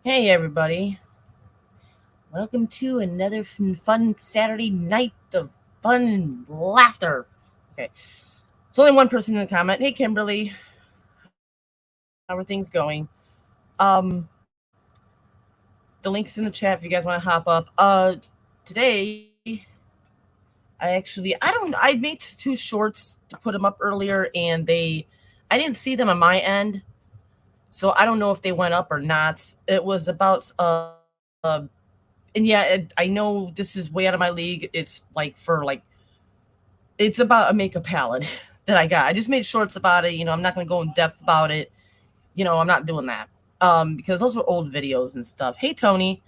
Hey, everybody. Welcome to another fun Saturday night of fun and laughter. Okay. It's only one person in the comment. Hey, Kimberly. How are things going? The link's in the chat if you guys want to hop up. Today, I made two shorts to put them up earlier, and I didn't see them on my end. So I don't know if they went up or not. It was about, and yeah, I know this is way out of my league. It's about a makeup palette that I got. I just made shorts about it. I'm not going to go in depth about it. I'm not doing that. Because those were old videos and stuff. Hey, Tony,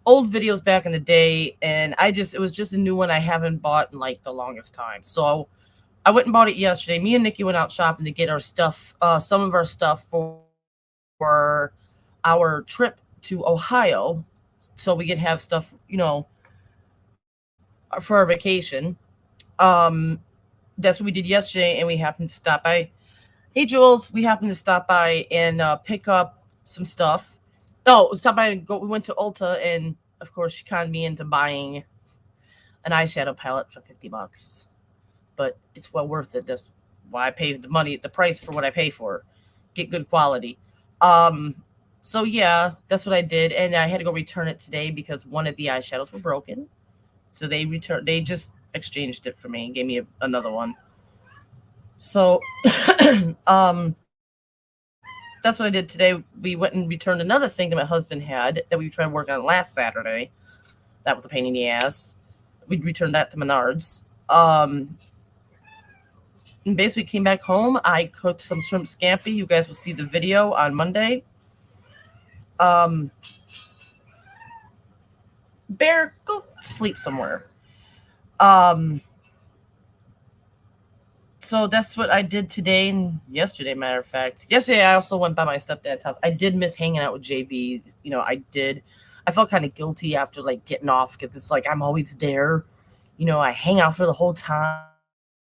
old videos back in the day. And it was just a new one I haven't bought in like the longest time. So I went and bought it yesterday. Me and Nikki went out shopping to get our stuff, some of our stuff for our trip to Ohio. So we could have stuff, for our vacation. That's what we did yesterday, and we happened to stop by. Hey, Jules, we happened to stop by and pick up some stuff. Oh, we stopped by and we went to Ulta, and of course, she conned me into buying an eyeshadow palette for $50. But it's well worth it. That's why I paid the price for what I pay for. Get good quality. So yeah, that's what I did, and I had to go return it today because one of the eyeshadows were broken. So they just exchanged it for me and gave me another one. So that's what I did today. We went and returned another thing that my husband had that we tried to work on last Saturday. That was a pain in the ass. We returned that to Menards. And basically came back home. I cooked some shrimp scampi. You guys will see the video on Monday. Bear, go sleep somewhere. So that's what I did today and yesterday, matter of fact. Yesterday, I also went by my stepdad's house. I did miss hanging out with JV. I did. I felt kind of guilty after, like, getting off because it's like I'm always there. I hang out for the whole time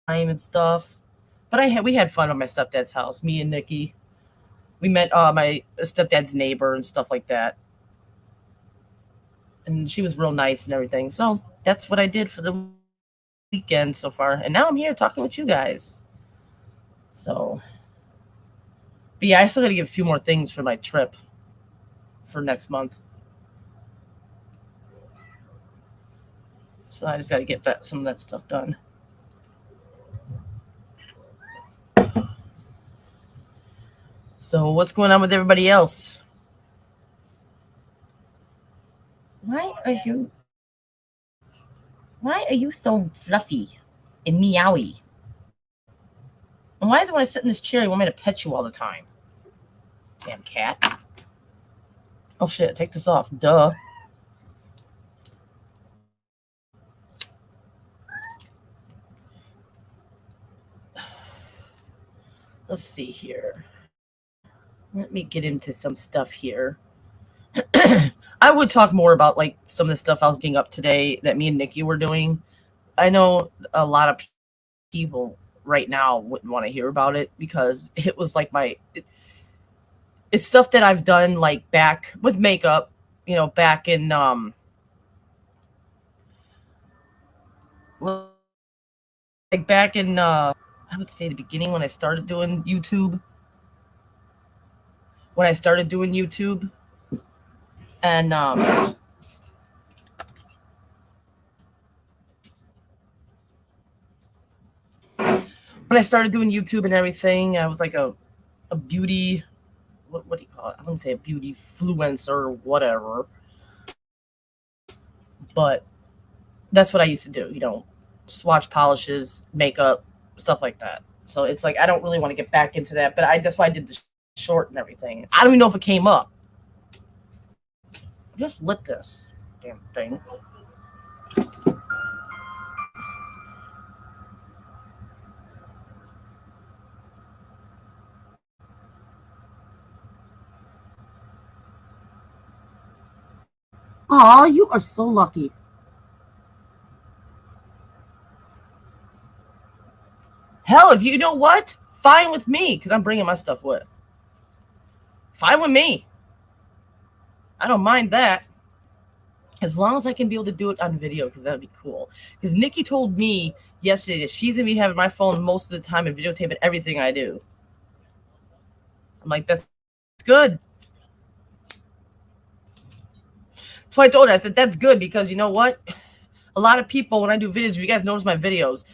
and stuff. But we had fun at my stepdad's house, me and Nikki. We met my stepdad's neighbor and stuff like that. And she was real nice and everything. So that's what I did for the weekend so far. And now I'm here talking with you guys. So, but yeah, I still got to get a few more things for my trip for next month. So I just got to get some of that stuff done. So what's going on with everybody else? Why are you so fluffy and meowy? And why is it when I sit in this chair, you want me to pet you all the time? Damn cat. Oh shit, take this off. Duh. Let's see here. Let me get into some stuff here. I would talk more about like some of the stuff I was getting up today that me and Nikki were doing. I know a lot of people right now wouldn't want to hear about it because it was like it's stuff that I've done like back with makeup, back in like back in I would say the beginning when I started doing YouTube. And when I started doing YouTube and everything, I was like a beauty, what do you call it? I wouldn't say a beauty influencer or whatever, but that's what I used to do, swatch polishes, makeup, stuff like that. So it's like I don't really want to get back into that, but that's why I did the short and everything. I don't even know if it came up. I just lit this damn thing. Aw, you are so lucky. Hell, if you know what, fine with me, because I'm bringing my stuff with. Fine with me. I don't mind that. As long as I can be able to do it on video, because that would be cool. Because Nikki told me yesterday that she's going to be having my phone most of the time and videotaping everything I do. I'm like, that's good. So I told her, I said, that's good, because you know what? A lot of people, when I do videos, if you guys notice my videos,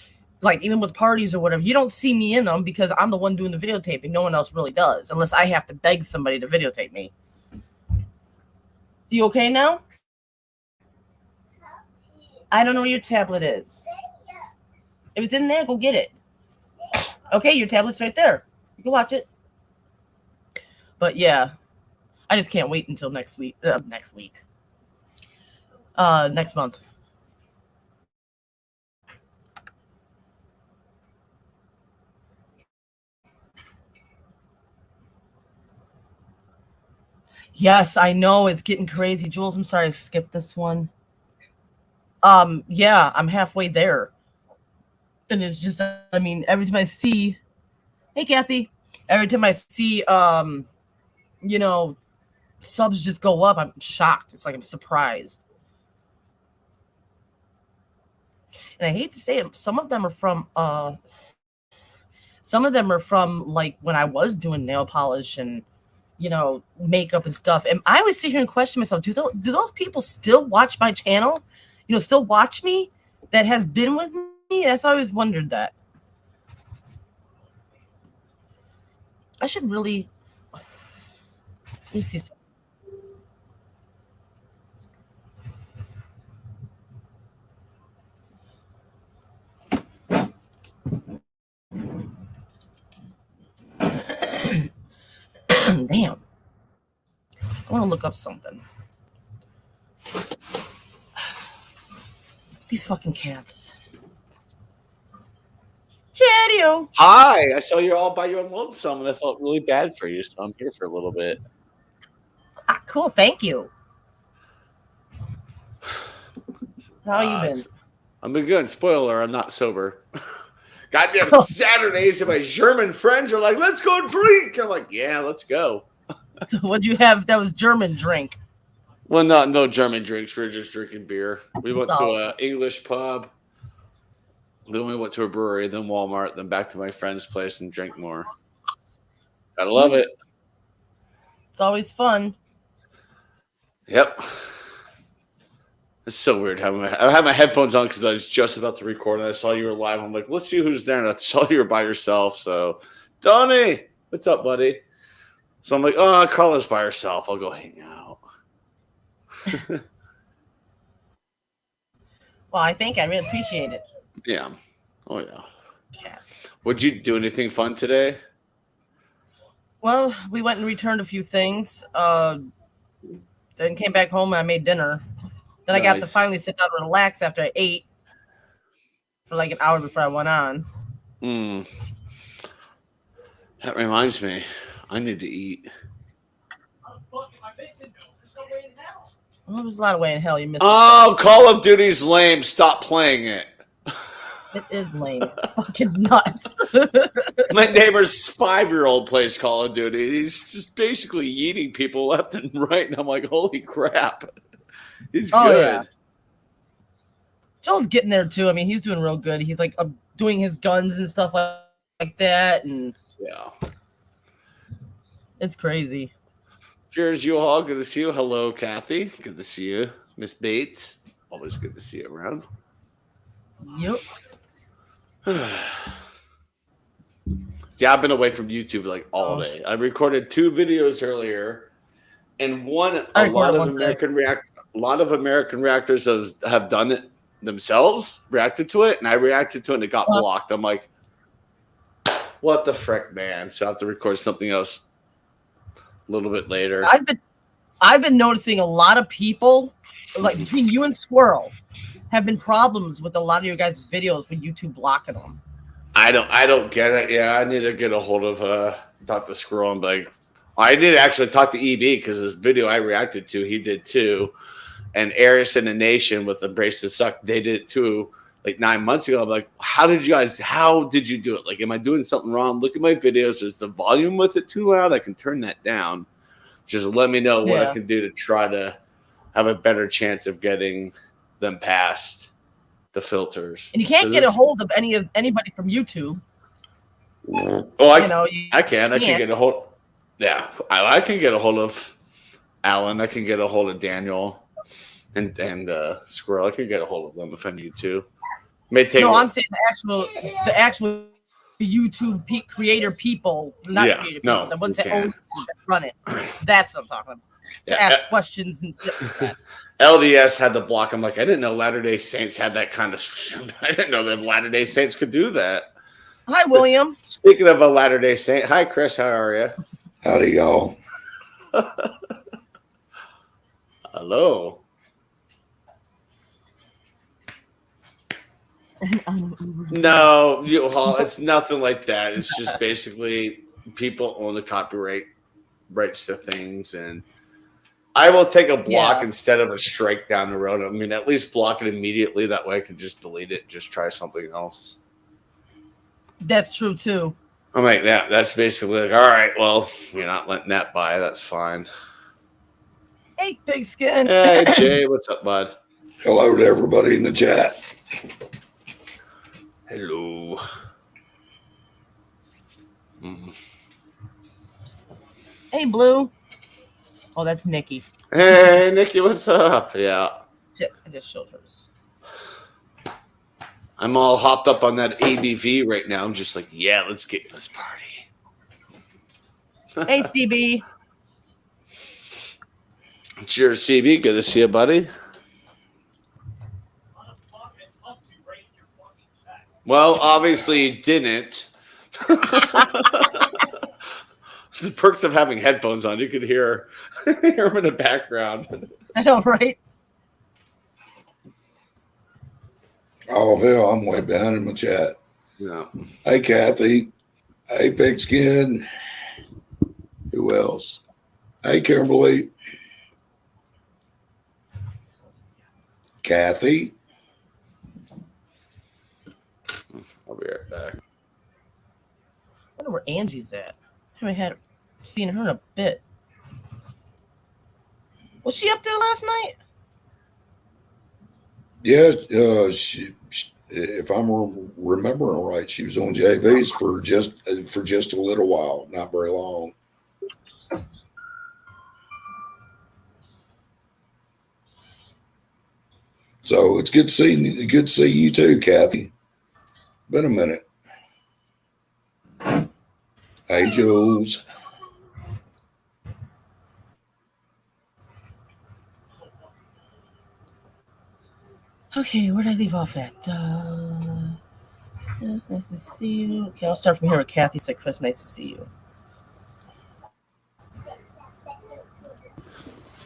like even with parties or whatever, you don't see me in them because I'm the one doing the videotaping. No one else really does, unless I have to beg somebody to videotape me. You okay now? I don't know where your tablet is. If it's in there, go get it. Okay, your tablet's right there. You can watch it. But yeah, I just can't wait until next week. Next month. Yes, I know it's getting crazy. Jules, I'm sorry I skipped this one. Yeah, I'm halfway there. And it's just, I mean, every time I see, hey Kathy, every time I see you know, subs just go up, I'm shocked. It's like I'm surprised. And I hate to say it, some of them are from like when I was doing nail polish and makeup and stuff. And I always sit here and question myself, do those people still watch my channel? Still watch me, that has been with me? That's always wondered that. I should really, let me see something. Damn. I want to look up something. These fucking cats. Jadio. Hi, I saw you're all by your own lonesome, and I felt really bad for you, so I'm here for a little bit. Ah, cool, thank you. How you been? I've been good. Spoiler, I'm not sober. Goddamn Saturdays, and my German friends are like, let's go drink. I'm like, yeah, let's go. So what'd you have that was German drink? Well, no German drinks. We were just drinking beer. We went to an English pub. Then we went to a brewery, then Walmart, then back to my friend's place and drank more. Gotta love it. It's always fun. Yep. It's so weird. I had my headphones on because I was just about to record and I saw you were live. I'm like, let's see who's there. And I saw you were by yourself. So, Donnie, what's up, buddy? So I'm like, oh, Carla's by herself. I'll go hang out. Well, I really appreciate it. Yeah. Oh, yeah. Cats. Would you do anything fun today? Well, we went and returned a few things. Then came back home and I made dinner. Then nice. I got to finally sit down and relax after I ate for like an hour before I went on. That reminds me, I need to eat. What am I missing? There's no way in hell. Well, there's a lot of way in hell you missing. Oh, Call of Duty's lame. Stop playing it. It is lame. Fucking nuts. My neighbor's 5-year-old plays Call of Duty. He's just basically eating people left and right. And I'm like, holy crap. He's good. Yeah. Joel's getting there too. I mean, he's doing real good. He's like doing his guns and stuff like that. And yeah. It's crazy. Cheers, you all. Good to see you. Hello, Kathy. Good to see you. Miss Bates. Always good to see you around. Yep. Yeah, I've been away from YouTube like all day. I recorded 2 videos earlier, and a lot of American reactors have done it themselves, reacted to it, and I reacted to it and it got blocked. I'm like, what the frick, man? So I have to record something else a little bit later. I've been noticing a lot of people, like between you and Squirrel, have been problems with a lot of your guys' videos with YouTube blocking them. I don't get it. Yeah, I need to get a hold of Dr. Squirrel and be like, I did actually talk to EB because this video I reacted to, he did too. And Aris and the Nation with Embrace the Suck, they did it too like 9 months ago. I'm like, how did you do it? Like, am I doing something wrong? Look at my videos. Is the volume with it too loud? I can turn that down. Just let me know what Yeah. I can do to try to have a better chance of getting them past the filters. And you can't get a hold of anybody from YouTube. Oh, I can. I can can't. get a hold. Yeah, I can get a hold of Alan. I can get a hold of Daniel and Squirrel. I can get a hold of them if I need to. May take. No, I'm saying the actual YouTube creator people, not creator people, the ones that own YouTube, that run it. That's what I'm talking about. To ask questions and shit like that. LDS had to block. I'm like, I didn't know Latter-day Saints had that kind of. I didn't know that Latter-day Saints could do that. Hi, William. Speaking of a Latter-day Saint, hi, Chris. How are you? Howdy, y'all. Hello. No, it's nothing like that. It's just basically people own the copyright rights to things, and I will take a block instead of a strike down the road. I mean, at least block it immediately. That way I can just delete it and just try something else. That's true, too. I'm like, that's basically like, all right, well, you're not letting that by. That's fine. Hey, Pigskin. Hey, Jay, what's up, bud? Hello to everybody in the chat. Hello. Hey, Blue. Oh, that's Nikki. Hey, Nikki, what's up? Yeah. Shit, I just showed hers. I'm all hopped up on that ABV right now. I'm just like, yeah, let's get this party. Hey, CB. Cheers, CB. Good to see you, buddy. Well, obviously you didn't. The perks of having headphones on, you could hear them in the background. I know, right? Oh, hell, I'm way behind in the chat. Yeah. Hey, Kathy. Hey, Pigskin. Who else? Hey, Kimberly. Kathy. I'll be right back. I wonder where Angie's at. I haven't seen her in a bit. Was she up there last night? Yes, if I'm remembering right, she was on JV's for just a little while, not very long. So it's good to see you too, Kathy. Been a minute. Hey, Jules. Okay, where did I leave off at? It's nice to see you. Okay, I'll start from here with Kathy. Said, Chris, nice to see you.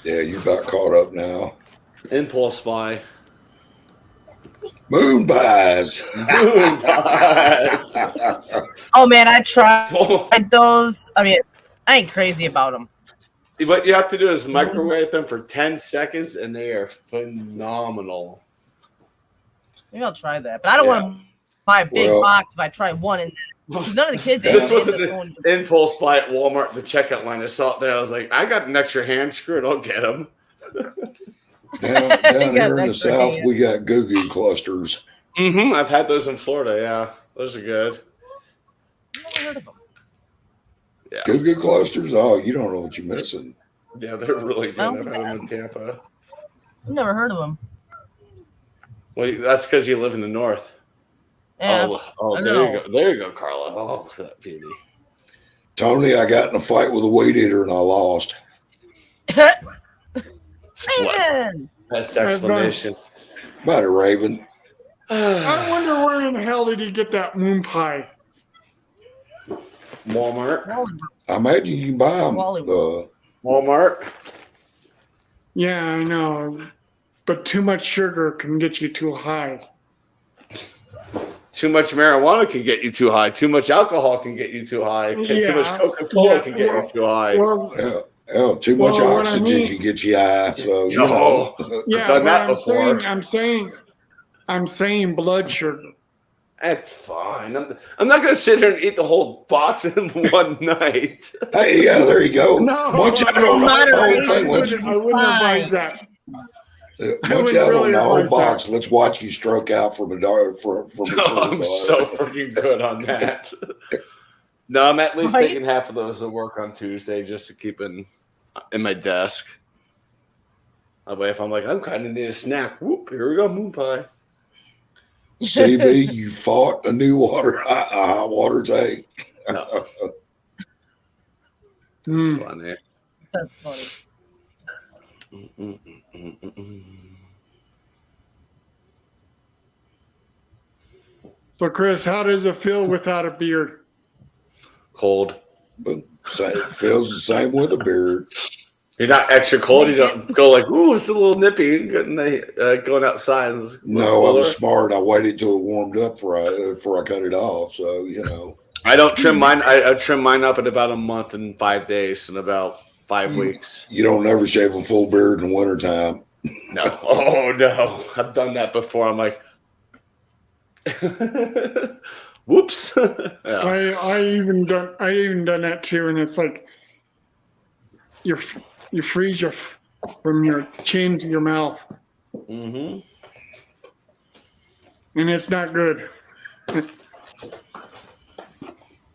Yeah, you about caught up now. Impulse buy. Moon pies. Moon pies. Oh, man, I tried those. I mean, I ain't crazy about them. What you have to do is microwave them for 10 seconds, and they are phenomenal. Maybe I'll try that. But I don't want to buy a big box if I try one. And none of the kids. This wasn't the impulse buy at Walmart, the checkout line. I saw it there. I was like, I got an extra hand screw, and I'll get them. Down here in the South, we got goo-goo clusters. Mm-hmm. I've had those in Florida. Yeah, those are good. I've never heard of them. Yeah. Goo-goo clusters? Oh, you don't know what you're missing. Yeah, they're really good. I've had them in Tampa. I've never heard of them. Well, that's because you live in the north. Yeah, there you go. There you go, Carla. Oh, look at that beauty. Tony, I got in a fight with a weed eater and I lost. Raven! That's explanation. About a Raven. I wonder where in the hell did he get that moon pie? Walmart. I imagine you can buy them. Walmart. Yeah, I know. But too much sugar can get you too high. Too much marijuana can get you too high. Too much alcohol can get you too high. Too much Coca-Cola can get you too high. Too much oxygen can get you high. So you know. Yeah, I've done that before. I'm saying blood sugar. That's fine. I'm not going to sit here and eat the whole box in one night. Hey, yeah, there you go. No, Munch out on the whole thing. I wouldn't advise that. Munch out on the whole box. Let's watch you stroke out from a dart from I'm so freaking good on that. No, I'm at least taking half of those to work on Tuesday just to keep in my desk. That way, if I'm like, I'm kind of need a snack, whoop, here we go, moon pie. CB, you fought a new hot water take. No. That's funny. That's funny. So, Chris, how does it feel without a beard? Cold. It feels the same with a beard. You're not extra cold. You don't go like, ooh, it's a little nippy. Going outside. No, I was smart. I waited till it warmed up before I cut it off. So I don't trim mine. I trim mine up in about a month and 5 days, in about 5 weeks. You don't ever shave a full beard in the wintertime. No. Oh no. I've done that before. I'm like, whoops. Yeah. I even done that too, and it's like you freeze from your chin to your mouth, Mm-hmm. and it's not good.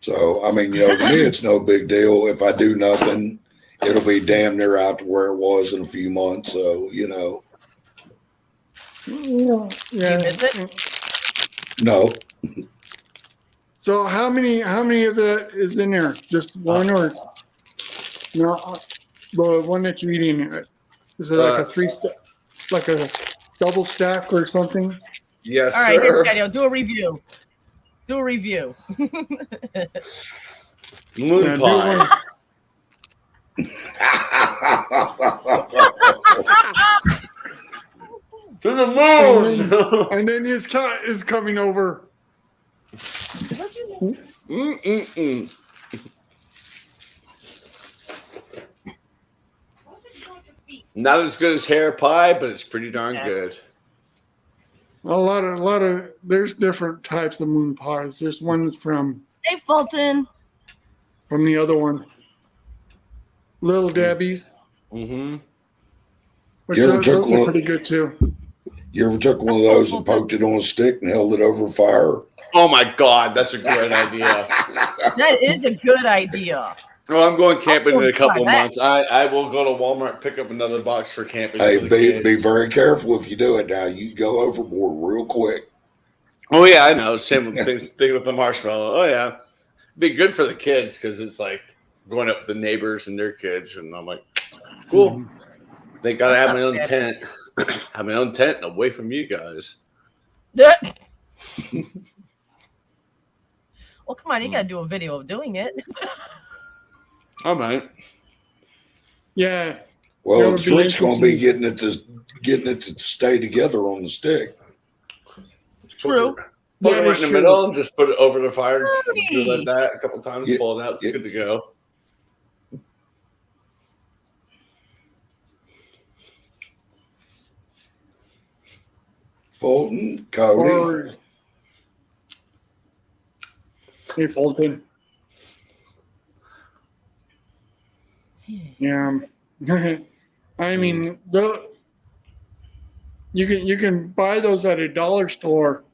So to me, it's no big deal. If I do nothing, it'll be damn near out to where it was in a few months. So Yeah. You miss it? No. So how many of that is in there? Just one or no? The one that you're eating, is it like a 3-stack, like a double stack or something? Yes, All right, sir. Daniel, do a review. Moon pie. To the moon. And then his cat is coming over. Mm-mm-mm. Not as good as hair pie, but it's pretty darn good. A lot of there's different types of moon pies. There's one from Hey, Fulton. the other one, Little Debbie's, Mm-hmm. which You ever those took are one? pretty good too. You ever took one of those and poked it on a stick and held it over fire? Oh my God, that's a great idea. That is a good idea. Well, I'm going camping in a couple Try that. months. I will go to Walmart, pick up another box for camping. Hey, for the be kids. very careful if you do it now. You go overboard real quick. Oh yeah, I know. Same thing with the marshmallow. Oh yeah, be good for the kids because it's like going up with the neighbors and their kids, and I'm like, cool. They gotta have my own tent. Have my own tent away from you guys. Well, come on, you gotta do a video of doing it. All right. Yeah. That Well, would the be trick's going to be interesting. getting it to stay together on the stick. True. Put it That right is in the true. middle and just put it over the fire. Rudy. Do like that a couple times. Yeah, Pull it out. It's yeah. good to go. Fulton, Cody. Or hey, Fulton. Yeah. I mean, you can buy those at a dollar store,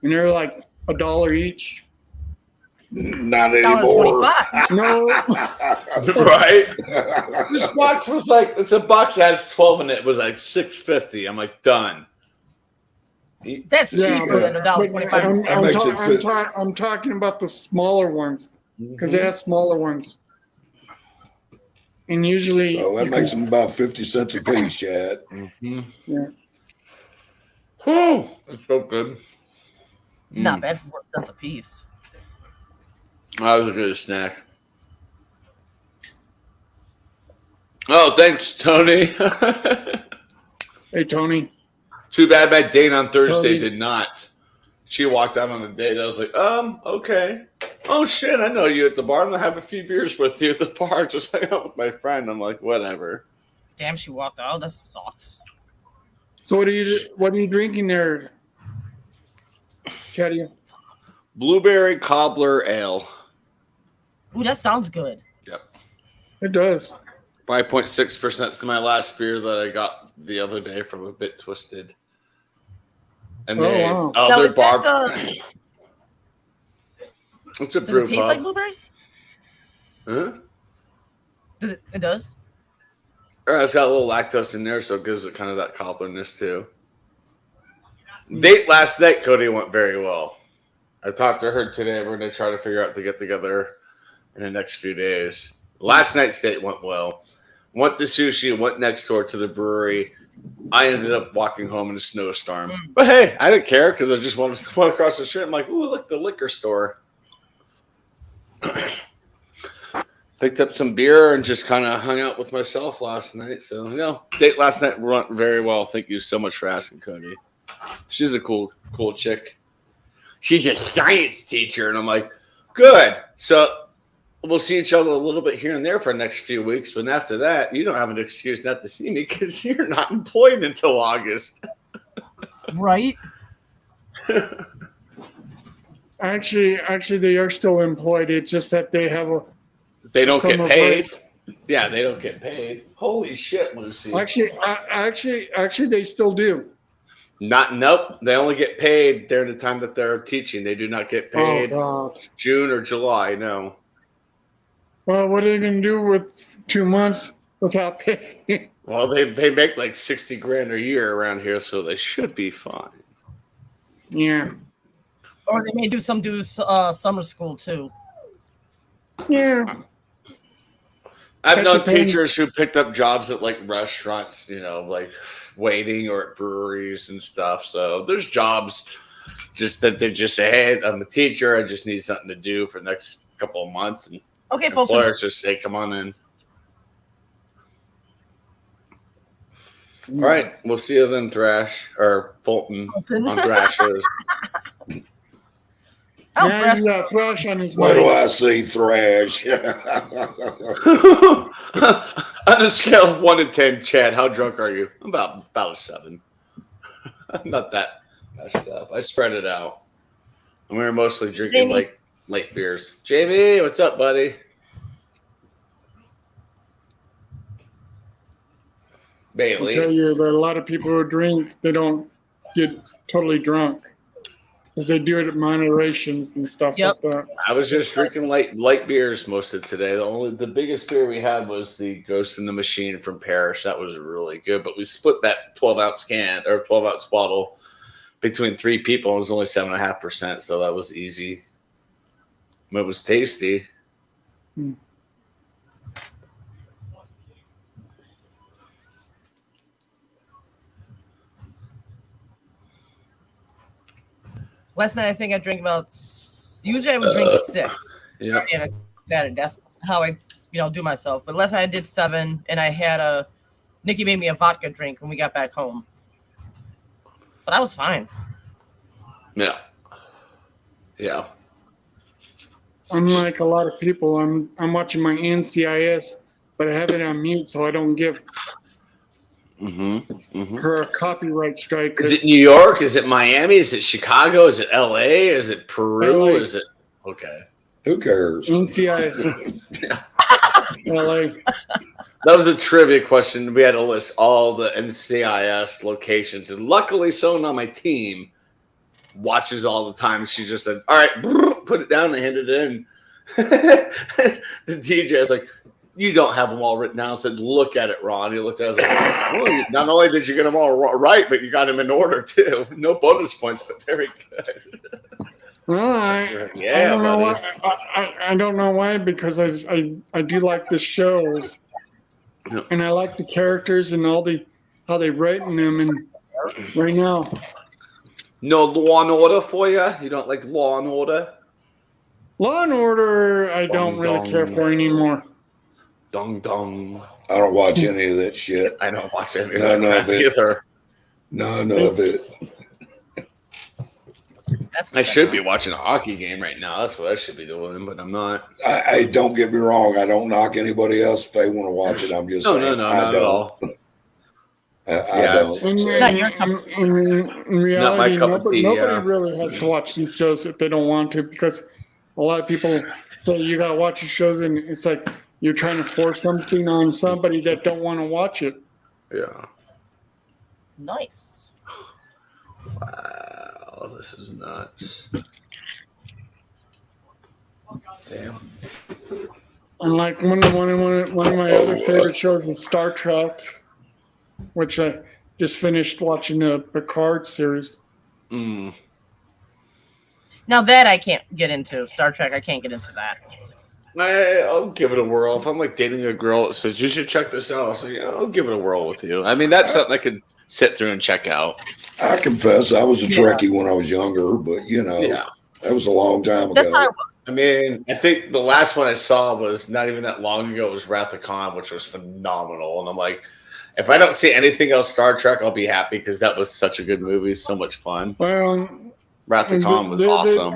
and they're like $1 each. Not anymore. $1.25. No, Right? This box was like, it's a box that has 12 in it. It was like $6.50. I'm like, done. That's yeah, cheaper than but $1.25. That makes it fit. I'm talking about the smaller ones because they have smaller ones, and usually So that you makes can- them about 50 cents a piece, Chad. Mm-hmm. Yeah. Whew, it's so good. It's not bad for 4 cents a piece. That was a good snack. Oh, thanks, Tony. Hey, Tony. Too bad my date on Thursday Tony. did not. She walked out on the date. I was like, okay. Oh, shit, I know you at the bar. I'm going to have a few beers with you at the bar. Just hang out with my friend. I'm like, whatever. Damn, she walked out. That sucks. So what are you drinking there, Chatty? Blueberry cobbler ale. Ooh, that sounds good. Yep. It does. 5.6% to my last beer that I got the other day from A Bit Twisted. And Oh, then wow. Now, other is that, it's a does brew it taste pub. like blueberries? Huh? Does it? It does. It's got a little lactose in there, so it gives it kind of that cobblerness too. Date last night, Cody, went very well. I talked to her today. We're going to try to figure out to get together in the next few days. Last night's date went well. Went to sushi, went next door to the brewery. I ended up walking home in a snowstorm. But hey, I didn't care because I just went across the street. I'm like, ooh, look, the liquor store. Picked up some beer and just kind of hung out with myself last night. So, date last night went very well. Thank you so much for asking, Cody. She's a cool chick. She's a science teacher. And I'm like, good. So we'll see each other a little bit here and there for the next few weeks. But after that, you don't have an excuse not to see me because you're not employed until August. Right. Actually, they are still employed. It's just that they have a. They don't get summer paid. break. Yeah, they don't get paid. Holy shit, Lucy. Actually, they still do. Nope. They only get paid during the time that they're teaching. They do not get paid Oh God. June or July. No. Well, what are they gonna do with 2 months without pay? Well, they make like $60,000 a year around here, so they should be fine. Yeah. Or they may do summer school too. Yeah. I've That known depends. teachers who picked up jobs at like restaurants, like waiting or at breweries and stuff. So there's jobs just that they just say, hey, I'm a teacher. I just need something to do for the next couple of months. And Okay, folks. employers just say, come on in. All right. We'll see you then, Thrash or Fulton on Thrashers. Oh, Now fresh. you got Thrash on his Why do mind. I see thrash? On a scale of 1 to 10, Chad, how drunk are you? About a 7. I'm not that messed up. I spread it out. And we were mostly drinking Jamie. late beers. Jamie, what's up, buddy? I'll tell Bailey. you that a lot of people who drink, they don't get totally drunk. Because they do it at moderations and stuff Yep. like that. I was just drinking light beers most of today. The biggest beer we had was the Ghost in the Machine from Parrish. That was really good. But we split that 12-ounce can or 12-ounce bottle between 3 people. It was only 7.5%, so that was easy. It was tasty. Last night I think I drank about. Usually I would drink 6. Yeah. And it's Saturday. That's how I, do myself. But last night I did 7, and I had Nikki made me a vodka drink when we got back home. But I was fine. Yeah. Yeah. Unlike a lot of people, I'm watching my NCIS, but I have it on mute so I don't give her a copyright strike. Is it New York? Is it Miami? Is it Chicago? Is it LA? Is it Peru? LA. Is it okay? Who cares? NCIS, Yeah. LA. That was a trivia question. We had to list all the NCIS locations, and luckily, someone on my team watches all the time. She just said, "All right, put it down," and handed it in. The DJ is like, "You don't have them all written down." I said, "Look at it, Ron." He looked at it. I was like, "Oh, not only did you get them all right, but you got them in order too. No bonus points, but very good." Well, Yeah, I don't know buddy. why. I don't know why, because I do like the shows, Yeah. and I like the characters and how they written them. And right now, No Law and Order for you? You don't like Law and Order? Law and Order, I don't Dong, really dong. care for anymore. Dong dong. I don't watch any of that shit. I don't watch any of None that of it. either. None of it. That's I should be watching a hockey game right now. That's what I should be doing, but I'm not. I don't get me wrong. I don't knock anybody else if they want to watch it. I'm just No, saying. no, I not don't. at all. I Yeah, don't. In, It's not your cup. in reality, Not my cup of tea, nobody yeah. really has to watch these shows if they don't want to, because a lot of people say you gotta watch these shows, and it's like you're trying to force something on somebody that don't want to watch it. Yeah. Nice. Wow, this is nuts. Damn. And like one of my other favorite shows is Star Trek, which I just finished watching the Picard series. Mm. Now that I can't get into Star Trek, I can't get into that. I'll give it a whirl. If I'm like dating a girl that says you should check this out, I'll say, yeah, I'll give it a whirl with you. I mean, that's something I could sit through and check out. I confess I was a Yeah. Trekkie when I was younger, but Yeah. that was a long time ago. That's how I was. I mean, I think the last one I saw was not even that long ago. It was Wrath of Khan, which was phenomenal. And I'm like, if I don't see anything else Star Trek, I'll be happy because that was such a good movie, so much fun. Well, Wrath of Khan was awesome.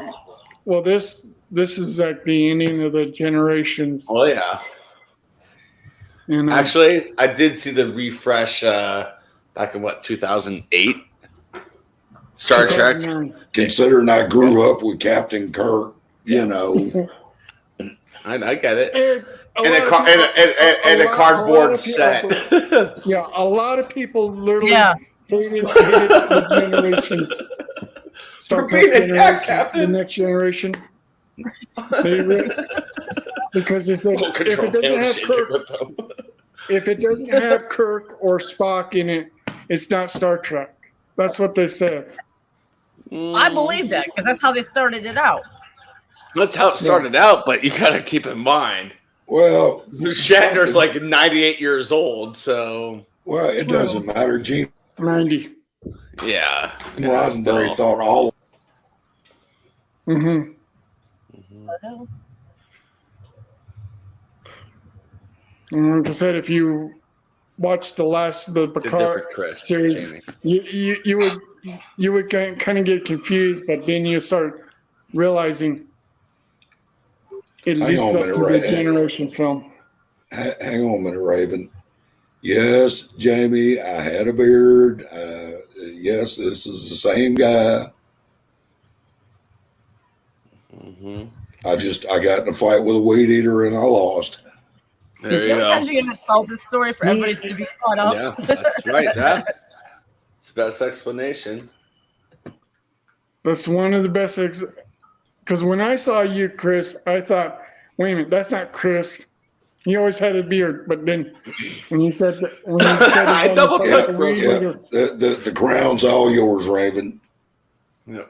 Well, this is like the ending of the Generations. Oh yeah. And Actually, I did see the refresh back in 2008 Star Trek. Considering I grew up with Captain Kirk, you know. I get it. And A cardboard set. Yeah, a lot of people literally Yeah. hated the Generations. Star We're being Trek attacked, Generation, Captain. the Next Generation. Because they said Full if control it doesn't panel have shaking Kirk, with them. if it doesn't have Kirk or Spock in it, it's not Star Trek. That's what they said. I believe that because that's how they started it out. That's how it started out, but you got to keep in mind, Well, Shatner's like 98 years old, so it doesn't matter. Gene 90. yeah. Roddenberry still. thought all. Mm-hmm. And like I said, if you watch the It's a Picard different Chris. series, Jamie. you would kind of get confused, but then you start realizing it Hang leads on a up minute, to Ray. the Generation film. Hang on a minute, Raven. Yes, Jamie, I had a beard. Yes, this is the same guy. Mhm. I got in a fight with a weed eater and I lost. There you Sometimes go. you're gonna tell this story for everybody to be caught up. Yeah, that's right. It's the best explanation. That's one of the best. Because when I saw you, Chris, I thought, wait a minute, that's not Chris. He always had a beard. But then when you said that, I double checked, bro. Yeah, the crown's all yours, Raven. Yeah.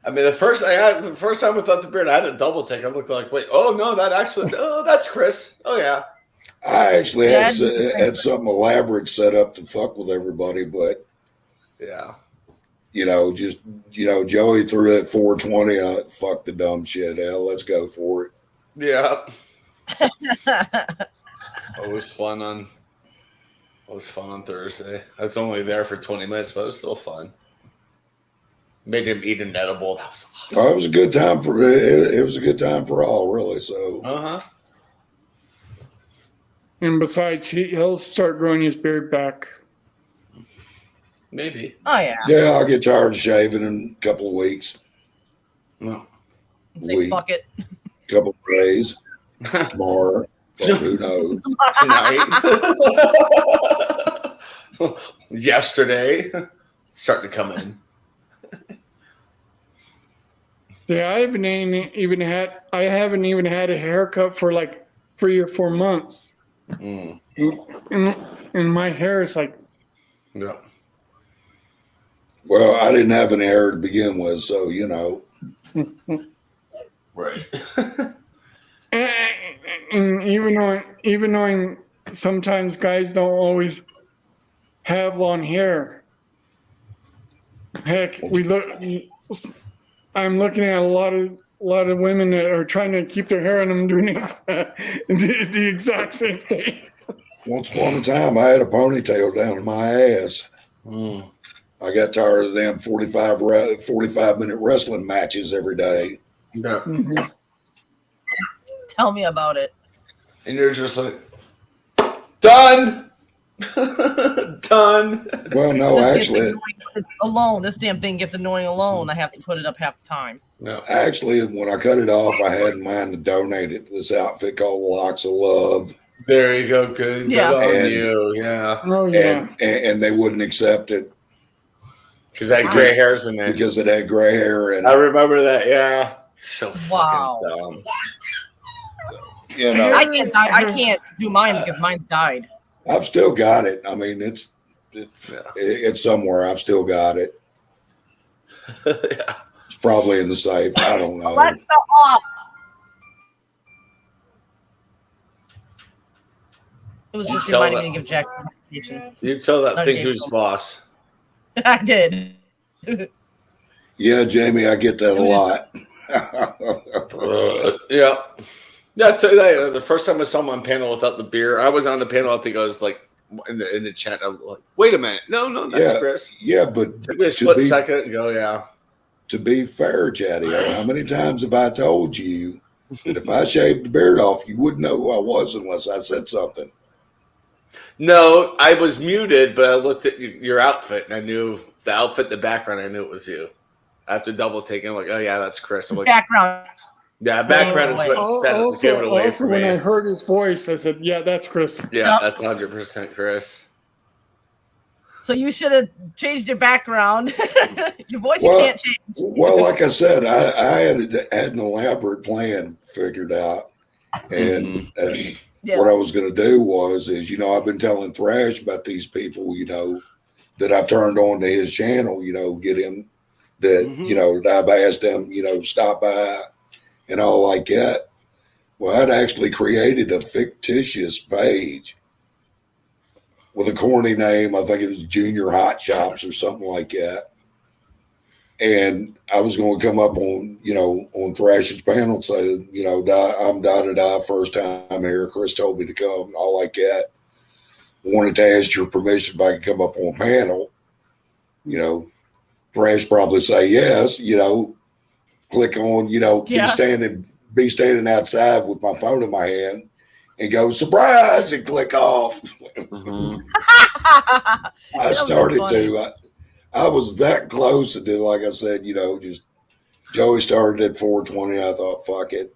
I mean, the first time without the beard, I had a double take. I looked like, wait, oh no, that's Chris. Oh yeah. I actually Yeah, had something elaborate set up to fuck with everybody, but Yeah. Joey threw that 420. Fuck the dumb shit. Hell, let's go for it. Yeah. Always fun on Thursday. I was only there for 20 minutes, but it was still fun. Made him eat an edible. That was awesome. Oh, it was a good time it was a good time for all, really. So Uh-huh. And besides, he'll start growing his beard back. Maybe. Oh yeah. yeah, I'll get tired of shaving in a couple of weeks, No. Say Week. fuck it. couple of days, tomorrow. Fuck, who knows? Tonight. Yesterday. Starting to come in. Yeah, I haven't even had a haircut for like 3 or 4 months. Mm. And my hair is like, Yeah. Well, I didn't have any hair to begin with, so Right. and even knowing sometimes guys don't always have long hair. Heck, I'm looking at a lot of women that are trying to keep their hair on them doing the exact same thing. once upon a time, I had a ponytail down in my ass. Mm. I got tired of them 45-minute wrestling matches every day. Yeah. Mhm. Tell me about it. And you're just like, done. Done. done. Well, no, This gets actually, annoying when it's alone. This damn thing gets annoying alone. I have to put it up half the time. No. actually, when I cut it off, I had in mind to donate it to this outfit called Locks of Love, There you go. Good. Yeah. Good on And- you. Yeah. Oh yeah. and they wouldn't accept it Because that gray hairs in it. because it had gray hair and I remember that. Yeah. So Wow. fucking dumb. you know I can't do mine because mine's died. I've still got it. I mean, it's somewhere. I've still got it. Yeah. It's probably in the safe. I don't know. Let's go off. It was just Tell reminding that- me to give Jackson medication. You tell that Not thing Dave who's Cole. boss. I did. Yeah, Jamie, I get that a lot. Yeah. Yeah, I tell you that, the first time I saw him on panel without the beer, I was on the panel. I think I was like in the chat. I was like, "Wait a minute, no, that's Yeah. Chris." Yeah, but Took me a split second and go, "Yeah." to be fair, Chatty, how many times have I told you that if I shaved the beard off, you wouldn't know who I was unless I said something? No, I was muted, but I looked at your outfit and I knew the outfit in the background. I knew it was you. After double taking, I'm like, "Oh yeah, that's Chris." I'm like, Background. "Yeah, background is what gave it away for when I me." heard his voice, I said, "Yeah, that's Chris." Yeah, Yep. that's 100% Chris. So you should have changed your background. Your voice Well- you can't change. Well, like I said, I had an elaborate plan figured out, and Yeah. what I was going to do is, I've been telling Thrash about these people, that I've turned on to his channel, get him that, Mhm. that I've asked him, stop by and all like that. Well, I'd actually created a fictitious page with a corny name. I think it was Junior Hot Shops or something like that. And I was going to come up on, on Thrash's panel and say, I'm da-da-da, first time here. Chris told me to come, all like that. Wanted to ask your permission if I could come up on panel. Thrash probably say yes, click on, Yeah. be standing outside with my phone in my hand and go, surprise, and click off. Mhm. I That was started funny. to. I was that close, and then, like I said, just Joey started at 420. I thought, fuck it,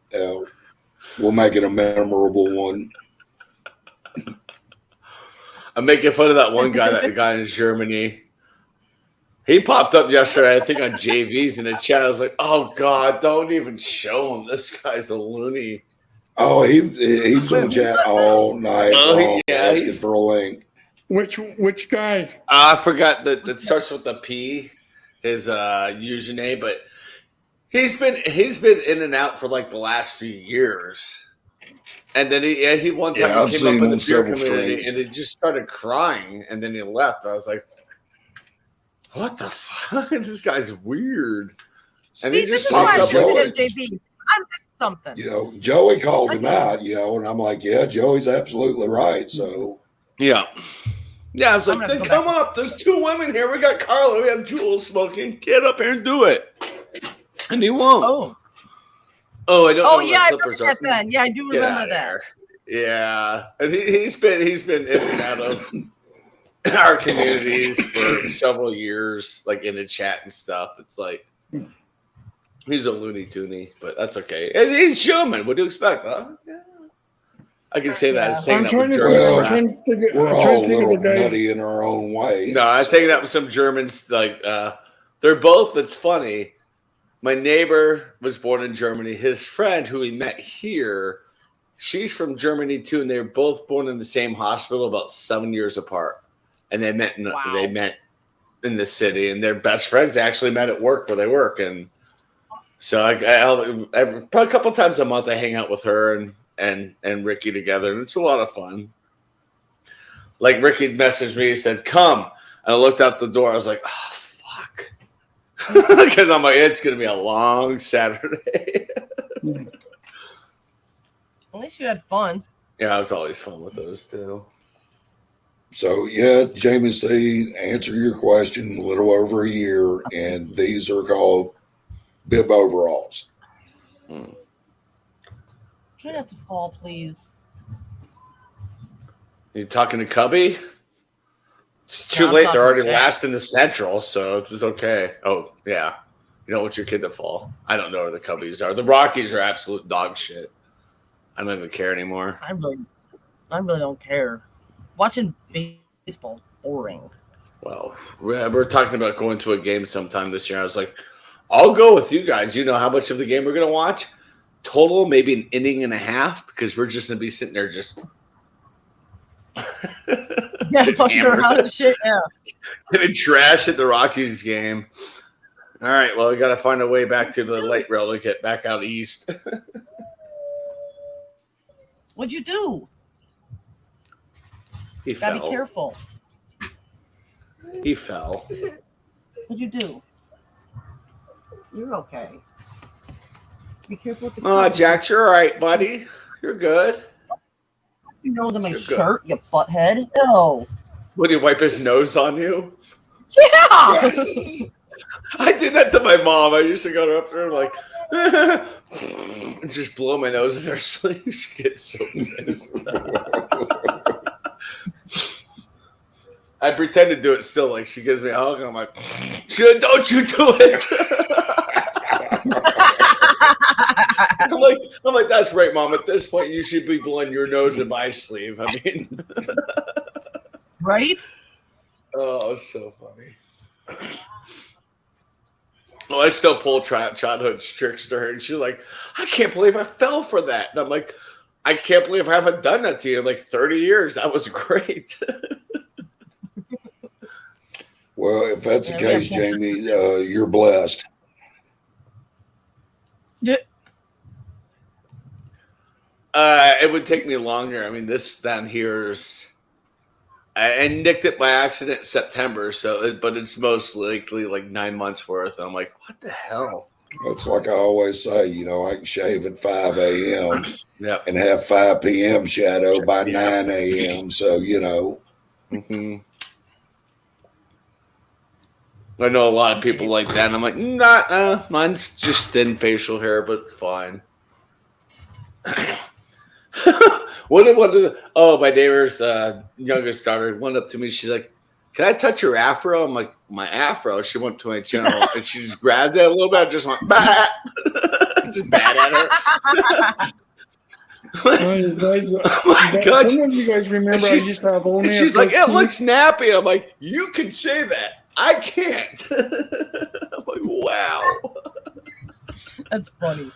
we'll make it a memorable one. I'm making fun of that one guy, that guy in Germany. He popped up yesterday, I think, on JV's in the chat. I was like, "Oh God, don't even show him. This guy's a loony." Oh, he was on chat all night long asking for a link. Which guy? I forgot that starts with a P, his username, but he's been in and out for like the last few years. And then he one time Yeah, I've he seen came him up in on the beer several community streams. and he just started crying, and then he left. I was like, "What the fuck? This guy's weird." And he See, this just is why popped I up Joey. shouldn't with have JB. I missed something. Joey called him out, and I'm like, yeah, Joey's absolutely right. So Yeah. I was I'm like, gonna "Then go come back. up. There's two women here. We got Carla. We have Jules smoking. Get up here and do it." And he won't. Oh, I don't know Oh where yeah, I the remember clippers that are. then. Yeah, I do Get remember outta that. here. Yeah. And he's been in and out of our communities for several years, like in the chat and stuff. It's like he's a loony toony, but that's okay. And he's human. What do you expect, huh? Yeah. I can say that. I was saying I'm that trying with to German Well, crap. we're I'm all trying a to think little of the guy. nutty in our own way. No, I was saying that with some Germans. Like, they're both. That's funny. My neighbor was born in Germany. His friend, who we met here, she's from Germany too, and they were both born in the same hospital, about 7 years apart. And they met. Wow. They met in the city, and they're best friends. They actually met at work where they work, and so probably a couple times a month I hang out with her and Ricky together, and it's a lot of fun. Like Ricky messaged me, he said, "Come," and I looked out the door. I was like, "Oh fuck," because I'm like, it's gonna be a long Saturday. At least you had fun. Yeah, it's always fun with those two. So yeah, Jamie C, answer your question, a little over a year, and these are called bib overalls. Try not to fall, please. You talking to Cubby? It's too I'm late. They're talking already Jack. last in the Central, so it's okay. Oh, yeah. You don't want your kid to fall. I don't know where the Cubbies are. The Rockies are absolute dog shit. I don't even care anymore. I really don't care. Watching baseball is boring. Well, we're talking about going to a game sometime this year. I was like, I'll go with you guys. You know how much of the game we're going to watch? Total, maybe an inning and a half, because we're just going to be sitting there just Yeah, fucking hammered. around and shit. Yeah. Getting trash at the Rockies game. All right, well, we got to find a way back to the light rail to get back out east. What'd you do? He Gotta fell. be careful. He fell. What'd you do? You're okay. Be careful with the Oh, kids. Jax, you're all right, buddy. You're good. Your nose on my You're good. shirt, you butthead. No. Would he wipe his nose on you? Yeah. I did that to my mom. I used to go up there and like and just blow my nose in her sleeve. She gets so pissed. I pretend to do it still. Like she gives me a hug. I'm like, don't you do it? I'm like, that's right, Mom. At this point, you should be blowing your nose in my sleeve. I mean, Right? oh, it's so funny. Oh, I still pull childhood tricks to her, and she's like, I can't believe I fell for that. And I'm like, I can't believe I haven't done that to you in like 30 years. That was great. Well, if that's the Yeah, case, yeah. Jamie, you're blessed. It would take me longer. I mean, this down here's I nicked it by accident in September, but it's most likely like 9 months worth. And I'm like, what the hell? It's like I always say, I can shave at 5 a.m. Yep. and have 5 p.m. shadow by Yeah. 9 a.m. So, Mm-hmm. I know a lot of people like that. And I'm like, nah, mine's just thin facial hair, but it's fine. My neighbor's youngest daughter went up to me. She's like, can I touch your afro? I'm like, my afro? She went to my channel and she just grabbed it a little bit. Just went, bah! Just bad at her. Well, you guys, Oh my God. some of you guys remember I used to have only And a she's like, it goatee. looks nappy. I'm like, you can say that. I can't. I'm like, wow. That's funny.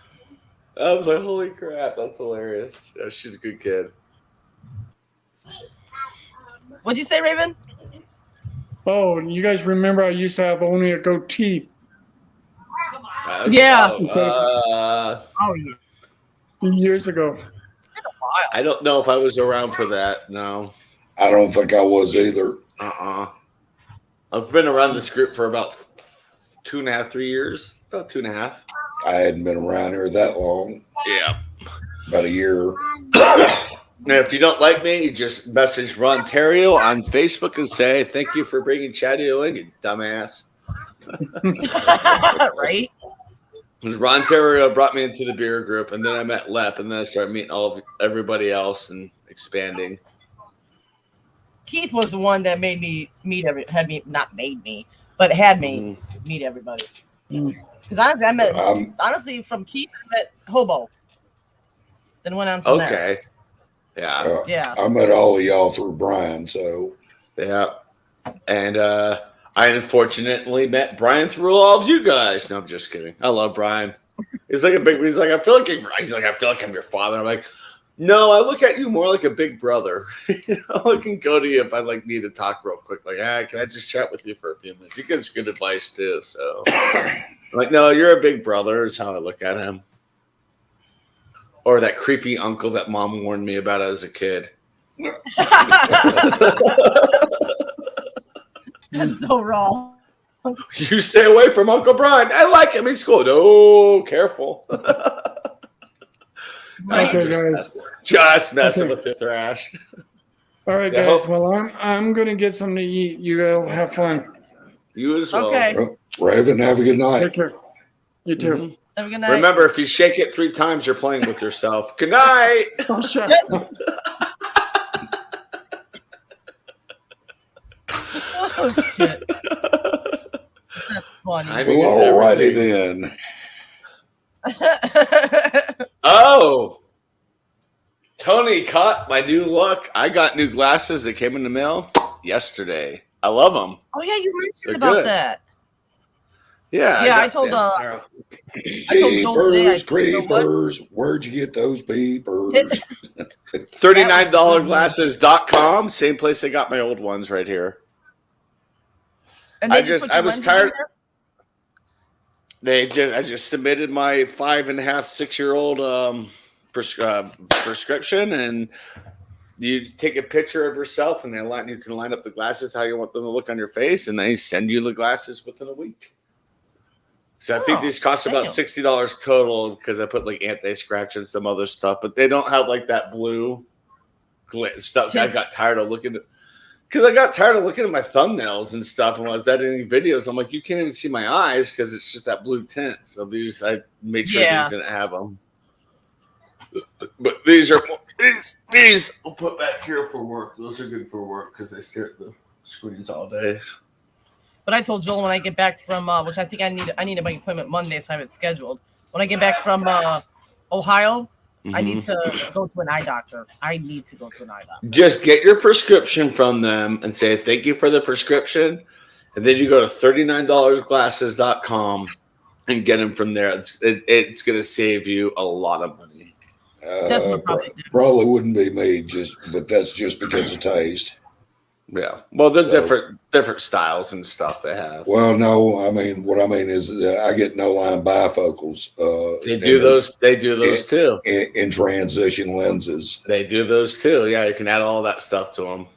I was like, holy crap, that's hilarious. Yeah, she's a good kid. What'd you say, Raven? Oh, you guys remember I used to have only a goatee Yeah. Oh yeah. years ago. I don't know if I was around for that. No. I don't think I was either. I've been around this group for about 2.5, 3 years. About 2.5. I hadn't been around here that long, Yeah. about a year. And if you don't like me, you just message Ron Terrio on Facebook and say, thank you for bringing Chadio in, you dumbass. Right? Because Ron Terrio brought me into the beer group, and then I met Lep, and then I started meeting everybody else and expanding. Keith was the one that made me meet had me me meet everybody. Because honestly, I met from Keith, I met Hobo. Then went on from there. Okay. Yeah. Yeah. I met all of y'all through Brian, so Yeah. And I unfortunately met Brian through all of you guys. No, I'm just kidding. I love Brian. He's like I feel like I'm your father. I'm like, no, I look at you more like a big brother. I can go to you if I need to talk real quick. Like, can I just chat with you for a few minutes? He gives good advice too. So I'm like, no, you're a big brother is how I look at him. Or that creepy uncle that mom warned me about as a kid. That's so wrong. You stay away from Uncle Brian. I like him. He's cool. No, careful. Okay, guys. Just messing Okay. with the thrash. All right, Yeah. guys. Well, I'm gonna get something to eat. You all have fun. You as well. Okay. Raven, have a good night. Take care. You too. Mhm. Have a good night. Remember, if you shake it 3 times, you're playing with yourself. Good night. Oh, shut up. Oh shit, that's funny. Timing is Well, alrighty everything. then. Oh, Tony caught my new look. I got new glasses that came in the mail yesterday. I love them. Oh yeah, you mentioned They're about good. that. Yeah, Yeah, I got told them. I told Joel today. I Peepers, said, you know what? creepers. Where'd you get those peepers? $39glasses.com. Same place I got my old ones right here. And I they just- put I your was lenses in tired- there? I just submitted my 5.5, 6-year-old prescription, and you take a picture of yourself, and you can line up the glasses how you want them to look on your face, and they send you the glasses within a week. So I think Oh, these cost about damn. $60 total because I put like anti-scratch and some other stuff, but they don't have like that blue stuff. I got tired of looking at because I got tired of looking at my thumbnails and stuff. And when I was editing videos, I'm like, you can't even see my eyes because it's just that blue tint. So these, I made sure Yeah. these didn't have them. But these are these I'll put back here for work. Those are good for work because I stare at the screens all day. But I told Joel when I get back from which I think I need my appointment Monday, so I have it scheduled. When I get back from Ohio, I need to go to an eye doctor. I need to go to an eye doctor. Just get your prescription from them and say thank you for the prescription, and then you go to $39glasses.com and get them from there. It's going to save you a lot of money. That's what probably did. Probably wouldn't be me, but that's just because of taste. Yeah, well, they're So- different styles and stuff they have. Well, no, I mean what I mean is I get no line bifocals. They do those. They do those too. in transition lenses. They do those too. Yeah, you can add all that stuff to them.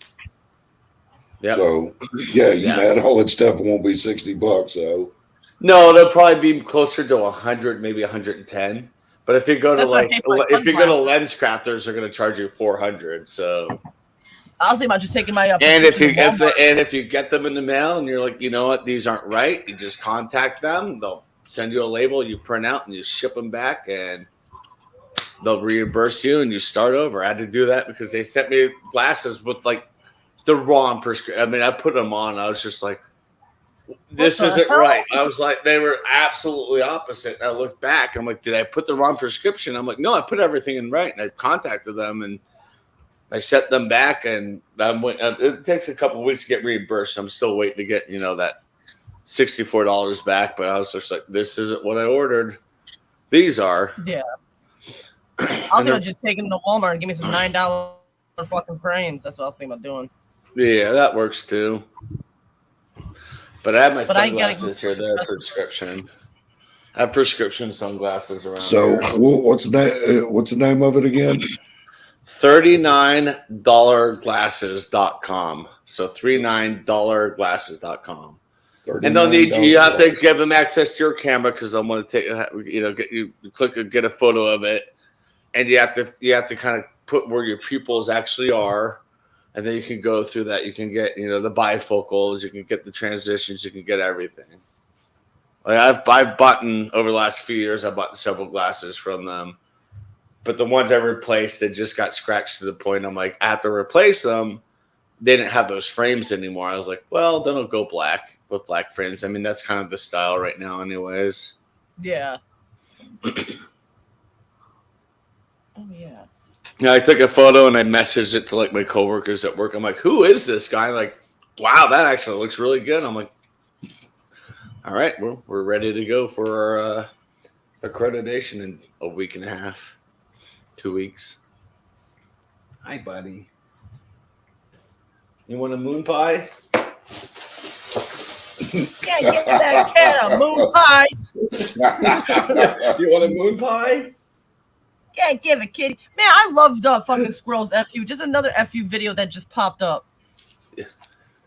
Yeah. So yeah, you Yeah. can add all that stuff. It won't be $60 though. No, they'll probably be closer to 100, maybe 110. But if you go to That's what I paid for my if you go to sunglasses. LensCrafters, they're going to charge you $400. So, I was thinking about just taking my and if you prescription to Walmart. if you get them in the mail and you're like, you know what, these aren't right, you just contact them. They'll send you a label, you print out, and you ship them back, and they'll reimburse you, and you start over. I had to do that because they sent me glasses with like the wrong prescription. I mean, I put them on. I was just like, this the isn't hell? right. I was like, they were absolutely opposite. I looked back. I'm like, did I put the wrong prescription? I'm like, no, I put everything in right. And I contacted them and I sent them back. And it takes a couple of weeks to get reimbursed. I'm still waiting to get, that $64 back. But I was just like, this isn't what I ordered. These are. Yeah. I was thinking about just taking them to Walmart and give me some $9 fucking frames. That's what I was thinking about doing. Yeah, that works too. But I have my But I gotta sunglasses go here. They're special- prescription. I have prescription sunglasses around. So here. what's the name of it again? $39glasses.com. So $39glasses.com. And they'll need you have to give them access to your camera because I'm going to take get a photo of it, and you have to kind of put where your pupils actually are, and then you can go through that. You can get the bifocals, you can get the transitions, you can get everything. Like I've bought over the last few years. I bought several glasses from them, but the ones I replaced, they just got scratched to the point. I'm like, I have to replace them. They didn't have those frames anymore. I was like, well, then I'll go black with black frames. I mean, that's kind of the style right now, anyways. Yeah. Oh yeah. Yeah, I took a photo and I messaged it to like my coworkers at work. I'm like, who is this guy? Like, wow, that actually looks really good. I'm like, all right, we're ready to go for our accreditation in a week and a half, 2 weeks. Hi, buddy. You want a moon pie? Yeah, get that cat a moon pie. You want a moon pie? Yeah, give it, kitty. Man, I loved fucking Squirrels FU. Just another FU video that just popped up.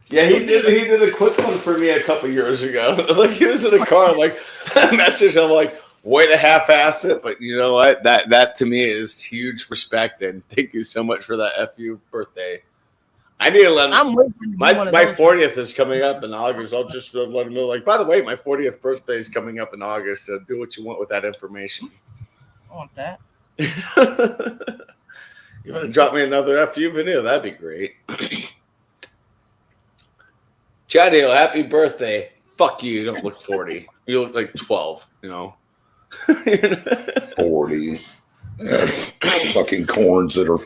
Yeah, he did a quick one for me a couple years ago. Like he was in a car, like message. I'm like, way to half-ass it, but you know what? That to me is huge respect, and thank you so much for that FU birthday. I need to let him. I'm waiting to do one My of those. 40th is coming up in August. I'll just let him know. Like, by the way, my 40th birthday is coming up in August. So do what you want with that information. I want that. You want to drop me another FU video? That'd be great. Chadio, happy birthday. Fuck you. You don't look 40. You look like 12, you know. 40. Fucking corns that are.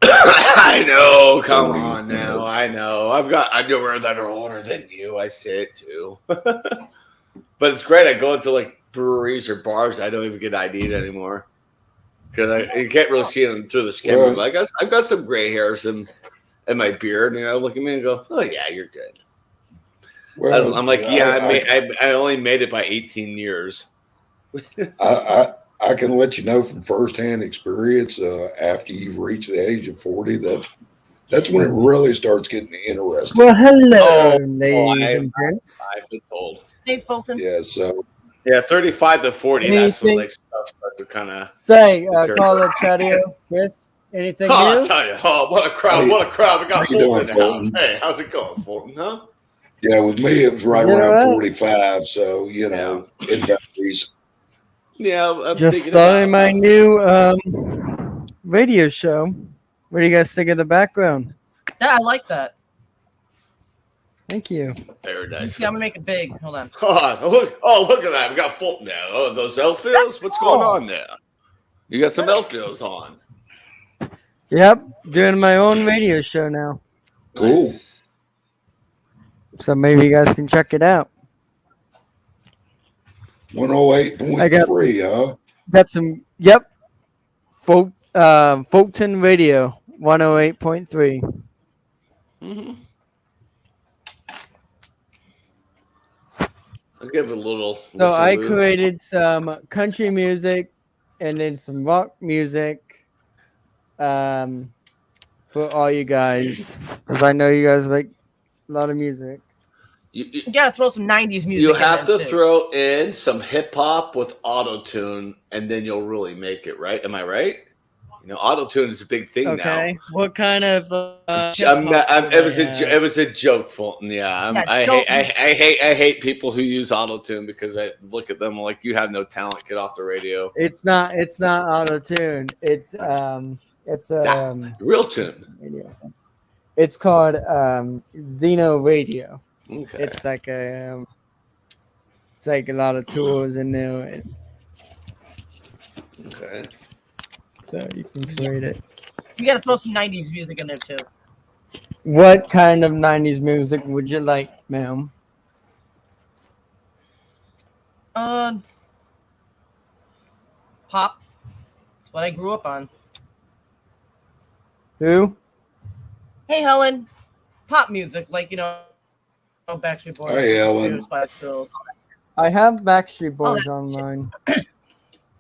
I know. Come on now. I know. I've got underwear that are older than you. I say it too. But it's great. I go into like breweries or bars. I don't even get ID'd anymore because you can't really see them through the skin. Well, But I've got some gray hairs in my beard, and look at me and go, "Oh yeah, you're good." Well, I'm like, I only made it by 18 years. I can let you know from firsthand experience. After you've reached the age of 40, that's when it really starts getting interesting. Well, hello, ladies and gents. I've been told. Hey, Fulton. Yeah, so 35 to 40. That's when like stuff starts to kind of. Say, Carla, Chadio, Chris, anything I new? tell you, what a crowd! What a crowd! We got How you Fulton in the doing, house. Fulton? Hey, how's it going, Fulton? Huh? yeah, with me it was right Yeah. around 45. So it varies. Yeah, I'm Just thinking starting about- my new radio show. What do you guys think of the background? Yeah, I like that. Thank you. Very nice. See, I'm gonna make it big. Hold on. Look at that! We got Fulton now. Oh, those Elfios. What's going on there? You got some Elfios on. Yep, doing my own radio show now. Cool. Nice. So maybe you guys can check it out. 108.3, huh? Got some, yep. Fulton Radio, 108.3. Mm-hmm. I'll give it a little. So I listen. created some country music and then some rock music for all you guys. Because I know you guys like a lot of music. You You gotta throw some '90s music. you in have there, to too. throw in some hip hop with auto tune, and then you'll really make it, right? Am I right? You know, auto tune is a big thing Okay. What kind of it was a joke, Fulton. Yeah, Yeah, I don't- hate people who use auto tune because I look at them like you have no talent. Get off the radio. It's not auto tune. It's Real tune. radio. It's called Xeno Radio. Okay. It's like a lot of tools in there, and Okay. so you can create it. You gotta throw some '90s music in there too. What kind of 90s music would you like, ma'am? Pop. That's what I grew up on. Who? Hey, Helen. Pop music, like Backstreet Boys. Hey, Helen. Spice Girls, I have Backstreet Oh, Boys online.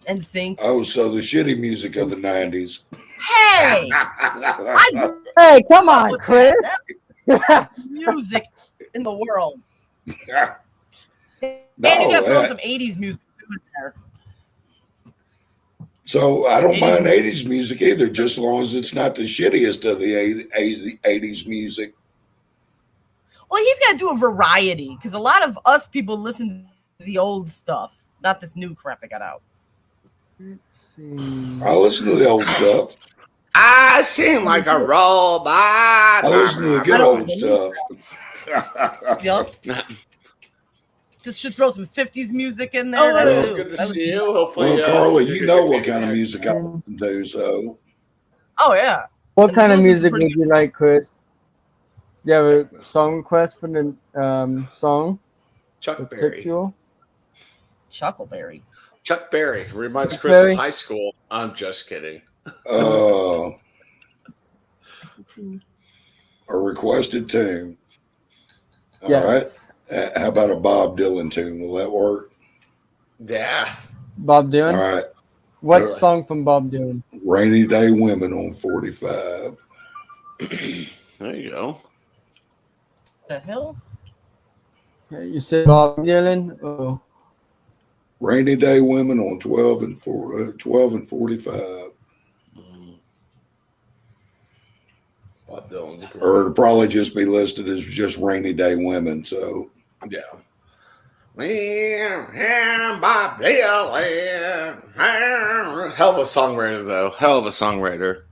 and Sync. Oh, so the shitty music of the 90s. Hey, I grew Hey, come up on, with Chris. that music in the world. No, And you gotta throw some '80s music in there. so I don't mind 80s music either, just as long as it's not the shittiest of the 80s music. Well, he's got to do a variety because a lot of us people listen to the old stuff, not this new crap that got out. Let's see. I listen to the old stuff. I seem like a robot. I listen to the good I don't old stuff. Yup. Just should throw some ¡50s music in there. Oh, That's that's too. good to That was- see you. Hopefully, Well, Carla, you know what kind of music I Um, listen to, so Oh yeah. What And kind of those are music pretty would you like, Chris? You have a song request for the song? Chuck Berry. Particular? Chuckleberry. Chuck Berry reminds Chuck Chris Berry? of high school. I'm just kidding. a requested tune. All right. Yes. How about a Bob Dylan tune? Will that work? Yeah. Bob All Dylan? right. What Alright. song from Bob Dylan? Rainy Day Women on 45. There you go. The hell? You said Bob Dylan? Oh. Rainy Day Women on 12 and 45. Bob Dylan's a great- Or it'll probably just be listed as just Rainy Day Women. So Yeah. Bob Dylan. Hell of a songwriter, though. Hell of a songwriter.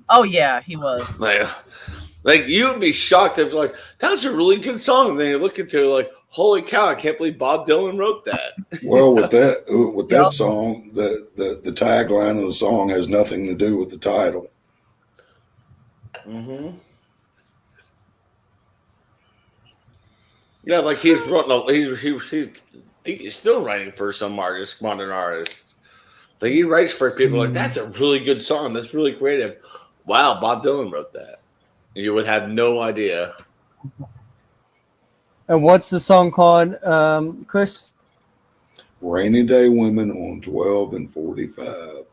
Oh yeah, he was. Like, Like you would be shocked if like that was a really good song. And then you look into it like, holy cow, I can't believe Bob Dylan wrote that. Well, with that song, the tagline of the song has nothing to do with the title. Mm-hmm. Yeah, like he's still writing for some artists, modern artists. Like he writes for people like that's a really good song. That's really creative. Wow, Bob Dylan wrote that. You would have no idea. And what's the song called, Chris? Rainy Day Women on 12 and 45.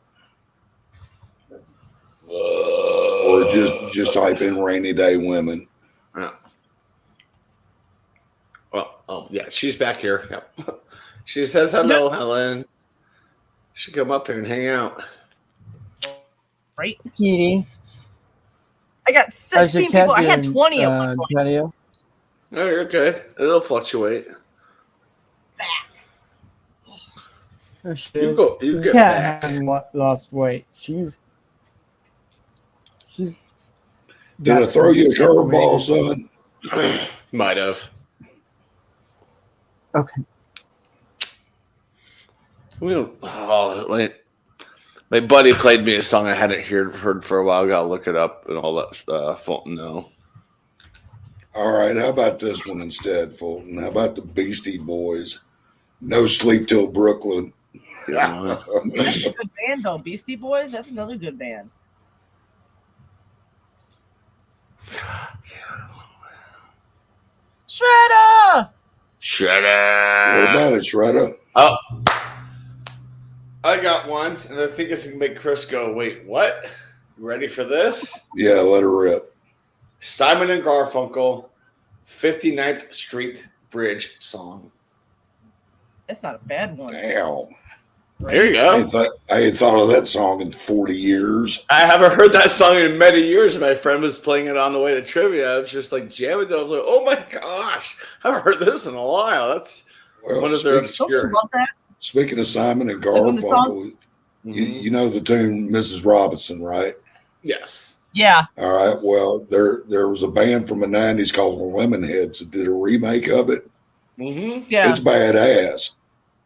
Or just type in Rainy Day Women. Well, oh yeah, she's back here. Yep. She says hello, Helen. She come up here and hang out. Right? Kitty. I got How's your 16 cat people. I had doing, 20 at one point. Patio? No, you're good. It'll fluctuate. Oh, shit. You get Cat back. hasn't lost weight. She's. Did I throw you a curveball, son? Might have. Okay. We don't. Oh, wait. My buddy played me a song I hadn't heard for a while. I gotta look it up and all that stuff. Fulton, no. All right, how about this one instead, Fulton? How about the Beastie Boys? No Sleep Till Brooklyn. Yeah. That's a good band, though. Beastie Boys, that's another good band. Shredder! What about it, Shredder? Oh. I got one, and I think it's going to make Chris go, wait, what? You ready for this? Yeah, let her rip. Simon and Garfunkel, 59th Street Bridge song. That's not a bad one. Damn. There you go. I ain't thought of that song in 40 years. I haven't heard that song in many years. My friend was playing it on the way to trivia. I was just like jamming. I was like, oh my gosh, I haven't heard this in a while. That's one of their Don't obscure. you love that? Speaking of Simon and Like when the Garfunkel, you know the tune Mrs. Robinson, right? Yes. Yeah. All right. Well, there was a band from the 90s called the Lemonheads that did a remake of it. Mm-hmm. Yeah. It's badass.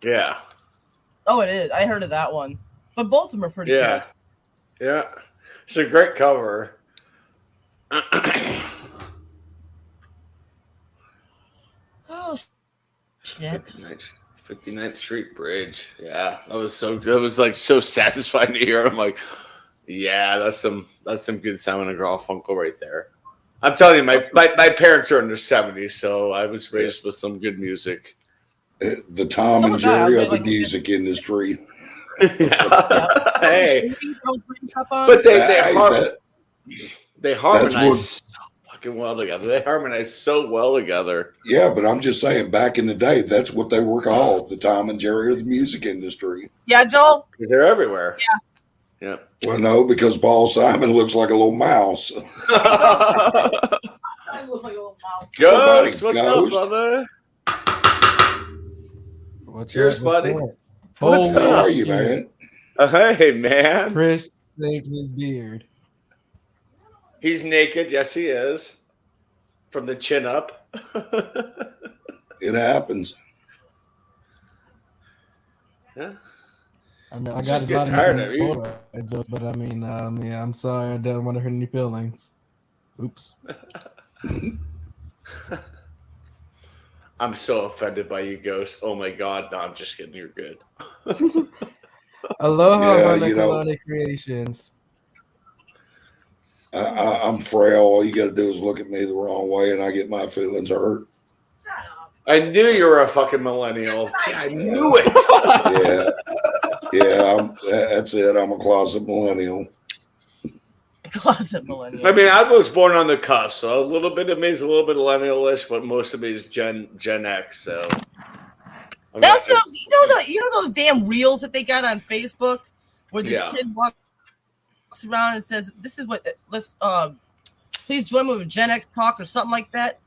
Yeah. Oh, it is. I heard of that one. But both of them are pretty Yeah. Yeah. It's a great cover. Oh, shit. 59th Street Bridge. Yeah. That was like so satisfying to hear. I'm like, yeah, that's some good Simon and Garfunkel right there. I'm telling you, my parents are in their 70s, so I was raised with some good music. The Tom and Jerry of the music industry. Hey, But but they harmonize so fucking well together. They harmonize so well together. Yeah, but I'm just saying, back in the day, that's what they were called, the Tom and Jerry of the music industry. Yeah, Joel? They're everywhere. Yeah. Well, no, because Paul Simon looks like a little mouse. I look like a little mouse. Ghost, what's Ghost. up, brother? Cheers, buddy. What's What's How up? are you, man? Hey, man. Chris shaved his beard. He's naked. Yes, he is. From the chin up. It happens. Yeah. I mean, I Let's got just a get lot tired of of you. photo, but I mean, yeah, I'm sorry. I don't want to hurt any feelings. Oops. I'm so offended by you, Ghost. Oh my God. No, I'm just kidding. You're good. Aloha, Yeah, Hana you know. Kalani Creations. I'm frail. All you got to do is look at me the wrong way, and I get my feelings hurt. Shut up. I knew you were a fucking millennial. Gee, I knew it. That's it. I'm a closet millennial. Closet millennial. I mean, I was born on the cusp, so a little bit of me is a little bit millennial-ish, but most of me is Gen X. So That's you know those damn reels that they got on Facebook where this kid walks around and says, "This is what let's please join me with Gen X talk" or something like that.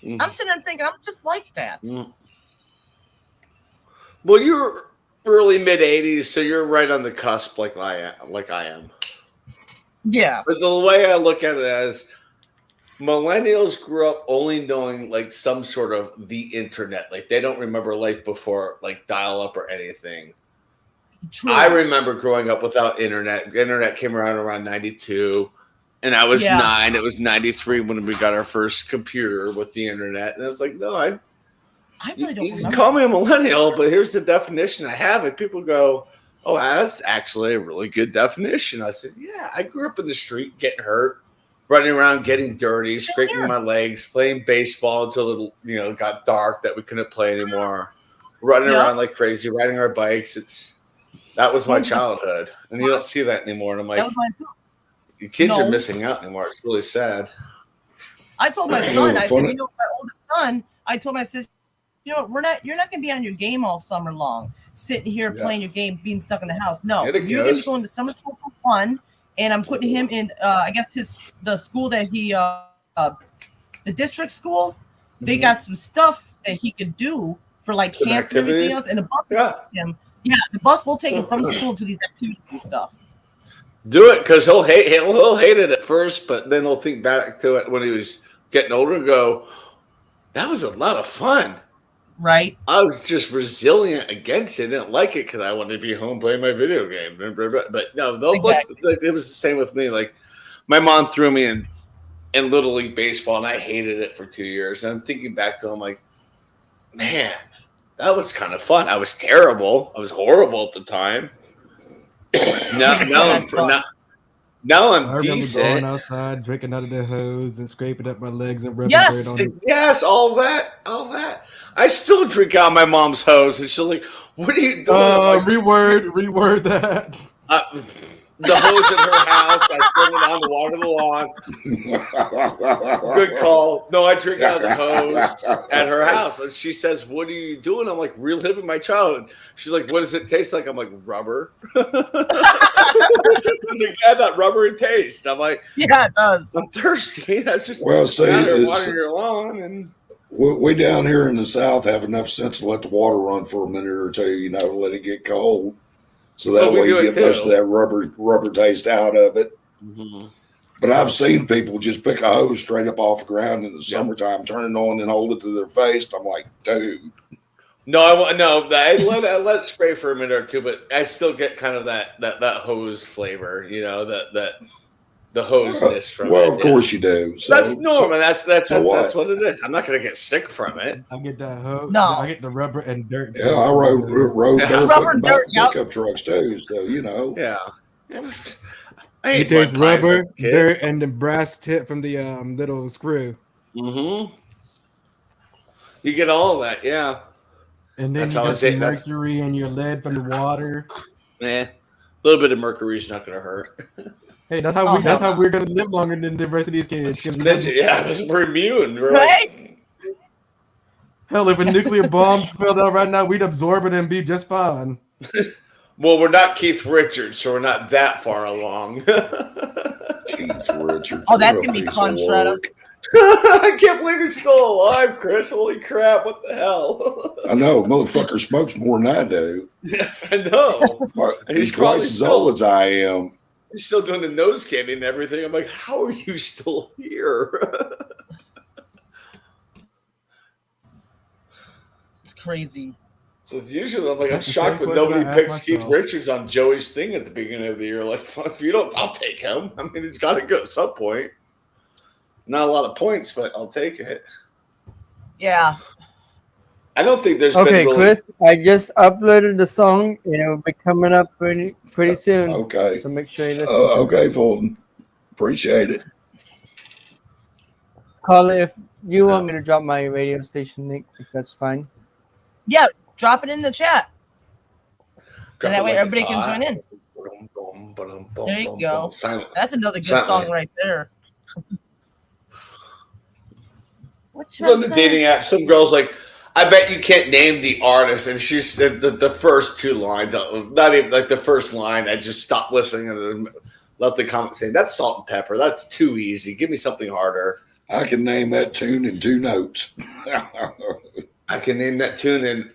Mhm. I'm sitting there thinking I'm just like that. Mm. Well, you're early mid '80s, so you're right on the cusp, like I am. Yeah. But the way I look at it is, millennials grew up only knowing like some sort of the internet. Like they don't remember life before like dial up or anything. True. I remember growing up without internet. Internet came around 92, and I was 9. It was 93 when we got our first computer with the internet. And I was like, no, I really don't you can remember. call me a millennial, but here's the definition I have. And people go, oh, that's actually a really good definition. I said, yeah, I grew up in the street getting hurt, running around getting dirty, scraping my legs, playing baseball until it got dark that we couldn't play anymore, running around like crazy, riding our bikes. That was my childhood, and you don't see that anymore. And I'm like, the kids are missing out anymore. It's really sad. I told my son, I said, my oldest son, I told my sister, you're not going to be on your game all summer long, sitting here playing your game, being stuck in the house. No, you're going to be going to summer school for fun. And I'm putting him in, I guess the school that he, the district school, they got some stuff that he could do for like camps and everything else. And the bus the bus will take him from school to these activities and stuff. Do it, because he'll hate it at first, but then he'll think back to it when he was getting older and go, that was a lot of fun. Right. I was just resilient against it. I didn't like it because I wanted to be home playing my video game. But no, it was the same with me. Like my mom threw me in Little League Baseball, and I hated it for 2 years. And I'm thinking back to him like, man, that was kind of fun. I was terrible. I was horrible at the time. Now I'm decent. Going outside, drinking out of the hose, and scraping up my legs and rubbing dirt on it. Yes, all that. I still drink out my mom's hose, and she's like, "What are you doing?" Like, reword that. The hose in her house, I turn it on to water the lawn. Good call. No, I drink out of the hose at her house. And she says, what are you doing? I'm like, reliving my childhood. She's like, what does it taste like? I'm like, rubber. She's like, yeah, that rubbery taste. I'm like, yeah, it does. I'm thirsty. That's just watering your lawn. And we down here in the South have enough sense to let the water run for a minute or two, let it get cold. So that way you get most of that rubber taste out of it. Mm-hmm. But I've seen people just pick a hose straight up off the ground in the summertime, turn it on and hold it to their face. I'm like, dude. No, I let it spray for a minute or two, but I still get kind of that hose flavor, the hoseness from it. Well, of course you do. So, that's normal. That's what it is. I'm not going to get sick from it. I get that hose. No. I get the rubber and dirt. Yeah, I rode barefoot in back pickup trucks too. So Yeah. I It takes rubber, dirt, and the brass tip from the little screw. Mm-hmm. You get all of that, yeah. And then that's you got the mercury and your lead from the water. A little bit of mercury is not going to hurt. Hey, that's how we're going to live longer than the rest of these kids. Yeah, because we're immune. We're right? Hell, if a nuclear bomb fell out right now, we'd absorb it and be just fine. Well, we're not Keith Richards, so we're not that far along. Keith Richards. Oh, that's going to be fun, Shredder. I can't believe he's still alive, Chris. Holy crap, what the hell? I know, motherfucker smokes more than I do. Yeah, I know. He's twice as old as I am. He's still doing the nose candy and everything. I'm like, how are you still here? It's crazy. So usually I'm shocked when nobody picks Keith Richards on Joey's thing at the beginning of the year. Like, if you don't, I'll take him. I mean, he's got to go at some point. Not a lot of points, but I'll take it. Yeah. I don't think there's okay, Chris, I just uploaded the song and it will be coming up pretty soon. Okay. So make sure you listen. Okay, Fulton. Appreciate it. Call it if you want me to drop my radio station link, if that's fine. Yeah, drop it in the chat. And that way everybody can join in. There you go. That's another good song right there. On the dating app, some girl's like, I bet you can't name the artist, and she's the first two lines, not even like the first line. I just stopped listening and left the comment saying, "That's Salt and Pepper. That's too easy. Give me something harder." I can name that tune in 2 notes. I can name that tune in.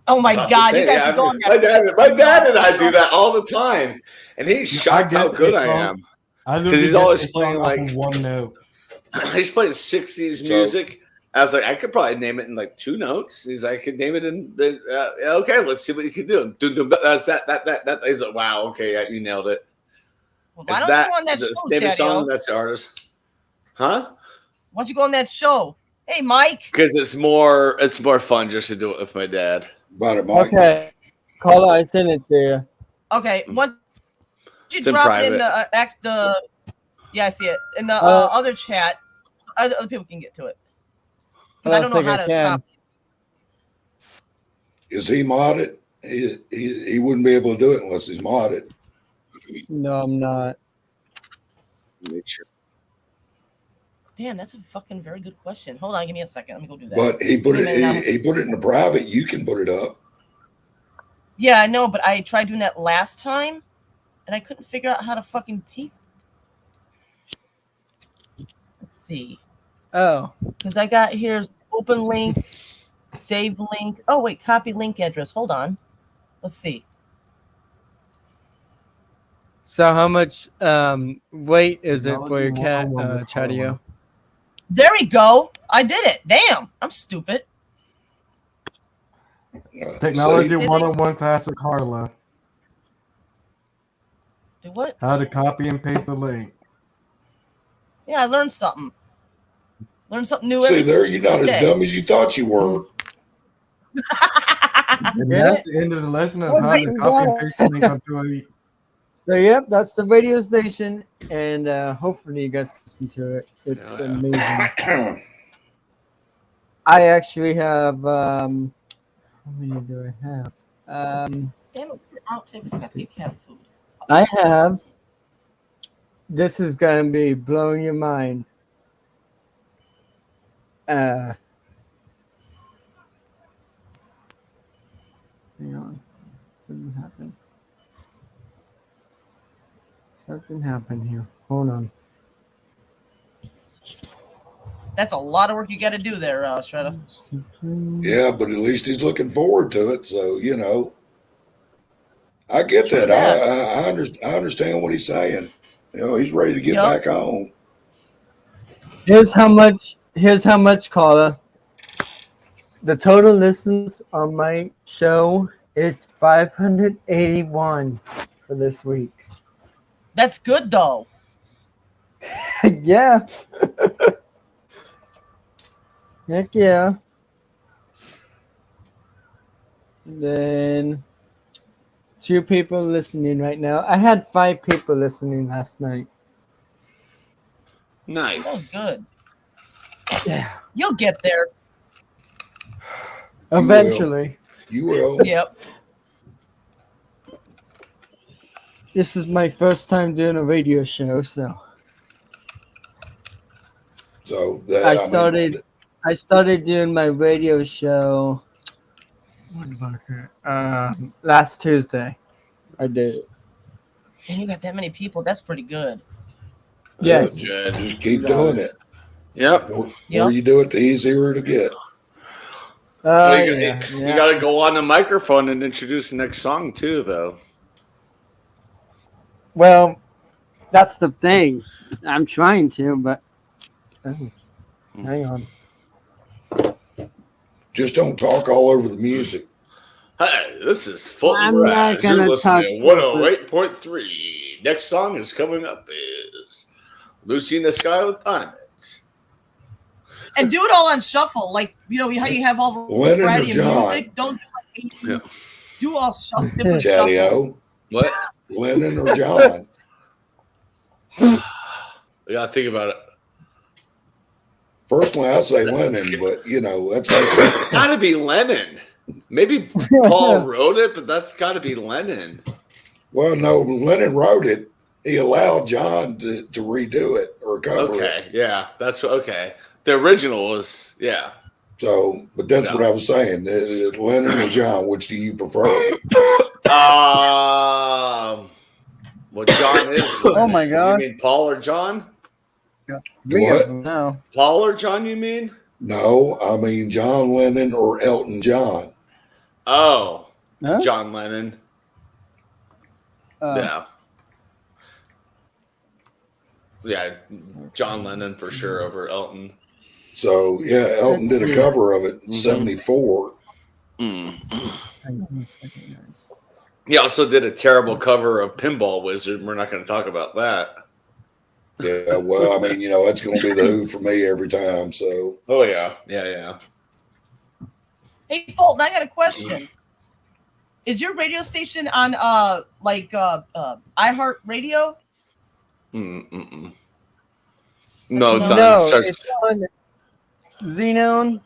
Oh my God! You guys are going my dad and I do that all the time, and he's shocked how good I am. I Because he's literally always guessed a song playing off like of one note. he's playing 60s So- music. I was like, I could probably name it in like 2 notes. He's like, I could name it in. Okay, let's see what you can do. That's that. He's like, wow, okay, yeah, you nailed it. Well, why Is don't that you go on that the show, name of the song? Chadio? That's the artist, huh? Why don't you go on that show? Hey, Mike. Because it's more fun just to do it with my dad. About it, Mike. Okay. Caller, I sent it to you. Okay, once you It's in drop it in private. the yeah, I see it in the other chat. Other people can get to it because I don't know think how I to can. copy. Is he modded? He wouldn't be able to do it unless he's modded. No, I'm not. Make sure. Damn, that's a fucking very good question. Hold on, give me a second. Let me go do that. But he put Wait a minute now. it. He put it in the private. You can put it up. Yeah, I know, but I tried doing that last time, and I couldn't figure out how to fucking paste it. Let's see. Oh. Because I got here's open link, save link. Oh, wait, copy link address. Hold on. Let's see. So how much weight is it Technology for your cat, 101 with Chadio? Carla. There we go. I did it. Damn, I'm stupid. Technology See? 101 class with Carla. Do what? How to copy and paste the link. Yeah, I learned something. Learned something new See every there, you're not as day. dumb as you thought you were. And Get that's the end of the lesson of Well, how to thank copy and God. paste the link onto a So yep, that's the radio station, and hopefully you guys can listen to it. It's Yeah. amazing. I actually have how many do I have? Damn it, I'll take the cat food. I have. This is gonna be blowing your mind. Hang on. Something happened. Something happened here. Hold on. That's a lot of work you got to do there, Shredder. Yeah, but at least he's looking forward to it. So you know, I get True that. that. I understand what he's saying. You know, he's ready to get Yep. back on. Here's how much, caller. The total listens on my show, it's 581 for this week. That's good though. Yeah. Heck yeah. Then 2 people listening right now. I had 5 people listening last night. That was Nice. good. Yeah. You'll get there. Eventually. You will. Yep. This is my first time doing a radio show, so So that, I started doing my radio show. What was it? Last Tuesday. I did it. And you got that many people. That's pretty good. Yes. Good. just keep doing it. Yep. The more Yep. you do it, the easier it'll get. Well, you Yeah. got to go on the microphone and introduce the next song too, though. Well, that's the thing. I'm trying to, but hang on. Just don't talk all over the music. Hey, this is Fulton I'm not Rise. You're gonna listening talk- to 108.3. Next song is coming up is Lucy in the Sky with Diamonds. And do it all on shuffle, like you know how you have all the Lennon or variety of John? music. Don't do like 80. Yeah. Do all shuffle, different shuffle. Chatty-O, What? Lennon or John? You got to think about it. Personally, I say Lennon, but you know that's It's got to be Lennon. Maybe Paul wrote it, but that's got to be Lennon. well, no. Lennon wrote it. He allowed John to redo it or cover it. Okay, yeah, that's okay. The original was, yeah. So, but that's No. what I was saying. Lennon or John, which do you prefer? What John is? Oh my God. You mean Paul or John? What? No. Paul or John? You mean? No, I mean John Lennon or Elton John. Oh, Huh? John Lennon. Yeah. Yeah, John Lennon for sure over Elton. So yeah, Elton did a Yeah. cover of it in Mhm. '74. Mm. Hang on a second, guys. He also did a terrible cover of Pinball Wizard. We're not going to talk about that. Yeah, well, I mean, it's going to be the Who for me every time. So Oh yeah, yeah. Hey, Fulton, I got a question. Is your radio station on iHeart Radio? Mm-mm. No, it's No, on it's on Xenon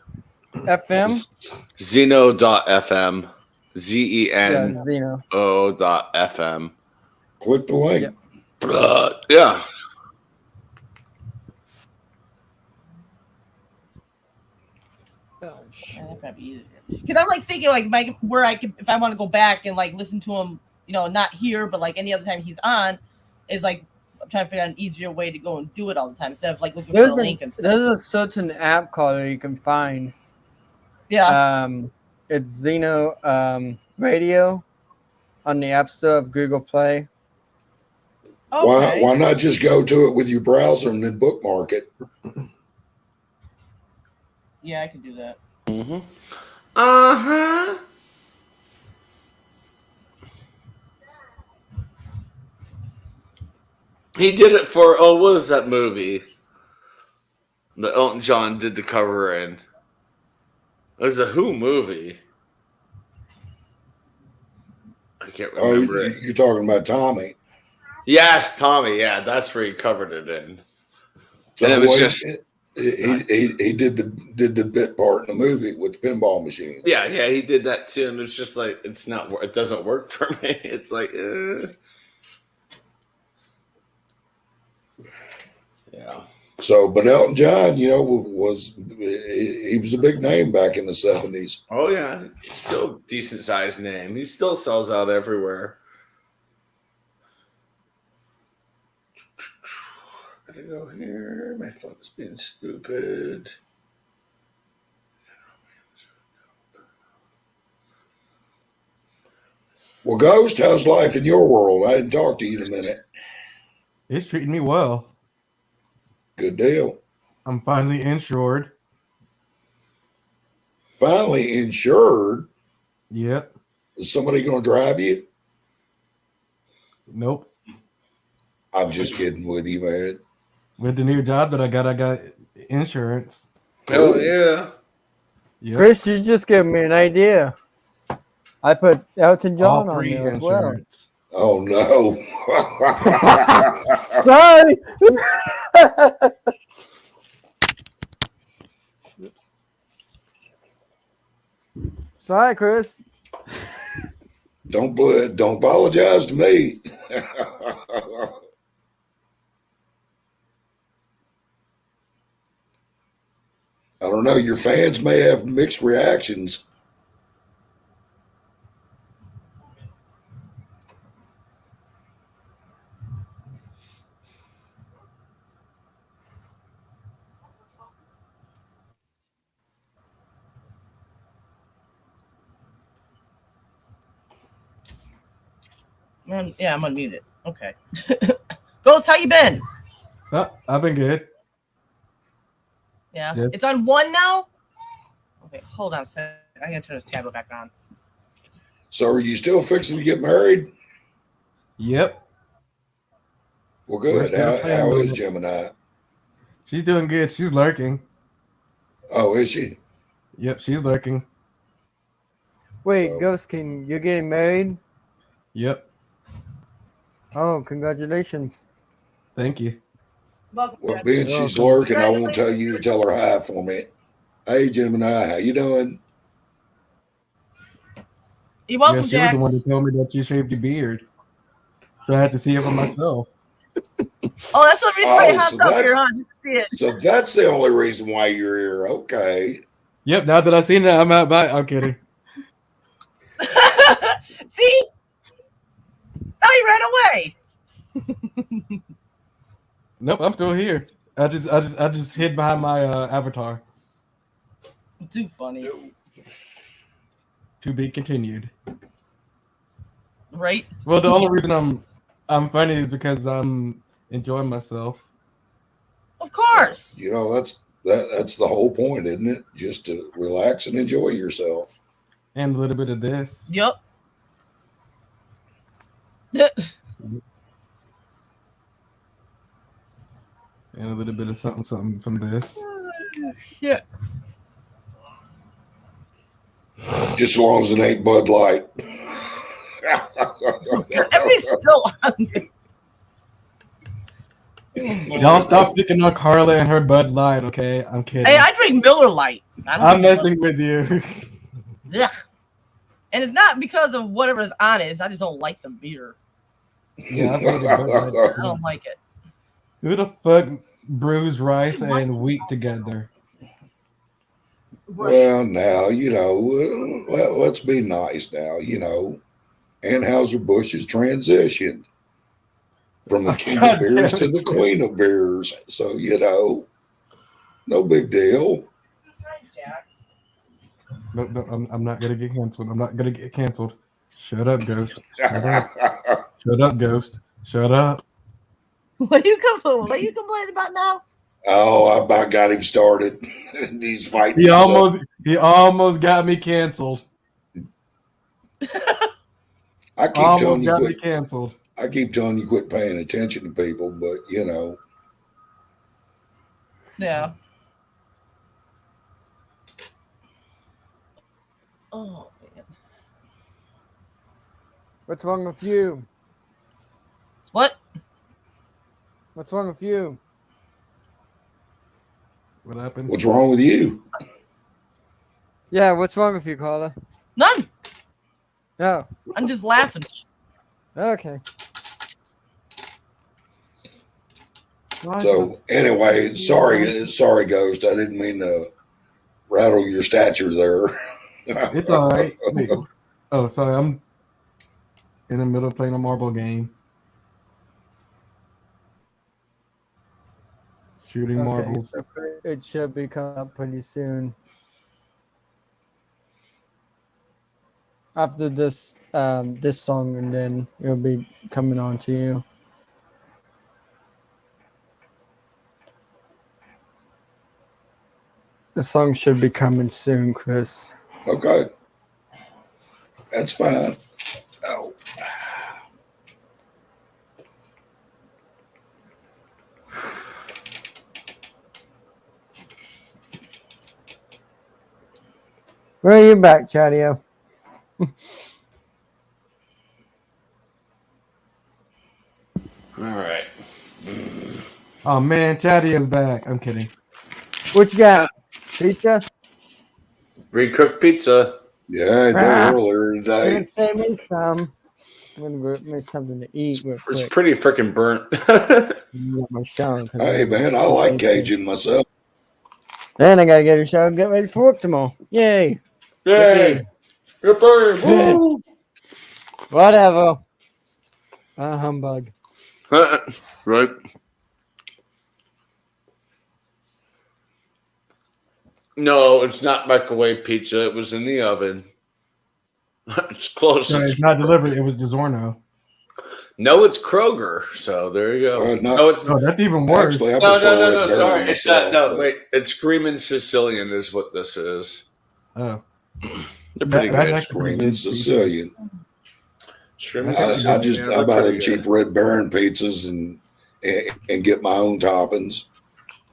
FM. Zeno.fm. Yeah, Xeno. Zeno.fm. click the link. Yep. Yeah. Yeah, that might be easier. Because I'm like thinking like where I could, if I want to go back and like listen to him, not here, but like any other time he's on, is like I'm trying to figure out an easier way to go and do it all the time instead of like looking for a link and stuff. There's a certain app call that you can find. Yeah. It's Xeno Radio on the App Store of Google Play. Okay. Why not just go to it with your browser and then bookmark it? Yeah, I could do that. Mm-hmm. Uh-huh. He did it for what was that movie? The Elton John did the cover in. It was a Who movie. I can't remember it. You're talking about Tommy. Yes, Tommy. Yeah, that's where he covered it in. So And it was just he did the bit part in the movie with the pinball machine. yeah, he did that too, and it's just like it doesn't work for me. It's like, yeah. So, but Elton John, he was a big name back in the '70s. Oh yeah, still decent sized name. He still sells out everywhere. Gotta go here. My phone's being stupid. Well, Ghost, how's life in your world? I hadn't talked to you in a minute. It's treating me well. Good deal. I'm finally insured. Finally insured. Yep. Is somebody going to drive you? Nope. I'm just kidding with you, man. With the new job that I got insurance. Oh yeah. Yep. Chris, you just gave me an idea. I put Elton John All on free there as well. insurance. Oh no. Sorry. Sorry, Chris. Don't apologize to me. I don't know. Your fans may have mixed reactions. Yeah, I'm unmuted. Okay. Ghost, how you been? Oh, I've been good. Yeah. Yes. It's on 1 now? Okay, hold on a second. I gotta turn this tablet back on. So are you still fixing to get married? Yep. Well, We're good. still How is planning. Gemini? She's doing good. She's lurking. Oh, is she? Yep, she's lurking. Wait, Oh. Ghost King, you're getting married? Yep. Oh, congratulations. Thank you. Welcome. Well, Brad. being she's lurking, I won't tell you to tell her hi for me. Hey, Gemini, how you doing? You're welcome, Yeah, she was the one Jax. that told me that you shaved your beard. So I had to see it for myself. Oh, that's the reason why Oh, I hopped so up that's- here on just to see it. So that's the only reason why you're here. Okay. Yep, now that I've seen it, I'm out by. I'm kidding. See? Now he ran away. Nope, I'm still here. I just hid behind my avatar. Too funny. To be continued. Right? Well, the only reason I'm funny is because I'm enjoying myself. Of course. You know, that's the whole point, isn't it? Just to relax and enjoy yourself. And a little bit of this. Yep. And a little bit of something from this. Yeah. Just as long as it ain't Bud Light. Everybody's still on there. Y'all stop picking on Carla and her Bud Light, okay? I'm kidding. Hey, I drink Miller Lite. I don't I'm drink messing with you. Ugh. And it's not because of whatever is on it. I just don't like the beer. Yeah, I've hated Bud Light. I don't like it. Who the fuck brews rice and wheat together? Well, now, you know, let's be nice now, you know. Anheuser-Busch has transitioned from the king of beers to the queen of beers. So, you know, no big deal. No, I'm not gonna get canceled. I'm not gonna get canceled. Shut up, Ghost. Shut up. Shut up, Ghost. Shut up. What are you complaining about now? Oh, I about got him started. He's fighting. He almost got me canceled. I keep telling you got me canceled. I keep telling you quit paying attention to people, but you know. Yeah. Oh man. What's wrong with you? What? What's wrong with you? What happened? What's wrong with you? Yeah, what's wrong with you, Carla? None. No. I'm just laughing. Okay. So anyway, sorry, Ghost. I didn't mean to rattle your stature there. It's all right. Wait. Oh, sorry. I'm in the middle of playing a marble game. Shooting marbles. So it should be coming up pretty soon. After this this song, and then it'll be coming on to you. The song should be coming soon, Chris. Okay. That's fine. Oh. Where are you back, Chadio? All right. Oh man, Chatty is back. I'm kidding. What you got? Pizza? Recooked pizza. Yeah, I did earlier today. Save me some. I'm gonna make something to eat real It's quick. pretty freaking burnt. Get my shower. Hey man, I like Cajun myself. Then I gotta get a shower and get ready for work tomorrow. Yay! Yay! Yippee! Woo! Whatever. Humbug. Right. No, it's not microwave pizza. It was in the oven. It's close. No, it's not delivered. It was DiGiorno. No, it's Kroger. So there you go. No, it's Oh, that's even worse. Actually, I no. prefer it better Sorry, it's not. myself, No, but- wait. It's Screaming Sicilian is what this is. Oh, They're pretty That- good. that's Screaming Sicilian. Screaming I Sicilian. I buy them cheap Red Baron pizzas and get my own toppings,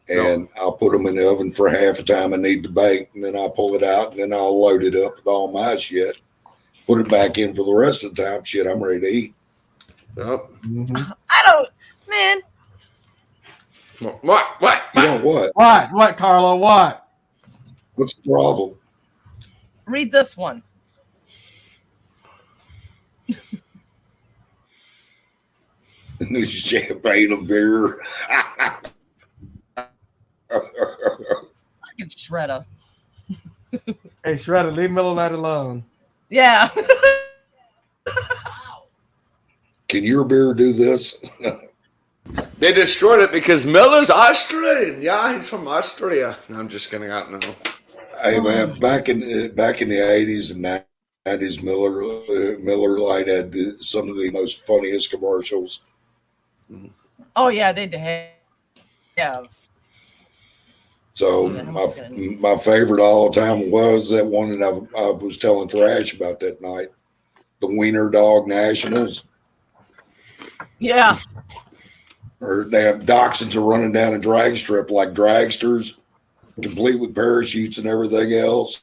and I'll put them in the oven for half the time I need to bake, and then I'll pull it out, and then I'll load it up with all my shit, put it back in for the rest of the time. Shit, I'm ready to eat. Yep. mhm. I don't, man. What? You know what? What, Carlo? What? What's the problem? Read this one. This is champagne and beer. Fucking Shredder. Hey, Shredder, leave Miller Lite alone. Yeah. Can your beer do this? They destroyed it because Miller's Austrian. Yeah, he's from Austria. No, I'm just kidding. I don't know. Hey man, back in the 80s and 90s, Miller Lite had some of the most funniest commercials. Oh yeah, they have. So my favorite all time was that one that I was telling Thrash about that night, the Wiener Dog Nationals. Yeah. Or damn dachshunds are running down a drag strip like dragsters, complete with parachutes and everything else.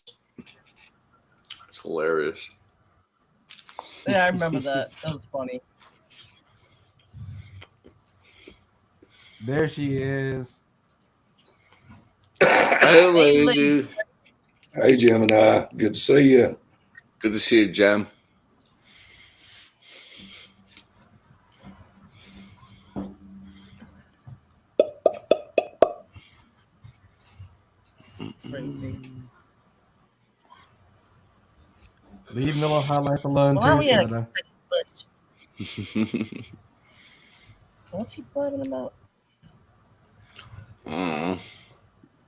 It's hilarious. Yeah, I remember that. That was funny. There she is. Hey, lady. Hey, Gemini. Good to see you. Good to see you, Gem. Crazy. Leave Miller High Life alone, Why are we in too. a What's he blabbing about?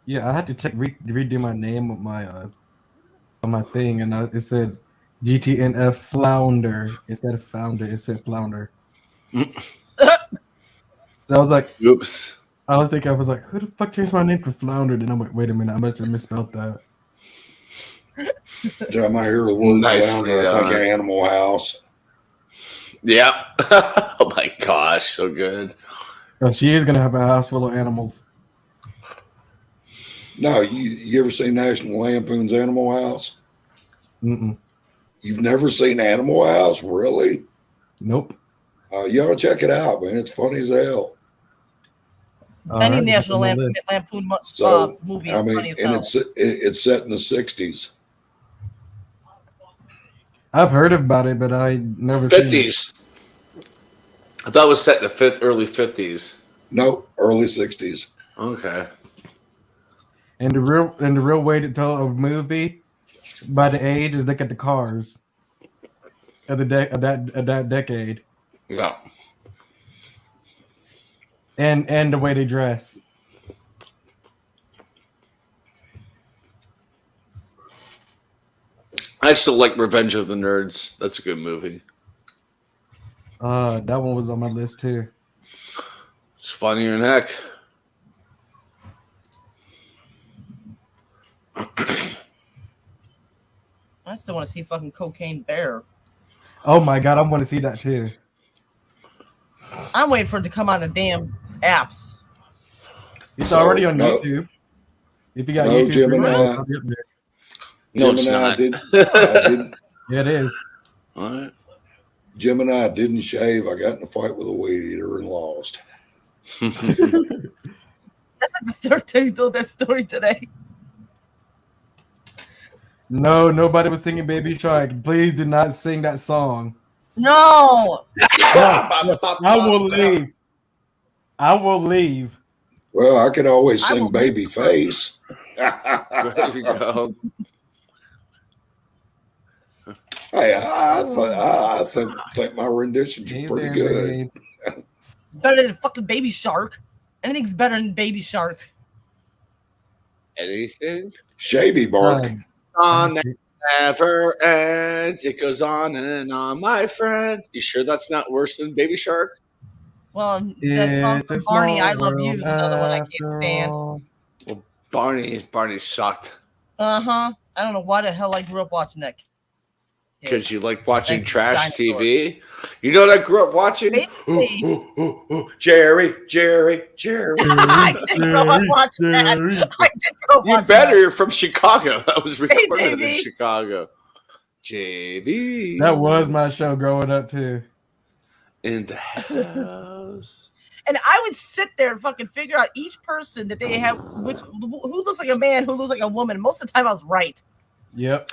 Yeah, I had to redo my name on my thing, and it said GTNF Flounder instead of Founder. It said Flounder. So I was like, oops. I was like, who the fuck changed my name to Flounder? Then I'm like, wait a minute, I must have misspelled that. Every time I hear the word flounder, I think of Animal House. Yep. Oh my gosh, so good. Oh, she is gonna have a house full of animals. No, you ever seen National Lampoon's Animal House? Mm-mm. You've never seen Animal House, really? Nope. You ought to check it out, man. It's funny as hell. Any Right, National it's on my Lampoon So, movie I is mean, funny as and hell. it's set in the 60s. I've heard about it, but I never seen it. 50s. I thought it was set in the early 50s. Nope, early 60s. Okay. And the real way to tell a movie by the age is look at the cars of that decade. Yeah. And the way they dress. I still like Revenge of the Nerds. That's a good movie. That one was on my list too. It's funnier than heck. I still want to see fucking Cocaine Bear. Oh my god, I want to see that too. I'm waiting for it to come on the damn apps. It's already on YouTube. If you got YouTube, Gemini. it'll be up there. No, it's Gemini not. didn't. Yeah, it is. All right. Gemini didn't shave. I got in a fight with a weed eater and lost. That's like the third time you told that story today. No, nobody was singing Baby Shark. Please do not sing that song. No. I will leave. I will leave. Well, I could always I sing will- Baby Face. There you go. Hey, I think my renditions Hey are pretty there, good. babe. It's better than fucking Baby Shark. Anything's better than Baby Shark. Anything? Shavy bark. On that never ends. It goes on and on, my friend. You sure that's not worse than Baby Shark? Well, that song from It's a Barney, small I Love You, is another one I can't world stand. after all. Barney sucked Uh-huh. I don't know why the hell I grew up watching that. because you like watching Like trash dinosaurs. TV. You know what I grew up watching? Basically. Jerry. I did grow up watching that. Jerry. I did grow up You watching better. that. You're from Chicago. That was recorded in JV. Chicago. JV. That was my show growing up too. in the house. And I would sit there and fucking figure out each person that they have, who looks like a man, who looks like a woman. Most of the time, I was right. Yep.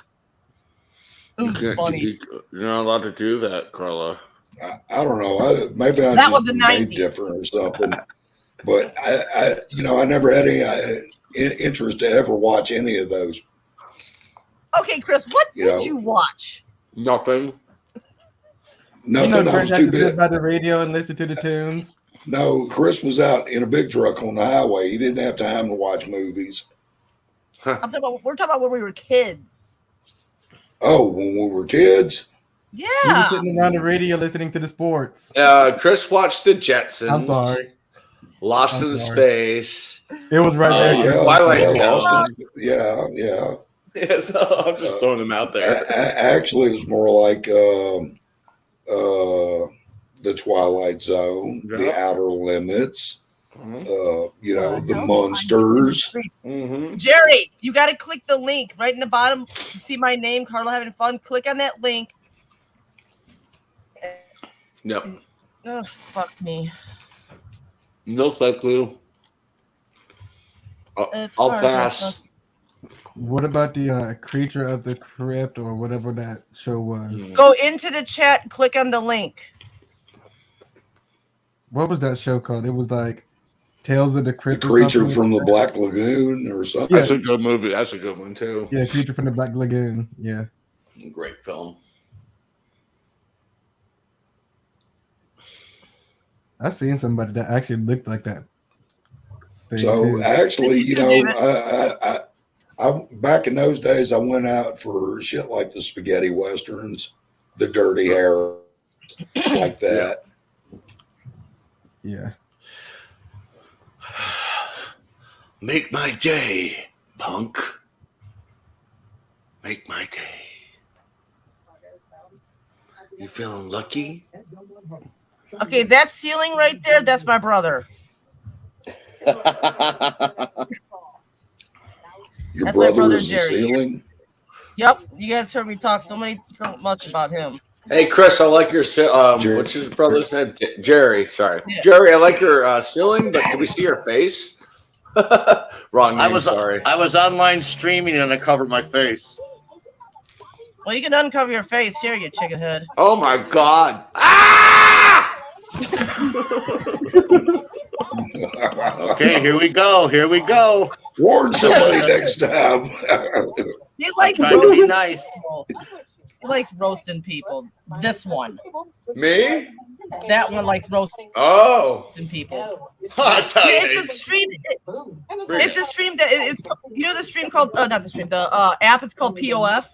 It was funny. You're not allowed to do that, Carla. I don't know. Maybe I That was just the made 90s. different or something. But I never had any interest to ever watch any of those. Okay, Chris, what You did know. you watch? Nothing. Nothing. You know, I Chris was had too to sit big. by the radio and listen to the tunes. No, Chris was out in a big truck on the highway. He didn't have time to watch movies. We're talking about when we were kids. Oh, when we were kids. We were Yeah. sitting around the radio listening to the sports. Chris watched the Jetsons. I'm sorry. Lost I'm in sorry. Space. It was right there. Yeah, Twilight yeah, Zone. Lost in- yeah. Yeah, so I'm just throwing them out there. Actually, it was more like the Twilight Zone, the Yeah. Outer Limits. Mhm. You know, What the hell? monsters. Mhm. Jerry, you got to click the link right in the bottom. You see my name, Carla Having Fun. Click on that link. Yep. Oh, fuck me. No fuck clue. It's I'll hard, pass. What about the Creature of the Crypt or whatever that show was? Go into the chat. Click on the link. What was that show called? It was like Tales of the The Crypt. or creature something from the like that. Black Lagoon or something. Yeah. That's a good movie. That's a good one too. Yeah, Creature from the Black Lagoon. Yeah. Great film. I seen somebody that actually looked like that. thing, So too. actually, you know, David. I back in those days, I went out for shit like the spaghetti westerns, the Dirty Hair, like that. Yeah. Make my day, punk. Make my day. You feeling lucky? Okay, that ceiling right there, that's my brother. Your That's my brother brother, is the Jerry. ceiling. Yep, you guys heard me talk so much about him. Hey, Chris, I like your Jerry. what's his brother's name? Jerry. Sorry, Yeah. Jerry. I like your ceiling, but can we see your face? Wrong name. Sorry. I was online streaming and I covered my face. Well, you can uncover your face here, you chicken head. Oh my God! Ah! Okay, here we go. Here we go. Warn somebody next time. He likes Trying to be roasting nice. people. He likes roasting people. This one. Me? That one likes roasting Oh. people. I tell Yeah, you. it's a stream. Bring It's a stream that it's. You know the stream called not the stream. The app is called POF.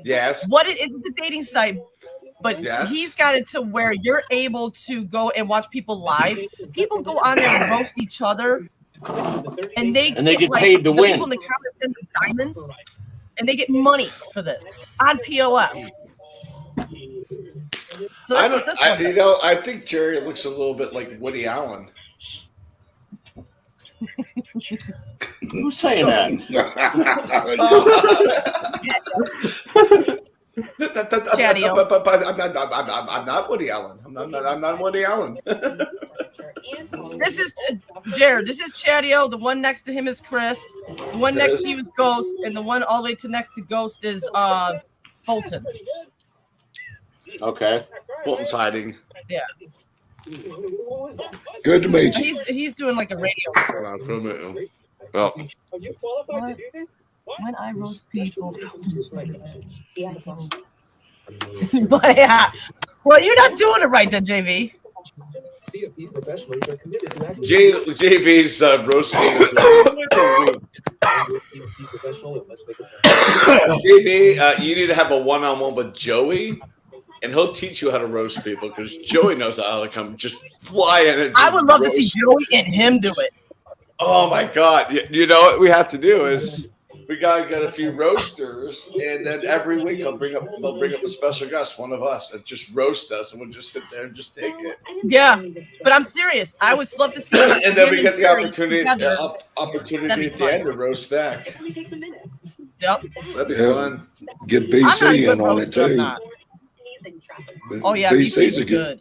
Yes. What it is the dating site, but Yes. he's got it to where you're able to go and watch people live. People go on there and roast each other, and they get like, paid to the win. People in the comments send them diamonds, and they get money for this on POF. So I that's what don't. this I, one you does. know, I think Jerry looks a little bit like Woody Allen. Who's saying that? Chatty-o. I'm not Woody Allen. I'm not Woody Allen. This is Jared. This is Chatty-o. The one next to him is Chris. The one next to you is Ghost, and the one all the way to next to Ghost is Fulton. Okay. Fulton's hiding. Yeah, Good to meet you. he's doing like a radio. Well, When I roast people. But yeah, well, you're not doing it right then, JV. JV's roast JV, you need to have a one-on-one with Joey, and he'll teach you how to roast people because Joey knows how to come just fly in. I would love to see Joey and him do it. Oh my God! You know what we have to do is we gotta get a few roasters, and then every week they'll bring up a special guest, one of us, and just roast us, and we'll just sit there and just take it. Yeah, but I'm serious. I would love to see. And then him we get the Jerry opportunity together. opportunity That'd be at the end to roast back. Yep. That'd be Yeah. fun. Get I'm not a BC good in on it roaster, I'm too. not. Oh yeah, BC's good.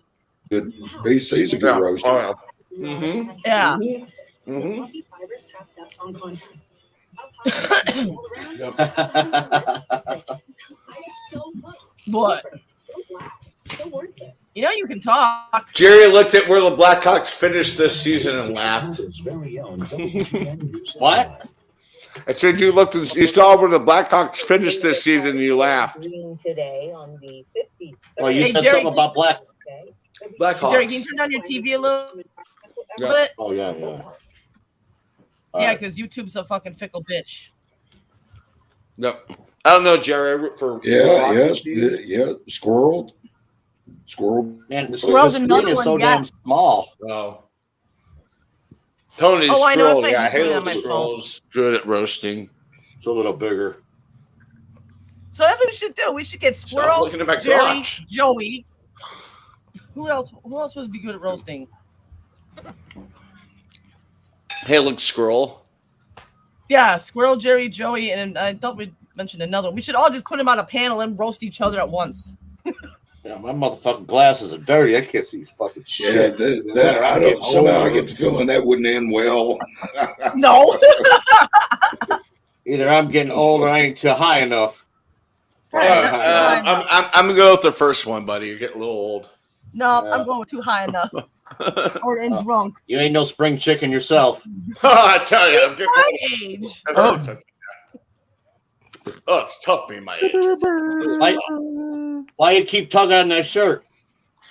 BC's a good roaster. Mm-hmm. Yeah. Mm-hmm. What? You know you can talk. Jerry looked at where the Blackhawks finished this season and laughed. What? I said you saw where the Blackhawks finished this season and you laughed. Well, you Hey, said Jerry, something about black. Blackhawks. Jerry, can you turn down your TV a little Yeah. bit? Oh, yeah, yeah. Yeah, because YouTube's a fucking fickle bitch. No, I don't know, Jerry. I root for Squirrel. Man, the Squirrel's screen another is one, so damn yes. small. Oh. Tony Oh, I know, Scroll, it's yeah, my- Halo on my phone. Scroll's good at roasting. It's a little bigger. So that's what we should do. We should get Stop Squirrel, looking at my Jerry, crotch. Joey. Who else? Who else would be good at roasting? Halo Scroll. Yeah, Squirrel, Jerry, Joey, and I thought we mentioned another one. We should all just put them on a panel and roast each other at once. Yeah, my motherfucking glasses are dirty. I can't see fucking Yeah, shit. I don't. Somehow I get the feeling that wouldn't end well. No. Either I'm getting old or I ain't too high enough. I'm gonna go with the first one, buddy. You're getting a little old. No, Yeah. I'm going too high enough. Or and drunk. You ain't no spring chicken yourself. I tell you, I'm getting My age. Oh, it's tough being my age. Why you keep tugging on that shirt?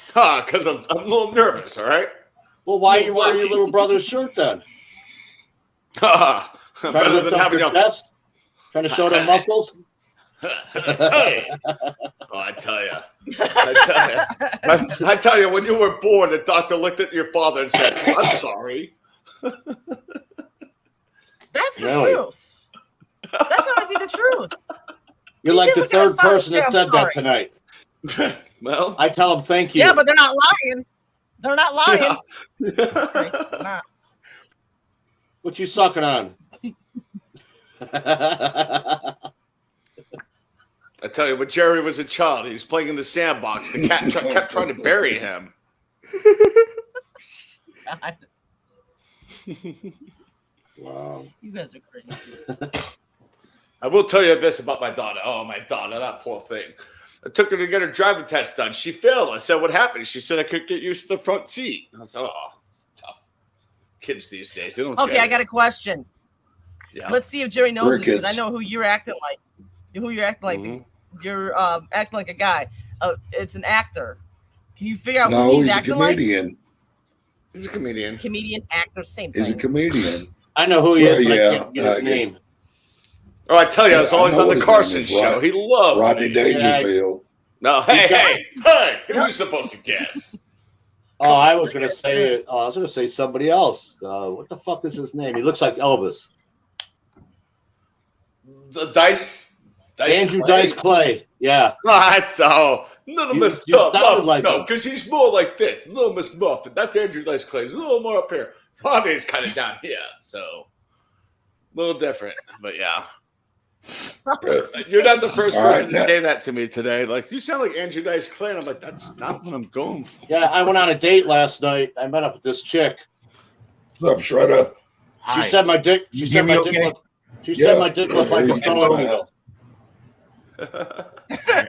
Because I'm a little nervous. All right. Well, why are you wearing your little brother's shirt then? Trying to Better lift than up having your a. chest? Trying to show them muscles? Hey. Oh, I tell you. I tell you, when you were born, the doctor looked at your father and said, "I'm sorry." That's the Really? truth. That's honestly the truth. You're He like did the look at his third father and person say, that "I'm said sorry." that tonight. Well, I tell them thank you. Yeah, but they're not lying. They're not lying. yeah. They're not. What you sucking on? I tell you, when Jerry was a child, he was playing in the sandbox. The cat kept trying to bury him. God, Wow. you guys are crazy. I will tell you this about my daughter. Oh, my daughter, that poor thing. I took her to get her driving test done. She failed. I said, "What happened?" She said, "I couldn't get used to the front seat." I said, "Oh, tough. Kids these days, they don't Okay, get I it." got a question. Yeah. Let's see if Jerry knows We're this, because I kids. know who you're acting like. Who you're acting like. Mhm. You're acting like a guy. It's an actor. Can you figure out No, who he's he's a acting like? comedian. He's a comedian. Comedian, actor, same He's a thing. comedian. I know who he Well, is, but yeah, I can't get his I get- name. Oh, I tell you, I was Yeah, I always know on what the his Carson name is, show. He loved Rodney me. Dangerfield. No, hey, He's hey, who are you supposed to guess? Oh, I was gonna say somebody else. What the fuck is his name? He looks like Elvis. The Dice Andrew Clay? Dice Clay. Yeah. That's little You- Miss you Muff. sounded like No, him. because he's more like this. Little Miss Muffin. That's Andrew Dice Clay. He's a little more up here. Rodney's kind of down here, so a little different. But yeah, you're not the first All person right, to now- say that to me today. Like, you sound like Andrew Dice Clay. And I'm like, that's not what I'm going for. Yeah, I went on a date last night. I met up with this chick. What's up, Shredder? She said my dick. She said my dick. She said my dick looked like a sewing needle.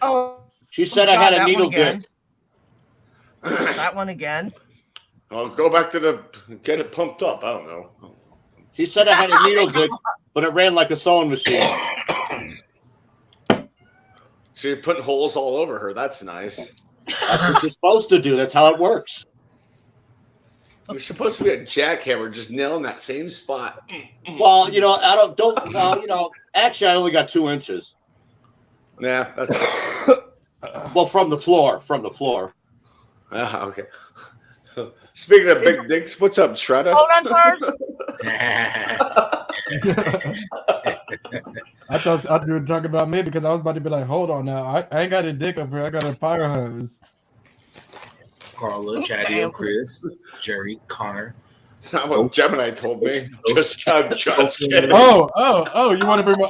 Oh, She said I God, had a that needle one again. dick. that one again. I'll go back to the get it pumped up. I don't know. She said I had a needle dick, but it ran like a sewing machine. So you're putting holes all over her. That's nice. That's what you're supposed to do. That's how it works. You're supposed to be a jackhammer, just nailing that same spot. Well, I don't. Actually, I only got 2 inches. Yeah, that's Well, from the floor. okay. Speaking of big dicks, what's up, Shredder? Hold on, Sarge. I thought you were talking about me because I was about to be like, hold on now. I ain't got a dick up here. I got a fire hose. Carla, Chadio, Chris, Jerry, Connor. It's not what Gemini told me. I'm just kidding. Oh, you want to bring my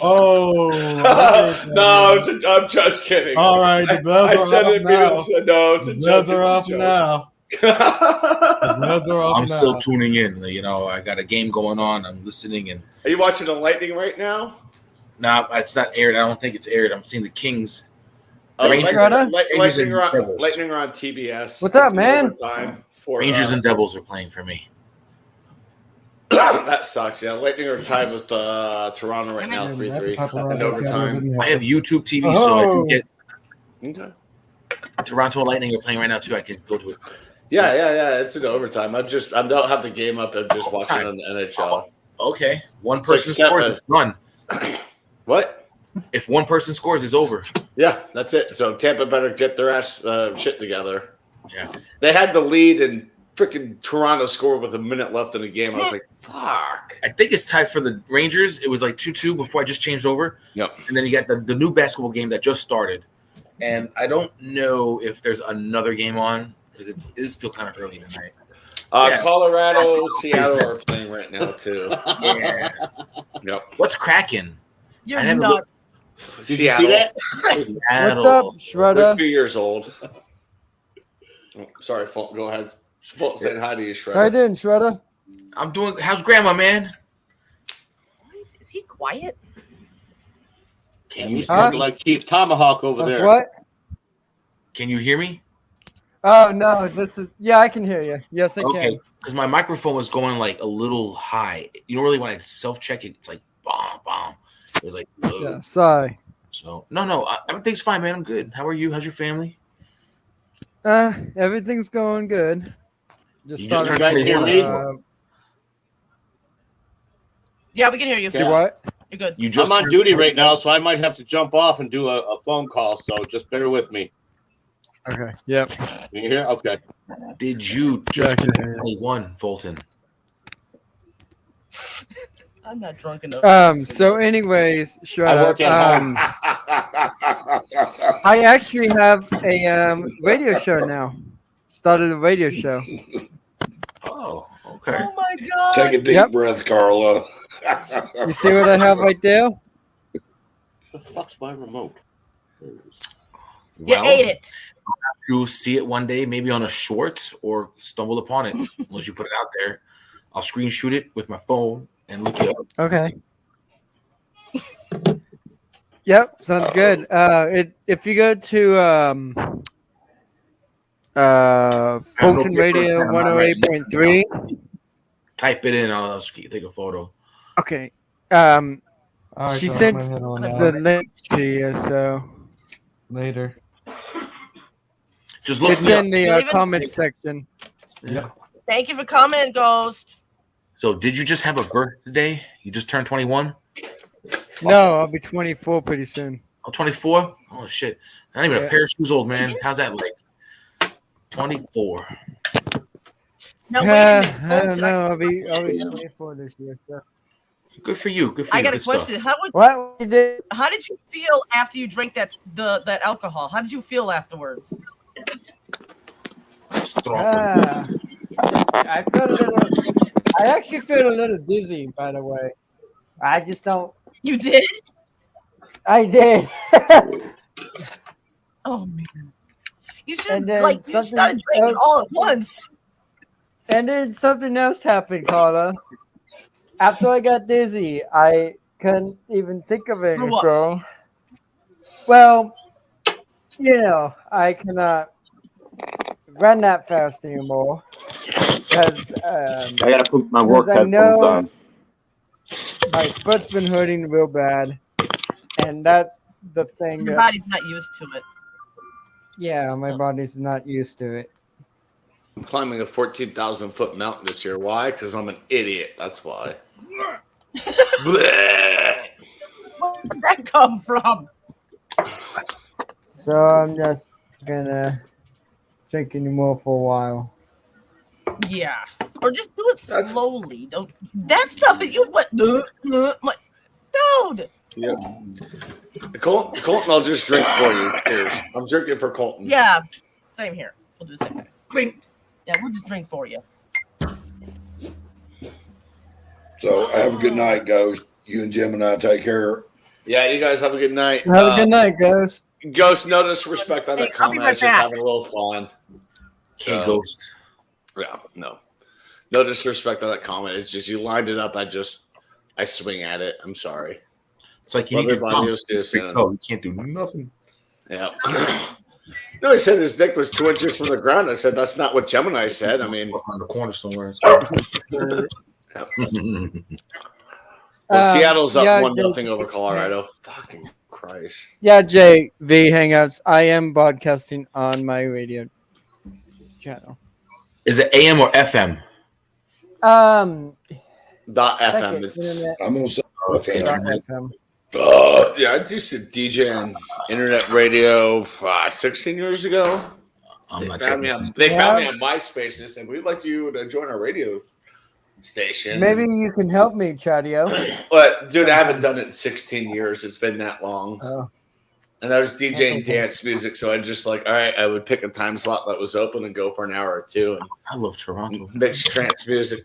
No, I'm just kidding. All right, the gloves I are said off it. now. No, it's a The joke. gloves are off now. The gloves are off I'm now. still tuning in. I got a game going on. I'm listening, and Are you watching the Lightning right now? nah, it's not aired. I don't think it's aired. I'm seeing the Kings. Lightning, Shredder? Rangers and Devils. Lightning are on TBS. What's up, It's man? overtime for, Rangers and Devils are playing for me. that sucks. Yeah, Lightning are tied with Toronto right now, 3-3 in overtime. I have YouTube TV, so I can get Okay. Toronto Lightning are playing right now too. I can go to it. Yeah. It's in overtime. I don't have the game up. I'm just watching on the NHL. Okay, one It's like person scores, it's done. What? If one person scores, it's over. Yeah, that's it. So Tampa better get their ass shit together. Yeah. They had the lead in freaking Toronto scored with a minute left in the game. I was like, fuck. I think it's tied for the Rangers. It was like 2-2 before I just changed over. Yep. And then you got the new basketball game that just started. And I don't know if there's another game on because it's still kind of early tonight. Yeah. Colorado, Seattle are playing right now too. Yeah. Yep. What's cracking? You're I never nuts. Did you see that? What's up, They're Shredder? 2 years old. Oh, sorry, Fulton, go ahead. Fulton saying hi to you, Shredder. How you doing, Shredder? I'm doing. How's Grandma, man? Is he quiet? Can you He's hear looking me? like Chief Tomahawk over That's there. what? Can you hear me? Oh no, this is I can hear you. Yes, I Okay, can. because my microphone was going like a little high. You know, really when I self-check it, it's like bomb, bomb. It was like low. Yeah, sorry. So no, everything's fine, man. I'm good. How are you? How's your family? Everything's going good. You just started turned guys hear me? Yeah, we can hear you. Yeah. Do what? You're good. You just I'm on turned duty 21. right now, so I might have to jump off and do a phone call. So just bear with me. Okay. Yep. Can you hear? Okay. Did you Yeah, I just can turn hear you. 21, Fulton? I'm not drunk enough. So anyways, I Shredder. work at home. I actually have a radio show now. Started a radio show. Oh, okay. Oh my god. Take a deep Yep. breath, Carla. You see what I have right there? The fuck's my remote? You Well, ate it. you'll see it one day, maybe on a short or stumble upon it. Unless you put it out there, I'll screen shoot it with my phone and look it up. Okay. Yep, sounds good. If you go to Fulton no Radio paper, I'm not writing 108.3. Type it in. I'll take a photo. Okay. All right, She so I'm sent gonna head on the out. link to you, so Later. Just look it's me up. in the Leave it- comment section. Yeah. Thank you for coming, Ghost. So, did you just have a birthday? You just turned 21? No, I'll be 24 pretty soon. Oh, 24? Oh, shit. Not even Yeah. a pair of shoes old, man. How's that like? 24. Now wait a minute, I don't Fulton, know. I'll be 24 this year. So. Good for you. Good for I you. got a Good stuff. question. What you did? How did you feel after you drank that alcohol? How did you feel afterwards? Strong. I feel a little. I actually feel a little dizzy, by the way. I just don't. You did? I did. Oh man. You should And then you something started drinking else- all at once. And then something else happened, Carla. After I got dizzy, I couldn't even think of For what? anything. Well, I cannot run that fast anymore because I gotta put my work 'cause I headphones know- on. my foot's been hurting real bad, and that's the thing. Your that's- body's not used to it. Yeah, my body's not used to it. I'm climbing a 14,000-foot mountain this year. Why? Because I'm an idiot. That's why. Bleh. Where did that come from? So I'm just gonna drink anymore for a while. Yeah. Or just do it slowly. Don't that stuff that you went like, dude. Yeah. Colton, I'll just drink for you. Cheers. I'm drinking for Colton. Yeah. Same here. We'll do the same thing. Drink. Yeah, we'll just drink for you. So have a good night, Ghost. You and Jim and I take care. Yeah, you guys have a good night. Have a good night, Ghost. Ghost, no disrespect on Hey, that I'll be comment. I right was just back. having a little fun. Hey, So, Ghost. yeah, no. No disrespect on that comment. It's just you lined it up. I swing at it. I'm sorry. It's like you Love need your your body thumb. is this. Big toe. You can't do nothing. Yeah. No, he said his dick was 2 inches from the ground. I said that's not what Gemini said. I mean, On the corner somewhere. well, Seattle's up yeah, 1-0 over Colorado. Fucking Christ. Yeah, JV Hangouts. I am broadcasting on my radio channel. Is it AM or FM? .fm. second, It's, internet, I'm gonna say FM. yeah, I used to DJ on internet radio 16 years ago. I'm not found me checking. on, they found me on MySpace and said, we'd like you to join our radio station. Maybe you can help me, Chadio. But, dude, I haven't done it in 16 years. It's been that long. Oh. And I was DJing okay. dance music, so I'd just like, all right, I would pick a time slot that was open and go for an hour or two and I love Toronto. mix trance music.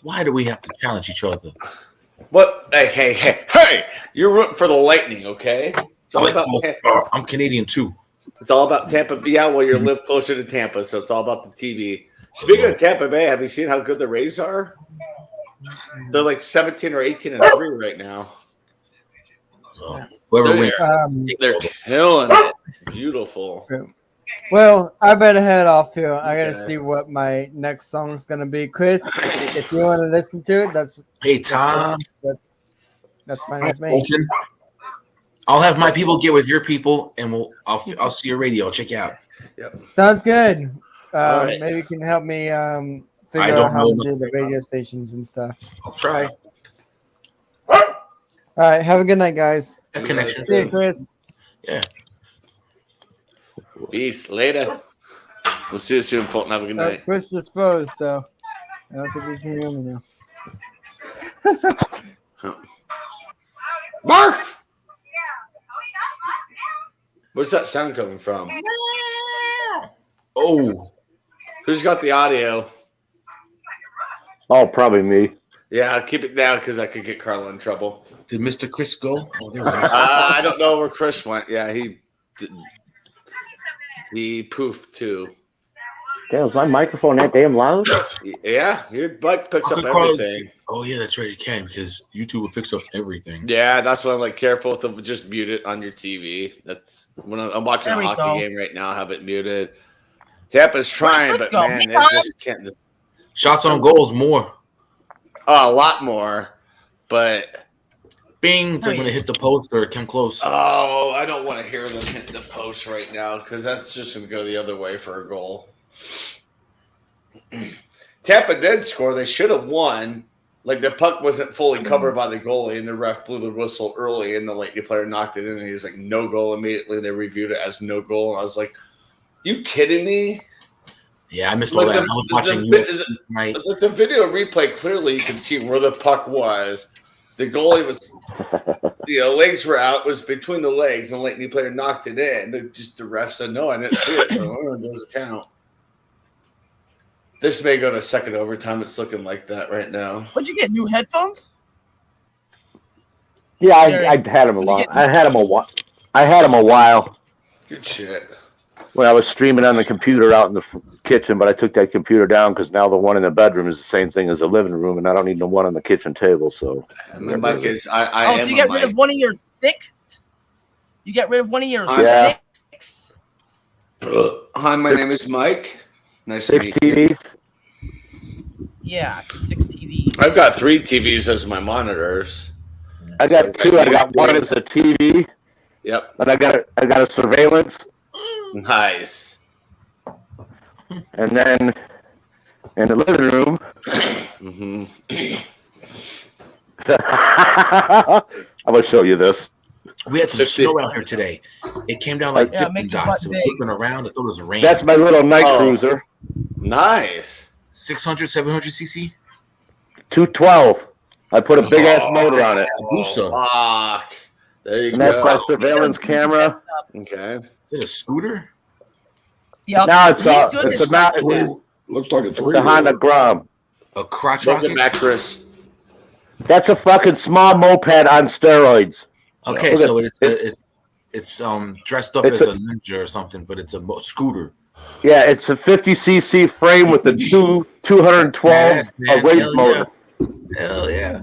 Why do we have to challenge each other? What? Hey! You're rooting for the Lightning, okay? It's all about I'm Canadian too. It's all about Tampa. Yeah, well, you live closer to Tampa, so it's all about the TV. Speaking of Tampa Bay, have you seen how good the Rays are? They're like 17 or 18 and 3 right now. Whoever They're, wins, they're killing it. It's beautiful. Well, I better head off here. I gotta Okay. see what my next song's gonna be. Chris, if you want to listen to it, that's hey Tom, that's fine with me. Bolton. I'll have my people get with your people, and I'll see your radio. Check you out. Yep. Sounds good. All right. Maybe you can help me figure don't out how know to do about the radio stations and stuff. I'll try. All right, have a good night, guys. Connection. See you, Chris. Yeah. Peace. Later. We'll see you soon, Fulton. Have a good night. Chris just froze, so I don't think he can hear me now. Marf! Where's that sound coming from? Oh, Who's got the audio? Oh, probably me. Yeah, keep it down because I could get Carla in trouble. did Mr. Chris go? Oh, there we go. I don't know where Chris went. Yeah, he poofed too. Damn, is my microphone that damn loud? Yeah, your mic picks up Uncle Carl- everything. Oh yeah, that's right. It can because YouTube picks up everything. Yeah, that's why I'm like careful to just mute it on your TV. That's when I'm watching There a we hockey go. game right now. I have it muted. Tampa's trying, Where's but Chris go? man, Hey, they Tom. just can't. Shots on goals more. Oh, a lot more, but Bing! It's like There when he it is. hit the post or come close. oh, I don't want to hear them hit the post right now because that's just going to go the other way for a goal. Tampa did score. They should have won. Like the puck wasn't fully covered by the goalie, and the ref blew the whistle early, and the Lightning player knocked it in, and he was like, "No goal." Immediately, they reviewed it as no goal, and I was like, "You kidding me?" Yeah, I missed all Like that. the- I was the- watching the- UFC tonight. It's like the video replay. Clearly, you can see where the puck was. The goalie was, legs were out. Was between the legs, and the Lightning player knocked it in. The ref said, "No, I didn't see it." So it doesn't count. This may go to second overtime. It's looking like that right now. What'd you get? New headphones? Yeah, I Jared, had him a you long. get- I had him a while. I had him a while Good shit. when I was streaming on the computer out in the kitchen, but I took that computer down because now the one in the bedroom is the same thing as the living room, and I don't need the one on the kitchen table. So And my mic is. I Oh, am. so you got a rid mic. of one of your sticks? You got rid of one of your Yeah. sticks? Hi, my name is Mike. Nice to 6 meet you. TVs. Yeah, 6 TV. I've got 3 TVs as my monitors. I got 2. I got one as a TV, Yep. and I got a surveillance, Nice. and then in the living room. Mm-hmm. I'm gonna show you this. We had some 60. snow out here today. It came down like Yeah, Dippin' make your Dots. butt It was big. looking around. I thought it was rain. That's my little night Oh. cruiser, Nice. 600, 700 cc. 212. I put a big ass motor on it, Hayabusa. Fuck. There you and that's go. my surveillance camera. Okay. Is it a scooter? Yeah. No, it's He's a good it's as- a not Looks like a it's three. a Honda Grom. A crotch Welcome rocket? back, Chris. That's a fucking small moped on steroids. Okay, Look so at- it's dressed up It's as a- a ninja or something, but it's a scooter. Yeah, it's a 50cc frame with a 212 Yes, man. race Hell motor. Hell yeah.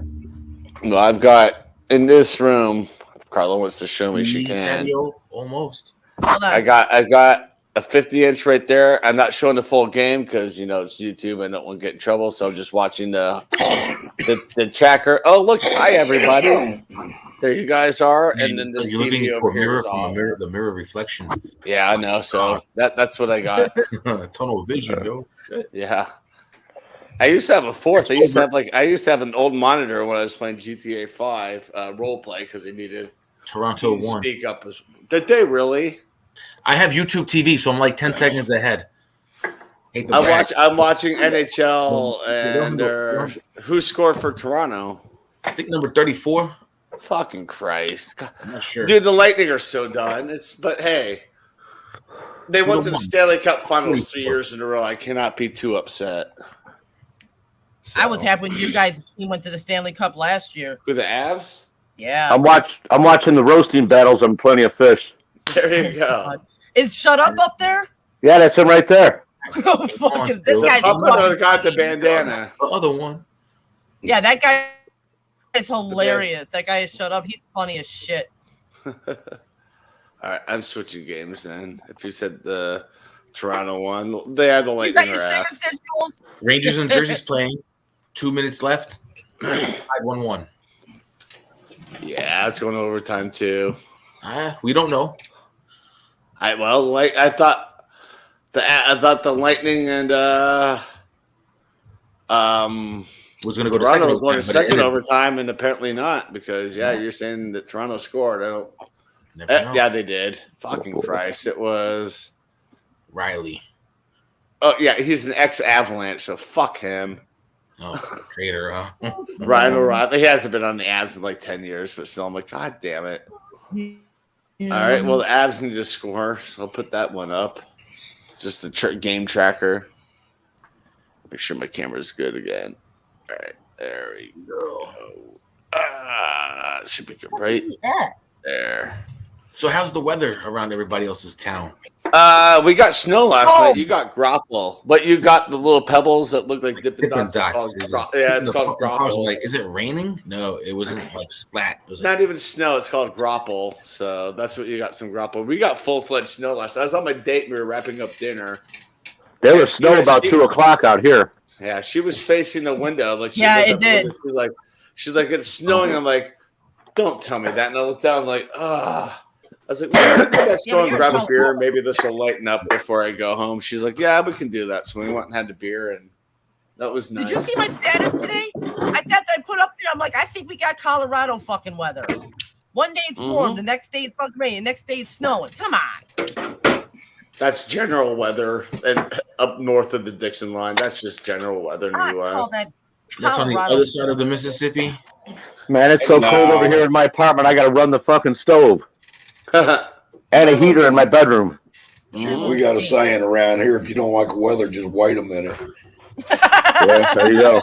No, I've got in this room. If Carla wants to show me, she can. Patio, almost. Hold on. I got a 50-inch right there. I'm not showing the full game because it's YouTube. I don't want to get in trouble, so I'm just watching the tracker. Oh, look! Hi, everybody. There you guys are, and then this you're looking TV for over a here mirror is from off. the mirror reflection. Yeah, I know. So that's what I got. Tunnel vision, yo. Yeah. I used to have a fourth. I used to have an old monitor when I was playing GTA 5 role play because they needed Toronto to won. speak up. Did they really? I have YouTube TV, so I'm like 10 seconds ahead. Hate the brag. I'm watching NHL, and who scored for Toronto? I think number 34. Fucking Christ, I'm not sure. dude! The Lightning are so done. But hey, they went to the Stanley Cup Finals 3 years in a row. I cannot be too upset. So. I was happy when you guys' team went to the Stanley Cup last year. With the Avs? Yeah. I'm watching the roasting battles on Plenty of Fish. There you go. Is Shut Up there? Yeah, that's him right there. Oh, fucking, this guy's got the bandana. The other one. Yeah, that guy is hilarious. That guy is Shut Up. He's funny as shit. All right, I'm switching games then. If you said the Toronto one, they had the Lightning. You got your singers there, Jules? Rangers and Jersey's playing. 2 minutes left. 1-1. Yeah, it's going to overtime too. We don't know. I thought the Lightning and was going to go to Toronto second overtime, going to second overtime, and apparently not because you're saying that Toronto scored. I don't. Yeah, they did. Fucking Christ! It was Riley. Oh yeah, he's an ex-Avalanche, so fuck him. Oh, traitor, huh? Ryan O'Reilly. He hasn't been on the Avs in like 10 years, but still, I'm like, God damn it. Yeah. All right, well, the Avs need to score, so I'll put that one up. Just the game tracker. Make sure my camera's good again. All right, there we go. It should be good, right? There. So how's the weather around everybody else's town? We got snow last night. You got grapple, but you got the little pebbles that look like Dippin' Dots. It's called grapple. Like, is it raining? No, it wasn't like splat. It was not even snow. It's called grapple. So that's what you got. Some grapple. We got full-fledged snow last night. I was on my date. And we were wrapping up dinner. There was snow about 2 o'clock out here. Yeah, she was facing the window. Like it did. She's like, it's snowing. I'm like, don't tell me that. And I looked down, like, I was like, well, let's go and grab a beer. Maybe this will lighten up before I go home. She's like, yeah, we can do that. So we went and had the beer, and that was nice. Did you see my status today? I put up there. I'm like, I think we got Colorado fucking weather. One day it's warm, the next day it's fucking rain, the next day it's snowing. Come on. That's general weather and up north of the Dixon line. That's just general weather in the U.S. That's on the other side of the Mississippi. Man, it's so cold over here in my apartment. I got to run the fucking stove. And a heater in my bedroom. We got a saying around here: if you don't like the weather, just wait a minute. Yeah, there you go.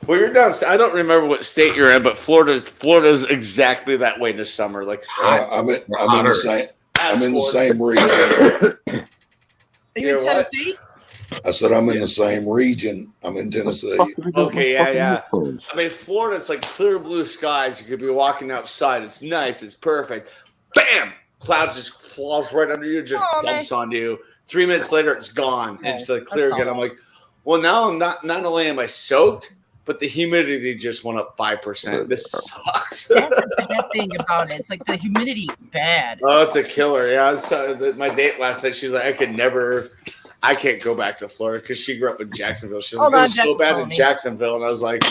Well, you're down. I don't remember what state you're in, but Florida's exactly that way this summer. Like I'm in the same region. Are you in Tennessee? I said I'm in the same region. I'm in Tennessee. Okay, yeah. I mean, Florida, it's like clear blue skies. You could be walking outside. It's nice. It's perfect. Bam! Cloud just falls right under you, just dumps on you. 3 minutes later, it's gone. It's like clear again. I'm like, well, now I'm not only am I soaked, but the humidity just went up 5%. This sucks. That's the bad thing about it. It's like the humidity is bad. Oh, it's a killer. Yeah, I was telling my date last night. She's like, I can't go back to Florida because she grew up in Jacksonville. She's like, it was so bad in Jacksonville. And I was like,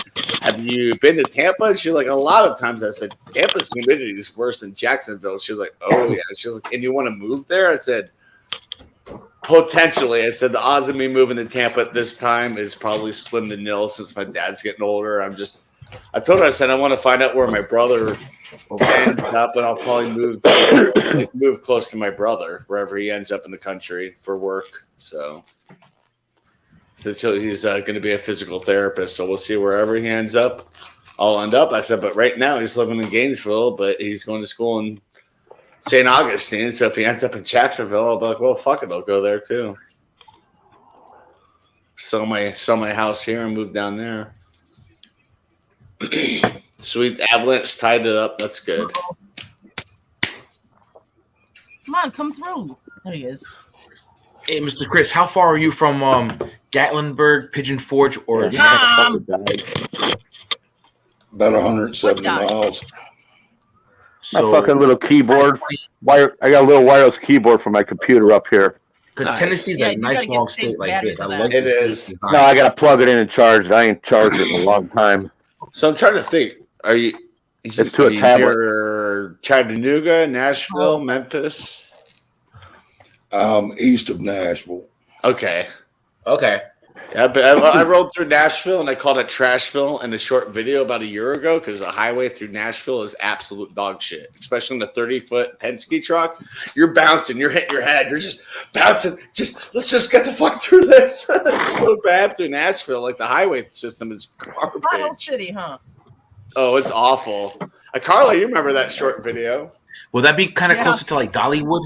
have you been to Tampa? And she's like, a lot of times. I said, Tampa's humidity is worse than Jacksonville. She's like, oh, yeah. She's like, and you want to move there? I said, potentially. I said, the odds of me moving to Tampa at this time is probably slim to nil since my dad's getting older. I told her, I said, I want to find out where my brother ends up, and I'll probably move close to my brother, wherever he ends up in the country for work. So he's going to be a physical therapist, so we'll see wherever he ends up. I'll end up. I said, but right now he's living in Gainesville, but he's going to school in St. Augustine. So if he ends up in Jacksonville, I'll be like, well, fuck it, I'll go there too. Sell my house here and move down there. Sweet. Avalanche tied it up. That's good. Come on, come through. There he is. Hey, Mr. Chris, how far are you from Gatlinburg, Pigeon Forge, or Tom? About 170 miles. My fucking little keyboard. I got a little wireless keyboard for my computer up here. Because Tennessee's a nice long state like this. I like it. Is. No, I got to plug it in and charge it. I ain't charged it in a long time. So I'm trying to think. Are you? It's to a tablet. Chattanooga, Nashville, Memphis. East of Nashville. Okay. Okay. Yeah, but I rode through Nashville and I called it Trashville in a short video about a year ago because the highway through Nashville is absolute dog shit, especially in the 30-foot Penske truck. You're bouncing, you're hitting your head, you're just bouncing. Let's just get the fuck through this. It's so bad through Nashville. Like the highway system is Pothole garbage. City, huh? Oh, it's awful. Carla, you remember that short video? Will that be kind of Yeah. closer to like Dollywood?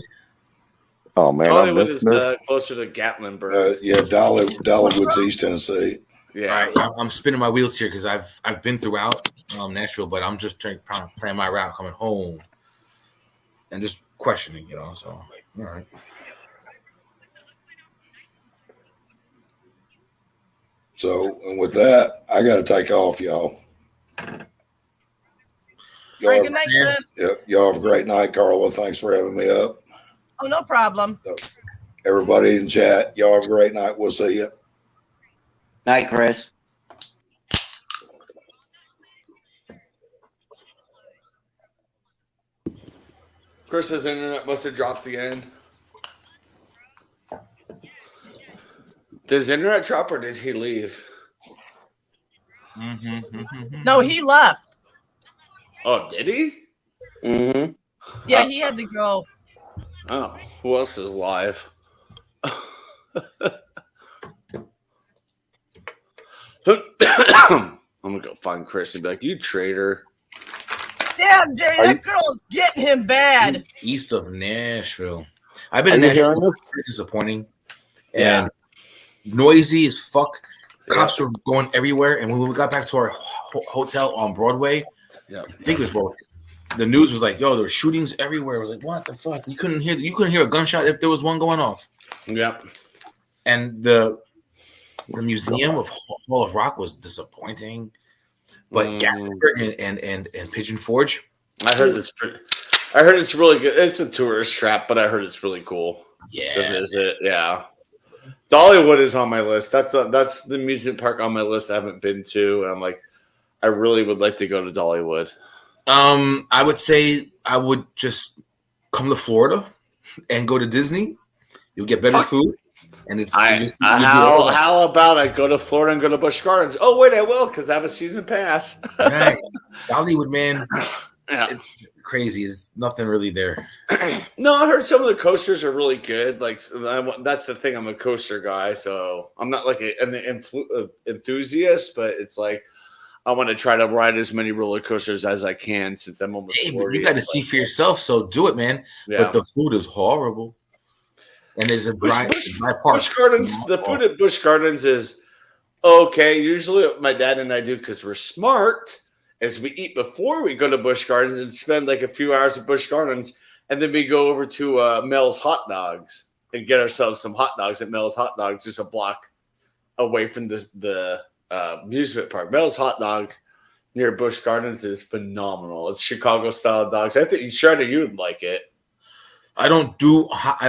Oh man, I Hollywood missed is this. closer to Gatlinburg. Yeah, Dollywood's East Tennessee. Yeah. All right, I'm spinning my wheels here because I've been throughout Nashville, but I'm just trying to plan my route coming home and just questioning, So all right. So, and with that, I got to take off, y'all. All right, Y'all, good night, Yeah. Chris. yep, y'all have a great night, Carla. Thanks for having me up. Oh, no problem. Everybody in chat, y'all have a great night. We'll see you. Night, Chris. Chris's internet must have dropped again. Did his internet drop or did he leave? No, he left. Oh, did he? Mm-hmm. Yeah, he had to go. Oh, who else is live? I'm gonna go find Chris and be like, "You traitor!" Damn, Jerry, that girl is getting him bad. East of Nashville. I've been Are in you Nashville. hearing this? Very disappointing. Yeah. And noisy as fuck. Yeah. Cops were going everywhere. And when we got back to our hotel on Broadway, Yeah. I think it was Broadway, the news was like, "Yo, there were shootings everywhere." I was like, "What the fuck?" You couldn't hear a gunshot if there was one going off. Yep. And the museum of Hall of Rock was disappointing. But Gatlinburg and Pigeon Forge. I heard it's really good. It's a tourist trap, but I heard it's really cool to Yeah. visit. Yeah. Dollywood is on my list. That's the amusement park on my list I haven't been to. And I'm like, I really would like to go to Dollywood. I would say I would just come to Florida and go to Disney. You'll get better food. And it's how about I go to Florida and go to Busch Gardens? Oh wait, I will because I have a season pass. right. Dollywood, man, Yeah. it's crazy. There's nothing really there. No, I heard some of the coasters are really good. Like that's the thing. I'm a coaster guy, so I'm not like an enthusiast, but it's like I want to try to ride as many roller coasters as I can since I'm almost Hey, but 40. you got to see for yourself, so do it, man. Yeah. But the food is horrible, and there's a dry park. Busch Gardens. The food at Busch Gardens is okay. Usually, what my dad and I do because we're smart is we eat before we go to Busch Gardens and spend like a few hours at Busch Gardens, and then we go over to Mel's Hot Dogs and get ourselves some hot dogs at Mel's Hot Dogs, just a block away from the amusement park. Mel's Hot Dog near Busch Gardens is phenomenal. It's Chicago style dogs. I think you would like it. I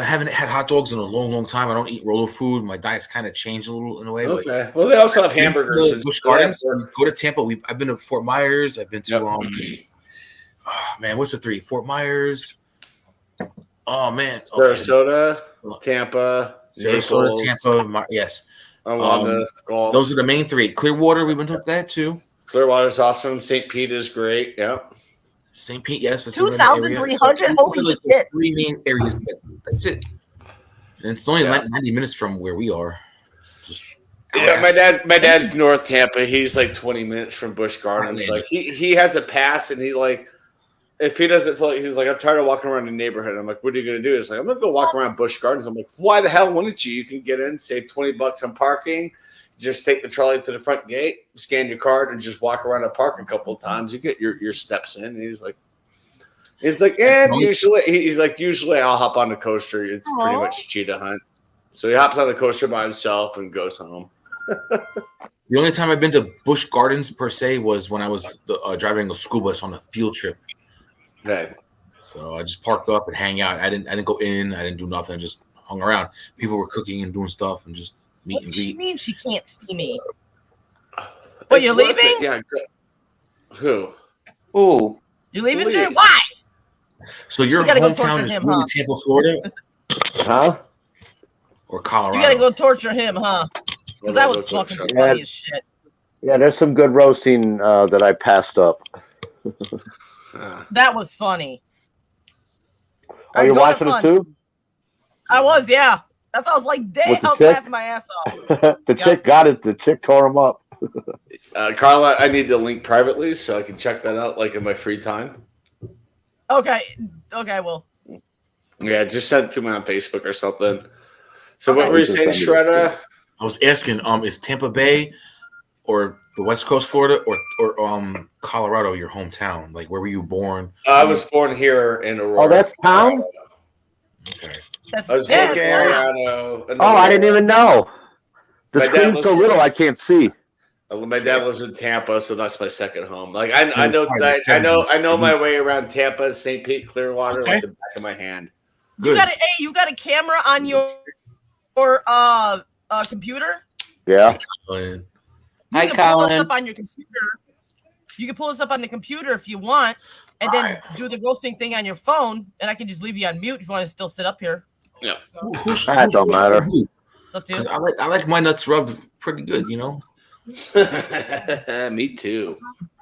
haven't had hot dogs in a long, long time. I don't eat roller food. My diet's kind of changed a little in a way. But Okay. Well, they also have hamburgers. Busch Gardens. Go to Tampa. I've been to Fort Myers. I've been to oh man, what's the three? Fort Myers. Oh man, Sarasota, Tampa, Sarasota, Naples, Tampa. Yes, Gulf. those are the main three. Clearwater, we've been to that too. Clearwater's awesome. St. Pete is great. Yeah. St. Pete, yes. 2,300? Holy shit. Three main areas. That's it. And it's only 90 minutes from where we are. Yeah, my dad's North Tampa. He's like 20 minutes from Busch Gardens. Like he has a pass, and he like if he doesn't feel like he's like I'm tired of walking around the neighborhood. I'm like, what are you gonna do? It's like I'm gonna go walk around Busch Gardens. I'm like, why the hell wouldn't you? You can get in, save $20 on parking. Just take the trolley to the front gate, scan your card, and just walk around the park a couple of times. You get your steps in. And he's like, and usually I'll hop on the coaster. It's pretty much cheetah hunt. So he hops on the coaster by himself and goes home. The only time I've been to Busch Gardens per se was when I was driving a school bus on a field trip. Right. So I just parked up and hang out. I didn't go in. I didn't do nothing. I just hung around. People were cooking and doing stuff and just meet and What do you greet. mean she can't see me? What, you're It's worth leaving? it. Yeah. Who? Ooh. You're leaving? Leave. Jerry? Why? So your You gotta go hometown torture is him, really huh? Tampa, Florida? Huh? Or Colorado? You gotta go torture him, huh? Because that was fucking funny as shit. Yeah, there's some good roasting that I passed up. That was funny. Are you watching it too? I was, yeah. That's why I was like, damn, With the I was chick? laughing my ass off. The chick got it. The chick tore him up. Carla, I need the link privately so I can check that out like in my free time. Okay, I will. Yeah, just send it to me on Facebook or something. So what were you saying, Shredder? I was asking, is Tampa Bay or the West Coast Florida or Colorado your hometown? Like, where were you born? I was born here in Aurora. Oh, that's town? Okay. I was born in Colorado. Oh, I didn't even know. The My dad screen's lives so little, I can't see. My dad lives in Tampa, so that's my second home. Like I know my way around Tampa, St. Pete, Clearwater, like the back of my hand. You got a camera on your computer? Yeah. You Hi, can pull this Colin. up on your computer. You can pull this up on the computer if you want, and then do the roasting thing on your phone, and I can just leave you on mute if you want to still sit up here. Yeah. That don't matter. It's up to you. I like my nuts rubbed pretty good, you know. Me too.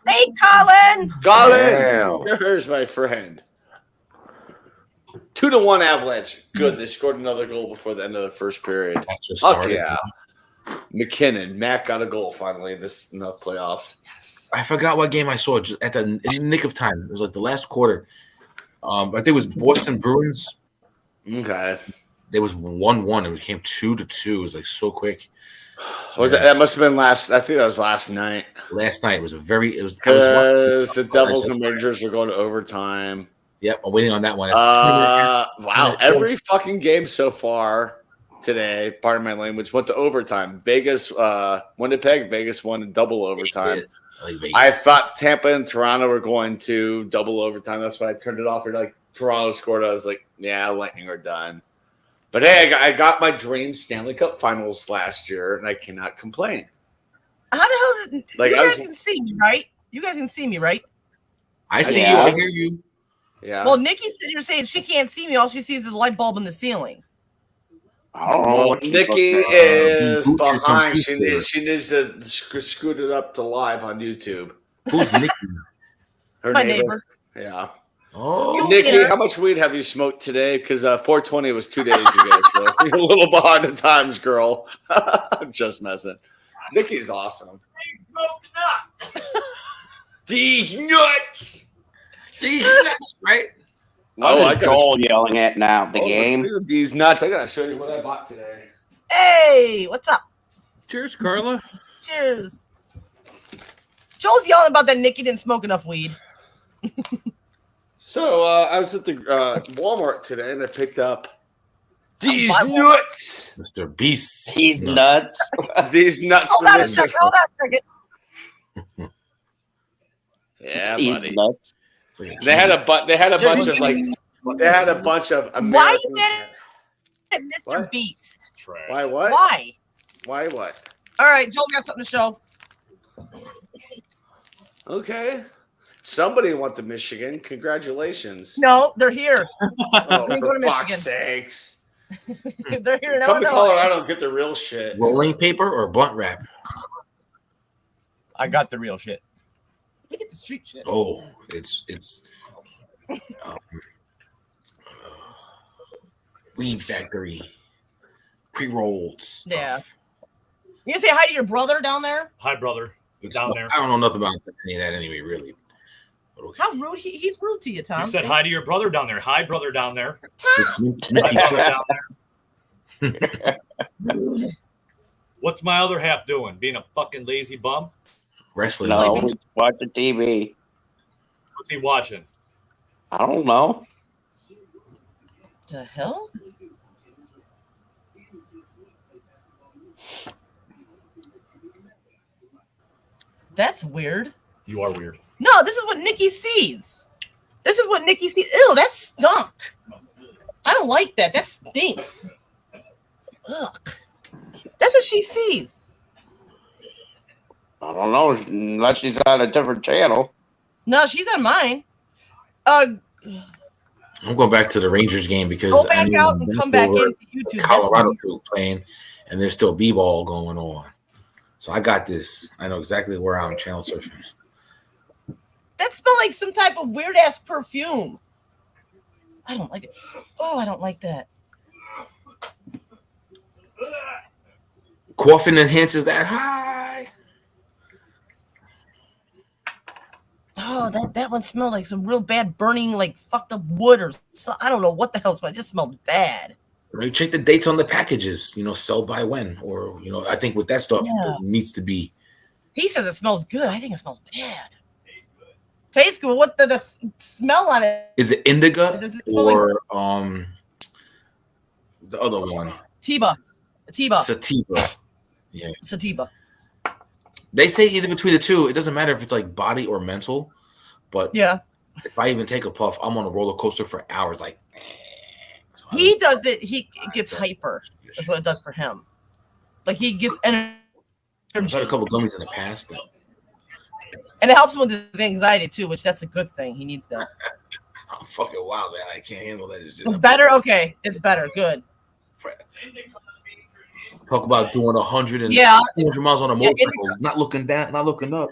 Hey, Colin! Colin, here's my friend. 2-1 Avalanche. Good. They scored another goal before the end of the first period. Fuck yeah. McKinnon. Matt got a goal finally in the playoffs. Yes. I forgot what game I saw just in the nick of time. It was like the last quarter. I think it was Boston Bruins. Okay. There was 1-1. It became 2-2. It was like so quick. That must have been last. I think that was last night. Last night was because the Devils and Rangers are going to overtime. Yep, I'm waiting on that one. Wow, every fucking game so far today, pardon my language, went to overtime. Vegas, Winnipeg, Vegas won in double overtime. I thought Tampa and Toronto were going to double overtime. That's why I turned it off. Or like Toronto scored. I was like, yeah, Lightning are done. But hey, I got my dream Stanley Cup Finals last year, and I cannot complain. How the hell? Like, you guys can see me, right? You guys can see me, right? I see you. I hear you. Yeah. Well, Nikki's sitting here saying she can't see me. All she sees is a light bulb in the ceiling. Well, Nikki is behind. She needs to scoot it up to live on YouTube. Who's Nikki? Her My neighbor. Yeah. Oh, Nikki, how much weed have you smoked today? Because 420 was 2 days ago, so you're a little behind the times, girl. I'm just messing. Nikki's awesome. These nuts. These nuts, right? What is Joel yelling at now? The game? These nuts. I gotta show you what I bought today. Hey, what's up? Cheers, Carla. Cheers. Joel's yelling about that Nikki didn't smoke enough weed. So I was at the Walmart today, and I picked up these nuts. Mr. Beast. These nuts. These nuts. Hold on a second. Yeah, These buddy. nuts. They had a bunch of American. Why you get it, Mr. What? Beast? Why what? Why? Why what? All right, Joel got something to show. Okay. Somebody went to Michigan. Congratulations. No, they're here. Oh, We're going for to fuck's Michigan. sakes. They're here in Come to Illinois. Colorado and get the real shit. Rolling paper or blunt wrap? I got the real shit. Look at the street shit. Oh, it's Weed Factory pre-rolled stuff. Yeah. You say hi to your brother down there? Hi, brother. Good Down stuff. there. I don't know nothing about any of that anyway, really. But okay. How rude. He's rude to you, Tom. You said See? hi to your brother down there. Hi, brother down there. It's Minty Hi, Fresh. brother down there. What's my other half doing? Being a fucking lazy bum? Wrestling. No, watch the TV. What's he watching? I don't know. The hell? That's weird. You are weird. No, this is what Nikki sees. This is what Nikki sees. Ew, that stunk. I don't like that. That stinks. Ugh. That's what she sees. I don't know unless she's on a different channel. No, she's on mine. I'm going back to the Rangers game because Go back I knew out and come back Vancouver, into YouTube. That's Colorado weird. was playing, and there's still b-ball going on. So I got this. I know exactly where I'm channel searching. That smelled like some type of weird ass perfume. I don't like it. Oh, I don't like that. Coughing enhances that high. Oh, that one smelled like some real bad burning, like fucked up wood or so. I don't know what the hell it smelled. It just smelled bad. Right, check the dates on the packages. Sell by when, or I think with that stuff Yeah. it needs to be. He says it smells good. I think it smells bad. Tastes good. What the smell on it? Is it indica Does it smell or the other one? Sativa. Sativa. Yeah. Sativa. They say either between the two. It doesn't matter if it's like body or mental, but Yeah. if I even take a puff, I'm on a roller coaster for hours. Like He does it. He gets hyper. That's what it does for him. Like he gets energy. I've had a couple gummies in the past. And it helps him with his anxiety too, which that's a good thing. He needs that. I'm fucking wild, man. I can't handle that. It's better. Okay, it's better. Good. Talk about doing 100 and Yeah. 200 miles on a Yeah, motorcycle, not looking down, not looking up.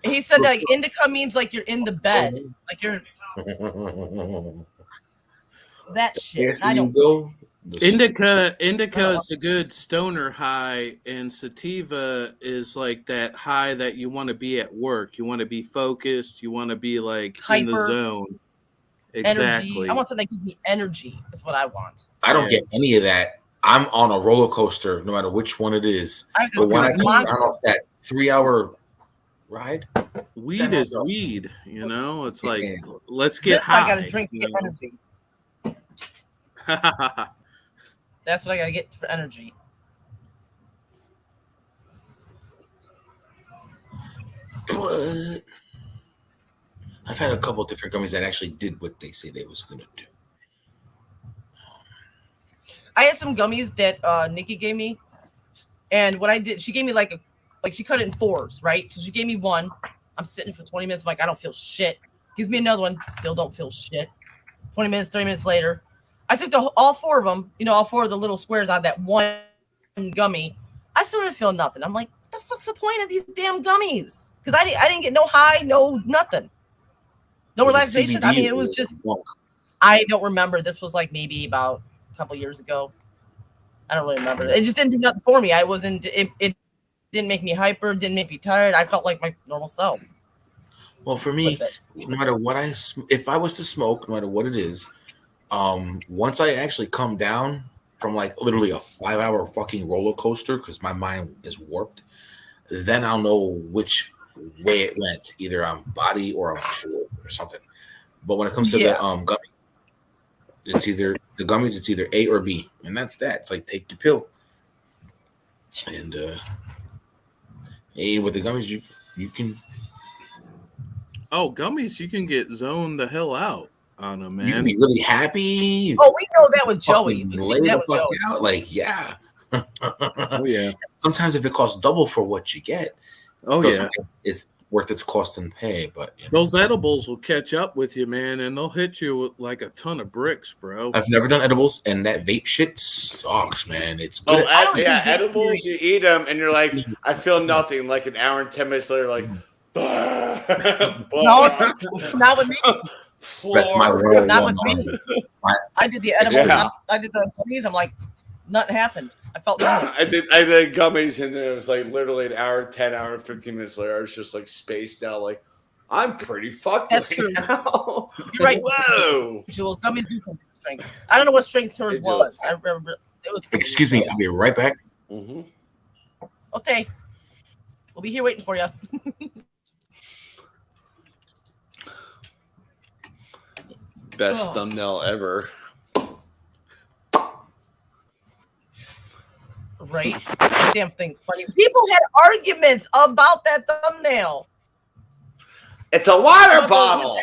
He said that like, indica means like you're in the bed, like you're that shit. I don't. Indica is a good stoner high, and sativa is like that high that you want to be at work. You want to be focused. You want to be like in the Hyper. zone. Energy. Exactly. I want something that gives me energy. Is what I want. I don't get any of that. I'm on a roller coaster, no matter which one it is. But when I come down off that 3-hour ride, Weed is weed. It's like let's get This high. I gotta drink to get energy. That's what I gotta get for energy. but I've had a couple different gummies that actually did what they say they was gonna do. I had some gummies that Nikki gave me, and what I did, she gave me like she cut it in 4s, right? So she gave me one. I'm sitting for 20 minutes. I'm like, I don't feel shit. Gives me another one. Still don't feel shit. 20 minutes, 30 minutes later, I took all 4 of them. All 4 of the little squares out of that one gummy. I still didn't feel nothing. I'm like, what the fuck's the point of these damn gummies? Because I didn't get no high, no nothing, no Was it relaxation. CBD I mean, it was or just. what? I don't remember. This was like maybe about a couple years ago. I don't really remember. It just didn't do nothing for me. I wasn't. It didn't make me hyper. Didn't make me tired. I felt like my normal self. Well, for me, no matter what if I was to smoke, no matter what it is, once I actually come down from like literally a 5-hour fucking roller coaster because my mind is warped, then I'll know which way it went. Either I'm body or I'm chill or something. But when it comes to the gummy, it's either the gummies, it's either A or B, and that's that. It's like take your pill. And with the gummies, you can. Oh, gummies, you can get zoned the hell out on them, man. You can be really happy. Oh, we know that with Joey. Fucking We've lay seen that the with fuck Joey. out. Like, yeah. Oh yeah. Sometimes if it costs double for what you get, Oh yeah. it's worth its cost and pay. But Those edibles will catch up with you, man, and they'll hit you with like a ton of bricks, bro. I've never done edibles, and that vape shit sucks, man. It's Oh, good. edibles. You eat them, and you're like, I feel nothing. Like an hour and 10 minutes later, like, No, not with me. That's my world. Not with me. I did the edibles. Yeah. I did the gummies. I'm like, nothing happened. I felt nothing. I did gummies, and then it was like literally an hour, 10 hour, 15 minutes later, I was just like spaced out. Like, I'm pretty fucked. That's right true. now. You're right. Whoa. Jules, gummies do come with strength. I don't know what strength hers They do. was. I remember it was. Excuse me, I'll be right back. Mm-hmm. Okay. We'll be here waiting for you. Best thumbnail ever. Right? That damn thing's funny. People had arguments about that thumbnail. It's a water bottle.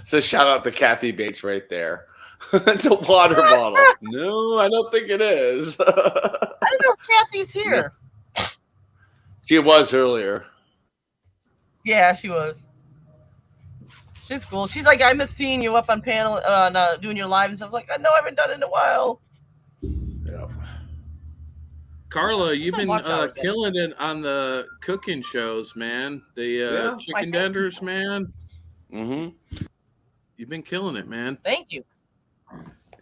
So shout out to Kathy Bates right there. It's a water bottle. No, I don't think it is. I don't know if Kathy's here. She was earlier. Yeah, she was. She's cool. She's like, I miss seeing you up on panel, doing your live and stuff. Like, I know I haven't done it in a while. Yeah. Carla, you've been watch hours, killing it on the cooking shows, man. The chicken tenders, man. Mm-hmm. You've been killing it, man. Thank you.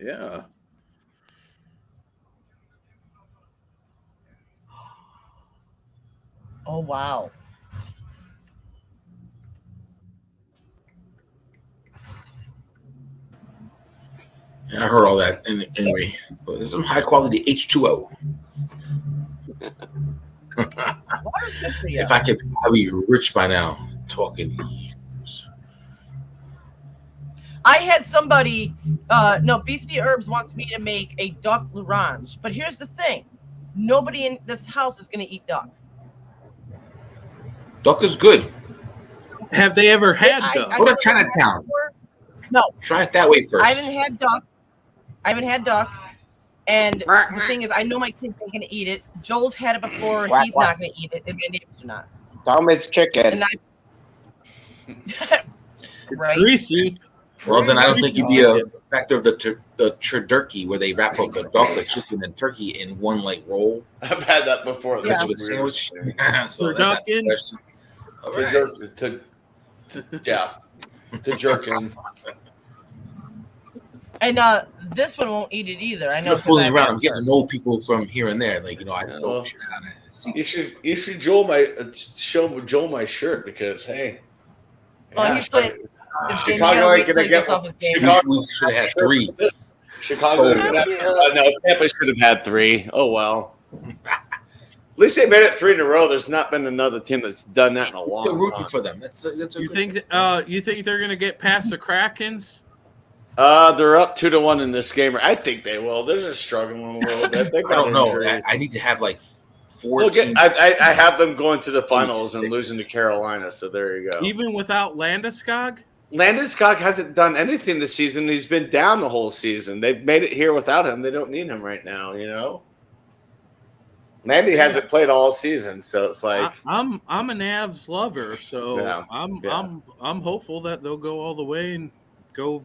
Yeah. Oh, wow. Yeah, I heard all that. Anyway, there's some high quality H2O. Water's good for you. If I could, I'd be rich by now. Talking years. I had somebody, BC Herbs wants me to make a duck l'orange. But here's the thing. Nobody in this house is going to eat duck. Duck is good. Have they ever had duck? Go to Chinatown. No. Try it that way first. I haven't had duck. And the thing is, I know my kids ain't going to eat it. Joel's had it before, and he's not going to eat it, and my neighbors are not. Tom is chicken. And It's greasy. Well, then I don't think you'd be a factor of the turkey where they wrap up the duck, the chicken, and turkey in one like roll. I've had that before. Yeah. With sandwich. So that's a question. To jerk in. And this one won't eat it either. I know. You're fooling around. I'm getting to know people from here and there. Like, I throw shit on it. You should show Joel my shirt because hey. Well, he's playing. Chicago ain't gonna get Chicago should have had 3. Chicago. No, Tampa should have had 3. Oh well. At least they made it 3 in a row. There's not been another team that's done that in a long time. Rooting for them. That's you think they're gonna get past the Krakens? They're up 2-1 in this game. I think they will. They're just struggling a little bit. They got I don't know. injuries. I need to have like 4 teams. I have them going to the finals and losing to Carolina. So there you go. Even without Landeskog? Landeskog hasn't done anything this season. He's been down the whole season. They've made it here without him. They don't need him right now. Landy hasn't played all season, so it's like I'm a Navs lover, so I'm hopeful that they'll go all the way and go.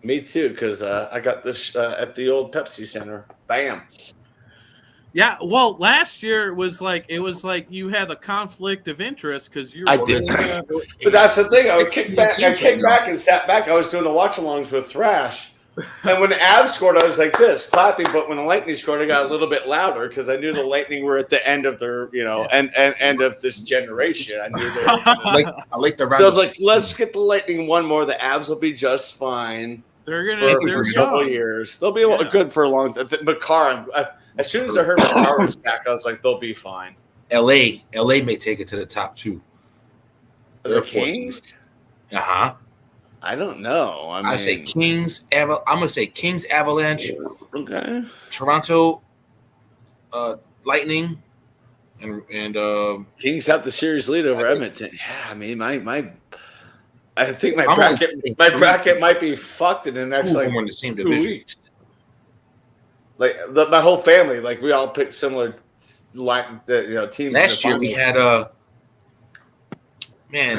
Me too, because I got this at the old Pepsi Center. Bam. Yeah, well, last year it was like you had a conflict of interest because you. I did, but that's the thing. I kicked back and sat back. I was doing the watch-alongs with Thrash, and when the Avs scored, I was like this, clapping. But when the Lightning scored, I got a little bit louder because I knew the Lightning were at the end of their, end of this generation. I knew they were, I like the. So I was like, let's get the Lightning one more. The Avs will be just fine. They're for several years. They'll be good for a long time. Makar. As soon as I heard Makar was back, I was like, they'll be fine. LA may take it to the top 2. The Kings? Uh-huh. I don't know. I say Kings. I'm gonna say Kings, Avalanche. Okay. Toronto, Lightning, and Kings have the series lead over Edmonton. Yeah, I mean I think my bracket might be fucked in the next in the same 2 division. weeks. Like my whole family, like we all picked similar teams. Last year we had they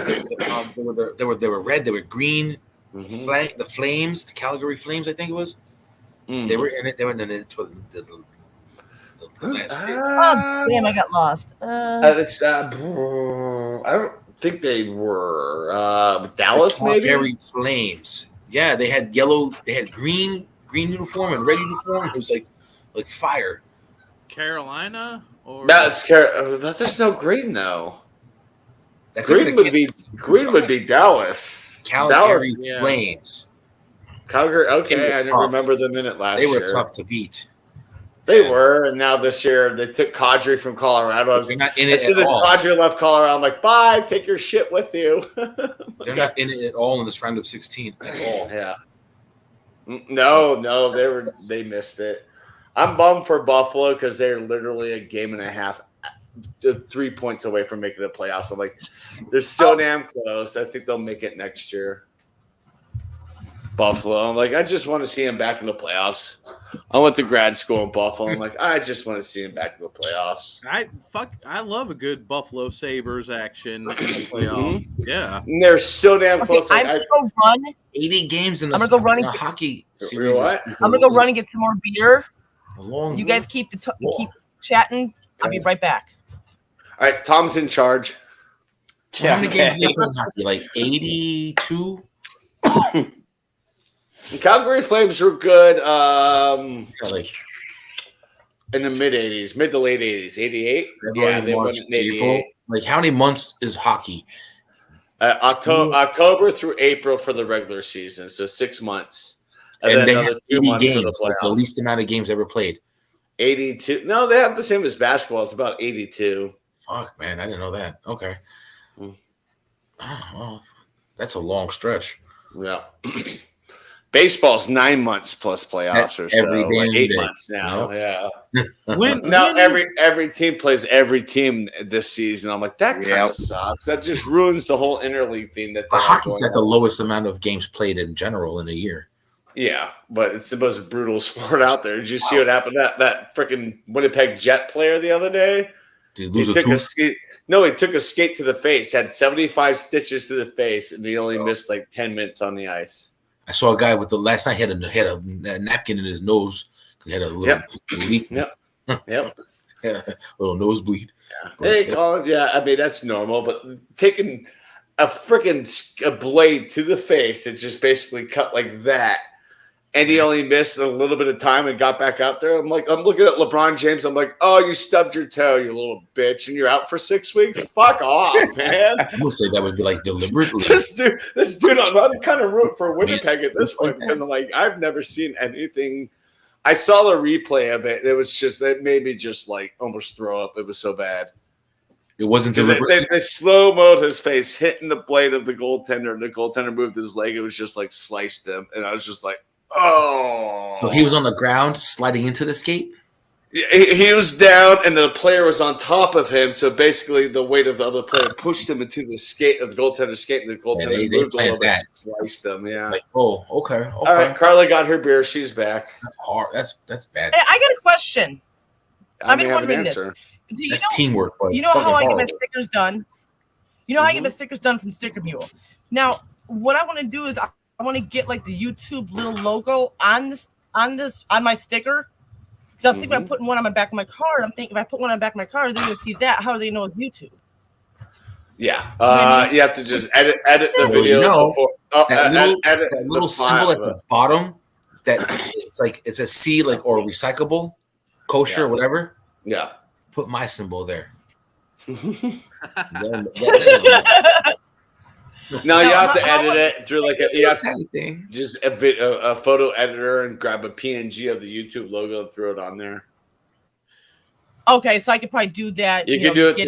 were red, they were green. Mm-hmm. The Flames, the Calgary Flames, I think it was. Mm-hmm. They were in it. They were in it. The last Oh damn! I got lost. I don't think they were Dallas. Maybe Calgary Flames. Yeah, they had yellow. They had green uniform and red uniform. It was like fire. Carolina or there's no green though. Green would be Dallas. Calgary Flames. Calgary. Okay, I didn't remember them in it last year. They were tough to beat. They were, and now this year they took Kadri from Colorado. They're not in it as soon at as all. Kadri left Colorado, I'm like, bye, take your shit with you. They're not in it at all in this round of 16 at all. Yeah. No, they missed it. I'm bummed for Buffalo because they're literally a game and a half, 3 points away from making the playoffs. I'm like, they're so damn close. I think they'll make it next year. Buffalo. I'm like, I just want to see them back in the playoffs. I went to grad school in Buffalo. I'm like, I just want to see him back in the playoffs. I love a good Buffalo Sabres action in the playoffs. Yeah. And they're so damn close. I'm gonna go run. 80 games in the, I'm gonna go run and the get, hockey series. What? I'm gonna go run and get some more beer. You guys keep keep chatting. I'll be right back. All right, Tom's in charge. How many games did they play in hockey? Like 82? The Calgary Flames were good like in the mid 80s, mid to late 80s. 88? Yeah, they won in 88. Like, how many months is hockey? October through April for the regular season, so 6 months. And then they another have 2 80 months for games, the like the playoffs. least amount of games ever played. 82. No, they have the same as basketball. It's about 82. Fuck, man. I didn't know that. Okay. Oh, well, that's a long stretch. Yeah. Baseball's 9 months plus playoffs or so. Every Like damn 8 day. months now. Yeah. When Every team plays every team this season. I'm like, that kind of sucks. That just ruins the whole interleague thing. That But hockey's got the lowest amount of games played in general in a year. Yeah, but it's the most brutal sport out there. Did you see what happened to that freaking Winnipeg Jet player the other day? Did he lose He took a skate. No, he took a skate to the face, had 75 stitches to the face, and he only missed like 10 minutes on the ice. I saw a guy with last night had a napkin in his nose. He had a little leak. Yep. Yeah, little nosebleed. Hey, Colin, yeah, I mean, that's normal, but taking a freaking blade to the face that just basically cut like that, and he only missed a little bit of time and got back out there. I'm looking at LeBron James. I'm like, oh, you stubbed your toe, you little bitch, and you're out for 6 weeks? Fuck off, man. I would say that would be like deliberately. This dude, I'm kind of rooting for Winnipeg at this point because I'm like, I've never seen anything. I saw the replay of it. It made me just like almost throw up. It was so bad. It wasn't deliberate. They slow-moed his face hitting the blade of the goaltender, and the goaltender moved his leg. It was just like sliced him, and I was just like, oh. So he was on the ground sliding into the skate? He was down, and the player was on top of him. So basically, the weight of the other player pushed him into the skate of the goaltender's skate, and the goaltender they moved a little planned that. bit, sliced him. Yeah. Like, oh, okay. All right, Carla got her beer. She's back. That's hard. That's bad. Hey, I got a question. I I've may been have an wondering this. answer. That's teamwork. Buddy. You know how I get my hard. stickers done? You know how I get my stickers done from Sticker Mule. Now, what I want to do is I want to get like the YouTube little logo on my sticker. Because I was thinking about putting one on my back of my car. And I'm thinking if I put one on the back of my car, they're going to see that. How do they know it's YouTube? Yeah. You have to just edit the video. That little symbol at the bottom. That it's a C or recyclable, kosher, or whatever. Yeah. Put my symbol there. No, you have to edit it through you have to thing. Just a photo editor and grab a PNG of the YouTube logo and throw it on there. Okay, so I could probably do that. You can do it.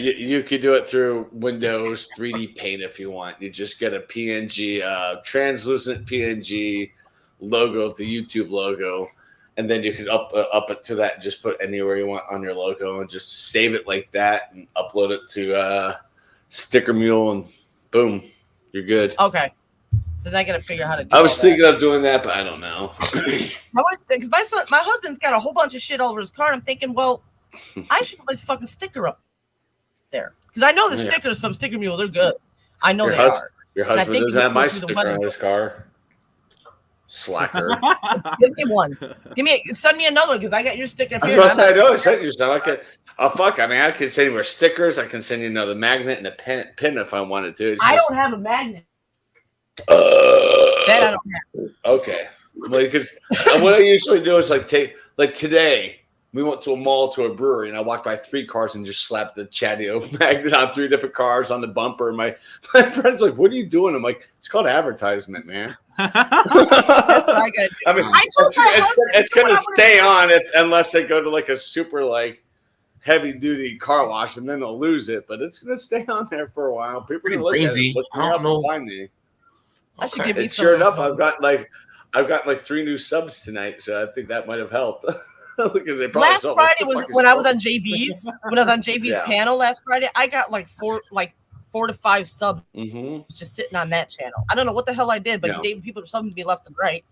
You could do it through Windows 3D Paint if you want. You just get a PNG, translucent PNG logo of the YouTube logo, and then you can up it to that. And just put anywhere you want on your logo, and just save it like that, and upload it to Sticker Mule, and boom, you're good. Okay, so then I got to figure out how to do. I was thinking of doing that, but I don't know. Because my husband's got a whole bunch of shit all over his car. I'm thinking, well, I should put this fucking sticker up there because I know the stickers from Sticker Mule. They're good. I know they are. Your husband doesn't have my sticker on his car. Slacker. Give me one. Send me another one because I got your sticker up here. I know I sent you some. I could. Oh fuck! I mean, I can send you stickers. I can send you another magnet and a pin if I wanted to. I don't have a magnet. That I don't have. Okay. Well, because what I usually do is take today. We went to a mall to a brewery, and I walked by 3 cars and just slapped the Chatio magnet on 3 different cars on the bumper. And my friend's like, "What are you doing?" I'm like, "It's called advertisement, man." That's what I gotta do. I mean, it's gonna stay on it unless they go to a super heavy duty car wash, and then they'll lose it. But it's gonna stay on there for a while. People are gonna look at it. I don't know. Find me. I should give you some. Sure enough, I've got 3 new subs tonight, so I think that might have helped. Last Friday was when I was on JV's. When I was on JV's panel last Friday, I got 4 to 5 subs just sitting on that channel. I don't know what the hell I did, but people were subbing to me left and right.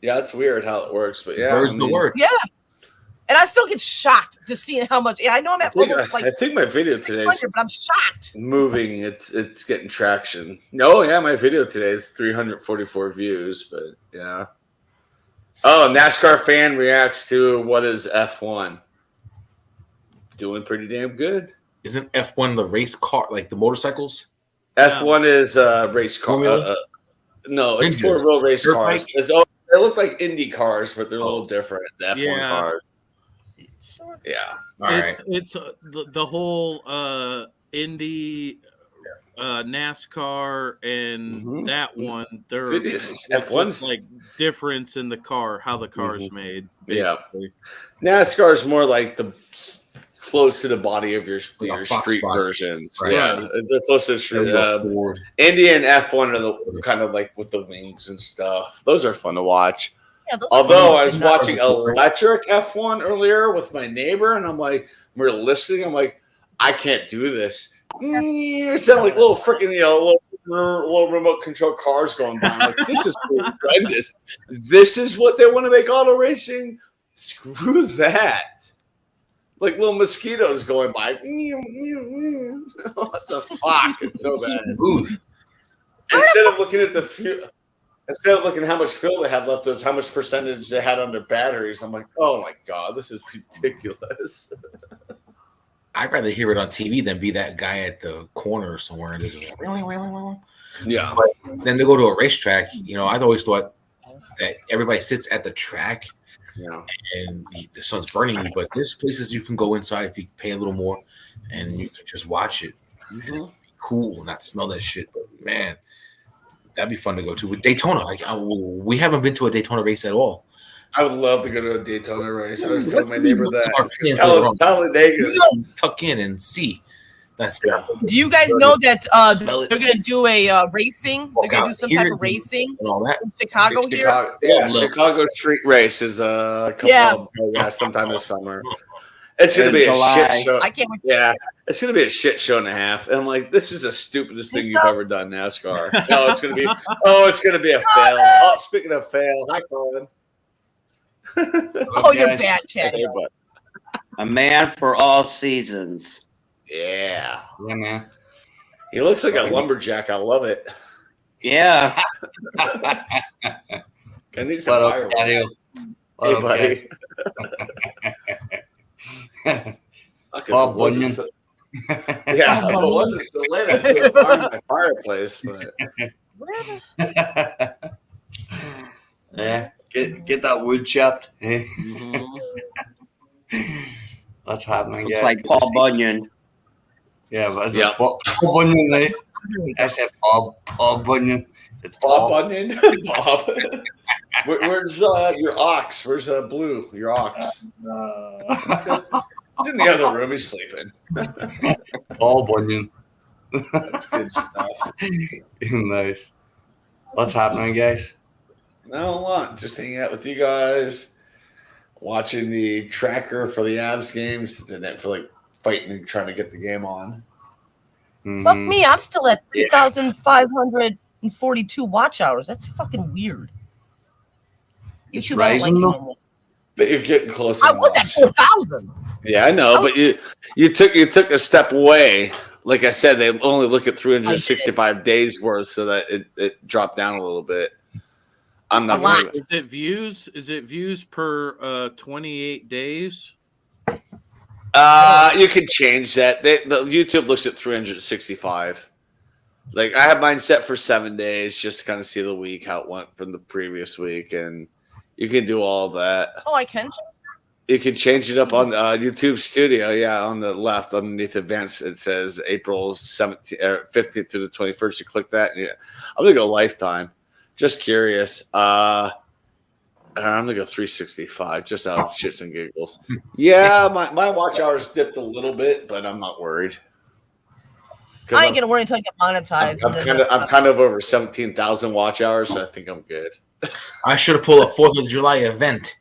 Yeah, it's weird how it works, but yeah. Where's the word? Yeah. And I still get shocked to see how much. Yeah, I know I'm at almost like. I think my video today is but I'm shocked. moving. It's getting traction. No, yeah, my video today is 344 views, but yeah. Oh, NASCAR fan reacts to what is F1. Doing pretty damn good. Isn't F1 the race car, like the motorcycles? F1 is race car. No, it's Ninjas. 4-wheel race Dirt cars. bike? They look like Indy cars, but they're a little different. The F1 cars. Yeah. All right. It's the whole Indy, NASCAR, and that one. They're F1's like difference in the car, how the car's made. Basically. Yeah. NASCAR is more like the close to the body of your street versions. Right. Yeah, they're close to the street. Indy and F1 are the kind of like with the wings and stuff. Those are fun to watch. Yeah, those Although are I was watching electric F1 earlier with my neighbor, and I'm like, we're listening. I'm like, I can't do this. It sounds like little freaking, little remote control cars going by. I'm like, this is horrendous. This is what they want to make auto racing. Screw that. Like little mosquitoes going by. What the fuck? It's so bad. Instead of looking at the fuel, instead of looking at how much fuel they had left, of how much percentage they had on their batteries, I'm like, oh my god, this is ridiculous. I'd rather hear it on TV than be that guy at the corner somewhere and just yeah. But then to go to a racetrack, I've always thought that everybody sits at the track. Yeah. And the sun's burning you, but there's places you can go inside if you pay a little more, and you can just watch it. Be cool, not smell that shit. But man, that'd be fun to go to. With Daytona, we haven't been to a Daytona race at all. I would love to go to a Daytona race. I was telling my neighbor that. Talladega. Tuck in and see. That's Do you guys know that they're going to do a racing? They're going to do some type of racing and all that. in Chicago here. Yeah, Chicago Street Race is a couple sometime this summer. It's going to be a shit show. I can't wait. Yeah, it's going to be a shit show and a half. And I'm like, this is the stupidest thing you've ever done, NASCAR. No, it's going to be. It's going to be a fail. Oh, speaking of fail, hi Colin. Oh, you're bad, Chad. A man for all seasons. Yeah. Yeah, man. He looks like a lumberjack. I love it. Yeah. I need some firewood. Hey, buddy. Bob Bunyan. Yeah, if it wasn't so late, I'd put a fire in my fireplace. But... Yeah, get that wood chopped. Eh? That's happening. Looks like Paul Bunyan. Yeah, but is it Paul Bunyan, right? I said Paul Bunyan. It's Bob Bunyan. Bob. Where's your ox? Where's Blue? Your ox? He's in the other room. He's sleeping. Paul Bunyan. That's good stuff. Nice. What's happening, guys? Not a lot. Just hanging out with you guys, watching the tracker for the Avs games. Didn't feel like fighting and trying to get the game on. Fuck me. I'm still at 3,542 watch hours. That's fucking weird. It's YouTube, I don't like it rising, no more. But you're getting closer. I was at 4,000. Yeah, I know, but you took a step away. Like I said, they only look at 365 days worth, so that it dropped down a little bit. I'm not. Is it views? Is it views per 28 days? You can change that. The YouTube looks at 365. Like I have mine set for 7 days, just to kind of see the week how it went from the previous week, and you can do all that. Oh, I can change. You can change it up on YouTube Studio. Yeah, on the left underneath Events, it says April 17th, 15th to the 21st. You click that, and I'm gonna go lifetime. Just curious. I'm gonna go 365, just out of shits and giggles. Yeah, my watch hours dipped a little bit, but I'm not worried. I ain't gonna worry until I get monetized. I'm kind of over 17,000 watch hours, so I think I'm good. I should have pulled a 4th of July event.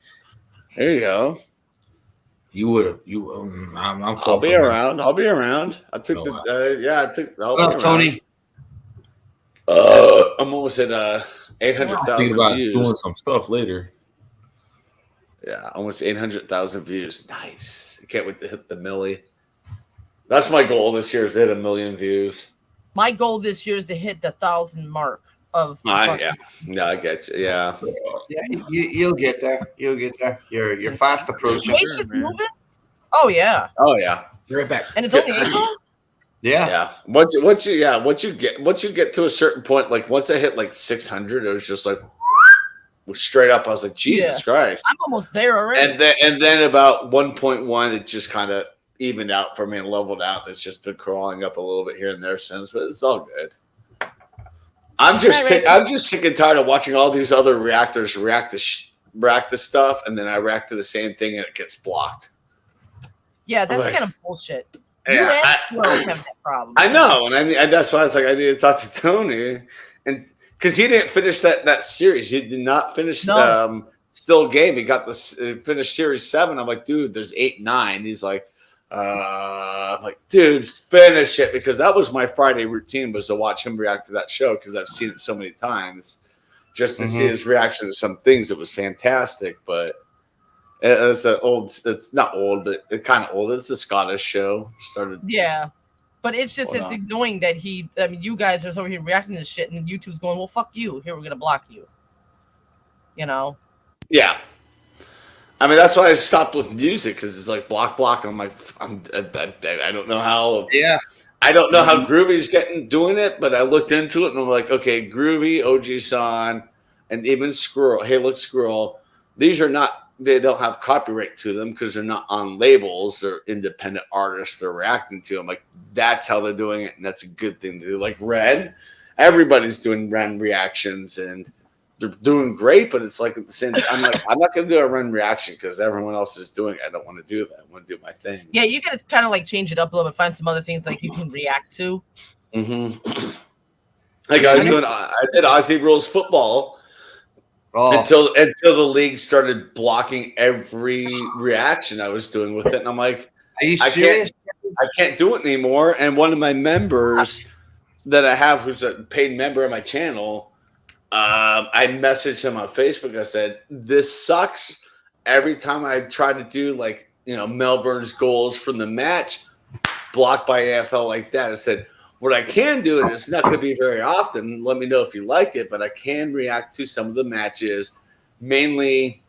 There you go. You would have. I'll be around. I'll be around. I took I took. What up, Tony? I'm almost at Thinking 800,000 about views. doing some stuff later. Yeah, almost 800,000 views. Nice. I can't wait to hit the milli. That's my goal this year, is to hit 1 million views. My goal this year is to hit the 1,000 mark of. Yeah, I get you. Yeah. Yeah, you'll get there. You'll get there. You're fast approaching. Wait, just moving? Oh yeah. Oh yeah. Right back. And it's only April? Yeah. Once you get to a certain point, like once I hit like 600, it was just like straight up. I was like, Jesus Christ. I'm almost there already. And then about 1.1, it just kind of evened out for me and leveled out. It's just been crawling up a little bit here and there since, but it's all good. I'm just sick and tired of watching all these other reactors react to stuff, and then I react to the same thing and it gets blocked. Yeah, that's Like, kind of bullshit. Yeah, You and Squirrels have that problem. I know, and that's why I was like, I need to talk to Tony, and because he didn't finish that series, he did not finish Still Game. He got this finished series 7. I'm like, dude, there's 8, 9. He's like, I'm like, dude, finish it, because that was my Friday routine, was to watch him react to that show, because I've seen it so many times, just to see his reaction to some things. It was fantastic, but it's not old, but it's kind of old. It's a Scottish show. Started. Yeah. But it's just, it's annoying that you guys are over here reacting to shit, and YouTube's going, well, fuck you. Here, we're going to block you. You know? Yeah. I mean, that's why I stopped with music, because it's like block. And I'm like, I don't know how. Yeah. I don't know how Groovy's doing it, but I looked into it and I'm like, okay, Groovy, OG-san, and even Squirrel, Hey Look Squirrel, these are not. They don't have copyright to them because they're not on labels. They're independent artists they're reacting to. I'm like, that's how they're doing it, and that's a good thing to do. Like Ren, everybody's doing Ren reactions, and they're doing great, but it's like at the same time, I'm like, I'm not going to do a Ren reaction because everyone else is doing it. I don't want to do that. I want to do my thing. Yeah, you got to kind of like change it up a little bit, find some other things like you can react to. Mm-hmm. Like I did Aussie Rules Football. Until the league started blocking every reaction I was doing with it, and I'm like, "Are you serious? I can't do it anymore." And one of my members that I have, who's a paid member of my channel, I messaged him on Facebook. I said, "This sucks. Every time I try to do Melbourne's goals from the match, blocked by AFL like that." I said, what I can do, and it's not going to be very often, let me know if you like it, but I can react to some of the matches, mainly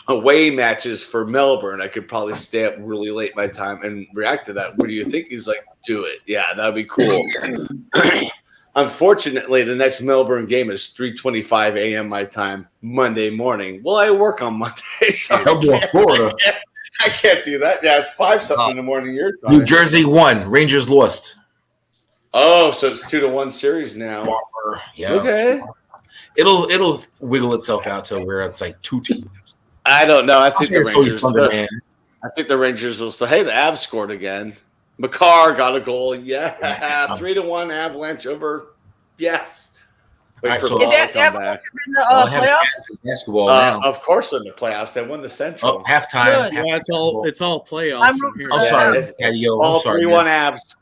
away matches for Melbourne. I could probably stay up really late my time and react to that. What do you think? He's like, do it. Yeah, that would be cool. Unfortunately, the next Melbourne game is 3:25 a.m. my time, Monday morning. Well, I work on Monday, so I can't do that. Yeah, it's 5-something in the morning your time. New Jersey won. Rangers lost. Oh, so it's 2-1 series now. Yeah. Okay. It'll wiggle itself out to where it's like 2 teams. I don't know. I think the Rangers will say, hey, the Avs scored again. McCarr got a goal. Yeah. 3-1 Avalanche over. Yes. Wait for is that Avalanche in the playoffs? Basketball now. Of course they're in the playoffs. They won the Central. Oh, halftime. Yeah, it's all playoffs. I'm sorry. All 3-1 Avs.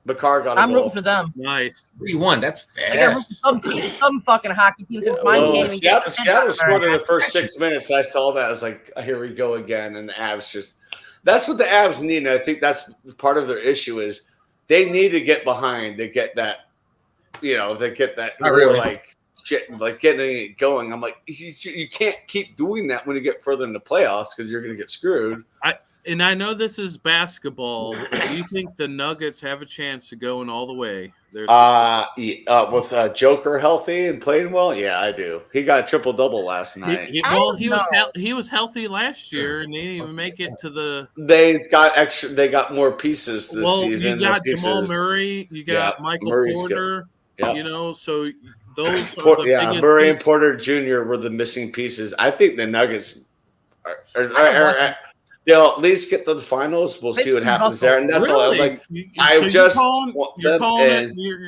Bakar got a I'm goal. rooting for them. Nice. 3-1. That's fast. I got some team, some fucking hockey team since mine can't even get Seattle scored in the first 6 minutes. I saw that. I was like, here we go again. And the Avs just – that's what the Avs need. And I think that's part of their issue is they need to get behind. They get that – they get that shit, like getting it going. I'm like, you can't keep doing that when you get further in the playoffs because you're going to get screwed. And I know this is basketball. Do you think the Nuggets have a chance of going all the way? With Joker healthy and playing well, yeah, I do. He got a triple-double last night. He was healthy last year, and they didn't even make it to the. They got more pieces this season. You got Jamal Murray. You got Michael Porter. So those are the biggest Murray pieces. and Porter Jr. were the missing pieces. I think the Nuggets they'll at least get to the finals. We'll see what happens there. And that's all I was like. You're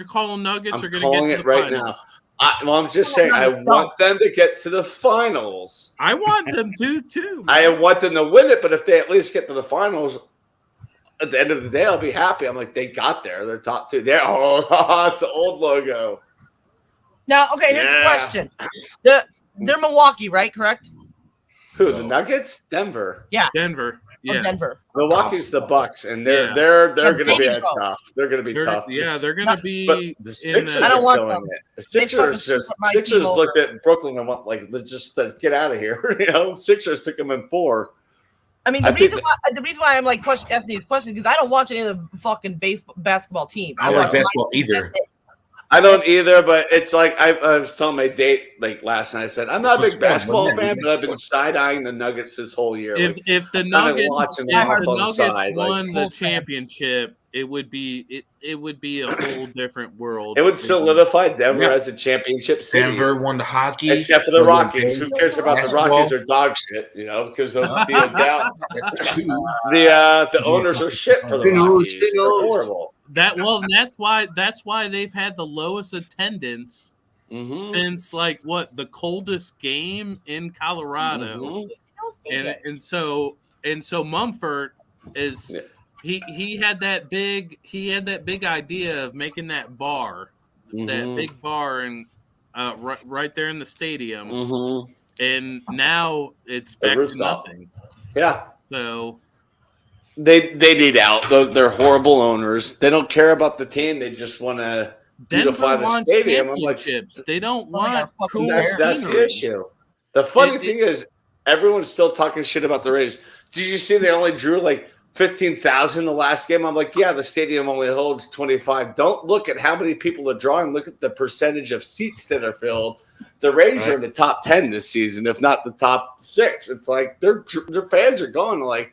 calling Nuggets are going to get to the right finals. Now. I'm just saying, I want them to get to the finals. I want them to too. I want them to win it, but if they at least get to the finals, at the end of the day, I'll be happy. I'm like, they got there. They're top 2. It's an old logo. Now, okay, here's a question. They're Milwaukee, right? Correct? Who, the Nuggets? Denver. Yeah. Denver. Yeah. Denver. Milwaukee's the Bucks, and they're going to be tough. They're going to be tough. Yeah, they're going to be. But the Sixers I don't are want killing them. it. The Sixers looked at Brooklyn and went like, let's get out of here. Sixers took them in 4. I mean, the reason why I'm like asking these questions because I don't watch any of the fucking basketball team. I don't like basketball either. I don't either, but it's like I was telling my date like last night. I said I'm not a big basketball fan, but I've been side eyeing the Nuggets this whole year. If the Nuggets won the championship, it would be a whole different world. It would solidify Denver as a championship city. Denver won the hockey, except for the Rockies. Who cares about the Rockies? Are dog shit, because of the owners are shit for the Rockies. They're horrible. That's why they've had the lowest attendance since the coldest game in Colorado, and so Mumford is he had that big idea of making that bar, that big bar and right there in the stadium, and now it's back to nothing. Yeah, so. They need out. They're horrible owners. They don't care about the team. They just want to beautify the stadium. I'm like, they don't want cool. That's the issue. The funny thing is, everyone's still talking shit about the Rays. Did you see they only drew like 15,000 the last game? I'm like, yeah, the stadium only holds 25. Don't look at how many people are drawing. Look at the percentage of seats that are filled. The Rays are in the top 10 this season, if not the top 6. It's like their fans are going like.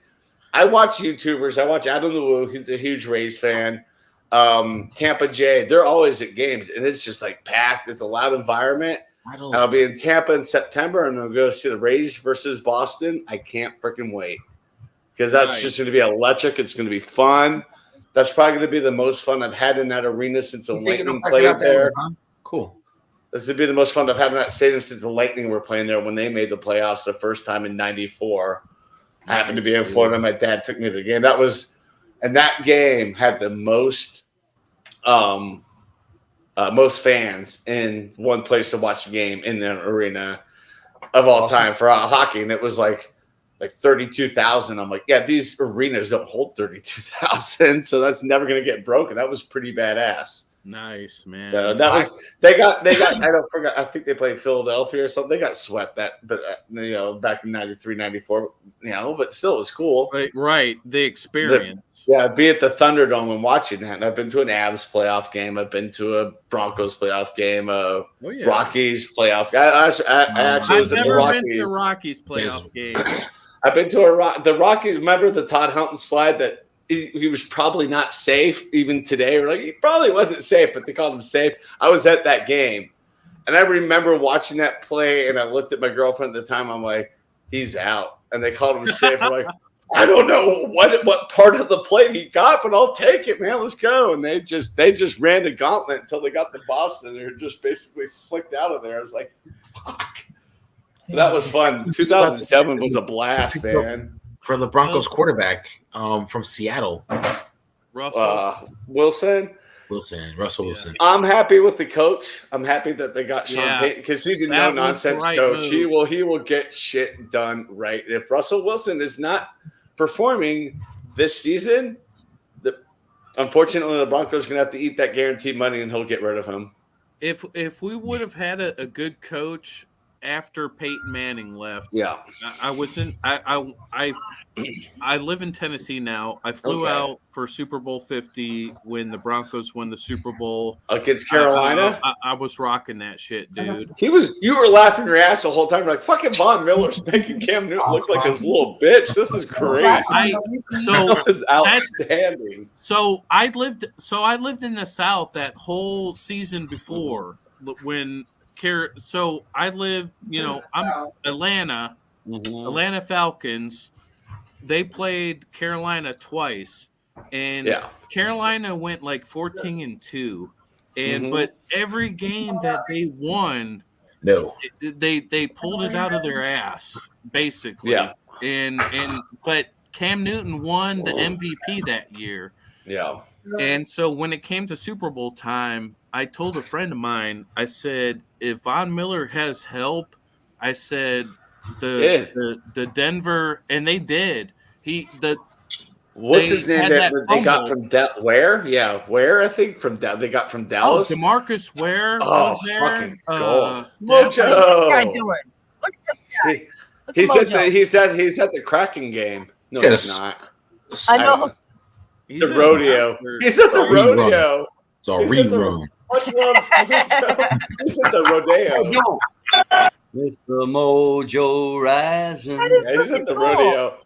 I watch YouTubers. I watch Adam the Woo. He's a huge Rays fan. Tampa J. They're always at games, and it's just like packed. It's a loud environment. I'll be in Tampa in September, and I'll go see the Rays versus Boston. I can't freaking wait because that's just going to be electric. It's going to be fun. That's probably going to be the most fun I've had in that arena since the Lightning played there. Cool. This would be the most fun I've had in that stadium since the Lightning were playing there when they made the playoffs the first time in '94. I happened to be in Florida. My dad took me to the game. And that game had the most fans in one place to watch the game in the arena of all time for hockey. And it was like 32,000. I'm like, yeah, these arenas don't hold 32,000. So that's never going to get broken. That was pretty badass. Nice, man. So that was they got I think they played Philadelphia or something. They got swept back in 93, 94, but still it was cool. Right. The experience. Be at the Thunderdome and watching that. And I've been to an Avs playoff game. I've been to a Broncos playoff game, Rockies playoff. I actually was at the Rockies. Been to the Rockies playoff game. I've been to the Rockies. Remember the Todd Helton slide that he was probably not safe even today. We're like, he probably wasn't safe, but they called him safe. I was at that game, and I remember watching that play, and I looked at my girlfriend at the time. I'm like, he's out. And they called him safe. We're like, I don't know what part of the play he got, but I'll take it, man. Let's go. And they just ran the gauntlet until they got to Boston. They were just basically flicked out of there. I was like, fuck. That was fun. 2007 was a blast, man. For the Broncos quarterback from Seattle, Russell Wilson. Russell Wilson. I'm happy with the coach. I'm happy that they got Sean Payton because he's a no-nonsense coach. He will get shit done right. If Russell Wilson is not performing this season, unfortunately the Broncos are going to have to eat that guaranteed money, and he'll get rid of him. If we would have had a good coach after Peyton Manning left, I live in Tennessee now. I flew out for Super Bowl 50 when the Broncos won the Super Bowl against Carolina. I was rocking that shit, dude. You were laughing your ass the whole time. Like fucking Von Miller's making Cam Newton look like his little bitch. This is great. That was outstanding. So I lived in the South that whole season before when. So I lived, I'm Atlanta Falcons. They played Carolina twice, and Carolina went like 14-2, but every game that they won, they pulled it out of their ass basically. But Cam Newton won the MVP that year. Yeah. And so when it came to Super Bowl time, I told a friend of mine, I said, if Von Miller has help, I said the Denver, and they did. What's his name that they got from Ware? Yeah, Ware, I think they got from Dallas. Oh, DeMarcus Ware was there. Fucking gold. What's this guy Mojo. doing? Look at this guy. He's at the Kraken game. No, he's not. I know. The rodeo. He's at the rodeo. It's a rerun. Much love. He's at the rodeo. With the mojo rising. He's at the rodeo.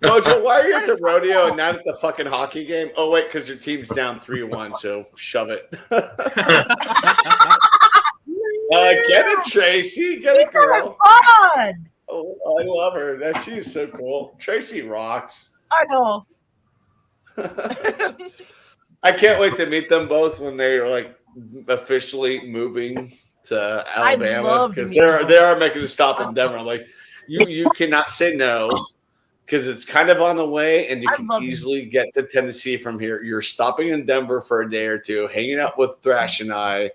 Mojo, why are you at the rodeo and not at the fucking hockey game? Oh, wait, because your team's down 3-1, so shove it. Get it, Tracy. Get it, girl. Fun. Oh, I love her. She's so cool. Tracy rocks. I know. I can't wait to meet them both when they're like officially moving to Alabama, because they are making a stop in Denver. Like you cannot say no, because it's kind of on the way, and you can easily get to Tennessee from here. You're stopping in Denver for a day or two, hanging out with Thrash and I.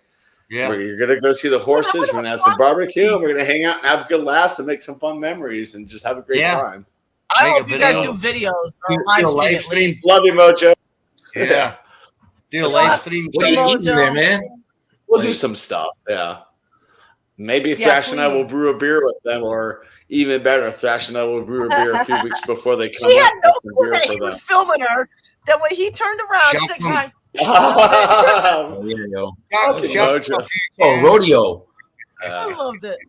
Yeah, where you're gonna go see the horses. We're gonna have some barbecue, and we're gonna hang out and have good laughs and make some fun memories and just have a great time. I hope you guys do videos or live stream. Love you, Mojo. Yeah. Do a live stream. What are you eating there, man? We'll do some stuff. Yeah. Maybe Thrash and I will brew a beer with them, or even better, Thrash and I will brew a beer a few weeks before they come. She had no clue that he was filming her. Then when he turned around, she said, "Hi." There you go. Rodeo. I loved it.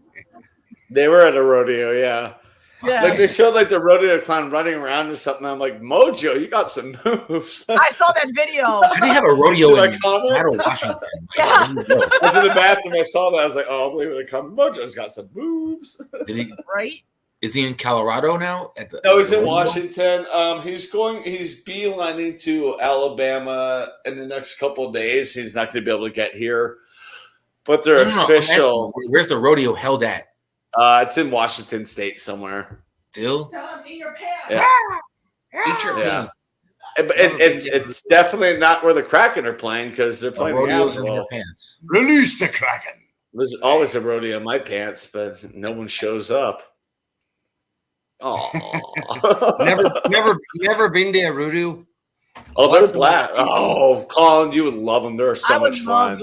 They were at a rodeo, yeah. Yeah. Like they showed like the rodeo clown running around or something. I'm like, Mojo, you got some moves. I saw that video. How do you have a rodeo in Seattle, Yeah. Washington? I was in the bathroom. I saw that. I was like, oh, I believe it. Mojo's got some moves. Right? Is he in Colorado now? No, he's in Washington. He's beelining to Alabama in the next couple of days. He's not going to be able to get here, but they're official. Where's the rodeo held at? It's in Washington State somewhere. Still? Tell him, eat your pants. Yeah. Eat your pants. It's definitely not where the Kraken are playing, because they're playing rodeos the in your Avs. pants. Release the Kraken. There's always a rodeo in my pants, but no one shows up. Oh, never been to a rodeo. Oh, they're black. Oh, Colin, you would love them. They're so much fun.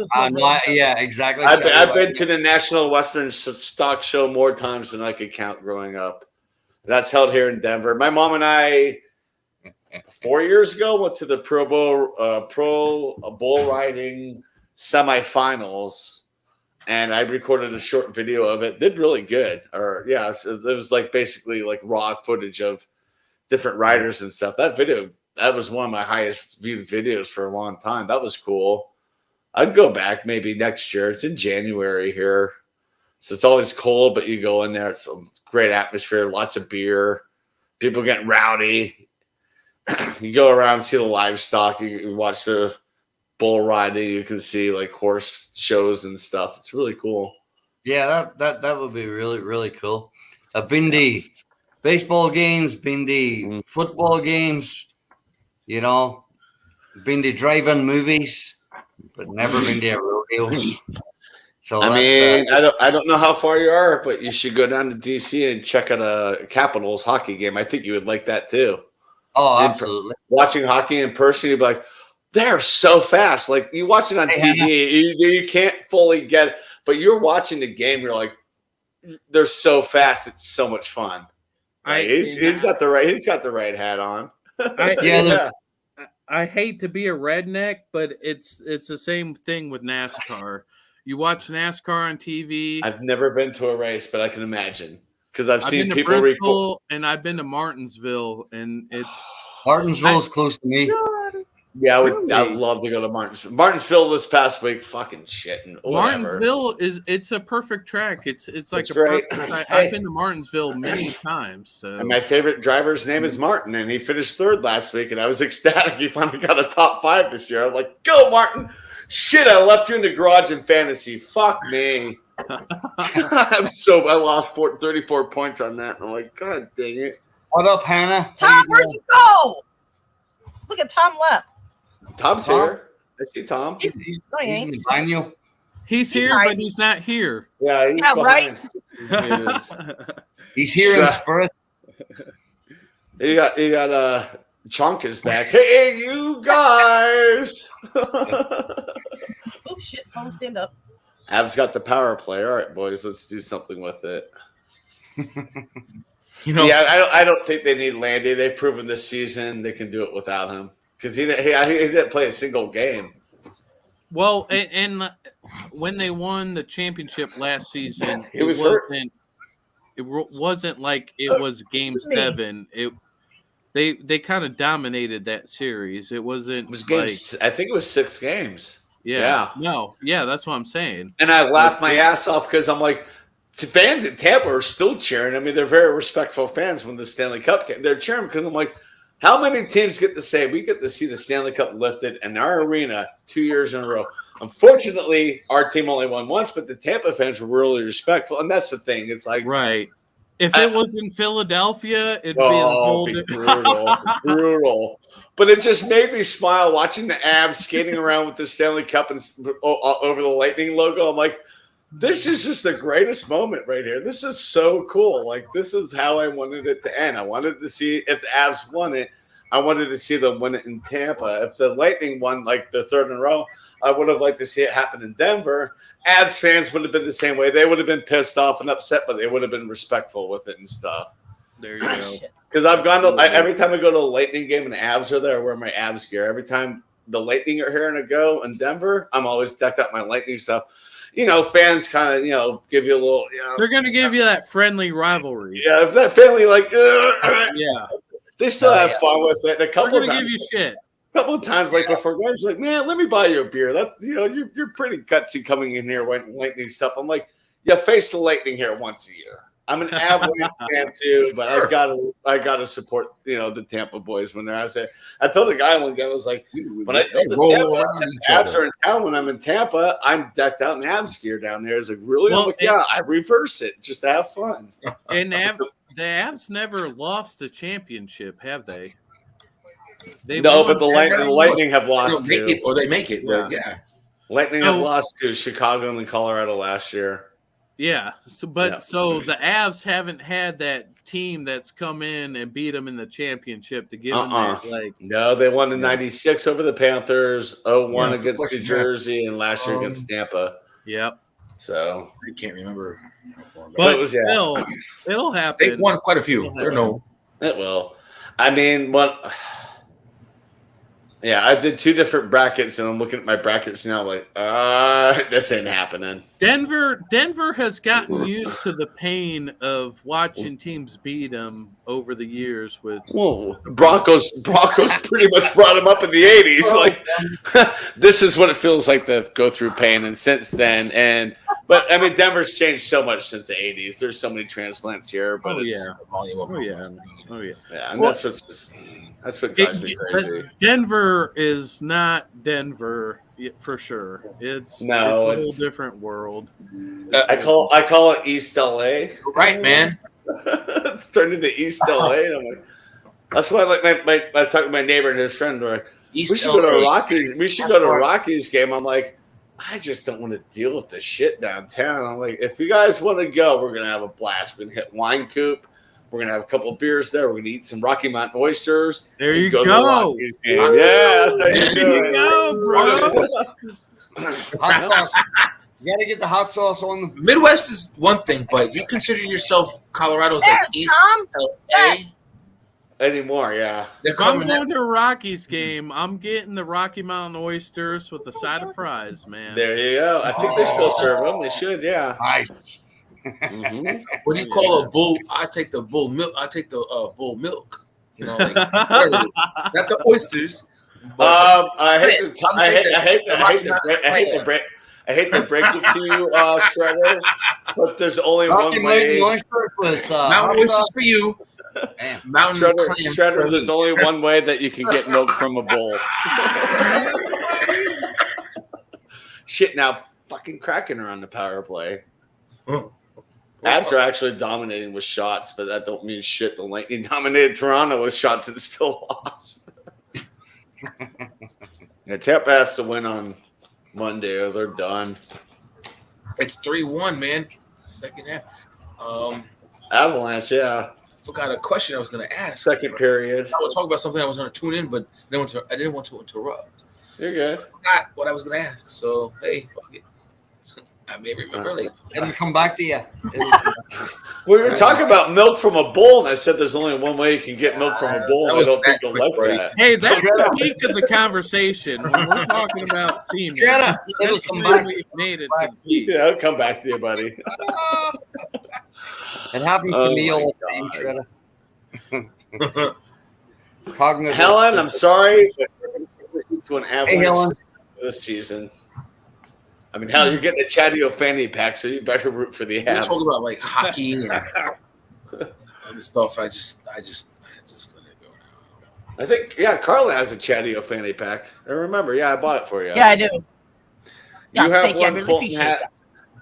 Yeah, exactly. I've been to the National Western Stock Show more times than I could count growing up. That's held here in Denver. My mom and I, 4 years ago, went to the Pro Bull Riding semifinals, and I recorded a short video of it. Did really good. It was like basically like raw footage of different riders and stuff. That was one of my highest viewed videos for a long time. That was cool. I'd go back maybe next year. It's in January here. So it's always cold, but you go in there. It's a great atmosphere, lots of beer, people getting rowdy. You go around, see the livestock. You watch the bull riding. You can see like horse shows and stuff. It's really cool. Yeah, that would be really, really cool. I've been to baseball games, been to football games. You know, been to drive-in movies, but never been to a rodeo. So I don't know how far you are, but you should go down to DC and check out a Capitals hockey game. I think you would like that too. Oh, absolutely. Watching hockey in person, you'd be like, they're so fast. Like you watch it on TV, you can't fully get it, but you're watching the game, you're like, they're so fast. It's so much fun. He's got the right hat on. I hate to be a redneck, but it's the same thing with NASCAR. You watch NASCAR on TV. I've never been to a race, but I can imagine because I've seen been to people Bristol and I've been to Martinsville, and Martinsville's close to me. Yeah, I'd love to go to Martinsville. Martinsville this past week, fucking shit. Martinsville it's a perfect track. It's like a great. perfect track. I've been to Martinsville many times. So. And my favorite driver's name is Martin, and he finished third last week, and I was ecstatic. He finally got a top 5 this year. I'm like, go, Martin. Shit, I left you in the garage in fantasy. Fuck me. I lost 34 points on that. And I'm like, God dang it. What up, Hannah? Tom, where'd you go? Look at Tom left. Tom's here. I see Tom. No, he ain't. behind you. He's here, hiding. but he's not here. Yeah, he's Yeah, right. behind. He's here in spirit. You got Chunk is back. Hey, you guys. Oh shit! Phone stand up. Av's got the power play. All right, boys, let's do something with it. You know, Yeah, I don't think they need Landy. They've proven this season they can do it without him because he didn't play a single game. Well, and when they won the championship last season, He was hurt. It wasn't like it was Game 7. They kind of dominated that series. It wasn't. It was like, games. I think it was 6 games. yeah. No. Yeah, that's what I'm saying. And I laughed my ass off because I'm like, the fans in Tampa are still cheering. I mean, they're very respectful fans when the Stanley Cup came. They're cheering because I'm like, how many teams get to say we get to see the Stanley Cup lifted in our arena 2 years in a row? Unfortunately, our team only won once, but the Tampa fans were really respectful. And that's the thing. It's like, Right. If it was in Philadelphia, it'd be a whole it'd be brutal. Brutal. But it just made me smile watching the Avs skating around with the Stanley Cup and over the Lightning logo. I'm like, this is just the greatest moment right here. This is so cool. Like, this is how I wanted it to end. I wanted to see if the Avs won it. I wanted to see them win it in Tampa. If the Lightning won like the 3rd in a row, I would have liked to see it happen in Denver. Avs fans would have been the same way. They would have been pissed off and upset, but they would have been respectful with it and stuff. There you go. Because I've gone to every time I go to a Lightning game and the Avs are there, I wear my Avs gear. Every time the Lightning are here and I go in Denver, I'm always decked out my Lightning stuff. You know, fans kind of, give you a little, They're going to give you that friendly rivalry. Yeah, if that family, like, Yeah. they still have fun with it. And a They're couple going of to times, give you shit. a couple of times, like before games, like, man, let me buy you a beer. That's, you're pretty gutsy coming in here when Lightning stuff. I'm like, yeah, face the Lightning here once a year. I'm an Avalanche fan too, but I gotta support the Tampa boys when they're out there. I told the guy one guy, I was like, when I Avs are in town, when I'm in Tampa, I'm decked out in Avs gear down there. It's like, really? Well, I'm like, yeah, I reverse it just to have fun. And the Avs never lost a championship, have they? No, but the Lightning have lost They make too. it, or they make it. Yeah. Lightning have lost to Chicago and then Colorado last year. Yeah. So the Avs haven't had that team that's come in and beat them in the championship to give them that, like. No, they won in '96 over the Panthers, 0-1 Yeah, against New Jersey, and last year against Tampa. Yep. So I can't remember how far back. But still, it'll happen. They've won quite a few. It will. I mean, yeah, I did 2 different brackets, and I'm looking at my brackets now, like, this ain't happening. Denver has gotten used to the pain of watching teams beat them over the years. With Broncos pretty much brought them up in the '80s. Like, this is what it feels like to go through pain, and since then, but I mean, Denver's changed so much since the '80s. There's so many transplants here, but yeah, and that's what drives me crazy. Denver is not Denver for sure. It's a whole different world. I call it East LA. Right, man. It's turned into East LA. And I'm like, that's why I talked to my neighbor and his friend. We're like, we should go to Rockies. We should go to a Rockies game. I'm like, I just don't want to deal with this shit downtown. I'm like, if you guys want to go, we're gonna have a blast. We're gonna hit Wine Coop. We're gonna have a couple of beers there. We're gonna eat some Rocky Mountain oysters. There you go. go. To the Rockies game. Yeah, that's how you do it. There you go, bro. Hot sauce. You gotta get the hot sauce on the Midwest is one thing, but you consider yourself Colorado's like East LA anymore? Yeah. If I'm going to a Rockies game, I'm getting the Rocky Mountain oysters with a side of fries, man. There you go. I think they still serve them. They should. Yeah. Nice. Mm-hmm. What do you call a bull? I take the bull milk. I take the bull milk. You know, like not the oysters. I hate to break it to you, Shredder, but there's only one way. Mountain oysters for you. Mountain Shredder, there's only one way that you can get milk from a bull. Shit, now fucking cracking her on the power play. Avs are actually dominating with shots, but that don't mean shit. The Lightning dominated Toronto with shots and still lost. Yeah, Tampa has to win on Monday or they're done. It's 3-1, man. Second half. Avalanche, yeah. Forgot a question I was going to ask. Second period. I was talking about something I was going to tune in, but I didn't want to interrupt. You're good. I forgot what I was going to ask. So, hey, fuck it. I may remember later. It'll come back to you. We were talking about milk from a bowl, and I said there's only one way you can get milk from a bowl, and I don't think you'll like that. Hey, that's the peak of the conversation when we're talking about semen. It'll come back. We've made it to the peak. Yeah, I'll come back to you, buddy. It happens to me all the time, Shredder. Cognitive. Helen, I'm sorry, but to an Hey, Helen. Avalanche this season. I mean, hell, you're getting a Chatio fanny pack, so you better root for the We Habs. talk about like hockey and other stuff. I just let it go now. I think, yeah, Carla has a Chatio fanny pack. I remember, yeah, I bought it for you. Yeah, I do. You Yes, have thank you. I one, really Fulton appreciate that.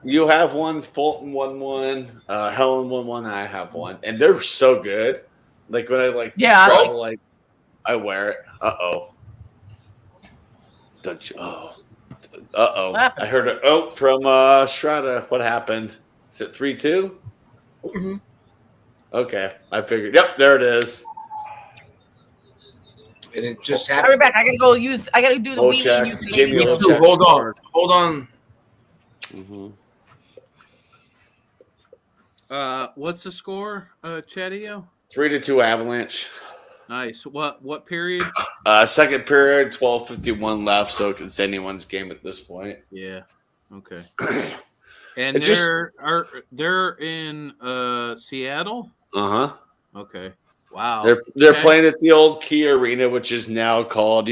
You have one, Fulton won one, Helen won one, I have one. And they're so good. Like, when I, travel, I wear it. Uh-oh. Don't you, Uh-oh. I heard an oak from Strata. What happened? Is it 3-2? Mm-hmm. Okay. I figured. Yep, there it is. And it just I'll happened. be back. I gotta do the wee and use the Jamie lady. Olchek Hold on. What's the score, Chatio? 3-2 Avalanche. Nice. What period? Second period, 12:51 left, so it's anyone's game at this point. Yeah. Okay. And It's just- they're in Seattle? Uh-huh. Okay. Wow. They're Okay. playing at the old Key Arena, which is now called,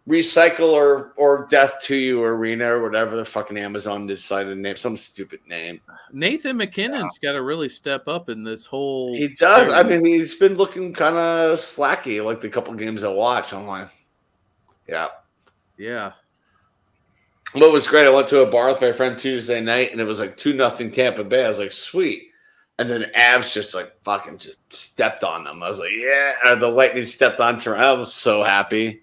Recycle or Death to You Arena or whatever the fucking Amazon decided to name, some stupid name. Nathan McKinnon's got to really step up in this whole. He does. I series. mean, he's been looking kind of slacky, like the couple games I watched. I'm like, yeah. Yeah. What was great, I went to a bar with my friend Tuesday night, and it was like 2-0 Tampa Bay. I was like, sweet. And then Avs just fucking stepped on them. I was like, yeah. Or the Lightning stepped on Toronto. I was so happy.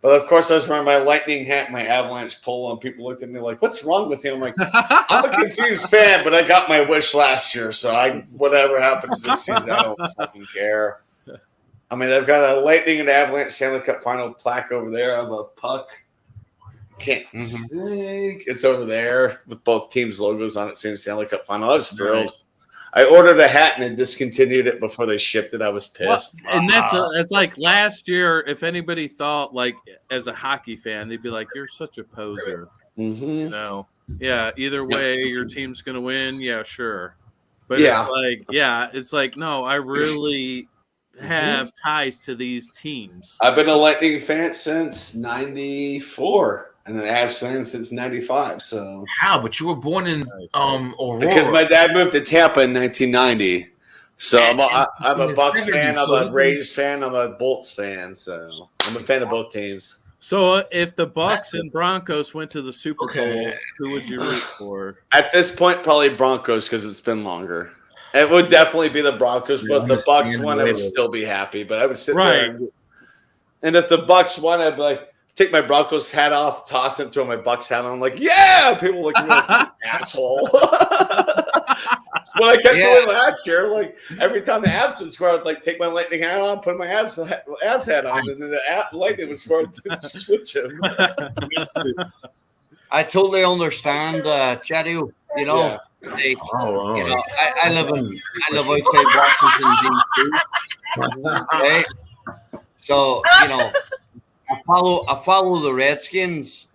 But of course, I was wearing my Lightning hat, my Avalanche polo, and people looked at me like, "What's wrong with you?" I'm like, "I'm a confused fan, but I got my wish last year, so whatever happens this season, I don't fucking care." I mean, I've got a Lightning and Avalanche Stanley Cup final plaque over there. I'm a puck. Can't see. It's over there with both teams' logos on it, saying Stanley Cup final. I was thrilled. Nice. I ordered a hat and it discontinued it before they shipped it. I was pissed. And that's like last year. If anybody thought, like, as a hockey fan, they'd be like, "You're such a poser." Mm-hmm. No, yeah. Either way, your team's gonna win. Yeah, sure. But Yeah. it's like no. I really have ties to these teams. I've been a Lightning fan since '94. And then Avs fan since '95. So how? But you were born in Aurora. Because my dad moved to Tampa in 1990. So I'm a the Bucks 70s, fan. I'm so a Rays fan. I'm a Bolts fan. So I'm a fan of both teams. So if the Bucks and Broncos went to the Super Bowl, who would you root for? At this point, probably Broncos because it's been longer. It would definitely be the Broncos, but the Bucks won, I would still be happy. But I would sit there, and if the Bucks won, I'd be like, take my Broncos hat off, toss it, throw my Bucks hat on. I'm like, yeah, people look at me like, asshole. When I kept going last year, like every time the Avs would score, I'd like take my Lightning hat on, put my Avs hat on, and then the Lightning would score, switch him. I totally understand, Chatty. You know, I live outside Washington D.C. Okay, so I follow the Redskins,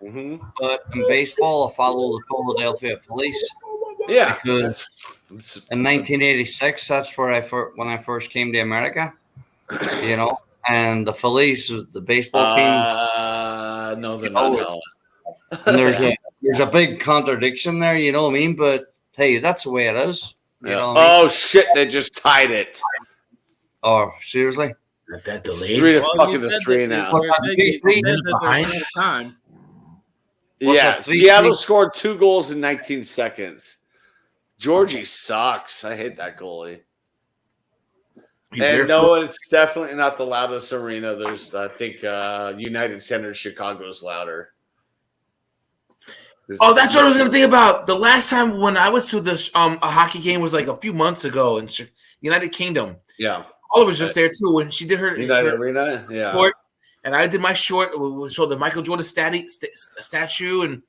but in baseball, I follow the Philadelphia Phillies. Yeah, because in 1986, that's where when I first came to America. And the Phillies, the baseball team. No, they're not. And there's a big contradiction there, you know what I mean? But hey, that's the way it is. You know what I mean? Shit! They just tied it. Oh, seriously? That delayed. 3-3 now. Yeah, Seattle scored 2 goals in 19 seconds. Georgie sucks. I hate that goalie. And no, it's definitely not the loudest arena. There's, I think, United Center Chicago is louder. Oh, that's what I was going to think about. The last time when I was to this a hockey game was like a few months ago in United Kingdom. Yeah. Oliver was just there too when she did her United Arena. Yeah. Short, and I did my short. We saw the Michael Jordan statue and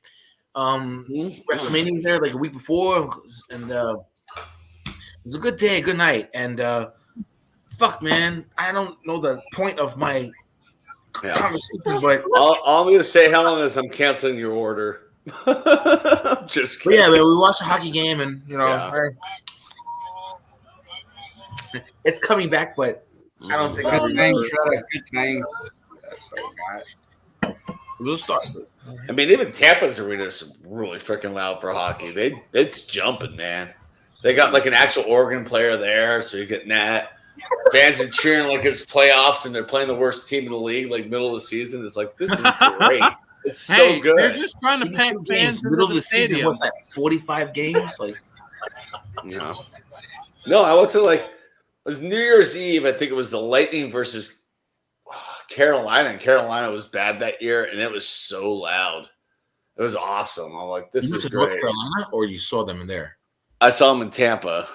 WrestleMania was there like a week before, and it was a good day, good night. And fuck, man, I don't know the point of my conversation, but all I'm going to say, Helen, is I'm canceling your order. Just kidding. Yeah, man, we watched a hockey game, and it's coming back, but I don't think good time. We'll start. I mean, even Tampa's arena is really freaking loud for hockey. It's jumping, man. They got like an actual organ player there, so you're getting that. Fans are cheering like it's playoffs and they're playing the worst team in the league, like middle of the season. It's like, this is great. It's so good. They're just trying to pack fans into the stadium. Season, what's that, 45 games? Like, No, I went to it was New Year's Eve. I think it was the Lightning versus Carolina, and Carolina was bad that year, and it was so loud. It was awesome. I'm like, this is to great. North Carolina, or you saw them in there? I saw them in Tampa.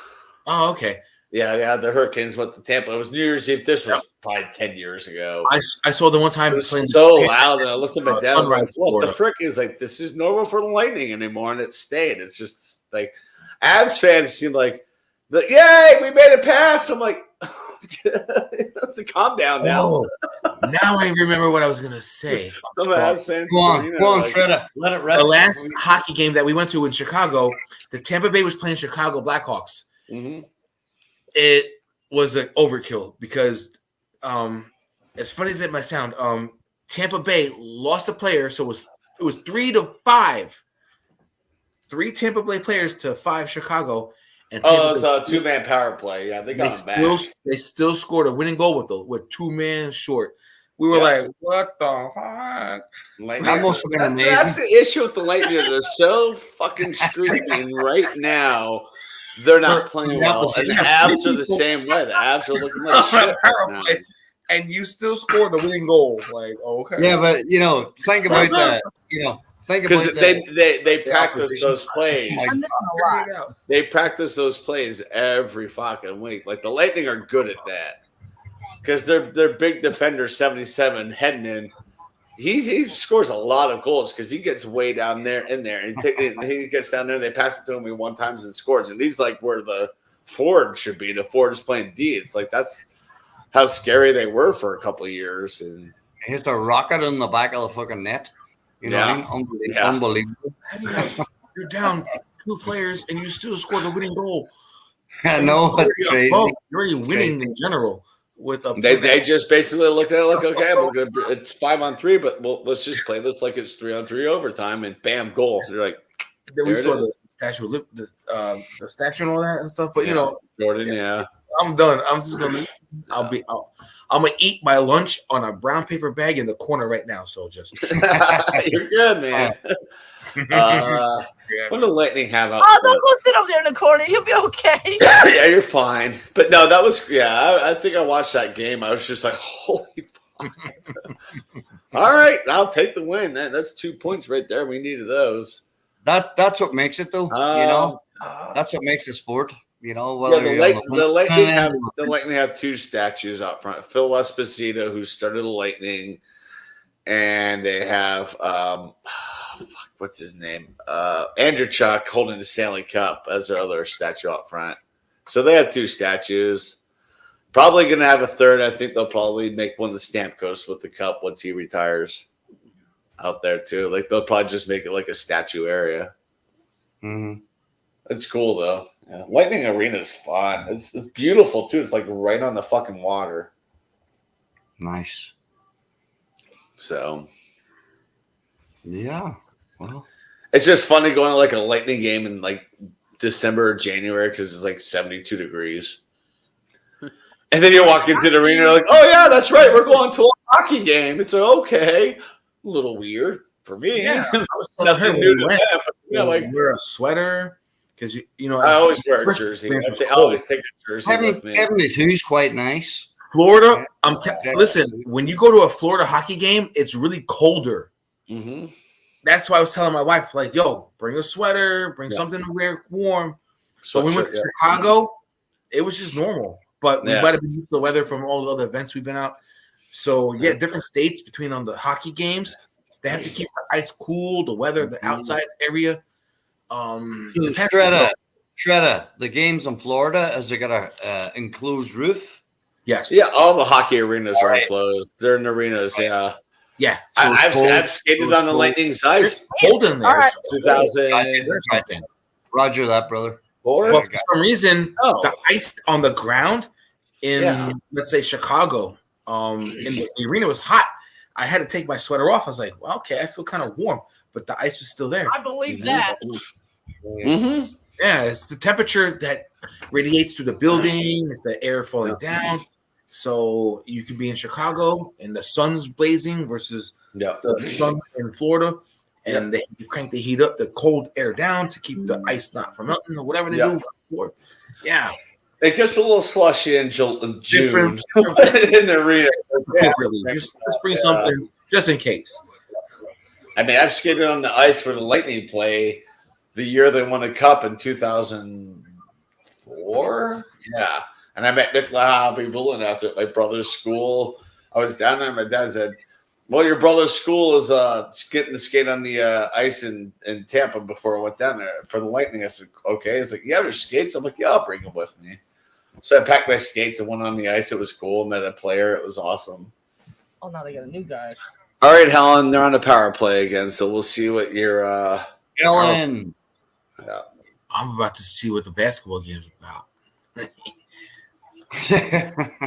Oh, okay. Yeah, the Hurricanes went to Tampa. It was New Year's Eve. This was probably 10 years ago. I saw the one time it was playing so loud, and I looked at my dad. I'm like, Sunrise, what Florida. the frick is like? This is normal for the Lightning anymore, and it stayed. It's just like Avs fans seem like, yay, we made a pass. I'm like, let's calm down now. Now I remember what I was gonna say. Some Avs fans, Go on, Shredder. Let it rest. The last hockey game that we went to in Chicago, the Tampa Bay was playing Chicago Blackhawks. Mm-hmm. It was an overkill because, as funny as it might sound, Tampa Bay lost a player, so it was 3-5. 3 Tampa Bay players to 5 Chicago. And it was a 2-man power play. Yeah, they got him back. They still scored a winning goal with 2 men short. We were like, what the fuck? That must have been amazing. That's the issue with the Lightning. They're so fucking streaky, and right now they're not playing well. And the Avs are the same way. The Avs are looking like shit right now. And you still score the winning goal. Like, okay. Yeah, but think about that. Think about that. They practice those plays. They practice those plays every fucking week. Like the Lightning are good at that because they're big defender 77 Hedman. He scores a lot of goals because he gets way down there in there. And he gets down there. And they pass it to him 1 time and scores. And he's like where the forward should be. The forward is playing D. It's like that's how scary they were for a couple of years. And hits a rocket in the back of the fucking net. What I mean? Unbelievable. You're down 2 players and you still score the winning goal. I know, that's crazy. You're already winning in general. With a they just basically looked at it like, okay, it's 5-on-3, but let's just play this like it's 3-on-3 overtime, and bam, goal. They're like, then we saw the statue, the statue and all that and stuff. But Jordan, yeah. I'm done. I'm just gonna. I'm gonna eat my lunch on a brown paper bag in the corner right now. So just you're good, man. What do Lightning have out? Oh, don't go sit up there in the corner. You'll be okay. Yeah, you're fine. But no, that was I think I watched that game. I was just like, holy fuck. All right, I'll take the win. That's 2 points right there. We needed those. That's what makes it though. That's what makes it sport. The Lightning have 2 statues out front. Phil Esposito, who started the Lightning, and they have what's his name? Andrew Chuck holding the Stanley Cup as their other statue out front. So they have 2 statues. Probably going to have a third. I think they'll probably make one of the Stamkos with the cup once he retires out there too. Like they'll probably just make it like a statue area. Mm-hmm. It's cool though. Yeah. Lightning Arena is fun. It's beautiful too. It's like right on the fucking water. Nice. So, yeah. Well, it's just funny going to like a Lightning game in like December or January because it's like 72 degrees. And then you walk into the arena, you're like, oh yeah, that's right. We're going to a hockey game. It's like, okay. A little weird for me. Yeah. Nothing new to them. Like wear a sweater. because you know I always wear a first jersey. experience was I always take a jersey with me. 72 is quite nice. Florida, listen, when you go to a Florida hockey game, it's really colder. Mm-hmm. That's why I was telling my wife, like, yo, bring a sweater, bring something to wear warm. So when we went to Chicago, it was just normal. But we might have been used to the weather from all the other events we've been out. So, yeah, different states between on the hockey games, they have to keep the ice cool, the weather, the outside area. Shredder, the games in Florida, has they got a enclosed roof? Yes. Yeah, all the hockey arenas are enclosed. They're in arenas, yeah. Yeah. So I've skated on the Lightning's ice. It's cold in there. All right. 2000. Roger that, brother. But for some reason, the ice on the ground in, let's say, Chicago, in the arena was hot. I had to take my sweater off. I was like, well, okay, I feel kind of warm, but the ice was still there. I believe that. Mm-hmm. Yeah, it's the temperature that radiates through the building. It's the air falling down. So you could be in Chicago and the sun's blazing versus the sun in Florida, and they crank the heat up, the cold air down to keep the ice not from melting or whatever they do. Yeah. It gets a little slushy in June Different in the arena. Just bring something just in case. I mean, I've skated on the ice where the Lightning play the year they won a cup in 2004. Yeah. And I met Nick Lahabibulin out at my brother's school. I was down there. My dad said, well, your brother's school is getting to skate on the ice in Tampa before I went down there for the Lightning. I said, okay. He's like, you have your skates? I'm like, yeah, I'll bring them with me. So I packed my skates and went on the ice. It was cool. Met a player. It was awesome. Oh, now they got a new guy. All right, Helen, they're on the power play again. So we'll see what your Helen. Yeah. I'm about to see what the basketball game's about.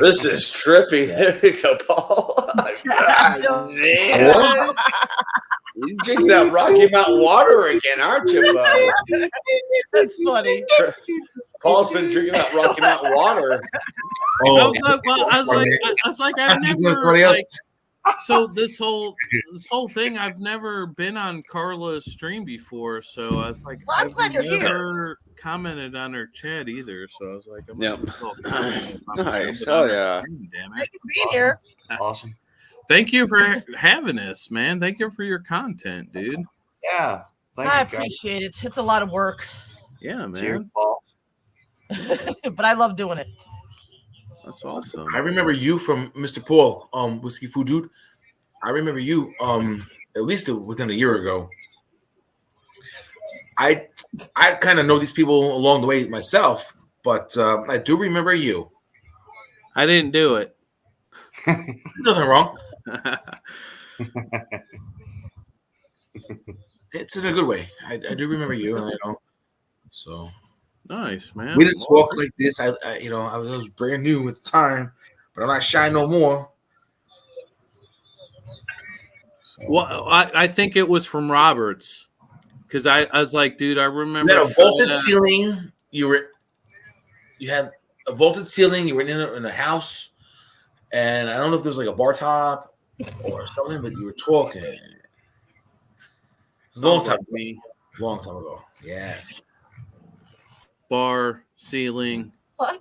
This is trippy. There you go, Paul. God, man. You're drinking that Rocky Mountain water again, aren't you, bud? That's funny. Paul's been drinking that Rocky Mountain water. I was like, I've never so this whole thing, I've never been on Carla's stream before, so I was like, well, I'm glad you're never commented on her chat either, so I was like, I'm nice. Oh yeah. Damn it. Thank you for being here. Awesome. Thank you for having us, man. Thank you for your content, dude. Yeah. I appreciate it. It's a lot of work. Yeah, man. Cheers, Paul. But I love doing it. That's awesome. I remember you from Mr. Paul, Whiskey Food Dude. I remember you at least within a year ago. I kind of know these people along the way myself, but I do remember you. I didn't do it. Nothing wrong. It's in a good way. I do remember you, and so nice, man. we didn't talk like this. I was brand new at the time, but I'm not shy no more. Well, I think it was from Roberts, because I was like, dude, I remember You had a vaulted ceiling. You had a vaulted ceiling. You were in a house, and I don't know if there was like a bar top or something, but you were talking. It was a long time ago. Long time ago. Yes. Bar ceiling. What?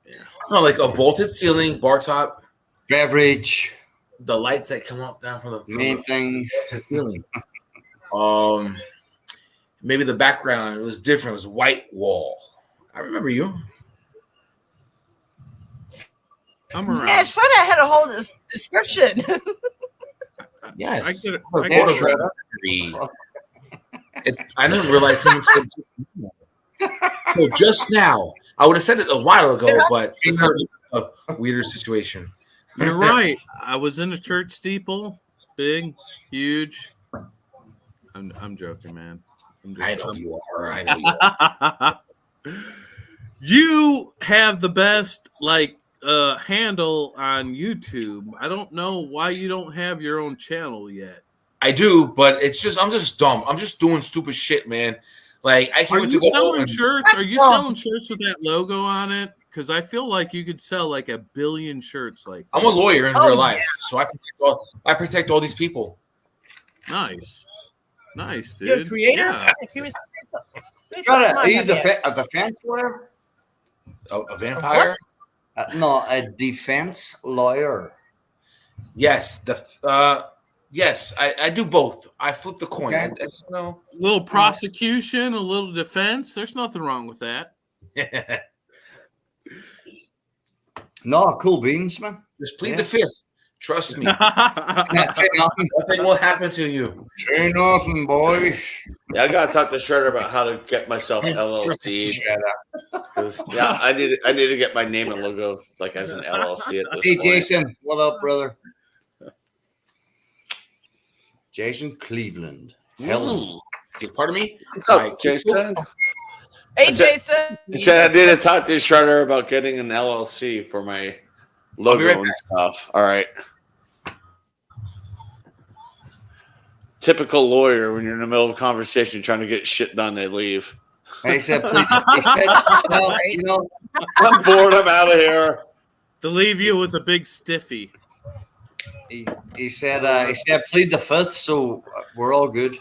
Yeah. No, like a vaulted ceiling, bar top, beverage, the lights that come up down from the main thing. Ceiling. Maybe the background, it was different. It was white wall. I remember you. I'm around. Yeah, Shredder had a whole description. Yes. I get it. I didn't realize him until so just now. I would have said it a while ago, but it's not a weirder situation. You're right. I was in a church steeple, big, huge. I'm joking, man. I know you are. I know you are. You have the best handle on YouTube. I don't know why you don't have your own channel yet. I do, but I'm just dumb. I'm just doing stupid shit, man. Like I can't. Are you selling shirts? Are you selling shirts with that logo on it? Because I feel like you could sell like 1 billion shirts. Like that. I'm a lawyer in real life, so I protect all these people. Nice, dude. You're a creator. Yeah. Can we Are you a defense lawyer? A vampire? No, a defense lawyer. Yes. Yes, I do both. I flip the coin. Okay. That's no. A little prosecution, a little defense. There's nothing wrong with that. No, cool beans, man. Just plead the fifth. Trust me. Nothing will happen to you. Say nothing, boys. Yeah, I gotta talk to Shredder about how to get myself LLC. Yeah, I need to get my name and logo like as an LLC at this Hey, point. Jason, what up, brother? Jason Cleveland. Helen. Pardon me? What's up, Jason? Hey, Jason. He said I need to talk to Shredder about getting an LLC for my logo right and back. stuff. All right. Typical lawyer when you're in the middle of a conversation trying to get shit done, they leave. He said, no, you know, I'm bored. I'm out of here. To leave you with a big stiffy. he said, plead the fifth, so we're all good.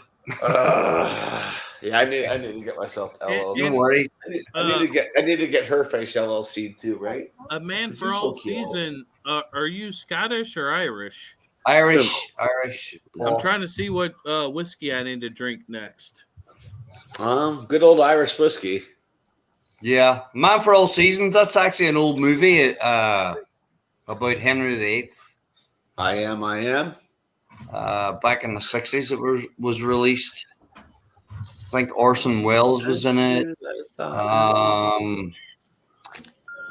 Yeah, I need to get myself LLC. Don't worry. I need to get her face LLC too, right? A man for You're so all cool. season. Are you Scottish or Irish? Irish. I'm trying to see what whiskey I need to drink next. Good old Irish whiskey. Yeah, Man for All Seasons. That's actually an old movie about Henry VIII. I am. Back in the 60s, it was released. I think Orson Welles was in it. A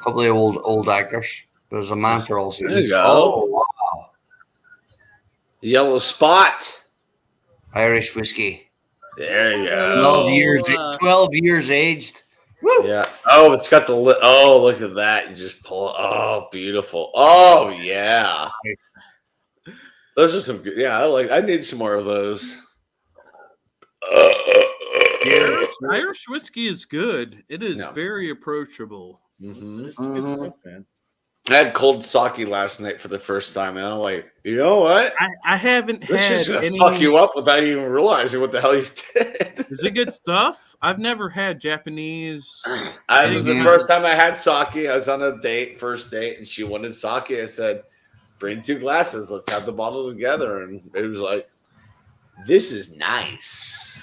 couple of old actors. There's a Man for All Seasons. There you go. Oh, wow. Yellow Spot. Irish whiskey. There you go. 12 years aged. Yeah. Oh, it's got the oh, look at that. You just pull it. Oh, beautiful. Oh, yeah. Those are some good. Yeah, I need some more of those. Irish whiskey is good. It is very approachable. Mm-hmm. It's good stuff, man. I had cold sake last night for the first time, and I'm like, you know what? I haven't This is had gonna any. fuck you up without even realizing what the hell you did. Is it good stuff? I've never had Japanese. It was the first time I had sake. I was on a first date, and she wanted sake. I said, bring 2 glasses. Let's have the bottle together. And it was like, this is nice.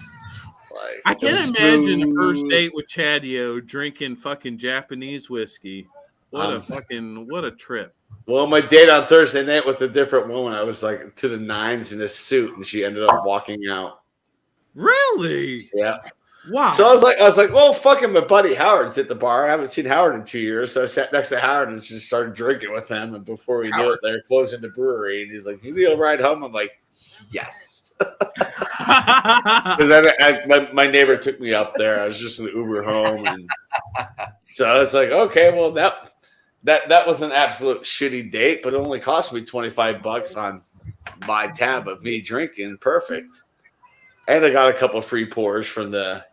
Like, I can't imagine a first date with Chadio drinking fucking Japanese whiskey. What a trip. Well, my date on Thursday night with a different woman, I was like to the nines in a suit, and she ended up walking out. Really? Yeah. Wow. So I was like, well, fucking my buddy Howard's at the bar. I haven't seen Howard in 2 years, so I sat next to Howard and just started drinking with him. And before we knew it, they were closing the brewery, and he's like, "You need a ride home?" I'm like, "Yes." Because my neighbor took me up there. I was just in the Uber home, and so it's like, okay, well that was an absolute shitty date, but it only cost me $25 on my tab of me drinking. Perfect. And I got a couple of free pours from the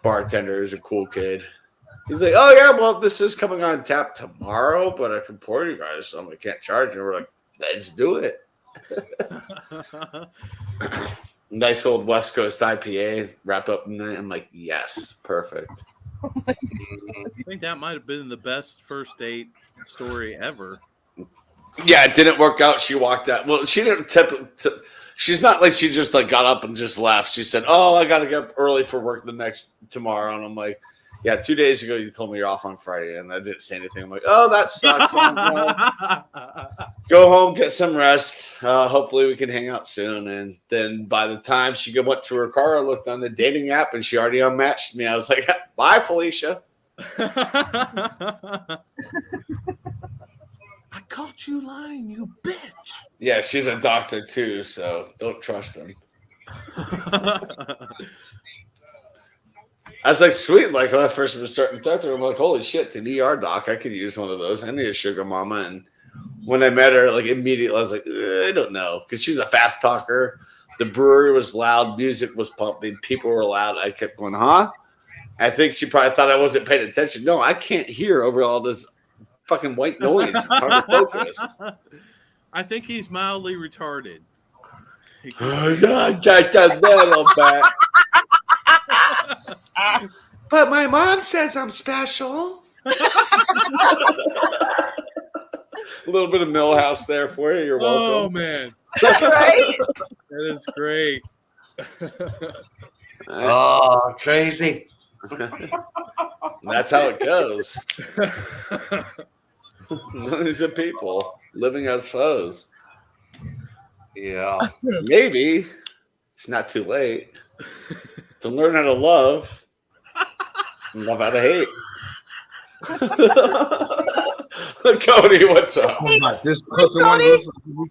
bartender. He's a cool kid. He's like, oh yeah, well, this is coming on tap tomorrow, but I can pour you guys some. I can't charge you. We're like, let's do it. Nice old West Coast IPA wrap up in that. I'm like, yes, perfect. I think that might have been the best first date story ever. Yeah, it didn't work out. She walked out. Well, she didn't she's not like she just like got up and just left. She said, oh, I got to get up early for work tomorrow. And I'm like, yeah, 2 days ago you told me you're off on Friday, and I didn't say anything. I'm like, oh, that sucks. Go home, get some rest. Hopefully we can hang out soon. And then by the time she went to her car, I looked on the dating app, and she already unmatched me. I was like, bye, Felicia. I caught you lying, you bitch. Yeah, she's a doctor too, so don't trust them. I was like, sweet. Like when I first was starting to talk to her, I'm like, holy shit, it's an ER doc. I could use one of those. I need a sugar mama. And when I met her, like immediately, I was like, I don't know, because she's a fast talker. The brewery was loud, music was pumping, people were loud. I kept going, huh? I think she probably thought I wasn't paying attention. No, I can't hear over all this fucking white noise. It's hard to focus. I think he's mildly retarded. But my mom says I'm special. A little bit of Millhouse there for you. You're welcome. Oh man, Right? that is great. Oh, crazy. That's how it goes. Millions of people living as foes. Yeah. Maybe it's not too late to learn how to love and love how to hate. Cody, what's up? This closer one.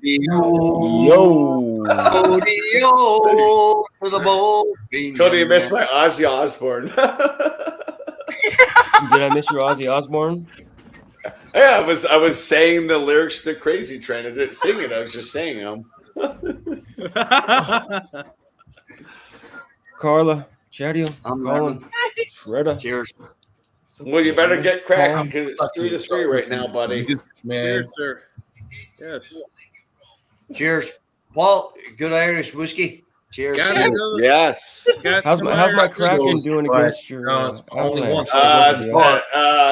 Yo. Cody, yo, to the bowl. Cody, you missed my Ozzy Osbourne. Did I miss your Ozzy Osbourne? Yeah, I was saying the lyrics to Crazy Train. I didn't sing it. I was just saying them. Carla, Chadiel, I'm Colin, Shredder. Cheers. Well, you better get cracking because it's 3-3 right now, buddy. Man. Cheers, sir. Yes. Cheers. Paul, good Irish whiskey. Cheers. Got another- Yes. got How's some my Irish Kraken whiskey. doing against your? No, it's only Islander? once.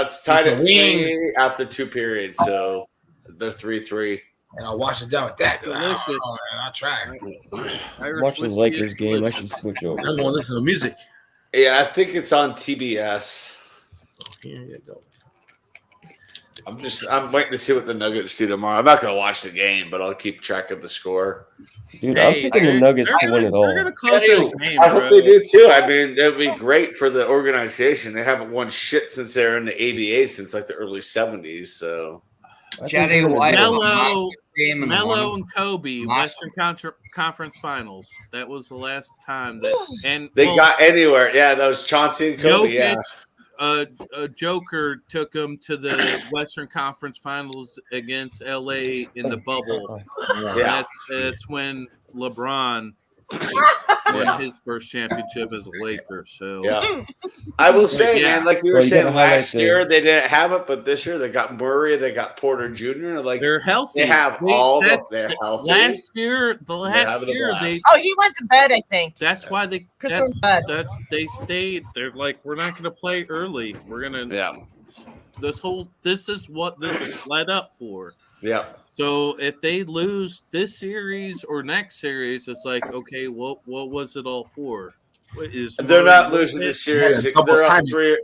It's tied at Wings. 3 after 2 periods, so they're 3-3. And I'll wash it down with that. Delicious. I'll try. Irish I'm watching the whiskey Lakers is game. I delicious. should switch over. I'm going to listen to music. Yeah, I think it's on TBS. Here you go. I'm waiting to see what the Nuggets do tomorrow. I'm not going to watch the game, but I'll keep track of the score. Dude, I'm picking the Nuggets to win it all. They're gonna close that game, I hope bro. they do too. I mean, it would be great for the organization. They haven't won shit since they were in the ABA since like the early 70s. So, Chatty, why- Mello, Game in the Mello morning. and Kobe, Western Conference Finals. That was the last time that, and they well, got anywhere. Yeah, that was Chauncey and Kobe. Jokic, Yeah. Joker took them to the Western Conference Finals against LA in the bubble. Yeah. That's when LeBron won his first championship as a Laker. So Yeah. I will say, Yeah. man, like you were Well, you saying gotta highlight last year, they didn't have it, but this year they got Murray, they got Porter Jr. Like they're healthy. they have They- all of that's- they're healthy. Last year, having a blast. Oh, he went to bed, I think. that's why they Chris that's, went to bed. they stayed. They're like, we're not gonna play early. We're gonna this is what this led up for. Yeah. So if they lose this series or next series, it's like, okay, what was it all for? What is They're not Murray losing the worth it? series.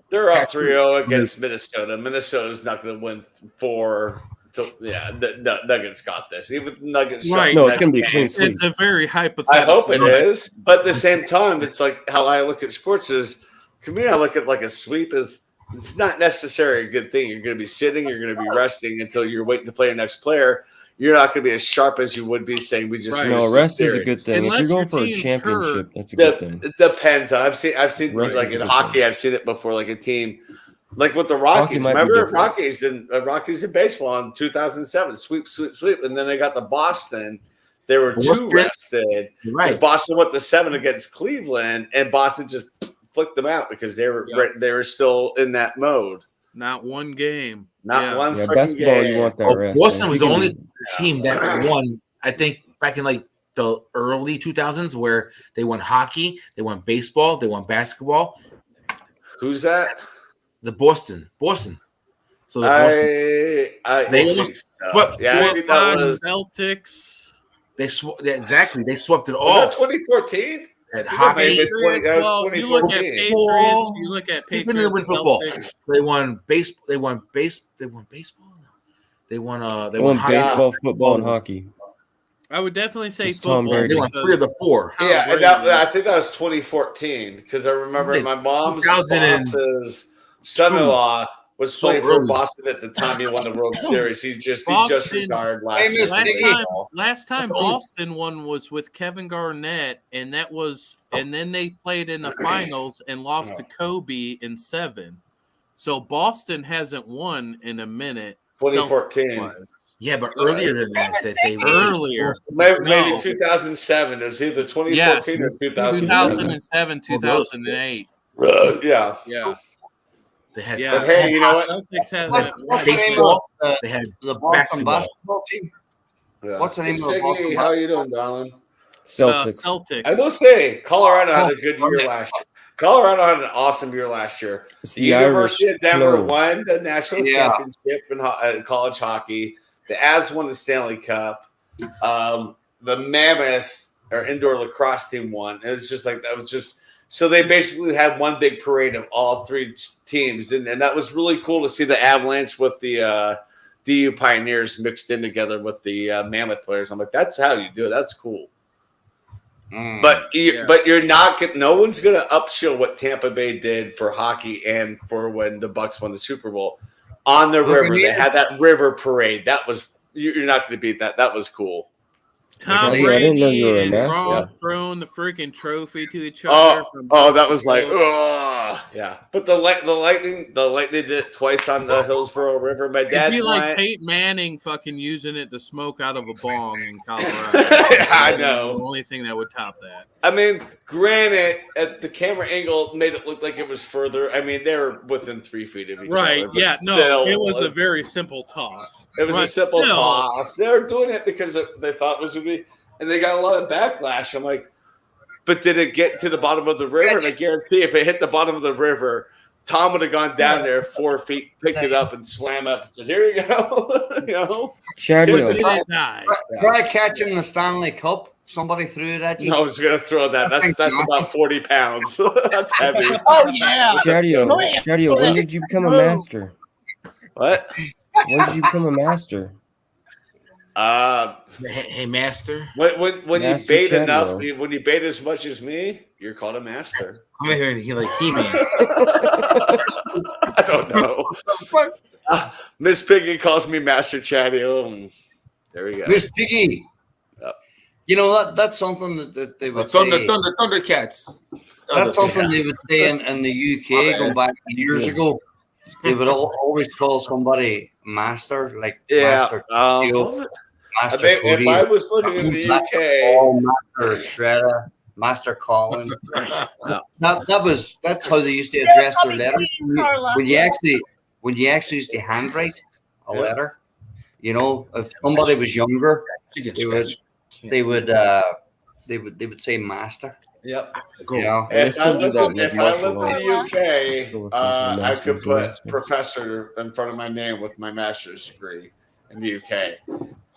They're up 3-0 against Minnesota. Minnesota's not going to win 4. So yeah, the Nuggets got this. Even the Nuggets, Right? No, it's gonna be a clean sweep. It's a very hypothetical. I hope it is, but at the same time, it's like how I look at sports is. To me, I look at like a sweep is. It's not necessarily a good thing. You're going to be sitting. You're going to be resting until you're waiting to play your next player. You're not going to be as sharp as you would be saying we just No, lose rest this is a series. good thing. Unless if you're your going for a team's championship, hurt. that's a good thing. It depends. I've seen Rest like is a in good hockey. thing. I've seen it before. Like a team, like with the Hockey Rockies. might be Remember different. Rockies in baseball in 2007, sweep, and then they got the Boston. They were Boston? too rested. Right. Boston went to 7 against Cleveland, and Boston just flicked them out because they were still in that mode. Not one game. Not one Yeah, freaking basketball, game. you want that Oh, rest. Boston man. was You the can only do- team that won, I think, back in like the early 2000s where they won hockey, they won baseball, they won basketball. Who's that? The Boston. So the Boston, I they think almost so. swept Yeah, I think that was Celtics. They swept it was all. that 2014. At I think hockey, it may have been that was Well, you look at 2014. Patriots. You look at They Patriots. didn't win football. Celtics. They won baseball. They won baseball. They won. They They won hockey. baseball, football, and hockey. I would definitely say It's Tom football. Brady. They won because 3 of the 4. Tom Yeah, and Brady. I think that was 2014 because I remember my mom's 2002. boss's son-in-law was So playing for early. Boston at the time he won the World Series. He just Boston- retired last year. Last time Boston won was with Kevin Garnett, and then they played in the finals and lost to Kobe in 7. So Boston hasn't won in a minute. 2014. Celtics-wise. Yeah, but earlier than that they Earlier. Maybe No. 2007. It was either 2014 Yes. or 2007. 2007, 2008. Yeah. Yeah. They had Yeah. But hey, you know what? Celtics haven't What's won. the name of They had the Boston basketball. basketball team? Yeah. What's the name Miss of the Piggy, Boston? how are you doing, darling? Celtics. Celtics. I will say, Colorado had a good year last year. Colorado had an awesome year last year. It's The the University Irish of Denver flow. won the national Yeah. championship in college hockey. The Avs won the Stanley Cup. The Mammoth or indoor lacrosse team won. It was just like that was just so they basically had one big parade of all three teams, and that was really cool to see the Avalanche with the DU Pioneers mixed in together with the Mammoth players. I'm like, that's how you do it. That's cool. But you're not getting. No one's going to upshill what Tampa Bay did for hockey and for when the Bucks won the Super Bowl on the river. They had that river parade. That was you're not going to beat that. That was cool. Tom I didn't know you were a Brady and master. Gronk throwing the freaking trophy to each other. Oh, that was like, yeah. But the lightning did it twice on the Hillsborough River. My It'd dad be like went. Peyton Manning fucking using it to smoke out of a bong in Colorado. I know. The only thing that would top that. I mean, granted, at the camera angle made it look like it was further. I mean, they were within 3 feet of each Right. other. but Yeah. No, still, it was a very simple toss. It was a But simple still, toss. They were doing it because they thought it was going to be, and they got a lot of backlash. I'm like, but did it get to the bottom of the river? And I guarantee if it hit the bottom of the river, Tom would have gone down there 4 feet, picked it up, and swam up and said, "Here you go." You know, Try catching the Stanley Cup. Somebody threw it at you. No, I was going to throw that. That's about 40 pounds. That's heavy. Oh yeah. Shadio, when did you become a master? What? When did you become a master? Hey, master. When Master you bait Chadwell. enough, when you bait as much as me, you're called a master. I'm hearing he like He-Man. I don't know. Miss Piggy calls me Master Chadio, and there we go. Miss Piggy. Yep. You know that's something that they would say. Thundercats. That's something they would say in the UK going back years ago. They would always call somebody master, like master. Master If I was living in the UK, Master Shredder, Master Colin. That's how they used to address their letters. When you actually used to handwrite a letter, you know, if somebody was younger, they would say master. Yep. You know? If I lived in the UK, I could put professor in front of my name with my master's degree in the UK.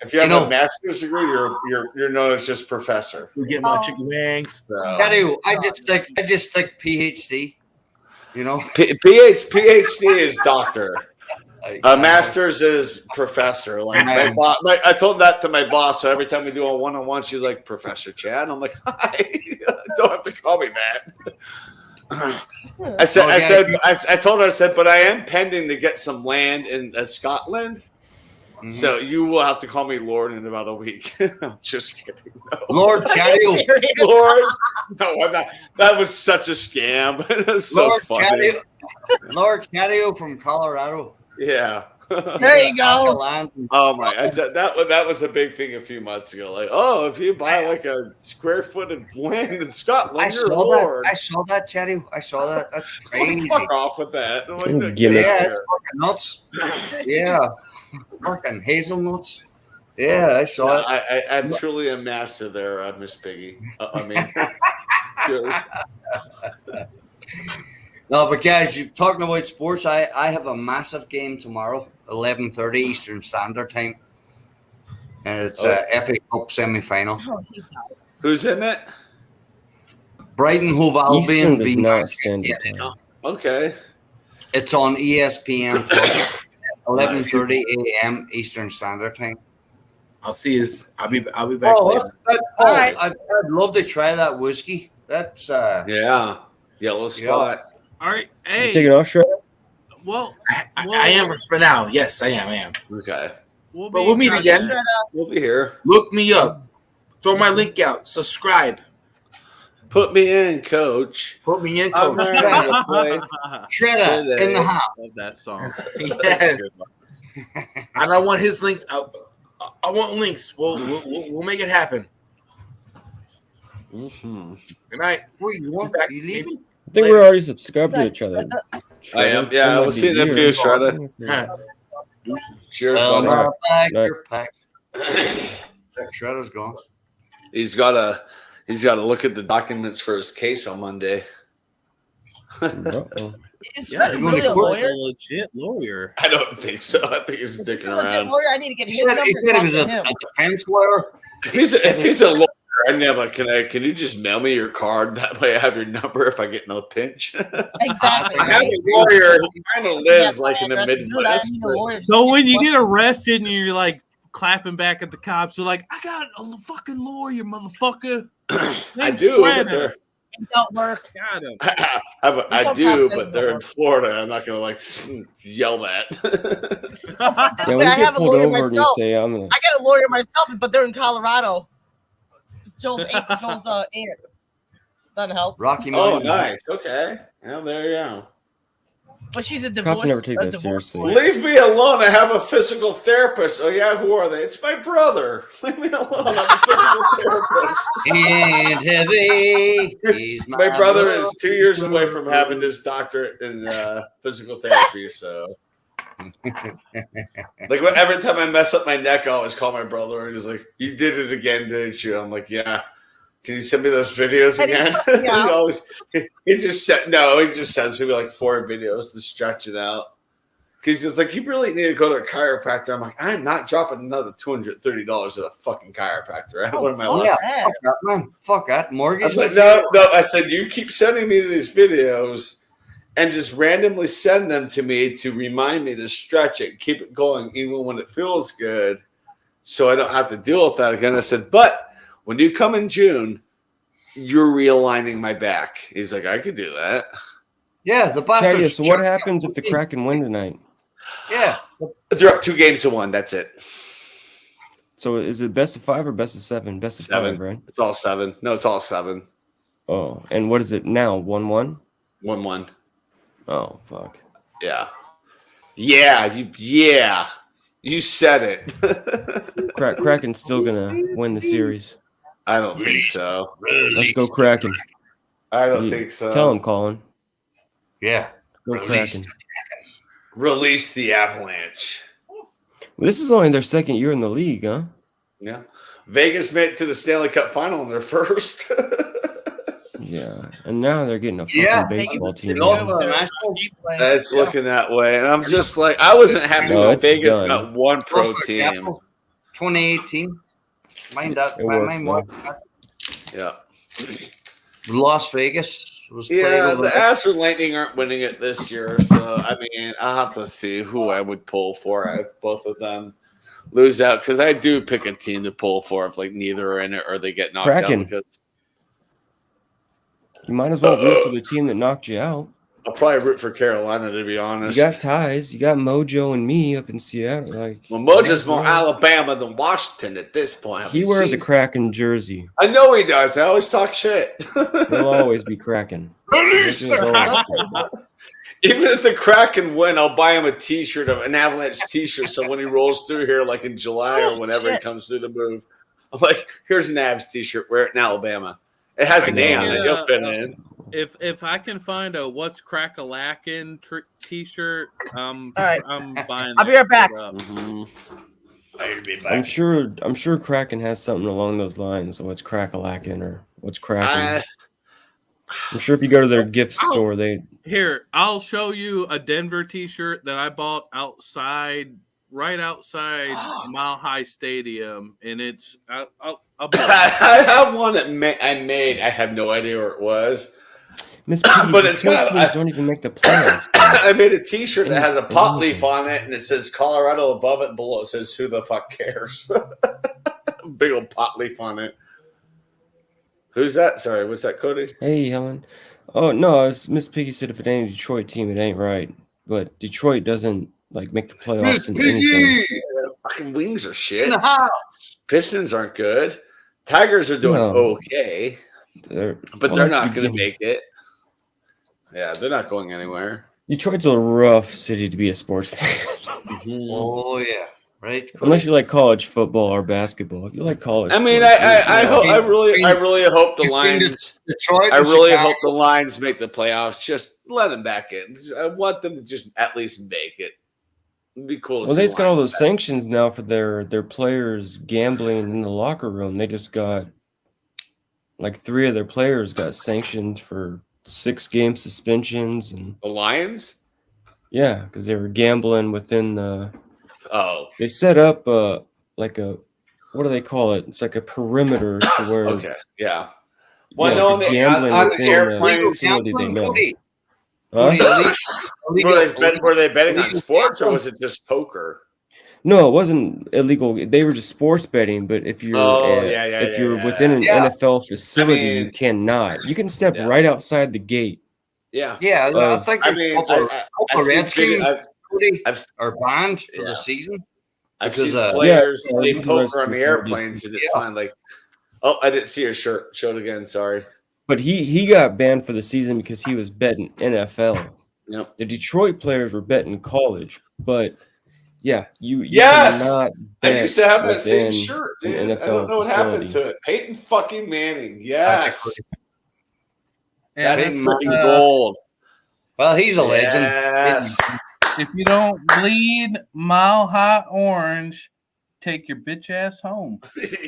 If you have a master's degree, you're known as just professor. We get my chicken wings. I just stick PhD. You know, PhD is doctor. Master's is professor. Like I told that to my boss. So every time we do a one-on-one, she's like, "Professor Chad." I'm like, "Hi, don't have to call me that." I told her, I said, but I am pending to get some land in Scotland. Mm-hmm. So you will have to call me Lord in about a week. I'm just kidding. No. Lord Chadio. Lord. No, I'm not. That was such a scam. It was so Lord funny. Lord Chadio from Colorado. Yeah. There you go. Oh my! That was a big thing a few months ago. Like, oh, if you buy like a square foot of land in Scotland, you're a lord. I saw that, Chadio. I saw that. That's crazy. Fuck off with that. Yeah, it's fucking nuts. Yeah. Fucking hazelnuts. Yeah, I saw it. I'm truly a master there, Miss Piggy. No, but guys, you're talking about sports. I have a massive game tomorrow, 11:30 Eastern Standard Time, and it's a FA Cup semi-final. Who's in it? Brighton Hove Albion. Eastern does not standard time. Okay. It's on ESPN Plus. 11:30 a.m. Eastern Standard Time. I'll be back later. Right. I'd love to try that whiskey. That's yellow spot. All right, hey, You taking off, Shredder? well, I am for now. Yes, I am. Okay. We'll meet again. We'll be here. Look me up. Throw my link out. Subscribe. Put me in, coach. Put me in, I'm coach. ready to play. Shredder in the house. Love that song. Yes. And I want his links. I want links. We'll make it happen. Mm-hmm. Good night. Wait, you you leaving? I think we're already subscribed to each other. I am. Yeah, we'll see you in a few, Shredder. Cheers, buddy. You're packed. Shredder's gone. He's got to look at the documents for his case on Monday. Uh-oh. Is Yeah, Fred you're really a lawyer? legit lawyer. I don't think so. I think he's dicking Legit around. lawyer. I need to get his He number. said and he talk was to a him. defense lawyer. If he's a lawyer, I never can you just mail me your card? That way I have your number if I get in a pinch. Exactly. I have a lawyer who kind of lives like in the Dude, I Midwest. need a lawyer. So when you get arrested and you're like clapping back at the cops, you're like, I got a fucking lawyer, motherfucker. I Name's do, but Shredder. they're- It don't work. Got him. I do, but they're in Florida. I'm not gonna like yell that. This Yeah, way, when I you get have a pulled lawyer over and you myself. say, I'm gonna. I got a lawyer myself, but they're in Colorado. It's Joel's aunt. Doesn't help. Rocky Oh, Mountain. nice. Okay. Well, there you go. But she's a divorce. Cops never take a that divorce seriously. lawyer. Leave me alone. I have a physical therapist. Oh yeah, who are they? It's my brother. Leave me alone. I'm a physical therapist. And heavy. He's My brother is 2 years away from having his doctorate in physical therapy. So, like, every time I mess up my neck, I always call my brother and he's like, "You did it again, didn't you?" I'm like, "Yeah." Can you send me those videos And he again? cussed me out. he just sends me like 4 videos to stretch it out. Because he's like, you really need to go to a chiropractor. I'm like, I'm not dropping another $230 at a fucking chiropractor. What am I Oh, last? yeah. Fuck that, man. Fuck that. I Mortgage. was like, no. I said, you keep sending me these videos and just randomly send them to me to remind me to stretch it, keep it going, even when it feels good, so I don't have to deal with that again. I said, but when you come in June, you're realigning my back. He's like, I could do that. Yeah, the bastard. Thaddeus, so what happens if the Kraken win tonight? Yeah. They're up 2 games to 1. That's it. So is it best of 5 or best of 7? Best of 7. 5, right? It's all 7. No, it's all 7. Oh, and what is it now? 1-1? 1-1. Oh, fuck. Yeah. Yeah. You said it. Kraken's still gonna win the series. I don't think so. Let's go Kraken. I don't think so. Tell him, Colin. Yeah. Go Kraken. Release the Avalanche. This is only their second year in the league, huh? Yeah. Vegas made it to the Stanley Cup final in their first. Yeah. And now they're getting a fucking Yeah. baseball team. That's looking that way. And I'm just like, I wasn't happy No, when it's Vegas done. got one pro Prospect team. Capital, 2018. Mind that. It works, Mine though. Yeah. Las Vegas was played Yeah, over the there. Astros Lightning aren't winning it this year. So, I mean, I'll have to see who I would pull for if both of them lose out. Because I do pick a team to pull for if, like, neither are in it or they get knocked Kraken. out. Because You might as well root for the team that knocked you out. I'll probably root for Carolina, to be You honest. got ties. You got Mojo and me up in Seattle. Like, Well, Mojo's more Alabama than Washington at this point. he wears a Kraken jersey. I know he does. I always talk shit. He'll always be Kraken. Release Mojo's the always- Even if the Kraken win, I'll buy him a T-shirt, an Avalanche T-shirt. So when he rolls through here, like in July or whenever he comes through the move, I'm like, "Here's an Avs T-shirt. Wear it in Alabama. It has an A on it. He'll fit in." If I can find a "What's Crack-a-lackin" T-shirt, All right. I'm buying. I'll be that right back. shit up. I'm sure Kraken has something along those lines. So what's crack-a-lackin' or what's cracking? I'm sure if you go to their gift store, they Here, I'll show you a Denver T-shirt that I bought right outside Mile High Stadium, and it's I'll be I have one that I made. I have no idea where it was. Miss Piggy, But it's got. Texans don't even make the playoffs. I made a T-shirt that has a pot leaf on it, and it says Colorado above it, and below it says "Who the fuck cares?" Big old pot leaf on it. Who's that? Sorry, was that Cody? Hey, Helen. Oh no, Miss Piggy said if it ain't a Detroit team, it ain't right. But Detroit doesn't like make the playoffs in anything. Fucking Wings are shit. In the house. Pistons aren't good. Tigers are doing No. okay, but they're not going to beginning. make it. Yeah, they're not going anywhere. Detroit's a rough city to be a sports fan. Oh yeah, right. Unless you like college football or basketball. If you like college, I mean, sports, I hope. I really hope the You've been to Lions. Detroit. I and really Chicago. hope the Lions make the playoffs. Just let them back in. I want them to just at least make it. It'd be cool. To well, see they've the got all Lions those back. sanctions now for their players gambling in the locker room. They just got like 3 of their players got sanctioned for 6-game suspensions and The Lions? yeah, because they were gambling within the. Oh, They set up like a what do they call it? It's like a perimeter to where okay, yeah. Well, yeah, no, the on gambling the within the airplane, facility they made. Cody, Huh? were they betting on sports or was it just poker? No, it wasn't illegal. They were just sports betting. But if you're if you're within an NFL facility, you cannot. You can step right outside the gate. Yeah, Yeah, I think I there's mean, a couple I've seen Redskins video- are banned for the season. I've Because, seen players yeah, play these poker on Redskins the are airplanes, and it's fine. Like, oh, I didn't see your shirt. Show it again. Sorry. But he got banned for the season because he was betting NFL. Yep. The Detroit players were betting college, but yeah, you Yes! cannot I bet used to have that same within shirt, an dude. NFL I don't know what happened facility. to it. Peyton fucking Manning. Yes. And That's Peyton freaking gold. Well, he's a legend. Yes. if you don't bleed Mile High Orange, take your bitch ass home.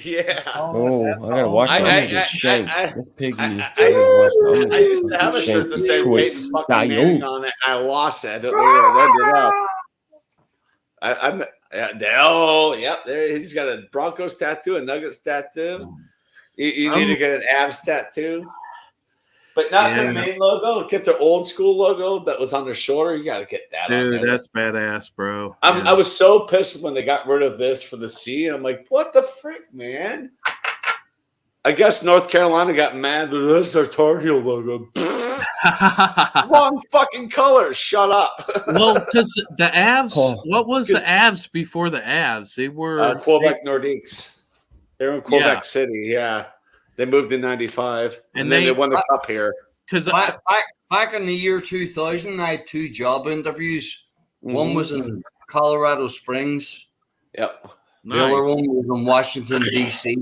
Yeah. Oh, That's I gotta all. watch. I'm gonna get shanked. This piggy is. I used to have a shirt that said Detroit Peyton fucking Manning style. on it. I lost it. I don't know where it ended up. I'm oh, yep. There, he's got a Broncos tattoo, a Nuggets tattoo. You need to get an Avs tattoo, but not the main logo. Get the old school logo that was on their shoulder. You got to get that on Dude, there. that's badass, bro. I was so pissed when they got rid of this for the C. I'm like, what the frick, man? I guess North Carolina got mad that that's our Tar Heel logo. Wrong fucking color. Shut up. Well, because the Avs, Oh. what was the Avs before the Avs? They were Quebec Nordiques. They were in Quebec Yeah. City. Yeah, they moved in '95, and And then they- they won the cup here. Because Back in the year 2000, I had 2 job interviews. One Mhm. was in Colorado Springs. Yep. The other one was in Washington, D.C.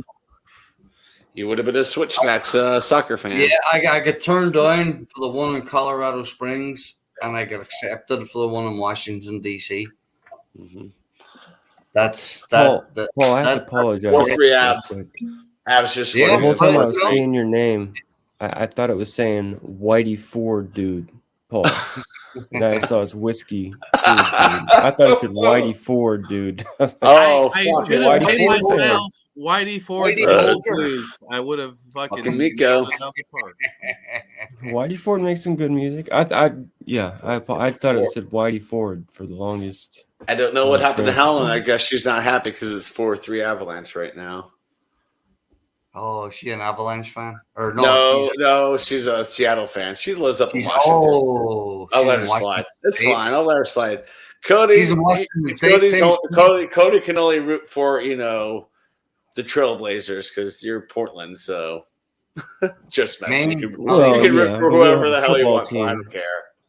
You would have been a Switchbacks soccer fan. Yeah, I got turned down for the one in Colorado Springs, and I got accepted for the one in Washington, D.C. Mm-hmm. That's Paul, that. Paul, I have to that- apologize. All three real abs. quick. Abs just The whole funny. time I was seeing your name, I thought it was saying Whitey Ford, dude. Paul. Then I saw it's whiskey. Ford, dude. I thought it said Whitey Ford, dude. Oh, I fuck should it. have Whitey made Ford. myself Whitey Ford's Whitey Old Ford. Blues. I would have fucking Fucking Miko. nailed it out the park. Whitey Ford makes some good music. I thought it said Whitey Ford for the longest. I don't know what That's happened to right. Helen. I guess she's not happy because it's 4-3 Avalanche right now. Oh, is she an Avalanche fan? Or no? No, she's a Seattle fan. She lives up in She's, Washington. oh, I'll she's let in her Washington slide. It's State. fine. I'll let her slide. Cody, She's in Washington State, Cody can only root for the Trailblazers because you're Portland. So just messing. You can, Well, you can root yeah, for but we have whoever a the hell you football want. For. I team. don't care.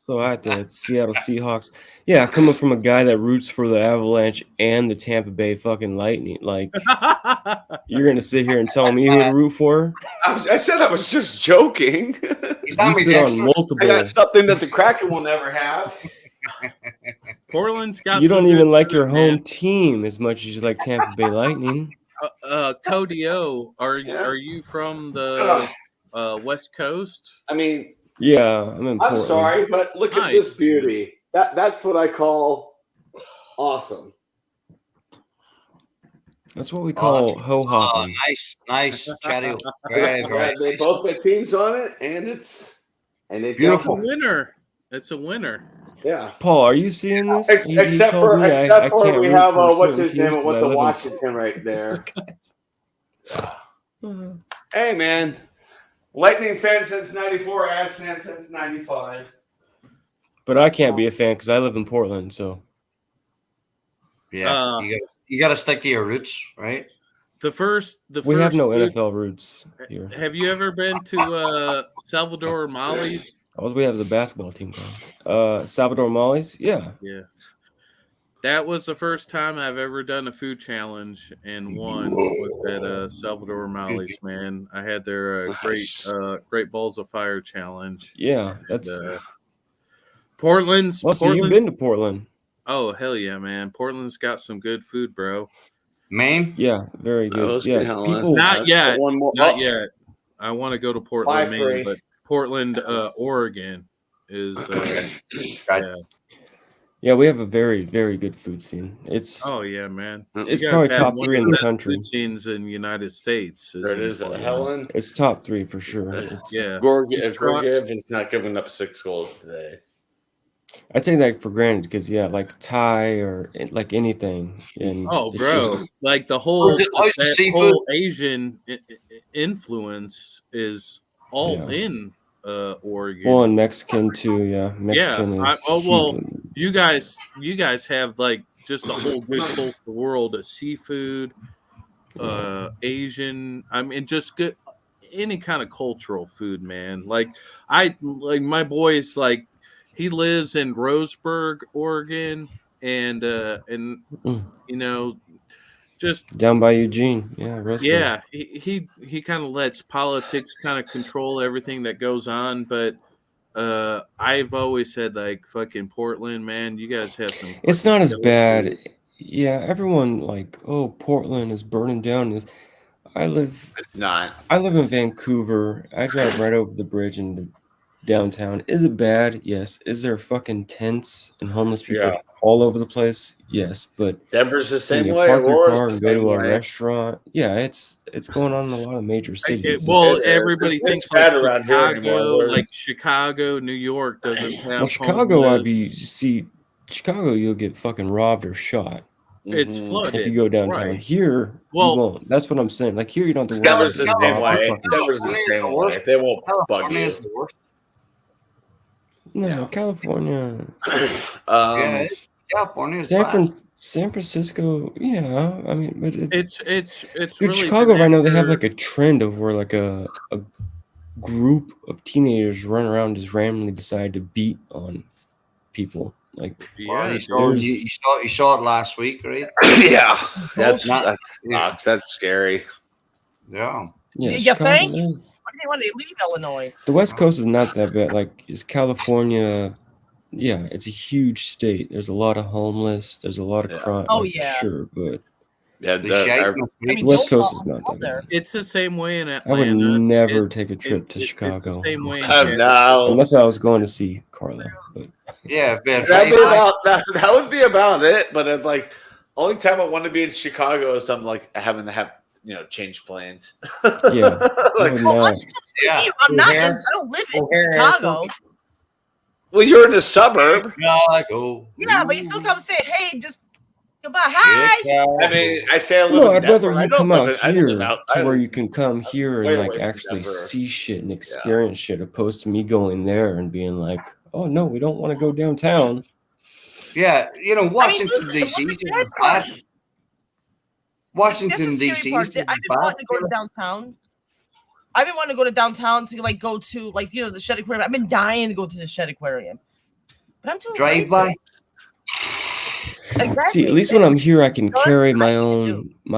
So I had the Seattle Seahawks. Yeah, coming from a guy that roots for the Avalanche and the Tampa Bay fucking Lightning. Like, you're gonna sit here and tell me who to root for? I said I was just joking. You sit on multiple. I got something that the Kraken will never have. Portland's got You some don't even good like food, your man. home team as much as you like Tampa Bay Lightning. Cody O, are you from the West Coast? I mean, Yeah, I'm in I'm Portland. sorry, but look at Nice. this beauty. That's what I call awesome. That's what we call ho Oh, hopping. nice, chatty. Very, very They nice. both my teams on it, and it's Beautiful. It's a winner. It's a winner. Yeah. Paul, are you seeing this? You Except told for me I can't we root have for what's certain his name teams 'cause with I the live in- Washington right there. Hey man, Lightning fan since '94, Avs fan since '95. But I can't be a fan because I live in Portland. So Yeah, you got to stick to your roots, right? The first we have no food- NFL roots here. Have you ever been to Salvador Molly's? All we have is a basketball team. Salvador Molly's. Yeah. Yeah. That was the first time I've ever done a food challenge and won was at Salvador Molly's, man. I had their great Balls of Fire challenge. Yeah, that's. Portland's. Well, so you've Portland's- been to Portland. Oh hell yeah, man! Portland's got some good food, bro. Maine? Yeah, very good. let's yeah, get Helen. people. Not yet. One more. Not Oh. yet. I want to go to Portland, Maine, 5-3. but Portland, Oregon is. Yeah, we have a very, very good food scene. It's Oh yeah, man. It's You guys probably have top one 3 of in the best country. Food scenes in the United States. There it in is, Portland. Helen. It's top 3 for sure. Yeah. Gorgiev is not giving up 6 goals today. I take that for granted because like Thai or like anything. And Oh, it's bro! just- Like the whole How's the that seafood? whole Asian influence is all Yeah. in Oregon. well, and Mexican too. Yeah, Mexican Yeah. is. Well, you guys have like just a whole good coastal world of seafood, Asian. I mean, just good any kind of cultural food, man. Like my boy's like he lives in Roseburg, Oregon, and you know, just down by Eugene. Yeah, Roseburg. yeah, he kind of lets politics kind of control everything that goes on, but I've always said like fucking Portland, man, you guys have some. It's not as killer bad. food. Yeah, everyone like, oh, Portland is burning down. It's not. I live in Vancouver. I drive right over the bridge into downtown. Is it bad? Yes. Is there fucking tents and homeless people Yeah. all over the place? Yes. But Denver's the when same you way. park your Aurora's car the and go same to a way. restaurant, yeah, it's going on in a lot of major cities. Well, It's- everybody it's thinks bad like around here anymore. Chicago, There's- like Chicago, New York doesn't have. Well, Chicago, homeless. you see, Chicago, you'll get fucking robbed or shot. It's Mhm. flooded. If you go downtown. right. Here, Well- you won't. That's what I'm saying. Like here, you don't have to worry Denver's the about same getting way. fucking- Denver's the same way. They won't bug California you. is the worst. No, California. Yeah, California is bad. San Francisco, yeah. I mean, but It's dude, really Chicago been right now. They have after- like a trend of where like a group of teenagers run around just randomly decide to beat on people. Like, Well, yeah, you saw it last week, right? Yeah, that Not- sucks. That's scary. Yeah. yeah, You Chicago think? is- Why do they want to leave Illinois? the West Coast is not that bad. Like, is California? Yeah, it's a huge state. There's a lot of homeless. There's a lot of crime. Oh, like, yeah. sure, but Yeah, The shape our- must I be- mean, West don't Coast fall is not out that there. bad. It's the same way in I Atlanta. would never It- take a trip to It's Chicago. the same way. In Oh, Canada. no. Unless I was going to see Carla. But Yeah, but That'd be about that would be about it. But it's like only time I want to be in Chicago is I'm like having to have change plans. yeah, I Like, would Well, why not. don't you come see Yeah. me? I'm not. O'Hare. I don't live in O'Hare Chicago. well, you're in the suburb. Chicago. Yeah, but you still come say, "Hey, just goodbye, hi." I mean, I say I live No, in I'd Denver. rather I you don't come live out in- I here live out- to I- where you can come here way and away like from actually Denver. see shit and experience shit, opposed to me going there and being like, "Oh no, we don't want to go downtown." Yeah, Washington listen, D.C. the is bad part- bad. Washington This is the D.C. scary part. is I've been bad. wanting to go to downtown. I've been wanting to go to downtown to like go to like the Shed Aquarium. I've been dying to go to the Shed Aquarium, but I'm too Drive afraid by. to. Exactly. See, at least when I'm here, I can Guns, carry I my can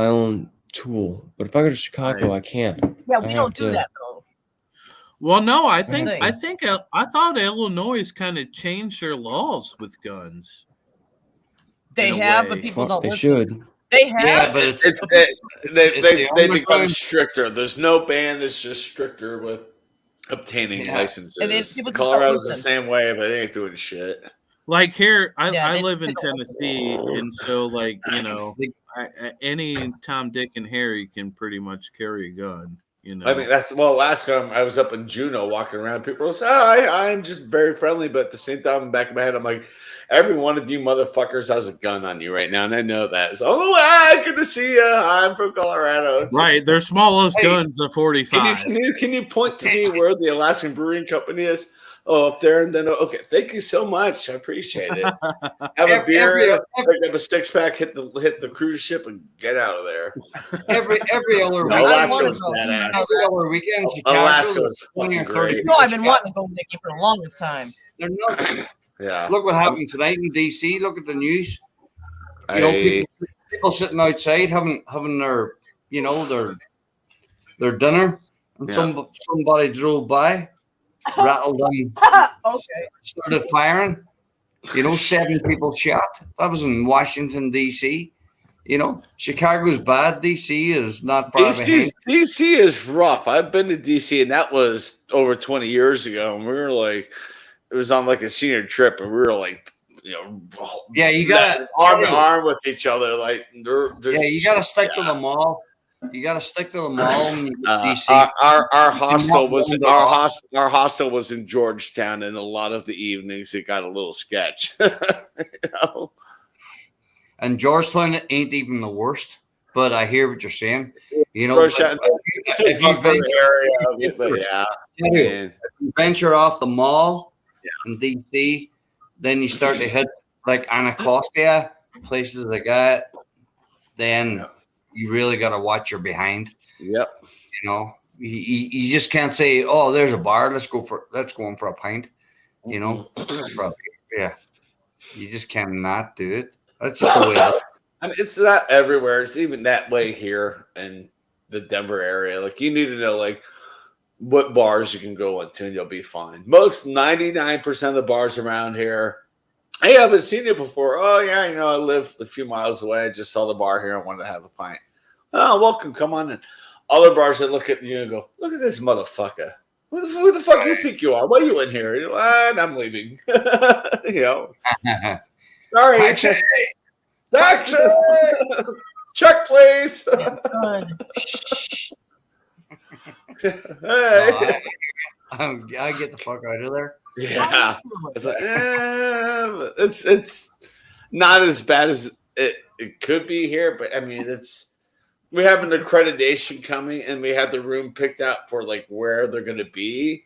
own tool. But if I go to Chicago, I can't. Yeah, I we have don't do to- that though. Well, no, I That's the think thing. I thought Illinois kind of changed their laws with guns. They in a have, way. but people Fuck, don't they listen. should. They have. Yeah, but it's They the become underground. stricter. There's no ban that's just stricter with obtaining Yeah. licenses. And then people just don't Colorado's the listen. same way, but they ain't doing shit. Like here, Yeah, I they live just in don't listen. Tennessee, and so like any Tom, Dick, and Harry can pretty much carry a gun. I mean, last time I was up in Juneau walking around, people were saying, I'm just very friendly, but at the same time, in the back of my head, I'm like, every one of you motherfuckers has a gun on you right now, and I know that. So, good to see you. I'm from Colorado. right, their smallest Hey, guns are 45. Can you point to me where the Alaskan Brewing Company is? Oh, up there, and then okay. Thank you so much. I appreciate it. Have a beer, pick up a 6-pack, hit the cruise ship, and get out of there. every other No, weekend. Alaska was go. badass. Every other weekend, Chicago, Alaska was 20 or fucking 30 great. No, I've been people. wanting to go, Nikki, for the longest time. They're nuts. Yeah. Look what happened tonight in DC. Look at the news. I- People sitting outside having their their dinner, and Yeah. somebody drove by, rattled them, Okay. started firing. 7 people shot. That was in Washington D.C. You know, Chicago's bad. DC is not far behind. DC is rough. I've been to DC, and that was over 20 years ago. And we were like, it was on like a senior trip, and we were like, you know, yeah, you got arm in arm with each other. Like, yeah, you got to stick to the mall. You got to stick to the mall. DC. Our hostel was in Georgetown, and a lot of the evenings it got a little sketch. You know? And Georgetown ain't even the worst, but I hear what you're saying. You know, if you venture off the mall in DC, then you start to hit like Anacostia, places like that. Then you really got to watch your behind. Yep. You know, you just can't say, "Oh, there's a bar. Let's go in for a pint." You know, yeah. You just cannot do it. That's just the way. I mean, it's not everywhere. It's even that way here in the Denver area. Like, you need to know like what bars you can go into, and you'll be fine. 99% of the bars around here. Hey, I haven't seen you before. Oh yeah, you know, I live a few miles away. I just saw the bar here. I wanted to have a pint. Oh, welcome. Come on in. Other bars that look at you and go, look at this motherfucker. Who the fuck do you think you are? Why are you in here? You know, and I'm leaving. You know. Sorry. Taxi. Check, please. Hey. I get the fuck out of there. Yeah. It's like, it's not as bad as it could be here, but I mean, we have an accreditation coming, and we have the room picked out for like where they're going to be,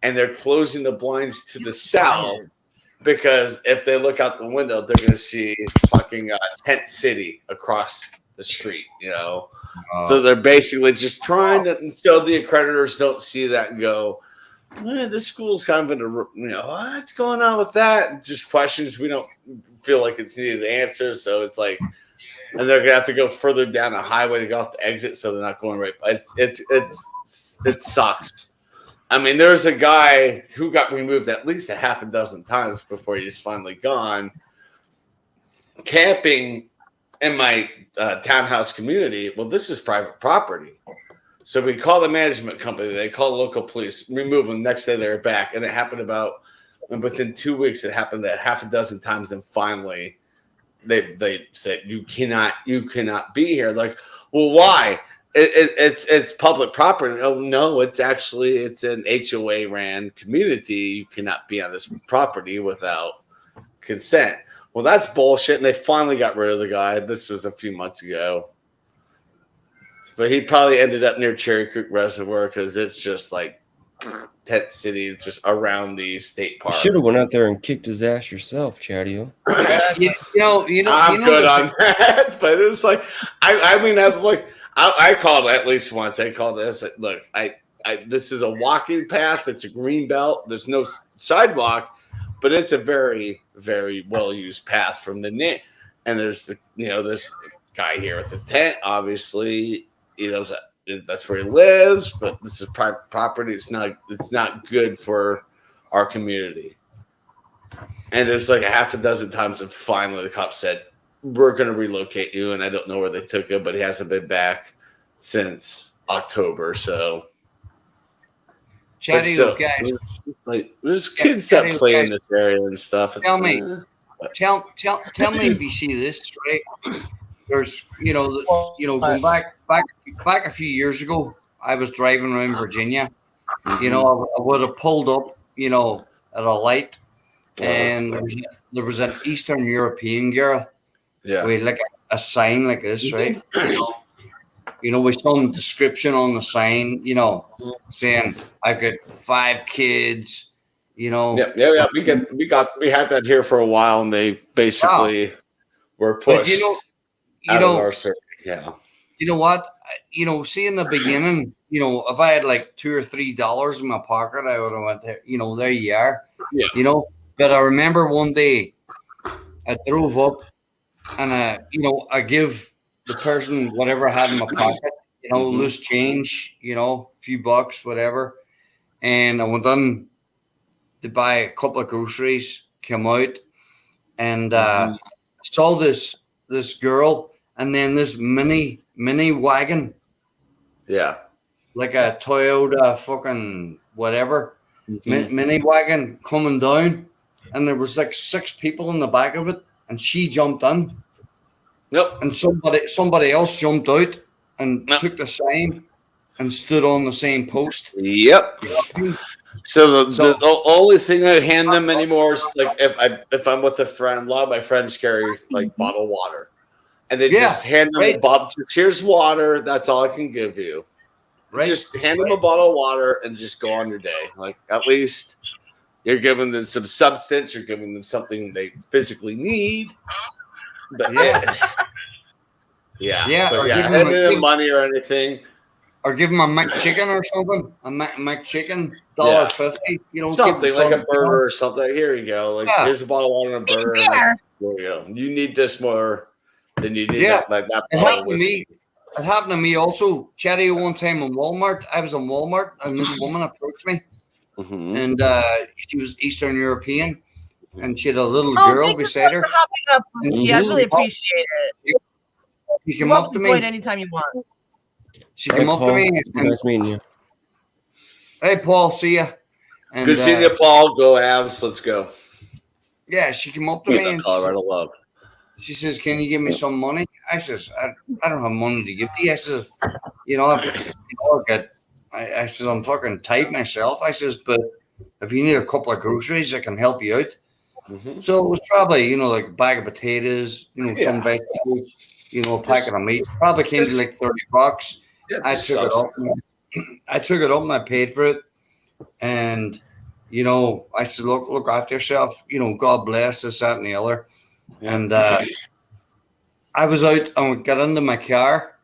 and they're closing the blinds to the south because if they look out the window, they're going to see fucking Tent City across the street, you know. So they're basically just trying to, so the accreditors don't see that and go, this school's kind of in a, you know, what's going on with that? Just questions we don't feel like it's needed answers. So it's like, and they're gonna have to go further down a highway to go off the exit, so they're not going right. It sucks. I mean, there's a guy who got removed at least a half a dozen times before he's finally gone. Camping in my townhouse community. Well, this is private property. So we call the management company. They call the local police, remove them. Next day they're back. And it happened and within 2 weeks, it happened that half a dozen times. And finally they said, you cannot be here. Like, well, why? It's public property. Oh no, it's an HOA ran community. You cannot be on this property without consent. Well, that's bullshit. And they finally got rid of the guy. This was a few months ago. But he probably ended up near Cherry Creek Reservoir because it's just like Tent City. It's just around the state park. You should have went out there and kicked his ass yourself, Chadio. I'm good on that. But it was like, I called at least once. I called this. Look, this is a walking path. It's a green belt. There's no sidewalk, but it's a very, very well used path from the net. And there's this guy here at the tent. Obviously, that's where he lives. But this is private property. It's not good for our community. And there's like a half a dozen times, and finally the cop said, "We're going to relocate you." And I don't know where they took him, but he hasn't been back since October. So, there's kids that play in this area and stuff. Tell me if you see this, right? There's, going back a few years ago, I was driving around Virginia. I would have pulled up, at a light, and there was an Eastern European girl. Yeah. With like a sign like this, right? With some description on the sign, saying I've got 5 kids. Yeah. We had that here for a while, and they basically were pushed out of our circuit. Yeah. You know what? See, in the beginning, if I had like $2 or $3 in my pocket, I would have went there. There you are. Yeah. But I remember one day I drove up, and I give the person whatever I had in my pocket, loose change, a few bucks, whatever. And I went on to buy a couple of groceries, came out, and saw this girl, and then this mini wagon, Yeah. like a Toyota fucking whatever, mini wagon coming down, and there was like 6 people in the back of it, and she jumped in. Nope. And somebody else jumped out and took the sign and stood on the same post. Yep. So the only thing I hand them anymore is like if I'm with a friend, a lot of my friends carry like bottled water, and they just hand them a bottle. Just, here's water. That's all I can give you. Right. Just hand them a bottle of water and just go on your day. Like at least you're giving them some substance. You're giving them something they physically need. But yeah. But yeah, handing them money or anything. Or give them a McChicken or something. A McChicken, $1.50. You know, something like a burger or something. Here you go. Like here's a bottle of water and a burger. And like, there you go. You need this more than you need that bottle of whiskey. It happened to me also. Cherry, one time in Walmart. I was in Walmart and this woman approached me, and she was Eastern European, and she had a little girl beside her. Yeah, I really appreciate it. She came up to me anytime you want. She came up to me. Nice meeting you. Hey, Paul, see ya. And, good seeing you, Paul. Go Avs. Let's go. Yeah, she came up to me and Colorado love. She says, "Can you give me some money?" I says, "I don't have money to give you." I says, I says, "I'm fucking tight myself." I says, "But if you need a couple of groceries, I can help you out." So it was probably, like a bag of potatoes, some vegetables, a packet of meat. Probably came to like $30. Yeah, I took it up. I took it up and I paid for it. And, I said, look after yourself. God bless this, that, and the other. And I was out and got into my car.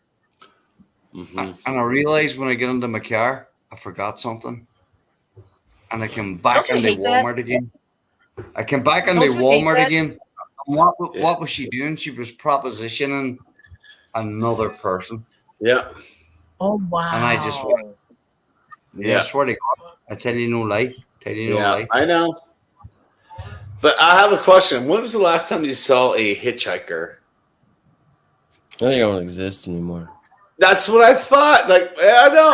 And I realized when I get into my car, I forgot something. And I came back into Walmart again. I came back into Walmart again. And what was she doing? She was propositioning another person. Yeah. Oh, wow. And I just went, I swear to God, I tell you no lie. I know. But I have a question. When was the last time you saw a hitchhiker? I think it don't exist anymore. That's what I thought. Like, I know.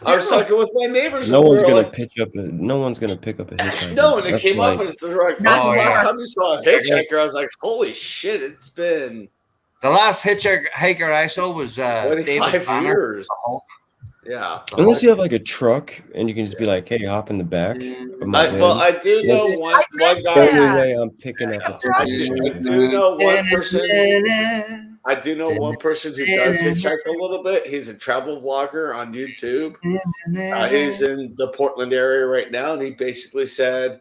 I was talking with my neighbors. No one's gonna pick up a hitchhiker. No, and it came up and they're like, "That's the last time you saw a hitchhiker." I was like, "Holy shit! It's been the last hitchhiker I saw was 25 years." Yeah. Unless you have like a truck and you can just be like, "Hey, hop in the back." I do know one guy. The only way I'm picking up a I do know one person. I do know one person who does hitchhike a little bit. He's a travel vlogger on YouTube. He's in the Portland area right now, and he basically said,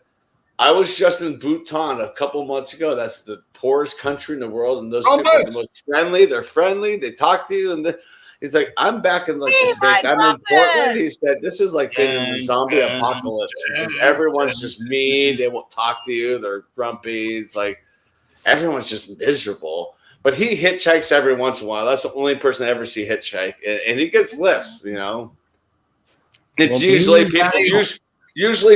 "I was just in Bhutan a couple months ago. That's the poorest country in the world, and those people are the most friendly. They're friendly. They talk to you." And he's like, "I'm back in like the States. I'm in Portland." He said, "This is like being in the zombie apocalypse because everyone's just mean. They won't talk to you. They're grumpy. It's like everyone's just miserable." But he hitchhikes every once in a while. That's the only person I ever see hitchhike, and he gets lifts. It's usually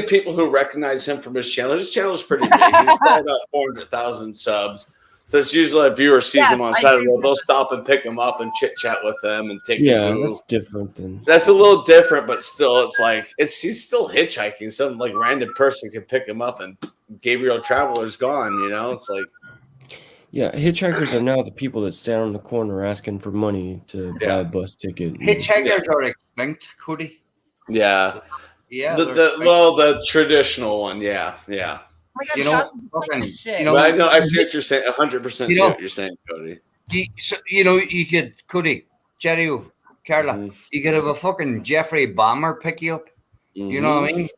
people who recognize him from his channel. His channel is pretty big. He's got about 400,000 subs. So it's usually a viewer sees him on Saturday. They'll stop and pick him up and chit chat with him and take him to. That's different than. That's a little different, but still, it's like he's still hitchhiking. Some like random person can pick him up, and Gabriel Traveler's gone. It's like. Yeah, hitchhikers are now the people that stand on the corner asking for money to buy a bus ticket. Hitchhikers are extinct, Cody. Yeah. Yeah. The traditional one. Yeah. I know. I see what you're saying. 100% see what you're saying, Cody. You could, Cody, Jerry, Carla, you could have a fucking Jeffrey Bomber pick you up. You know what I mean?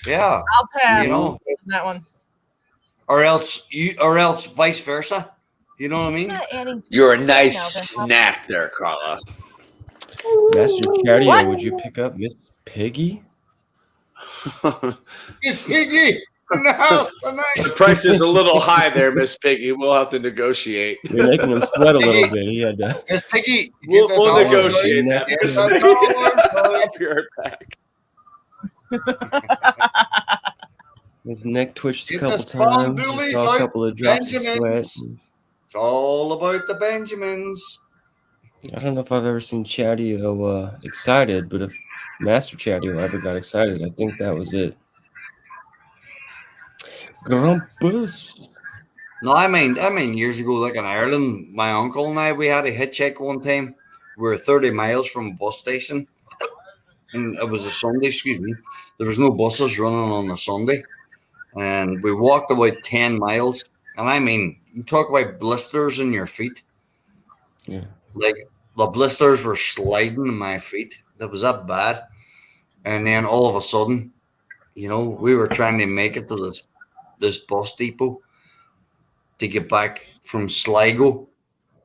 Yeah. I'll pass on that one. Or else vice versa. You know what I mean? You're a nice snack there, Carla. Master Chatty, would you pick up Miss Piggy? Miss Piggy in the house tonight. The price is a little high there, Miss Piggy. We'll have to negotiate. You're making him sweat a little bit. He had to. Miss Piggy, we'll negotiate that. Miss Piggy. His neck twitched a couple times. He saw a couple of drops of sweat. It's all about the Benjamins. I don't know if I've ever seen Chatio excited, but if Master Chatio ever got excited, I think that was it. Grumpus. No, I mean, years ago, like in Ireland, my uncle and I, we had a hitchhike one time. We were 30 miles from a bus station, and it was a Sunday. Excuse me. There was no buses running on a Sunday, and we walked about 10 miles. And I mean, you talk about blisters in your feet. Yeah, like the blisters were sliding in my feet. That was that bad. And then all of a sudden, you know, we were trying to make it to this bus depot to get back from Sligo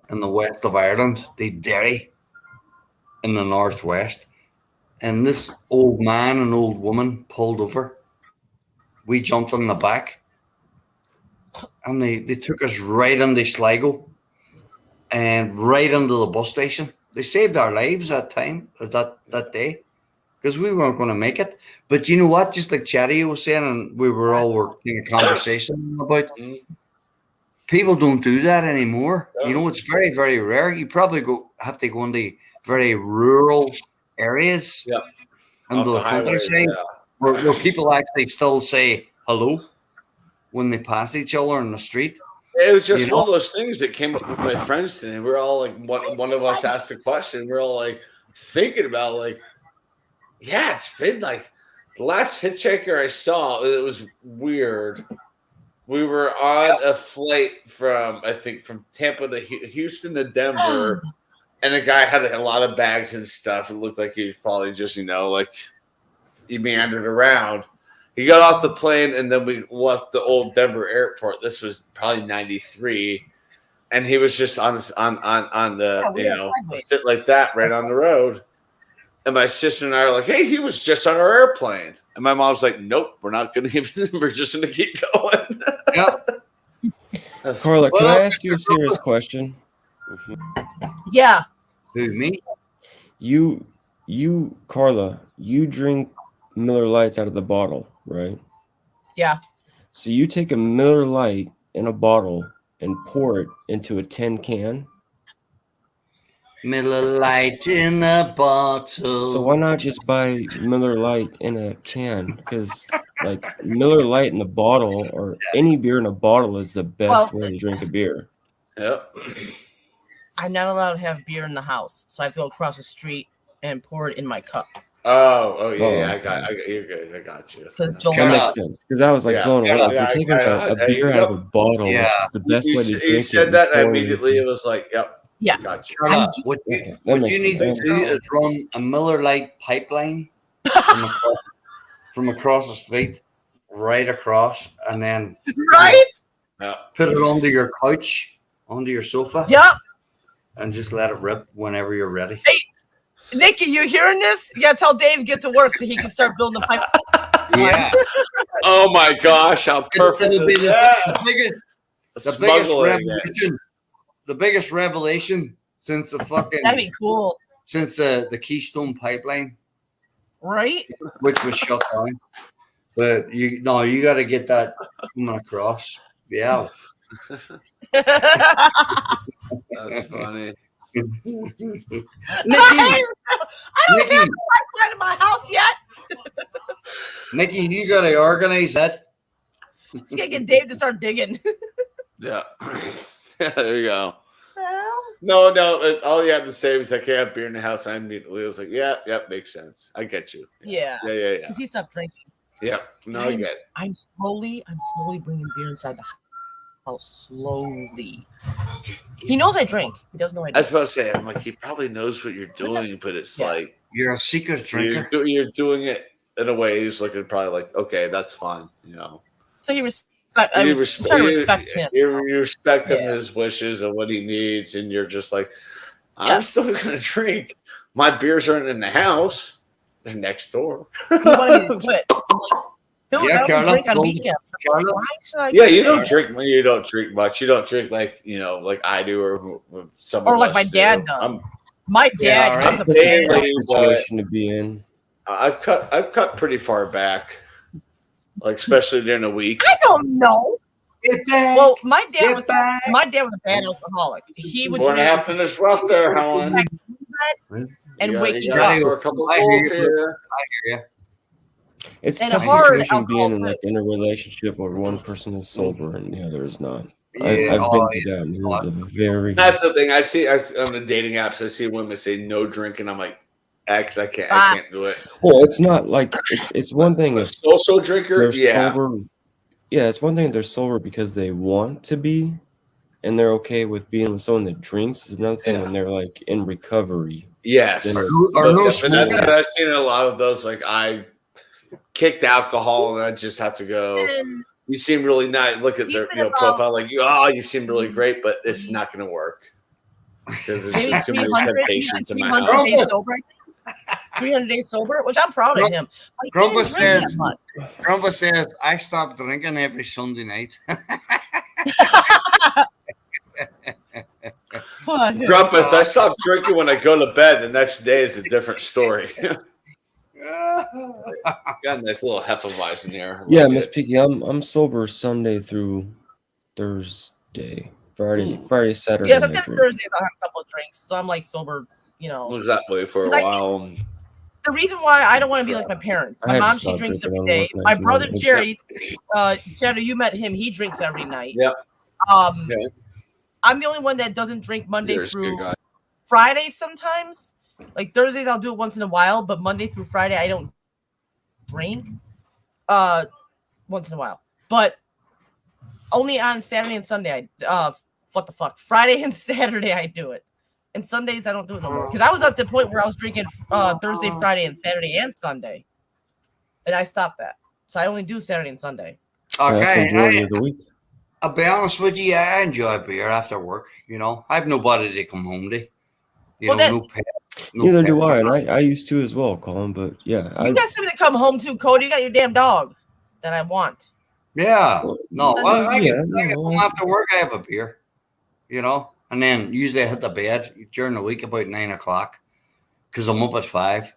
in the west of Ireland to Derry in the northwest. And this old man and old woman pulled over. We jumped in the back, and they took us right into Sligo and right into the bus station. They saved our lives that time, that day, because we weren't going to make it. But you know what? Just like Chatty was saying, and we were all working a conversation about, people don't do that anymore. You know, it's very, very rare. You probably have to go into very rural areas into the countryside where people actually still say hello when they pass each other in the street. It was just one of those things that came up with my friends today. We're all like, one of us asked a question. We're all like thinking about like, yeah, it's been like the last hitchhiker I saw. It was weird. We were on a flight from Tampa to Houston to Denver, and the guy had a lot of bags and stuff. It looked like he was probably just, like he meandered around. He got off the plane, and then we left the old Denver airport. This was probably 93, and he was just on the sit like that right on the road. And my sister and I are like, "Hey, he was just on our airplane." And my mom's like, "Nope, we're not going to give him. We're just going to keep going." Carla, can I ask you a serious question? Yeah. Who, me? You, Carla, you drink Miller Lights out of the bottle, right? Yeah. So you take a Miller Lite in a bottle and pour it into a tin can? Miller Lite in a bottle. So why not just buy Miller Lite in a can? Because like Miller Lite in a bottle or any beer in a bottle is the best way to drink a beer. Yep. I'm not allowed to have beer in the house, so I have to go across the street and pour it in my cup. Oh yeah, I got you're good. I got you. Because that makes sense. Because I was like going, well, if you're taking a beer out of a bottle, which is the best way to drink it. You said that, and immediately it was like, yep. Yeah. Gotcha. What you need to do is run a Miller Lite pipeline from across the street, right across, and then put it onto your couch, onto your sofa. Yep. And just let it rip whenever you're ready. Hey, Nikki, you hearing this? You gotta tell Dave to get to work so he can start building the pipe. Yeah. Oh my gosh, how perfect It'll be is that? the biggest revolution. The biggest revelation since the fucking That'd be cool. Since the Keystone Pipeline, right? Which was shut down. But you got to get that coming across. Yeah. That's funny. Nikki, I don't have the right side of my house yet. Nikki, you got to organize that. Just gotta get Dave to start digging. Yeah. There you go. No, all you have to say is I can't have beer in the house. I immediately was like, yeah, makes sense. I get you. Yeah. Because he stopped drinking. Yeah. No, I get it. I'm slowly bringing beer inside the house. Slowly. He knows I drink. He doesn't know I drink. I was about to say, I'm like, he probably knows what you're doing, but it's like you're a secret drinker. You're doing it in a way he's looking probably like, okay, that's fine, So he I was trying to respect him. You respect him, his wishes and what he needs, and you're just like, I'm still going to drink. My beers aren't in the house; they're next door. He wanted me to quit. I'm like, I drink on weekends. You don't drink. You don't drink much. You don't drink like I do, or some. Or like my dad does. My dad has a situation to be in. I've cut pretty far back. Like especially during the week. I don't know. Well, my dad was a bad alcoholic. He would drink. What happened is rough there, Helen. bed and You waking gotta up. score a couple I hear goals you. here. I hear you. It's a And tough hard situation being alcohol in like too. in a relationship where one person is sober and the other is not. Yeah, I've oh, been to yeah. that. And it is a very That's the thing. I see on the dating apps. I see women say no drinking. I'm like, X, I can't do it. well. It's not like it's one thing A if social drinker, they're yeah. sober. Yeah, it's one thing if they're sober because they want to be, and they're okay with being with someone that drinks. It's another thing when they're like in recovery. Yes. Then Or no But smoking. I've seen a lot of those. Like I kicked alcohol and I just have to go. And You seem really nice. Look at he's their been about profile. Like you seem really great, but it's not going to work because there's maybe just too many 300. He's temptations like in my 300 house. days sober. I think. 300 days sober, which I'm proud of him. But he Grandpa didn't drink that says, much. Grandpa says, I stop drinking every Sunday night. Grumpus, I stopped drinking when I go to bed. The next day is a different story. Got a nice little Hefeweizen there. Yeah, Miss Piggy, I'm sober Sunday through Thursday, Friday, Saturday. Yeah, I sometimes drink. Thursdays I'll have a couple of drinks, so I'm like sober. You know, Was that way for a Like, while? the reason why I don't want to be like my parents. I My had to mom, she stop drinks drinking every on day. work My nights, brother man. Jerry, Cheddar, you met him. He drinks every night. Yeah. Okay. I'm the only one that doesn't drink Monday You're a good through guy. Friday sometimes. Like Thursdays I'll do it once in a while, but Monday through Friday I don't drink. Once in a while. But only on Saturday and Sunday what the fuck? Friday and Saturday I do it. And Sundays I don't do it no more. Because I was at the point where I was drinking Thursday, Friday, and Saturday and Sunday. And I stopped that. So I only do Saturday and Sunday. Okay, majority of the week. I'll be honest with you, I enjoy beer after work. You know, I have nobody to come home to. Well, No pet. No Neither do pets I, or and nothing. I used to as well, Colin. But yeah, You got somebody to come home to, Cody. You got your damn dog that I want. Yeah. No, So I do get home after work, I have a beer. You know, and then usually I hit the bed during the week about 9 o'clock because I'm up at 5.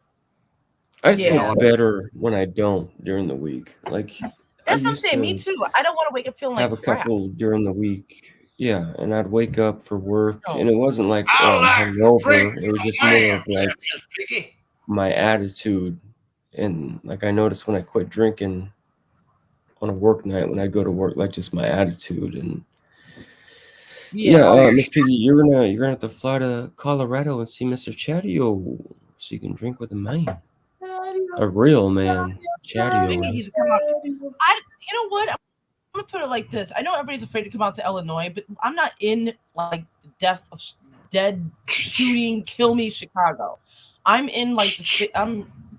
I just Yeah. feel better when I don't during the week. Like That's what I'm used saying. Me to too. I don't want to wake up feeling have like a crap. couple during the week. Yeah, and I'd wake up for work, and it wasn't like I'm hungover. It was just more of like my attitude, and like I noticed when I quit drinking on a work night when I go to work, like just my attitude and Miss Piggy, you're gonna have to fly to Colorado and see Mr. Chatio so you can drink with a man, a real man. Chatio. He's come out. You know what? I'm gonna put it like this. I know everybody's afraid to come out to Illinois, but I'm not in like the dead shooting, kill me Chicago. I'm in like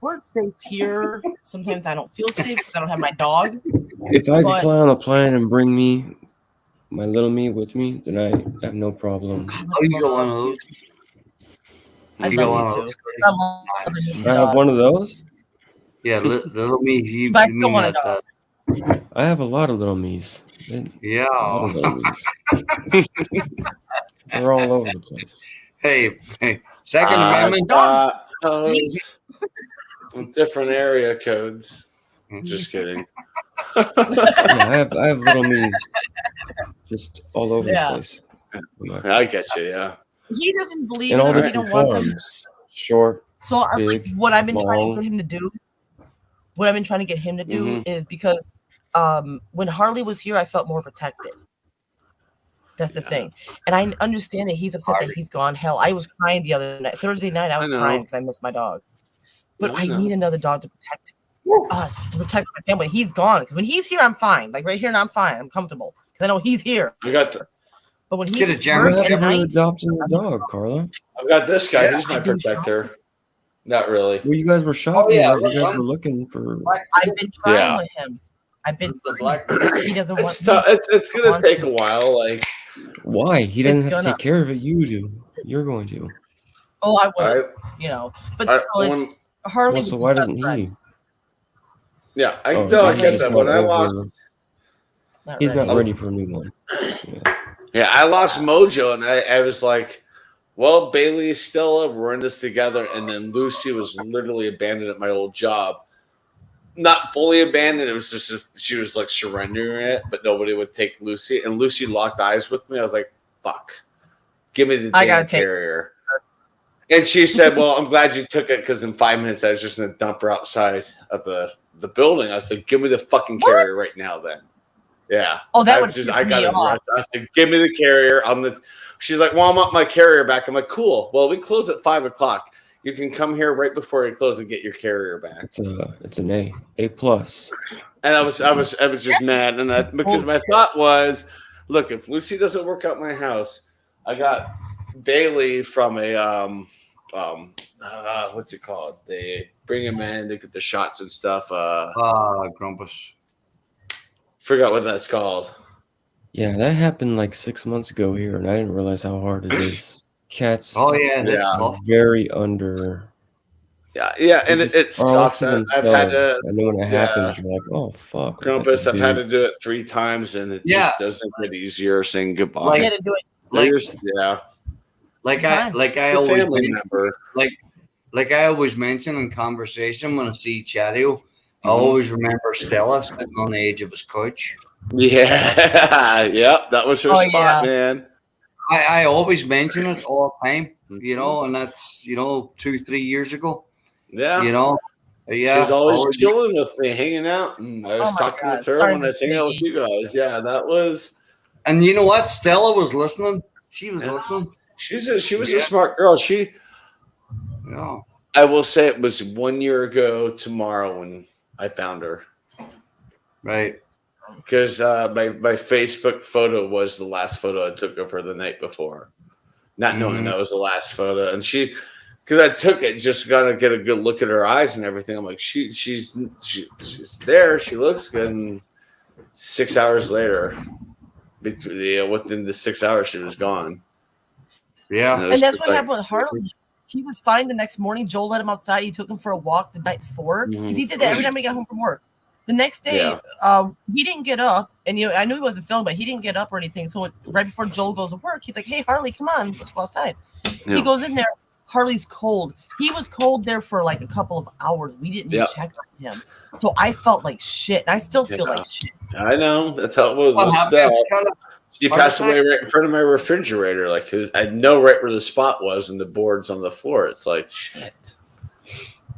we're safe here. Sometimes I don't feel safe because I don't have my dog. If I could But- fly on a plane and bring my little me with me, then I have no problem. Oh, you got one of those? I You got love one of you those? too. I love the I have one of those. Yeah, little me. You, But I you still mean want a that, dog. I have a lot of little me's. Yeah. A lot of little me's. They're all over the place. Hey, Second Amendment. Codes. Different area codes. Just kidding. Yeah, I have little me's just all over Yeah. the place. I get you, yeah. He doesn't believe In in all them. He different don't want them. forms. Short, So I'm like, big, what I've been trying to long. get him to do, what I've been trying to get him to do Mhm. is because when Harley was here, I felt more protected. That's the thing. And I understand that he's upset that he's gone. Hell, I was crying the other night. Thursday night, I was know. crying because I missed my dog. But I I know. need another dog to protect us, to protect my family. He's gone. Because when he's here, I'm fine. Like right here, and I'm fine. I'm comfortable. Because I know he's here. I got the But when Get a he's German work Why at have you night, adopted a dog, Carla? I've got this guy. Yeah, He's my I've been protector. Not really. Well, you guys were shopping. yeah, right? You guys one- were looking for. I've been trying Yeah. with him. I've been It's the trying. black. He doesn't It's want. tough. It's gonna take a while. Like Why? He doesn't have to gonna. take care of it. You do. You're going to. Oh, I would. I You know, but I- still, it's Harley. Well, was so his why best doesn't friend. he? yeah. I Oh, no, so I he's get just that. not When I lost, over- Not He's ready. not ready for a new one. yeah, I lost Mojo, and I was like, well, Bailey is still up. We're in this together. And then Lucy was literally abandoned at my old job. Not fully abandoned. It was just she was like surrendering it, but nobody would take Lucy. And Lucy locked eyes with me. I was like, fuck. Give me the I gotta damn take carrier. And she said, "Well, I'm glad you took it because in 5 minutes I was just going to dump her outside of the building." I said, "Give me the fucking carrier right now, then." Yeah. Oh, that would piss piss me got off. I said, "Give me the carrier." She's like, "Well, I want my carrier back." I'm like, "Cool. Well, we close at 5:00. You can come here right before you close and get your carrier back." It's an A plus. And I was just mad, and because my thought was, look, if Lucy doesn't work out my house, I got Bailey from a what's it called? They bring him in, they get the shots and stuff. Grumpus. Forgot what that's called. Yeah, that happened like 6 months ago here, and I didn't realize how hard it is. Cats yeah. very under. Yeah, and it sucks. I've had to. And then when it happens, you're like, oh fuck. Grumpus, I've had to do it 3 times, and it just doesn't get easier saying goodbye. Like, You had to do it. Like I always family member. Like I always mention in conversation when I see Chadio, I always remember Stella sitting on the edge of his couch. Yeah, yep, that was her spot, man. I always mention it all the time, you know, and that's 2-3 years ago. Yeah, you know, yeah. She's always chilling with me, hanging out, and I was my talking God, with her sorry when I was hanging out with you guys. Yeah, that was. And you know what? Stella was listening. She was listening. She was a smart girl. I will say it was 1 year ago tomorrow when I found her. Right. Because my Facebook photo was the last photo I took of her the night before, not knowing that was the last photo. And because I took it, just got to get a good look at her eyes and everything. I'm like, she's there. She looks good. And 6 hours later, within the 6 hours, she was gone. Yeah. And that's what happened with Harley. He was fine the next morning. Joel let him outside. He took him for a walk the night before because he did that every time he got home from work. The next day, he didn't get up, and I knew he wasn't filming, but he didn't get up or anything. So right before Joel goes to work, he's like, "Hey, Harley, come on, let's go outside." Yeah. He goes in there. Harley's cold. He was cold there for like a couple of hours. We didn't even check on him, so I felt like shit. And I still feel like shit. I know that's how it was. She passed away right in front of my refrigerator. Like I know right where the spot was, and the boards on the floor. It's like shit.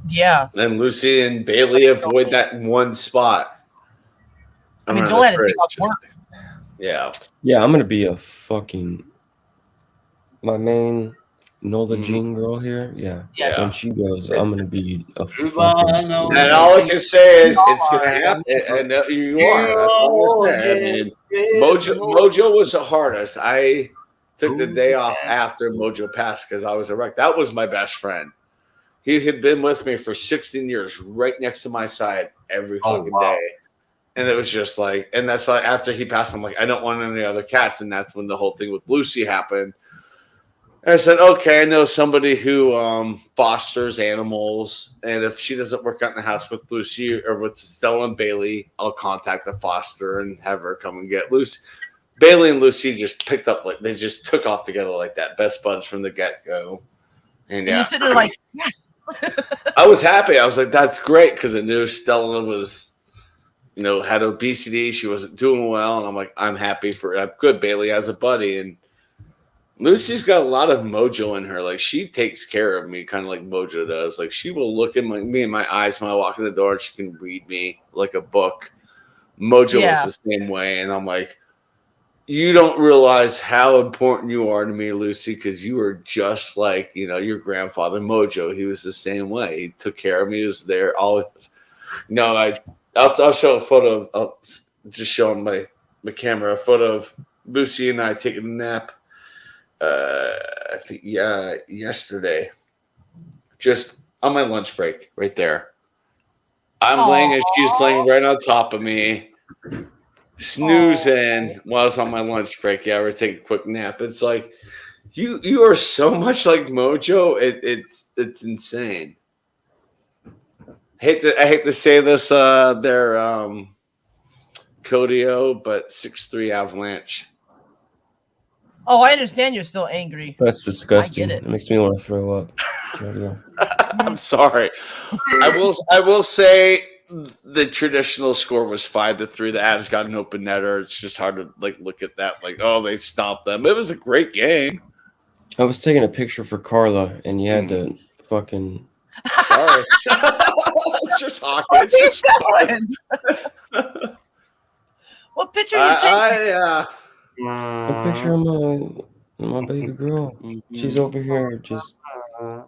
Yeah. And Lucy and Bailey avoid that one spot. I mean, Joel had to take off work. Yeah. Yeah, I'm gonna be a fucking my main Nola Jean girl here. Yeah. When she goes, I'm gonna be a fucking. And all I can say is it's gonna happen. And you are. That's all I'm saying. I mean, Mojo was the hardest. I took the day off after Mojo passed because I was a wreck. That was my best friend. He had been with me for 16 years, right next to my side every fucking day. And it was just like, and that's like after he passed, I'm like, I don't want any other cats. And that's when the whole thing with Lucy happened. And I said, okay, I know somebody who fosters animals. And if she doesn't work out in the house with Lucy or with Stella and Bailey, I'll contact the foster and have her come and get Lucy. Bailey and Lucy just picked up, like, they just took off together like that. Best buds from the get-go. And you're sitting there like, yes. I was happy. I was like, that's great because I knew Stella was, had obesity. She wasn't doing well. And I'm like, I'm happy for it. Good. Bailey has a buddy. And Lucy's got a lot of mojo in her. Like, she takes care of me kind of like Mojo does. Like, she will look in me in my eyes when I walk in the door and she can read me like a book. Mojo was the same way. And I'm like, you don't realize how important you are to me, Lucy, because you are just like, your grandfather, Mojo. He was the same way. He took care of me. He was there always. I'll show a photo of, just showing my camera, a photo of Lucy and I taking a nap. I think, yesterday. Just on my lunch break right there. I'm laying and she's laying right on top of me. Snoozing while I was on my lunch break. Yeah, we're taking a quick nap. It's like you are so much like Mojo. It's insane. I hate to say this. They're Codio, but 6'3" Avalanche. Oh, I understand. You're still angry. That's disgusting. I get it. It makes me want to throw up. I'm sorry. I will say. The traditional score was 5-3. The Avs got an open netter. It's just hard to look at that. Like, oh, they stopped them. It was a great game. I was taking a picture for Carla, and you had to fucking. Sorry. It's just awkward. What are you doing? What picture are you taking? A picture of my baby girl. She's over here. Just. I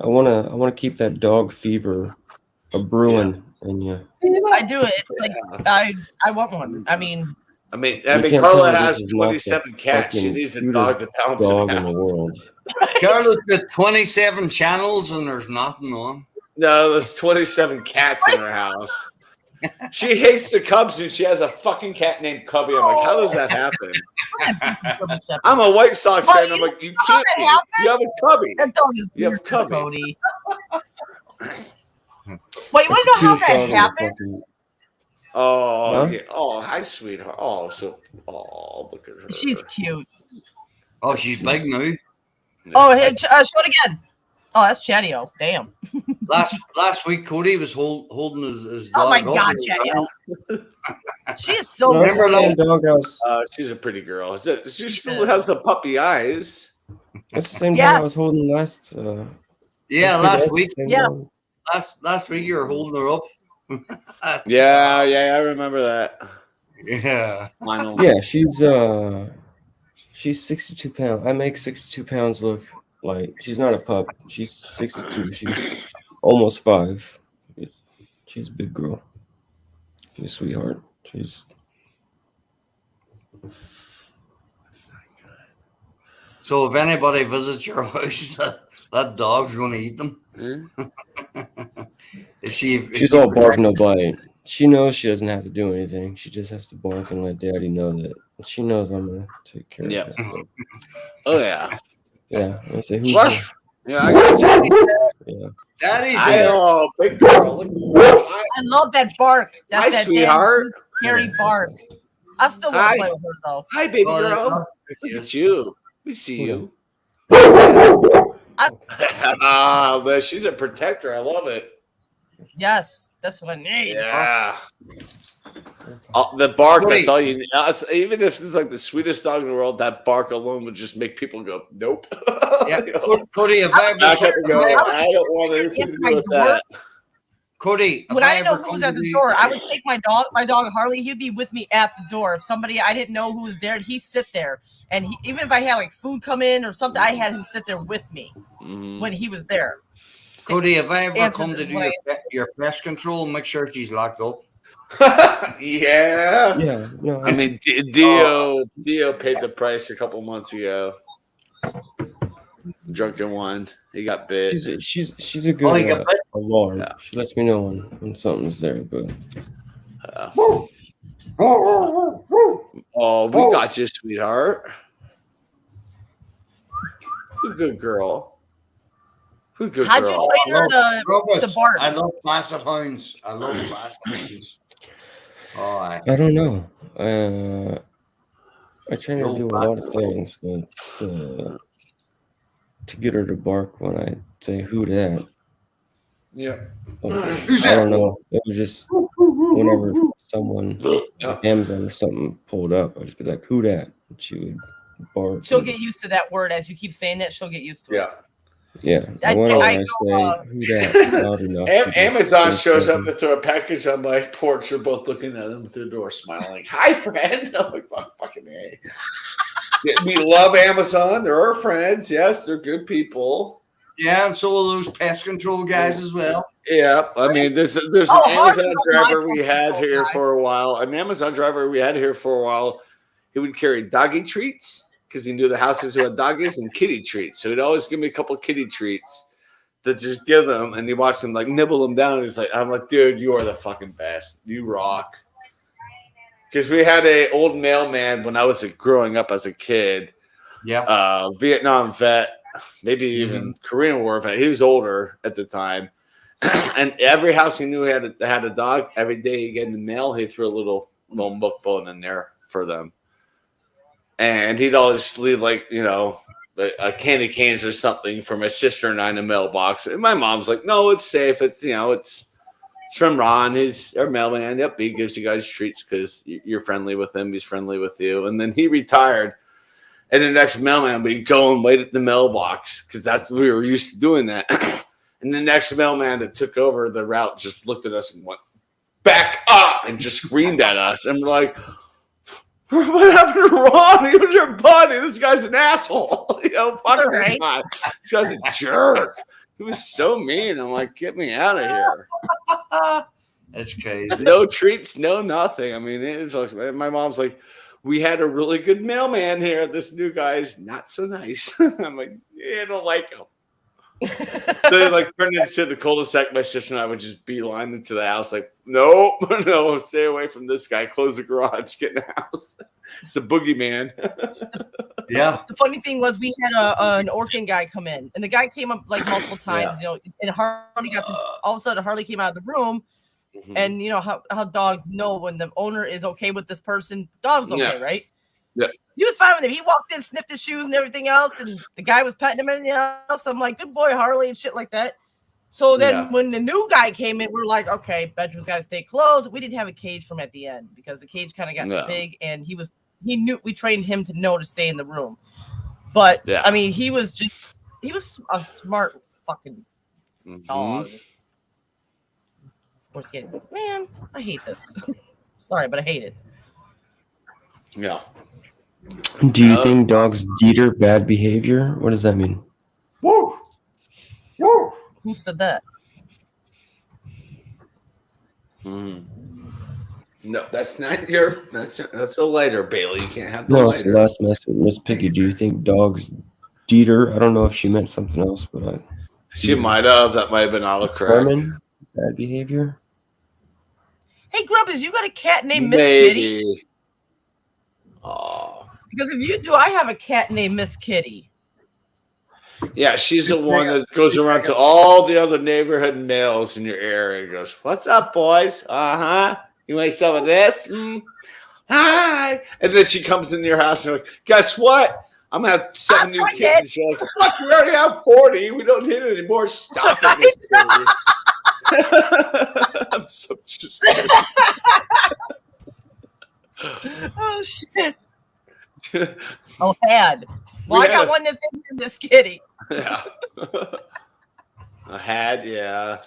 wanna keep that dog fever a brewing in you. I do it. It's like I want one. I mean, Carla has 27 cats. She needs a dog to pounce dog it in the world. Carla's got 27 channels and there's nothing on. No, there's 27 cats in her house. She hates the Cubs and she has a fucking cat named Cubby. I'm like, how does that happen? I'm a White Sox fan. I'm like, you can't be. You have a Cubby. That dog is You have weird, Cubby. Cody. Wait, you want to know how that happened? Oh, Huh? yeah. Oh, hi, sweetheart. Oh, look at her. She's cute. Oh, she's big now. Oh, hey, show it again. Oh, that's Chatio. Damn. Last week, Cody was holding his dog. Oh my up. God, Chatio. She is so No, beautiful. that's the same doghouse. She's a pretty girl. She still has the puppy eyes. That's the same dog I was holding last. Yeah, last week. Yeah. Last week you were holding her up. Yeah, I remember that. Yeah. Yeah, she's 62 pounds. I make 62 pounds look like she's not a pup. She's 62. She's almost 5. She's a big girl. She's a sweetheart. So if anybody visits your house, that dog's going to eat them. She's all bark, no bite. She knows she doesn't have to do anything. She just has to bark and let Daddy know that. She knows I'm gonna take care of her. Oh yeah. Yeah. I say who's What? there? Yeah, I got you. Yeah. Daddy's Oh, big girl. I love that bark. That's Hi, that sweetheart. damn scary bark. I still want Hi. to play with her though. Hi, baby Oh, girl. Look at you. We see you. Man, she's a protector. I love it. Yes, that's what I need. Yeah. The bark, Cody. that's all you need. Even if it's like the sweetest dog in the world, that bark alone would just make people go, nope. Yeah, Cody, if I Back up ever and go, I don't want anything to do with that. Cody, When I didn't know who was at the door, I would take my dog Harley. He'd be with me at the door. If somebody I didn't know who was there, he'd sit there. And even if I had like food come in or something, I had him sit there with me when he was there. Cody, if I ever Answer come the to do way. your pest control, make sure she's locked up. Yeah. Yeah. No, I mean, Dio paid the price a couple months ago. Drunken one. He got bit. she's a good he got bit? alarm. She lets me know when something's there, but Oh, we got you, sweetheart. Who's a good girl? Who's a good How'd girl? you train her to bark? I love Basset Hounds. I love Basset Hounds. Oh, I don't know. I try to do a lot of things, but to get her to bark when I say who that. Yeah. I don't know. It was just whenever someone Amazon or something pulled up, I'd just be like, who that? And she would bark. She'll get used to that word as you keep saying that. She'll get used to it. Yeah. I When go, I say who that loud enough, she just Amazon stays shows up barking. to throw a package on my porch. We're both looking at them through the door, smiling. Hi, friend. I'm like, fucking A. Yeah, we love Amazon. They're our friends. Yes, they're good people. Yeah, and so are those pest control guys as well. Yeah, I mean, there's an Amazon driver we had here for a while. An Amazon driver we had here for a while. He would carry doggy treats because he knew the houses who had doggies and kitty treats. So he'd always give me a couple kitty treats to just give them, and he watched them like nibble them down. And he's like, I'm like, dude, you are the fucking best. You rock. Because we had a old mailman when I was growing up as a kid. Yeah. Vietnam vet, maybe even Korean War vet. He was older at the time. And every house he knew had a dog. Every day he get in the mail, he threw a little book bone in there for them. And he'd always leave a candy canes or something for my sister and I in the mailbox. And my mom's like, no, it's safe. It's from Ron. He's our mailman. Yep, he gives you guys treats because you're friendly with him. He's friendly with you. And then he retired. And the next mailman, we go and wait at the mailbox because that's we were used to doing that. And the next mailman that took over the route just looked at us and went, "Back up!" and just screamed at us. And we're like, "What happened to Ron? He was your buddy. This guy's an asshole. You know, fuck this guy. This guy's a jerk. He was so mean." I'm like, "Get me out of here." That's crazy. No treats, no nothing. I mean, it was like, my mom's like, "We had a really good mailman here. This new guy's not so nice." I'm like, "Yeah, I don't like him." So they like turned into the cul-de-sac. My sister and I would just beeline into the house, like, "Nope, no, stay away from this guy. Close the garage, get in the house. It's a boogeyman." Yeah. The funny thing was, we had an Orkin guy come in, and the guy came up like multiple times, you know, and Harley got all of a sudden Harley came out of the room, and you know how dogs know when the owner is okay with this person, dog's okay, right? Yeah. He was fine with him. He walked in, sniffed his shoes and everything else, and the guy was petting him and everything else. I'm like, "Good boy, Harley," and shit like that. So then when the new guy came in, we're like, "Okay, bedroom's got to stay closed." We didn't have a cage from at the end because the cage kind of got too big, and he knew we trained him to know to stay in the room. But I mean, he was a smart fucking dog. Of course, man, I hate this. Sorry, but I hate it. Yeah. Do you think dogs deter bad behavior? What does that mean? Woo! Woo! Who said that? No, that's not your. That's a lighter, Bailey. You can't have the No, lighter. so last mess with Miss Piggy. Do you think dogs deter? I don't know if she meant something else, but She might have. That might have been autocorrect. determine bad behavior. Hey, Grubbers, you got a cat named Miss Kitty? Maybe. Oh. Because if you do, I have a cat named Miss Kitty. Yeah, she's the one that goes around to all the other neighborhood males in your area and goes, "What's up, boys? Uh-huh. You want some of this? Hi." And then she comes into your house and you're like, "Guess what? I'm going to have 7 new kittens." You're like, "Fuck, we already have 40. We don't need any more. Stop it, Miss Kitty." I'm so just Oh, shit. Oh, had. Well, I got one that's named Miss Kitty. Yeah. I had, yeah.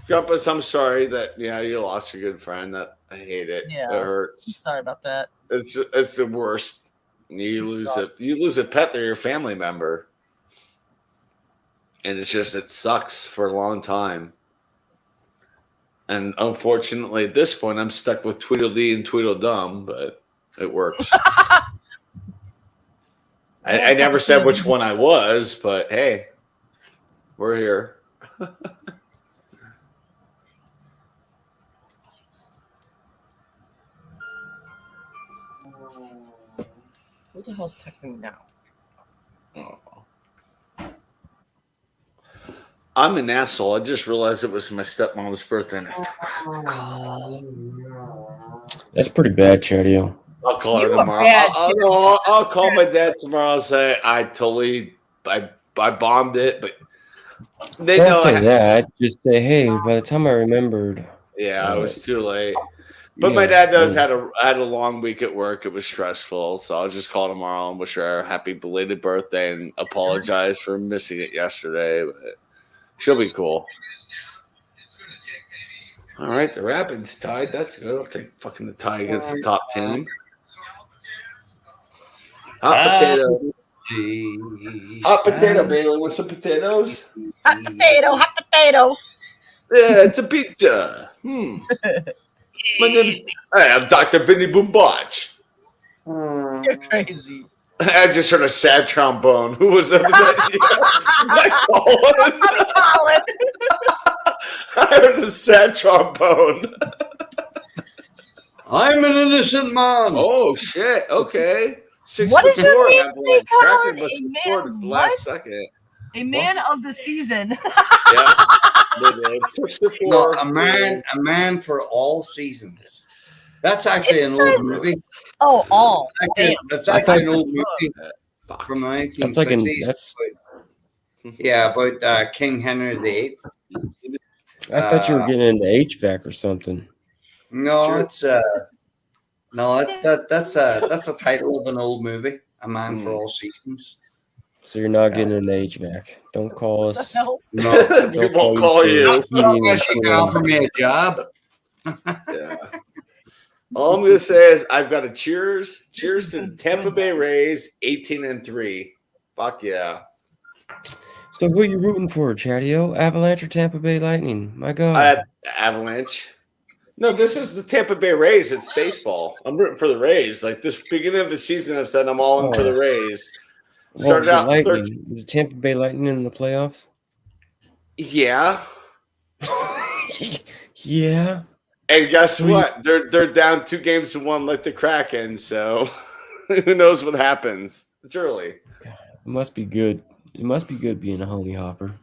Grumpus, I'm sorry that you lost a good friend. That I hate it. Yeah. It hurts. Sorry about that. It's the worst. You lose a pet, they're your family member. And it sucks for a long time. And unfortunately at this point I'm stuck with Tweedledee and Tweedledum, but it works. I never said which one I was, but hey, we're here. Who the hell's texting me now? I'm an asshole. I just realized it was my stepmom's birthday. That's pretty bad, Chadio. I'll call her tomorrow. I'll call my dad tomorrow and say I bombed it, but they Don't know say that. Just say, "Hey, by the time I remembered." Yeah, I was too late. But my dad had a long week at work. It was stressful, so I'll just call tomorrow and wish her a happy belated birthday and apologize for missing it yesterday. But she'll be cool. All right, the Rapids tied. That's good. I'll take fucking the tie against the top team. Hot potato, Bailey. With some potatoes? Hot potato. Yeah, it's a pizza. My name's I'm Dr. Vinny Boombach. You're crazy. I just heard a sad trombone. Who was that? Was that Colin? I heard the sad trombone. I'm an innocent man. Oh shit! Okay. 6 What foot is your four. name, say, Colin? Must have A scored man at the what? last second. A man of the season. Yeah. They did. 6 foot No, four. a man for all seasons. That's actually an old movie. Oh, all. That's actually an old movie from the That's like 1960s. About King Henry VIII. I thought you were getting into HVAC or something. No, it's that's a title of an old movie. a man for all seasons. So you're not getting an age back. Don't call us. No. No, We won't call you. unless you can offer me a job. Yeah. All I'm gonna say is I've got a cheers to the Tampa Bay Rays, 18-3. Fuck yeah. So who are you rooting for, Chatio? Avalanche or Tampa Bay Lightning? My God. Avalanche. No, this is the Tampa Bay Rays. It's baseball. I'm rooting for the Rays. Like this beginning of the season, I've said I'm all in for the Rays. Started the out Lightning. Is Tampa Bay Lightning in the playoffs? Yeah. Yeah. And guess what? They're down 2-1 like the Kraken. So who knows what happens? It's early. It must be good. It must be good being a homie hopper.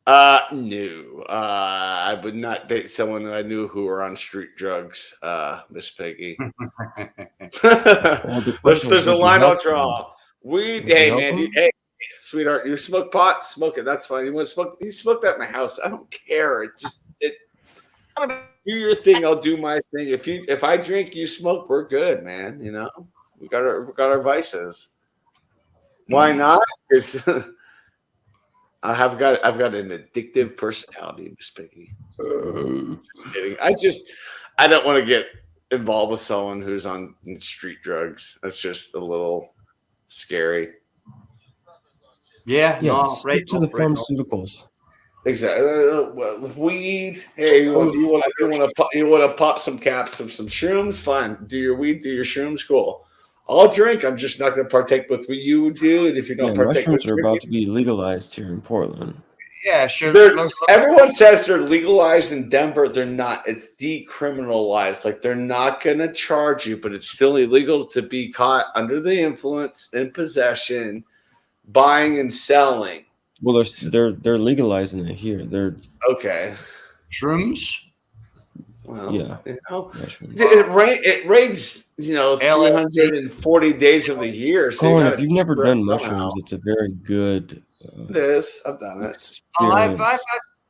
No. I would not date someone I knew who were on street drugs, Miss Peggy. There's a line I'll draw. Weed, hey man, hey sweetheart, you smoke pot? Smoke it. That's fine. You want to smoke? You smoke that in my house. I don't care. Do your thing. I'll do my thing. If I drink, you smoke. We're good, man. You know, we got our vices. Why not? Because I've got an addictive personality, Miss Piggy. Just kidding. I don't want to get involved with someone who's on street drugs. That's just a little scary. Yeah, no, stick to the pharmaceuticals. Exactly. Weed. Hey, you want to pop some caps of some shrooms? Fine. Do your weed. Do your shrooms. Cool. I'll drink. I'm just not going to partake with what you do. And if you don't partake, mushrooms are about to be legalized here in Portland. Yeah, sure. Everyone says they're legalized in Denver. They're not. It's decriminalized. Like they're not going to charge you, but it's still illegal to be caught under the influence, in possession, buying and selling. Well, they're legalizing it here. They're okay. Shrooms. Well, yeah. You know, it rains. 340 days of the year. So Colin, if you've never done mushrooms, it's a very good. It is. I've done it.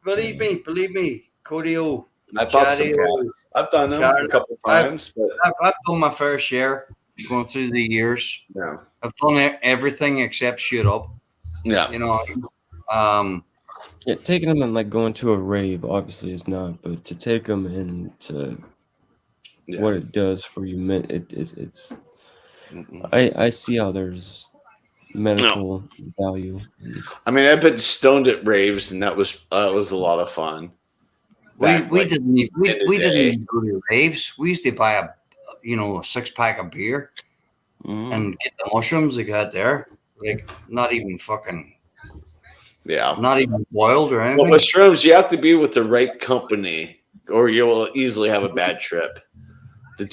Believe me, Cody O. I've done them a couple times. I've done my fair share going through the years. Yeah. I've done everything except shoot up. Yeah. Yeah, taking them and like going to a rave obviously is not, but to take them into what it does for you, it's. I see how there's medical value. I mean, I've been stoned at raves, and that was a lot of fun. We didn't even go to raves. We used to buy a 6-pack of beer and get the mushrooms they got there. Like not even fucking. Yeah. Not even boiled or anything. Well, with shrooms, you have to be with the right company, or you will easily have a bad trip. The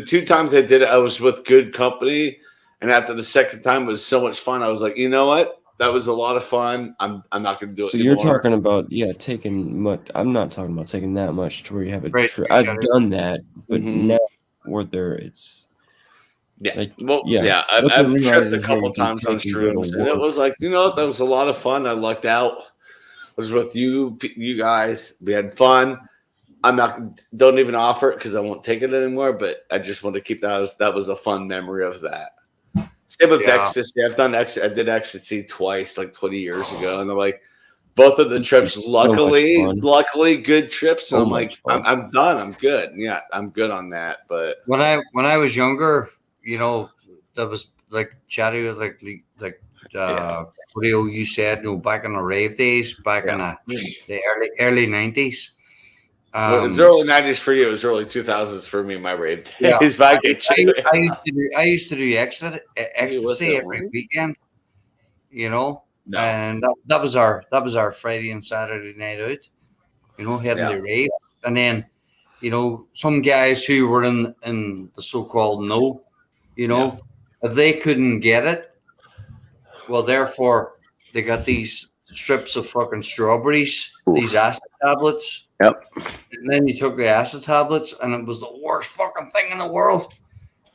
two times I did it, I was with good company, and after the second time, it was so much fun. I was like, you know what? That was a lot of fun. I'm not going to do it. So anymore. you're talking about taking much. I'm not talking about taking that much to where you have a trip. I've done that, but now where there it's. Yeah. Like, I've tripped a couple times on shrooms, and it was like, that was a lot of fun. I lucked out. I was with you guys. We had fun. Don't even offer it because I won't take it anymore. But I just want to keep that. That was a fun memory of that. Same with ecstasy. I did ecstasy twice, like 20 years ago, and I'm like, both of the trips, luckily good trips. And I'm like, I'm done. I'm good. Yeah, I'm good on that. But when I was younger. That was like chatty, like what you said, back in the rave days, back in the early 90s. It was early 90s for you. It was early 2000s for me. My rave days. I used to do ecstasy every weekend. And that was our Friday and Saturday night out. Heading to rave, and then some guys who were in the so-called if they couldn't get it, well, therefore they got these strips of fucking strawberries, these acid tablets. Yep. And then you took the acid tablets, and it was the worst fucking thing in the world.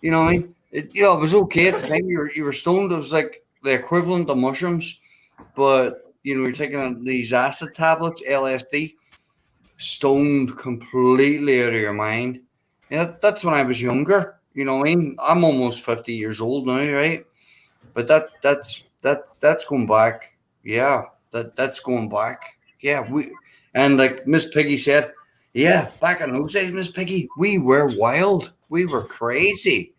You know what I mean? It was okay at the time. You were stoned. It was like the equivalent of mushrooms, but you're taking these acid tablets, LSD, stoned completely out of your mind. That's when I was younger. You know what I mean? I'm almost 50 years old now, right? But that's going back. Yeah, that's going back. Yeah, and like Miss Piggy said, yeah, back in those days, Miss Piggy, we were wild. We were crazy.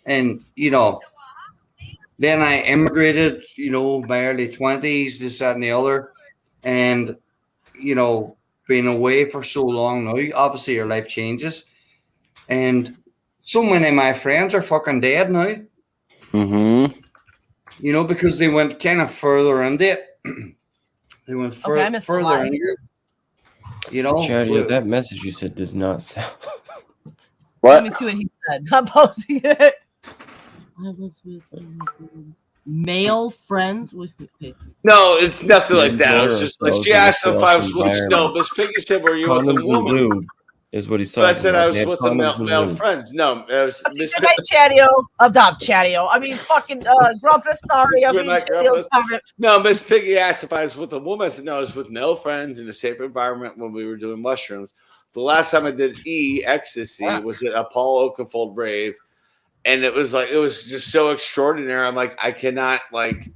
And, you know, then I immigrated, you know, my early 20s, this, that, and the other. And, you know, being away for so long now, obviously your life changes. And so many of my friends are fucking dead now. Mm-hmm. You know, because they went kind of further into it. They went further into it. You know, Charity, that message you said does not sound. Let me see what he said. I'm posting it. I was with some male friends with me. No, it's nothing like that. It was just like she asked if I was with. No, Miss Piggy said, "Were you with a woman?" Is what he said. I said I was with the male friends. No, it was Miss Good night, Chattio. Not Chattio. I mean, fucking Grumpus. Sorry, I mean, Chattio. No, Miss Piggy asked if I was with a woman. I said no, I was with male friends in a safe environment when we were doing mushrooms. The last time I did ecstasy was at a Paul Oakenfold rave, and it was just so extraordinary. I'm like, I cannot, like,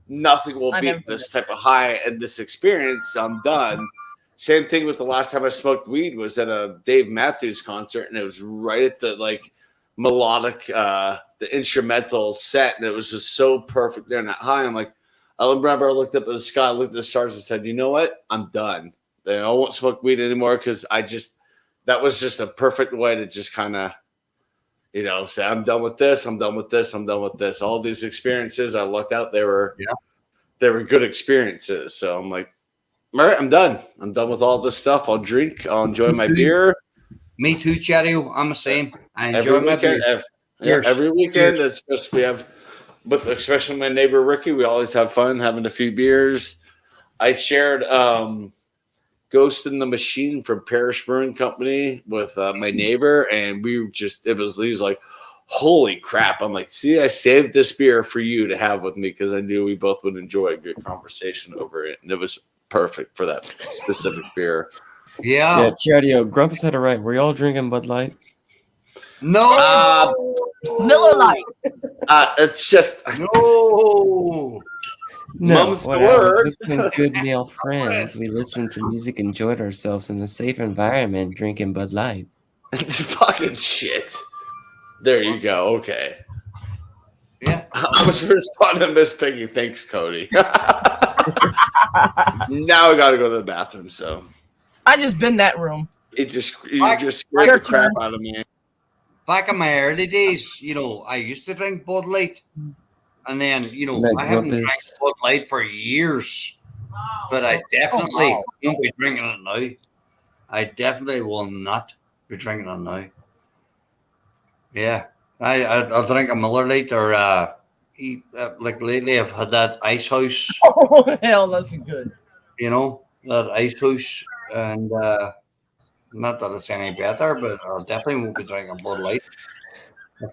nothing will beat this type of high and this experience. I'm done. Same thing with the last time I smoked weed was at a Dave Matthews concert, and it was right at the like melodic, the instrumental set, and it was just so perfect there and that high. I'm like, I remember I looked up at the sky, looked at the stars, and said, you know what? I'm done. I won't smoke weed anymore because that was just a perfect way to just kind of, you know, say I'm done with this. I'm done with this. I'm done with this. All these experiences I looked out, they were good experiences. So I'm like, all right, I'm done. I'm done with all this stuff. I'll drink. I'll enjoy my beer. Me too, Chatty. I'm the same. I enjoy my beer. Every weekend, it's just we have, with especially my neighbor Ricky, we always have fun having a few beers. I shared Ghost in the Machine from Parish Brewing Company with my neighbor, and he was like, holy crap. I'm like, see, I saved this beer for you to have with me because I knew we both would enjoy a good conversation over it, and it was perfect for that specific beer. Yeah. Chadio, Grumpus had it right. Were y'all drinking Bud Light? No. Miller Lite. It's just no. Mum's the word. word. With good male friends, we listened to music, enjoyed ourselves in a safe environment, drinking Bud Light. It's fucking shit. There you go. Okay. Yeah. I was responding to Miss Piggy. Thanks, Cody. Now I got to go to the bathroom. So I just been that room. You just scared the crap out of me. Back in my early days, you know, I used to drink Bud Light, and then you know I haven't drank Bud Light for years. But I definitely won't be drinking it now. I definitely will not be drinking it now. Yeah, I'll drink a Miller Lite or like lately I've had that Ice House. Oh hell, that's good. You know, that Ice House, and not that it's any better, but I definitely won't be drinking Bud Light.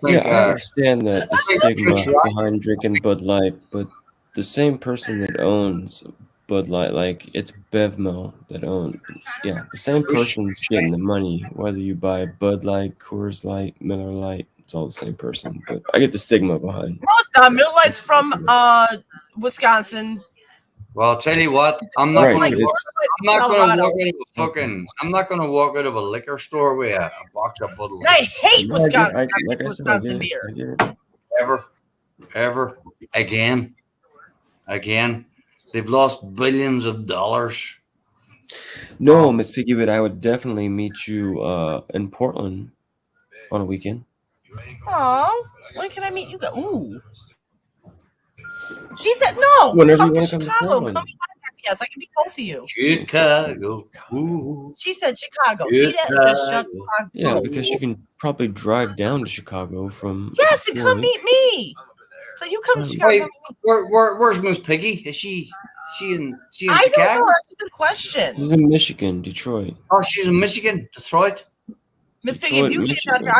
I understand the stigma behind drinking Bud Light, but the same person that owns Bud Light, like it's Bevmo that owns, the same person's getting the money, whether you buy Bud Light, Coors Light, Miller Light. It's all the same person, but I get the stigma behind. No, it's not. Miller Lite's from Wisconsin. Well, I'll tell you what, I'm not going to walk out of a liquor store with a box of Bud Light. I hate Wisconsin. Wisconsin beer. Ever again. They've lost billions of dollars. No, Miss Piggy, but I would definitely meet you in Portland on a weekend. Oh, when can I meet you? Ooh. She said no. Whenever come you to want to come to Chicago. Portland. Come to yes, I can meet both of you. Chicago. Ooh. She said Chicago. See that? It says Chicago. Yeah, because you can probably drive down to Chicago from. Yes, and come meet me. So you come to Chicago. Wait, where's Miss Piggy? Is she in Chicago? I don't know. That's a good question. She's in Michigan, Detroit. Oh, she's in Michigan, Detroit. Miss Piggy, if you came down here,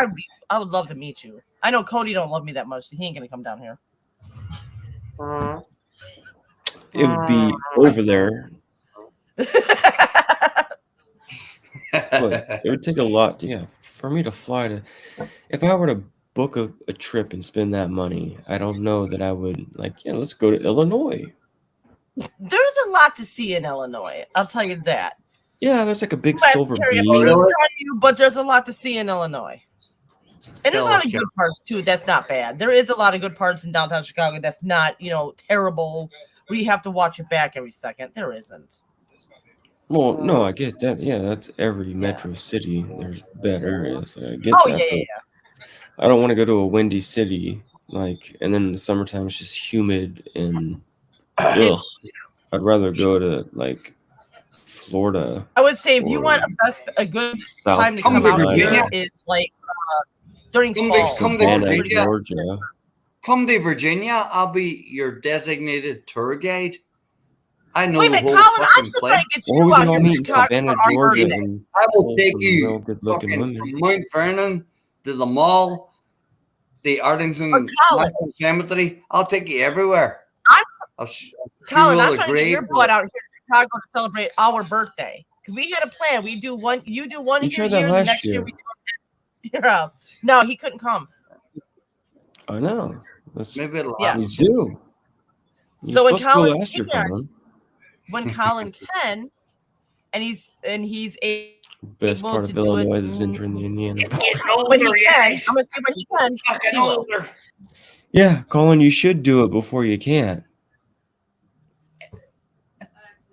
I would love to meet you. I know Cody don't love me that much, so he ain't gonna come down here. It would be over there. But it would take a lot, for me to fly to. If I were to book a trip and spend that money, I don't know that I would like. Yeah, let's go to Illinois. There's a lot to see in Illinois. I'll tell you that. Yeah, there's like a big But silver Terry, beam. I'm sorry to you, but there's a lot to see in Illinois. And there's a lot of good parts too. That's not bad. There is a lot of good parts in downtown Chicago. That's not, terrible. Where you have to watch it back every second. There isn't. Well, no, I get that. Yeah, that's every metro city. There's bad areas. I get Oh that. yeah, but yeah. I don't want to go to a windy city, and then in the summertime it's just humid and ugh. I'd rather go to Florida. I would say if you or want a good South time to come out Carolina. here, it's during fall. Savannah, Georgia. Come to Virginia. I'll be your designated tour guide. I know Wait a the minute, whole Colin, I'm fucking still place. trying to get Or you we out can all here meet to in Chicago Savannah, for our Georgia. birthday. And I will pull take some you real good-looking fucking women. from Mount Vernon to the mall, the Arlington Colin. National Cemetery. I'll take you everywhere. Colin, I'm the trying to get your butt out here to Chicago to celebrate our birthday. Because we had a plan. We do one, you do one You here, tried that the last next year year. we do it at your house. No, he couldn't come. I know. Maybe it'll Yeah. We do. You're So when supposed to go Colin last year, can, Colin. when Colin can, and he's Best able part to of do it, Illinois is entering the Indiana. when he can, I'm gonna say when he can, he will. Yeah, Colin, you should do it before you can't.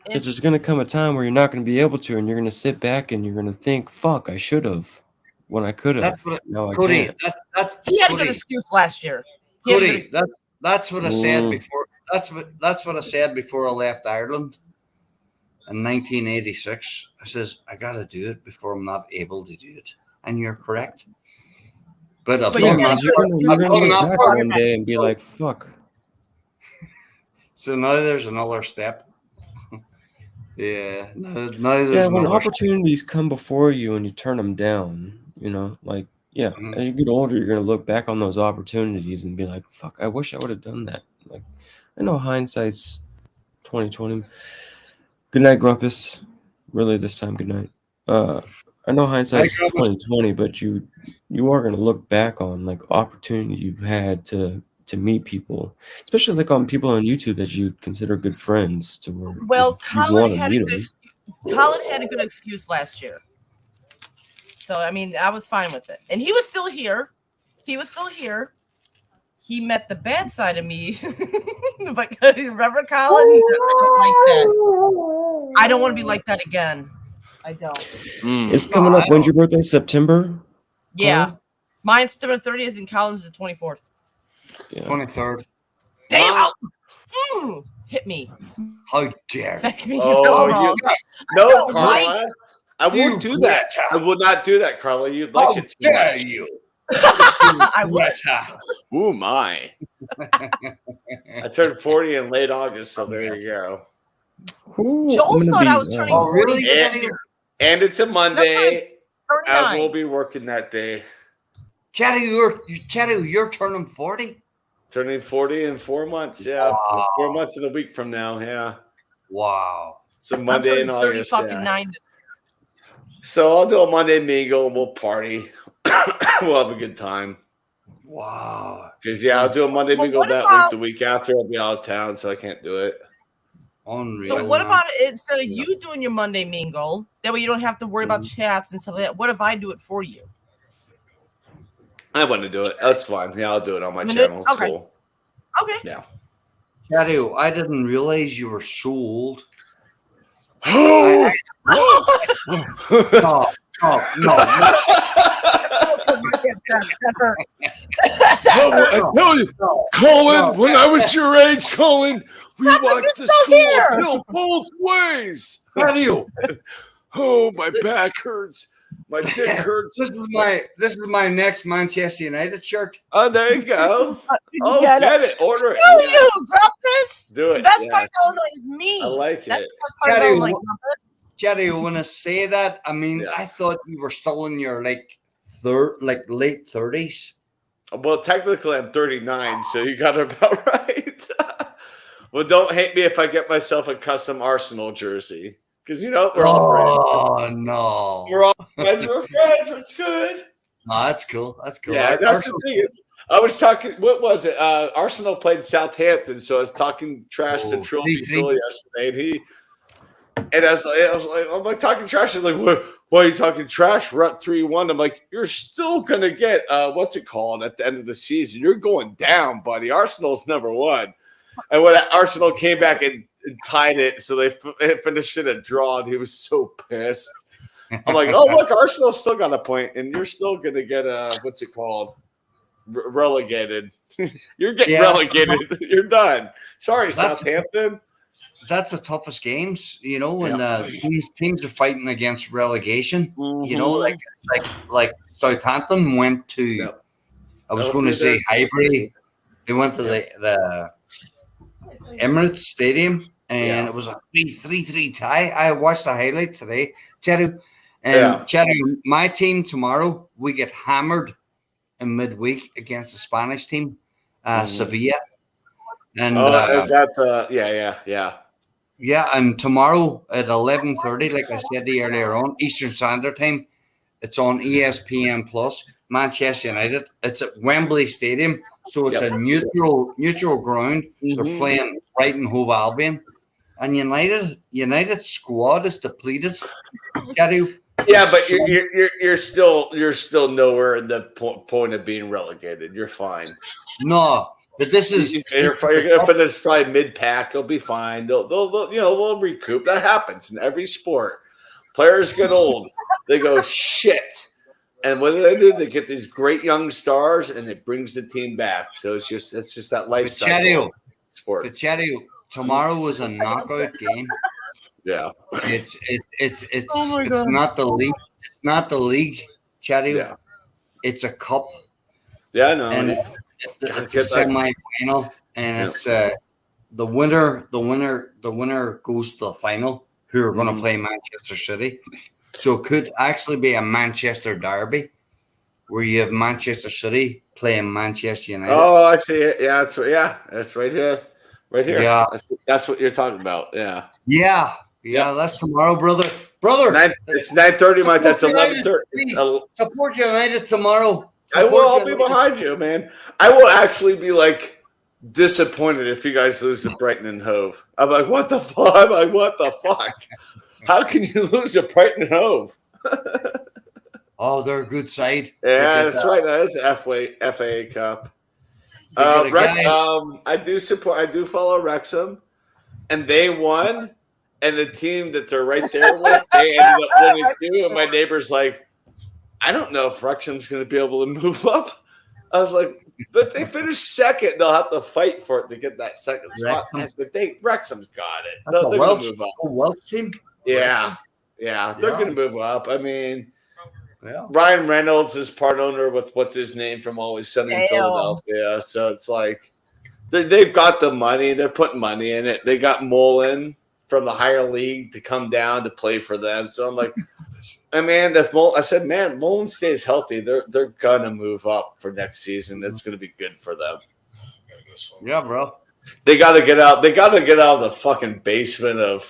Because there's going to come a time where you're not going to be able to, and you're going to sit back and you're going to think, fuck, I should have when I could have. That's what No, I Cody, can't. that's He had a good Cody. excuse last year. He had a good Cody, excuse. that's what I said Mm. before. That's what I said before I left Ireland in 1986. I says I gotta do it before I'm not able to do it, and you're correct. But I've But done you that. gotta You're I've going to done look that back part. one day and be like, fuck. So now there's another step. Yeah, now there's Yeah, when another step. opportunities come before you and you turn them down, yeah, as you get older, you're going to look back on those opportunities and be like, fuck, I wish I would have done that. Like, I know hindsight's 2020. Good night, Grumpus. Really, this time, good night. I know hindsight's 2020, but you are going to look back on opportunity you've had to meet people, especially on people on YouTube that you consider good friends. To where Well, you want Colin to had, meet a them. Colin had a good excuse last year. So, I mean, I was fine with it. And he was still here. He met the bad side of me. But remember, Colin? I don't want to be like that again. I don't. It's coming up. When's your birthday? September? Yeah. Colin? Mine's September 30th and Colin's the 24th. Yeah. 23rd. Damn! Hit me. How dare Smack me. Oh, Wrong. no, I know, Carla. right? I won't do that. I will not do that, Carla. You'd like it too dare much. you? I would. Ooh, my. I turned 40 in late August, so there you go. Ooh, Joel I'm gonna thought be, I was turning Oh, 40 really? this And, year. and it's a Monday. I 39. will be working that day. Chatty, you're turning 40? Turning 40 in 4 months. Yeah. Wow. 4 months and a week from now. Yeah. Wow. It's a I'm Monday in turning 30 August. fucking Yeah. 9. So I'll do a Monday mingle and we'll party. We'll have a good time. Wow. Because, yeah, I'll do a Monday Well, mingle what that about- week. The week after, I'll be out of town, so I can't do it. Unreal. So what about instead of you doing your Monday mingle, that way you don't have to worry about chats and stuff like that. What if I do it for you? I want to do it. That's fine. Yeah, I'll do it on my You wanna do it? channel. It's Okay. cool. Okay. Yeah. Chatty, I didn't realize you were so old. Oh, No, no. I tell you, Colin, when I was your age, Colin, we walked to school uphill both ways. How do you? Oh, my back hurts. My dick hurts. This is my next Manchester United shirt. Oh, there you go. Oh, get get it. Order it. Screw Yeah. you, Grumpus. Do it. The best yes. part of Illinois is me. I like That's it. the best part of Chatty, Illinois, Grumpus. Chatty, when I say that, I mean Yeah. I thought you were still in your late 30s. Well, technically, I'm 39, so you got it about right. Well, don't hate me if I get myself a custom Arsenal jersey. Because, we're all friends. Oh no. We're all friends. We're friends. It's good. No, that's cool. That's cool. Yeah, that's the thing. I was talking. What was it? Arsenal played Southampton, so I was talking trash to Trilby Phil yesterday, and I was like, I'm like talking trash. He's like, why are you talking trash? We're at 3-1. I'm like, you're still gonna get what's it called at the end of the season? You're going down, buddy. Arsenal's number one, and when Arsenal came back and tied it, so they finished it a draw, and he was so pissed. I'm like, oh look, Arsenal still got a point, and you're still gonna get what's it called? Relegated. You're getting relegated. You're done. Sorry, Southampton. That's the toughest games, you know, when teams are fighting against relegation. You know, like Southampton went to. I was going to say Highbury. They went to the Emirates Stadium, and it was a 3-3 tie. I watched the highlights today, Cherry. And Cherry, my team tomorrow, we get hammered in midweek against the Spanish team, Sevilla. And is that yeah, and tomorrow at 11:30, like I said earlier on, Eastern Standard Time, it's on ESPN Plus. Manchester United. It's at Wembley Stadium, so it's a neutral ground. They're playing Brighton Hove Albion, and United squad is depleted. Yeah, but you're still nowhere in the point of being relegated. You're fine. No, but this is you're gonna finish probably mid-pack. They'll be fine. They'll recoup. That happens in every sport. Players get old. They go shit, and what do? They get these great young stars, and it brings the team back. So it's just that life cycle. Sport. But tomorrow was a knockout game. Yeah, it's not the league. It's not the league, Chatty. Yeah. It's a cup. Yeah, no. And it's a semi-final, and it's the winner goes to the final. Who are going to play Manchester City? So it could actually be a Manchester derby, where you have Manchester City playing Manchester United. Oh, I see it. Yeah, that's right here. Right here. Yeah, that's what you're talking about. Yeah. Yeah, that's tomorrow, brother. It's 9:30. That's 11:30. Support United tomorrow. I'll be behind you, man. I will actually be like disappointed if you guys lose to Brighton and Hove. I'm like, what the fuck? How can you lose to Brighton and Hove? Oh, they're a good side. Yeah, that's right. That is the FA Cup. I do follow Wrexham, and they won. And the team that they're right there with, they ended up winning too. And my neighbor's like, I don't know if Wrexham's going to be able to move up. I was like, but if they finish second, they'll have to fight for it to get that second spot. That's the thing. Wrexham's got it. They're going to move up. Welsh team? Yeah, they're going to move up. I mean, Ryan Reynolds is part owner with what's his name from Always Sunny in Philadelphia. So it's like they've got the money. They're putting money in it. They got Mullen from the higher league to come down to play for them. So I'm like, Mullen stays healthy, they're gonna move up for next season. It's gonna be good for them. Yeah, bro. They gotta get out. They gotta get out of the fucking basement of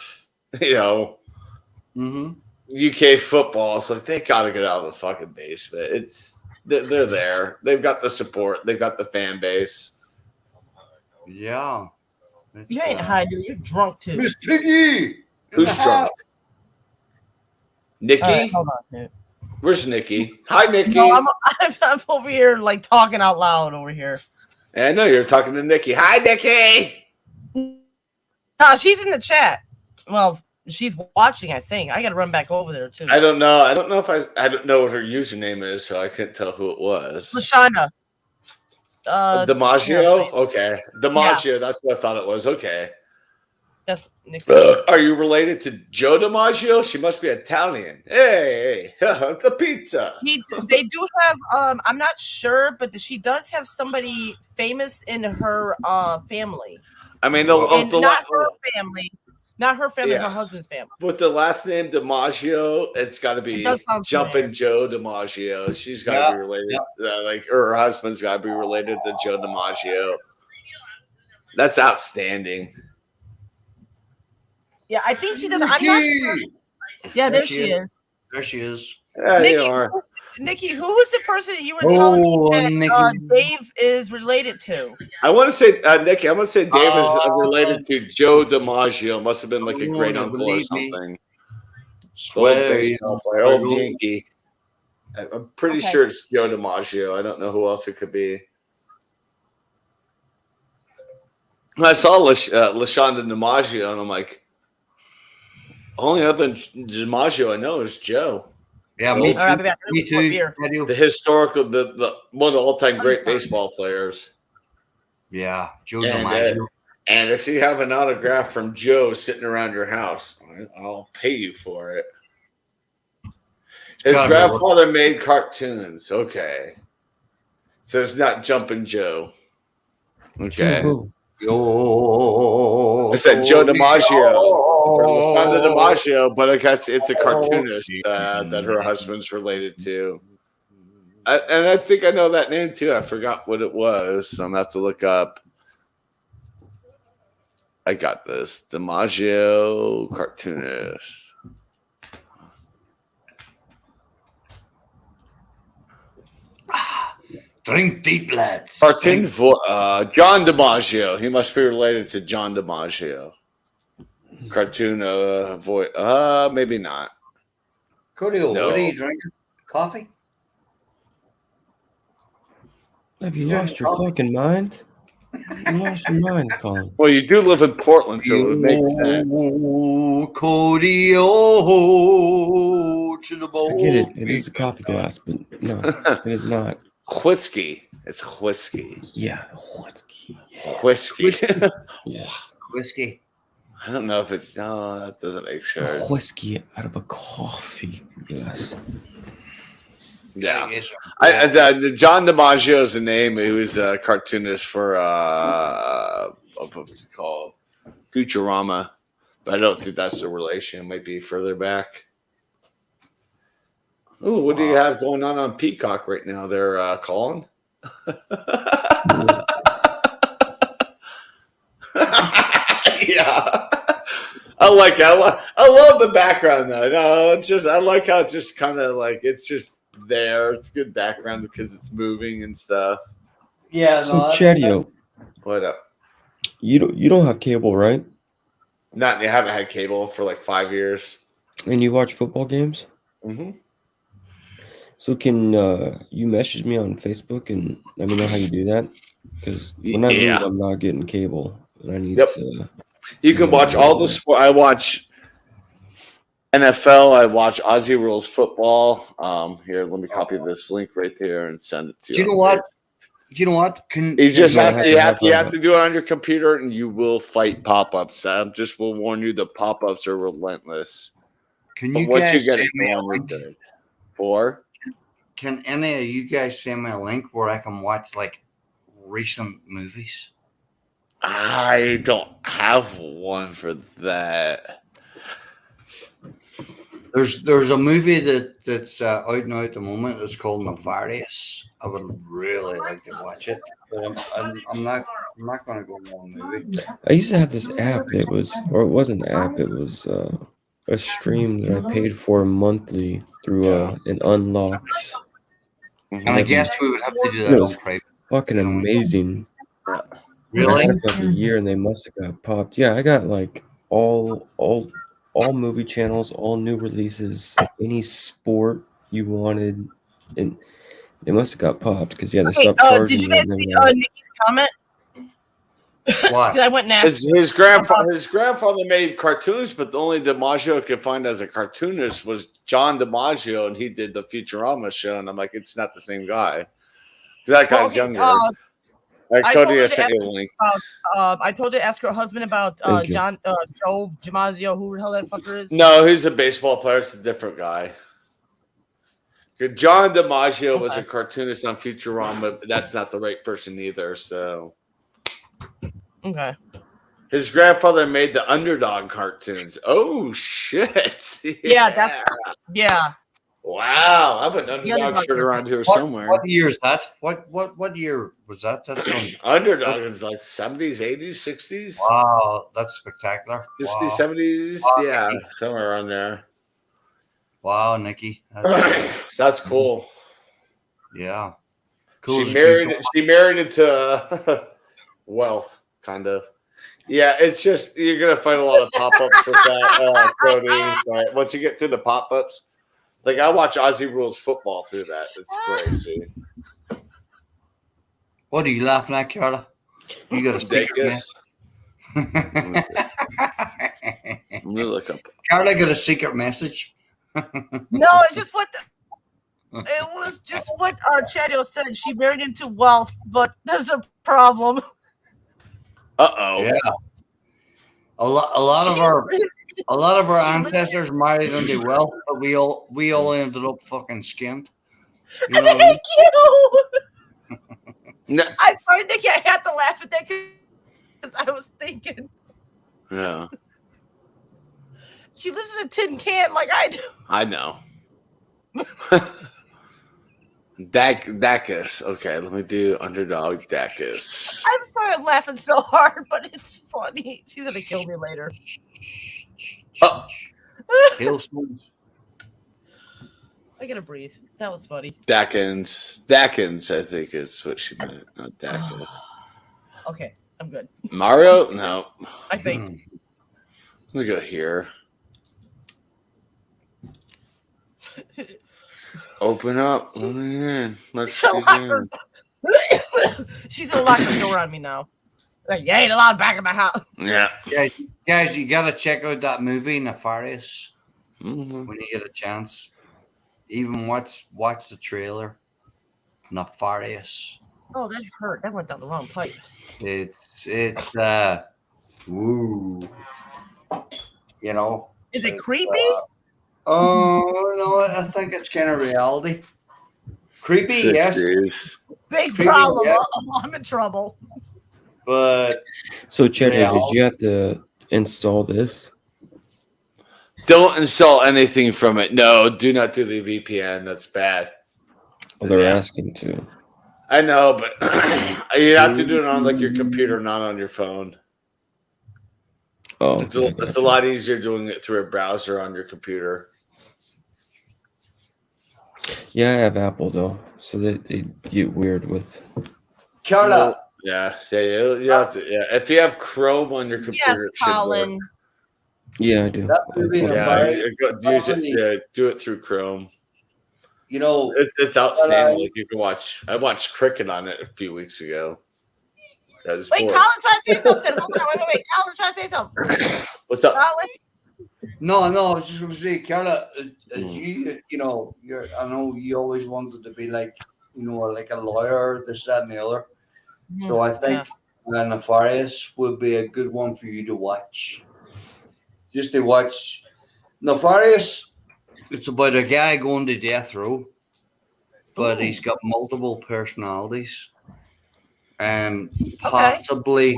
UK football. So they gotta get out of the fucking basement. They're there. They've got the support. They've got the fan base. Yeah. You ain't high, dude. You're drunk too. Miss Piggy. Who's drunk? Nikki? Right, hold on, dude. Where's Nikki? Hi, Nikki. No, I'm over here like talking out loud over here. I know you're talking to Nikki. Hi, Nikki. She's in the chat. Well, she's watching, I think. I got to run back over there too. I don't know. I don't know what her username is, so I couldn't tell who it was. Lashana. DiMaggio? Okay. DiMaggio, yeah. That's what I thought it was. Okay. That's Nick. Are you related to Joe DiMaggio? She must be Italian. Hey, the pizza. They do have, I'm not sure, but she does have somebody famous in her family. I mean, not her family. Not her family, her husband's family. With the last name DiMaggio, it's got to be Jumpin' Joe DiMaggio. She's got to be related. Or her husband's got to be related to Joe DiMaggio. That's outstanding. Yeah, I think she does. I'm not sure. Yeah, there she is. There she is. Yeah, Nikki, you are. Nikki, who was the person that you were telling me that Nikki. Dave is related to? I want to say Nikki. I want to say Dave is related to Joe DiMaggio. Must have been like a great uncle or something. Old baseball player, old Yankee. I'm pretty sure it's Joe DiMaggio. I don't know who else it could be. I saw LaShonda DiMaggio, and I'm like, only other DiMaggio I know is Joe. Yeah, me too. The historical, the one of the all-time great baseball players. Yeah, Joe DiMaggio. And if you have an autograph from Joe sitting around your house, I'll pay you for it. His grandfather made cartoons. Okay. So it's not Jumpin' Joe. Okay. I said Joe DiMaggio. Or LaShonda DiMaggio, but I guess it's a cartoonist that her husband's related to. And I think I know that name too. I forgot what it was. So I'm going to have to look up. I got this. DiMaggio cartoonist. Drink deep, lads. Cartoon John DiMaggio. He must be related to John DiMaggio. Cartoon voice. Maybe not. Cody, No. what are you drinking? Coffee? Have you lost your fucking mind? You lost your mind, Colin. Well, you do live in Portland, so it would make sense. Cody, to the bowl. I get it. It is a coffee glass, but no, it is not. Whiskey. It's whiskey. Yeah, whiskey. Whiskey. Whiskey. I don't know if it's no. That doesn't make sure. Whiskey out of a coffee glass. Yeah, John DiMaggio is a name. He was a cartoonist for what's it called, Futurama, but I don't think that's the relation. It might be further back. Oh, what do you have going on Peacock right now? They're calling. Yeah, I like it. I love the background though. No, it's just I like how it's just kind of like it's just there. It's good background because it's moving and stuff. Yeah. So Chadio, What up? you don't have cable, right? Not you haven't had cable for like 5 years. And you watch football games? Mm-hmm. So can you message me on Facebook and let me know how you do that? Because when I move, I'm not getting cable, and I need to. You can watch all the sport. I watch NFL. I watch Aussie Rules football. Here, let me copy this link right here and send it to you. Do you know what? You know what? You just have to do it on your computer, and you will fight pop-ups. I just will warn you: the pop-ups are relentless. Can But you once guys get send me a going, we're link? good. Or Can any of you guys send me a link where I can watch like recent movies? I don't have one for that. There's a movie that's out now at the moment. It's called Nefarious. I would really like to watch it, but I'm not going to go on the movie. I used to have this app that was, or it wasn't an app. It was a stream that I paid for monthly through an unlocked. And I guess we would have to do that It was on private. fucking amazing. Really? I had it for like a year, and they must have got popped. Yeah, I got like all movie channels, all new releases, any sport you wanted, and they must have got popped because they stopped charging. Did you guys see Nikki's comment? What? 'Cause I went and asked His grandfather made cartoons, but the only DiMaggio could find as a cartoonist was John DiMaggio, and he did the Futurama show. And I'm like, it's not the same guy. 'Cause that guy's younger. I Cody, told her I to sent you a ask link. I told her to ask her husband about Thank you. Joe DiMaggio, who the hell that fucker is. No, he's a baseball player. It's a different guy. John DiMaggio was a cartoonist on Futurama, but that's not the right person either. So, Okay. his grandfather made the Underdog cartoons. Oh shit! Yeah, that's Wow, I have an The Underdog Underdog shirt around here What- somewhere. What year is that? What year was that? That's on. Underdog is like 70s, 80s, 60s. Wow, that's spectacular. 60s, Wow. 70s. Wow, Yeah, Nikki. somewhere around there. Wow, Nikki. That's cool. Yeah. Cool. She married into wealth, kind of. Yeah, it's just you're gonna find a lot of pop-ups with that, Cody. Right? Once you get through the pop-ups, like I watch Aussie Rules football through that. It's crazy. What are you laughing at, Carla? You got a secret message. Let me look up. Carla got a secret message. No, it's just what it was just what Chadio said. She married into wealth, but there's a problem. Yeah. A lot of our ancestors married into wealth, but we all ended up fucking skint. You know what I mean? Thank you. No. I'm sorry, Nikki. I had to laugh at that because I was thinking Yeah, she lives in a tin can like I do. I know. Dacus. Okay, let me do underdog Dacus. I'm sorry I'm laughing so hard, but it's funny. She's gonna kill me later. Oh. Hailstones. I gotta breathe. That was funny. Dacins, I think is what she meant. Not Dacus. Okay, I'm good. Mario? No. I think. Let's go here. Open up. Let me in. Let's get in. She's gonna lock the door on me now. Like, you ain't allowed back in my house. Yeah. Guys, you gotta check out that movie, Nefarious, when you get a chance. Even watch the trailer. Nefarious. Oh, that hurt. That went down the wrong pipe. It's woo. You know. Is it creepy? Oh no, I think it's kind of reality. Creepy, yes. Big Creepy, problem. yeah. Oh, I'm in trouble. But So, Cheddar, did you have to install this? Don't install anything from it. No, do not do the VPN. That's bad. Well, they're asking to. I know, but you have to do it on like your computer, not on your phone. Oh, It's a lot easier doing it through a browser on your computer. Yeah, I have Apple though, so they get weird with. Carla. Yeah. If you have Chrome on your computer, Yes, it should work. Colin. Yeah, I do. Do it through Chrome. You know, it's outstanding. Like you can watch. I watched cricket on it a few weeks ago. That was Wait, bored. Colin's trying to say something. Hold on, wait. Colin's trying to say something. What's up? Colin? No, I was just going to say, Carla, you know, I know you always wanted to be like, you know, like a lawyer, this, that, and the other. So I think Nefarious would be a good one for you to watch. Just to watch Nefarious. It's about a guy going to death row, but he's got multiple personalities, and possibly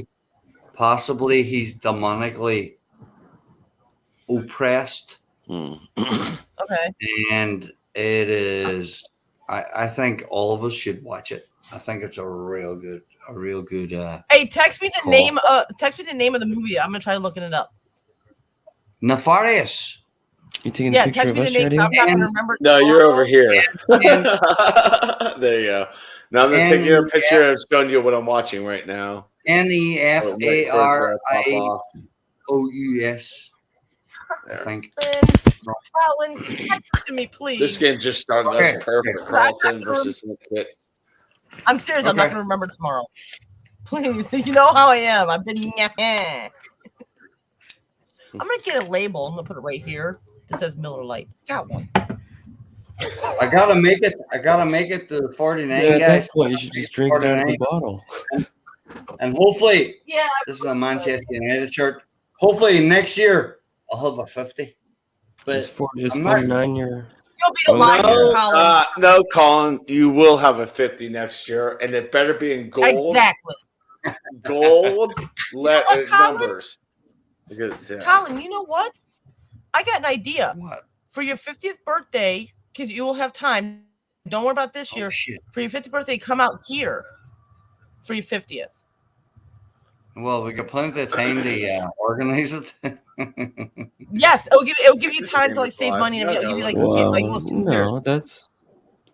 he's demonically oppressed. Okay. And it is. I think all of us should watch it. I think it's a real good. Hey, text me the call. name. Text me the name of the movie. I'm gonna try looking it up. Nefarious. You taking Yeah, a picture text of me us, the name. Shady? I'm not gonna remember. No, you're over here. And- There you go. Now I'm gonna take you a picture and showing you what I'm watching right now. NEFARIOUS. I think. Colin, text to me, please. This game just started. Okay. That's perfect. Carlton versus Kit. I'm serious. I'm not Okay. gonna remember tomorrow. Please, you know how I am. I've been. I'm gonna get a label. I'm gonna put it right here. That says Miller Lite. Got one. I gotta make it to the 49, Yeah, at guys. that point, you should just drink it out of the bottle. And hopefully, Yeah. this is a Manchester United shirt. Hopefully next year I'll have a 50. But Is I'm not- 49 your? You'll be a liar, Colin. No, Colin, you will have a 50 next year, and it better be in gold. Exactly. Gold what, Colin? numbers. Because, yeah. Colin, you know what? I got an idea. What? For your 50th birthday, because you will have time. Don't worry about this year. Shit. For your 50th birthday, come out here for your 50th. Well, we got plenty of time to organize it. Yes, it'll give you time to like save money and it'll give you like Well, almost 2 no, years. that's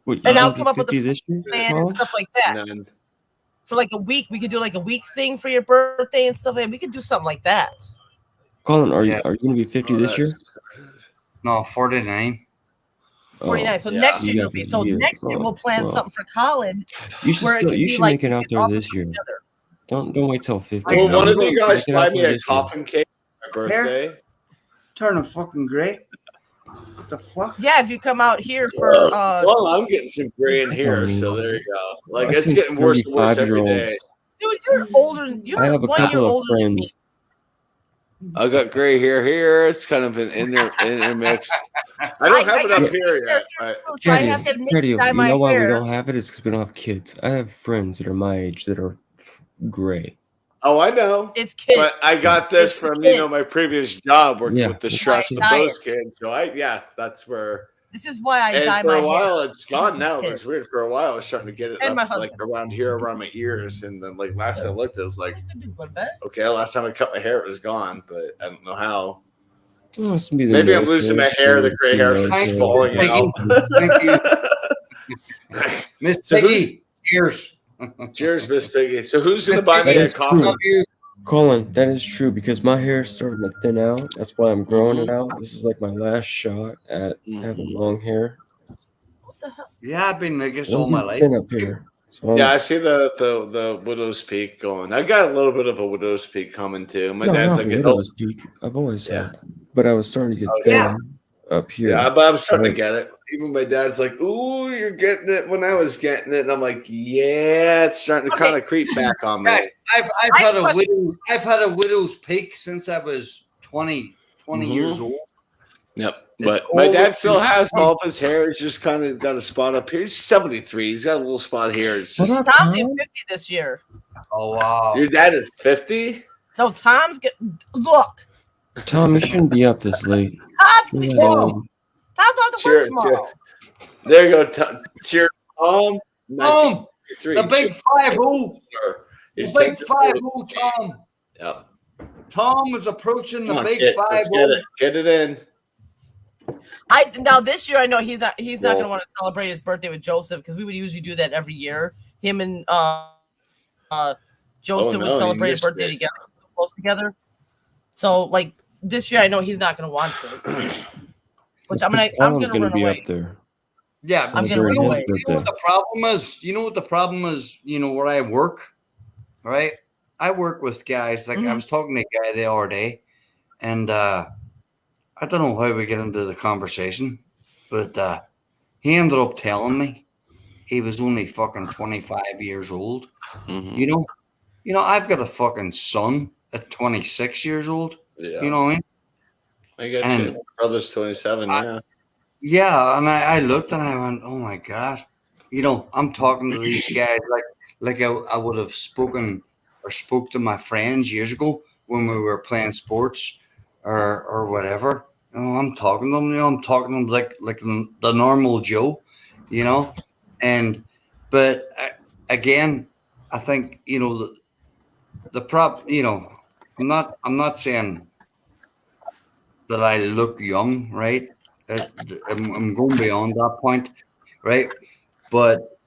What, you And I'll gonna come be up with 50 a this year, plan and Colin? stuff like that. None. For like a week, we could do like a week thing for your birthday and stuff. And we could do something like that. Colin, are Yeah. you gonna be 50 this year? No, 49. 49. So yeah. next year You you'll got be. the So year. next year we'll plan Well, something for Colin. You should where it still, could you be should like make it out there all this year. together. Don't wait till 50. Well, one of Make you guys it out buy there me a this year. coffin cake for my birthday. Turning fucking gray. What the fuck? Yeah, if you come out here for Well, I'm getting some gray in here, so there you go. Like I it's think getting worse and worse every day. 35-year-olds. dude, you're older. I You're have a 1 year couple of older than me. friends. I got gray hair here. It's kind of an intermixed. I don't have it up here yet. So I have to Teddy, dye you my know why we hair. don't have it? It's because we don't have kids. I have friends that are my age that are gray. Oh, I know. It's kids. But I got this It's from kids. my previous job working Yeah. with the stress Right. with those Diet. kids. So that's where. This is why I And dye for my a while, hair. it's gone now. Kids. It's weird. For a while, I was starting to get it And my up like husband. around here, around my ears, and then like last time I looked, it was like, Go to bed. okay, last time I cut my hair, it was gone, but I don't know how. Oh, it's gonna be the Maybe I'm nose losing my hair, hair. The gray hair is nose just hair. falling out. Thank you. Miss So Piggy, cheers. Cheers, Miss Piggy. So who's gonna buy me That a is coffin? true. Colin, that is true because my hair is starting to thin out. That's why I'm growing it out. This is like my last shot at having long hair. Yeah, I've been like this I'm all my getting life. thin up here. So Yeah, I see the widow's peak going. I got a little bit of a widow's peak coming too. My no, dad's not like, widow's peak. I've always had, but I was starting to get yeah. thin up here. Yeah, but I'm starting to get it. Even my dad's like, "Ooh, you're getting it." When I was getting it, and I'm like, "Yeah, it's starting to kind of creep back on me." Guys, I've had a widow's peak since I was 20 years old. Yep. But my dad still has all of his hair. He's just kind of got a spot up here. He's 73. He's got a little spot here. It's just, Tom's getting 50 this year. Oh wow! Your dad is 50? No, Tom's getting. Look, Tom, you shouldn't be up this late. Tom's You're getting. that Tom's old. on the work tomorrow. There you go. Cheer, Tom. Tom, 93. the big 5-0. He's The big 53. 5-0, Tom. Yep. Tom is approaching the Come on, big kid, let's 5-0. get it in. Now this year I know he's not Well- going to want to celebrate his birthday with Joseph because we would usually do that every year. Him and Joseph Oh, no, would you celebrate a missed birthday it. together, so close together. So like this year I know he's not going to want to. Which I'm Colin's gonna gonna run be away. up there. Yeah, I'm gonna celebrating run his away. You know what the problem is? You know what the problem is? You know where I work, right? I work with guys. Like I was talking to a guy the other day, and I don't know how we get into the conversation, but he ended up telling me he was only fucking 25 years old. Mm-hmm. You know, I've got a fucking son at 26 years old. Yeah. You know what I mean? I got And- you. My brother's 27. Yeah. Yeah, and I looked and I went, "Oh my god!" You know, I'm talking to these guys like I would have spoken or spoke to my friends years ago when we were playing sports or whatever. You know, I'm talking to them. You know, I'm talking to them like the normal Joe. You know, but again, I think you know the prop. You know, I'm not saying that I look young, right? I'm going beyond that point, right? But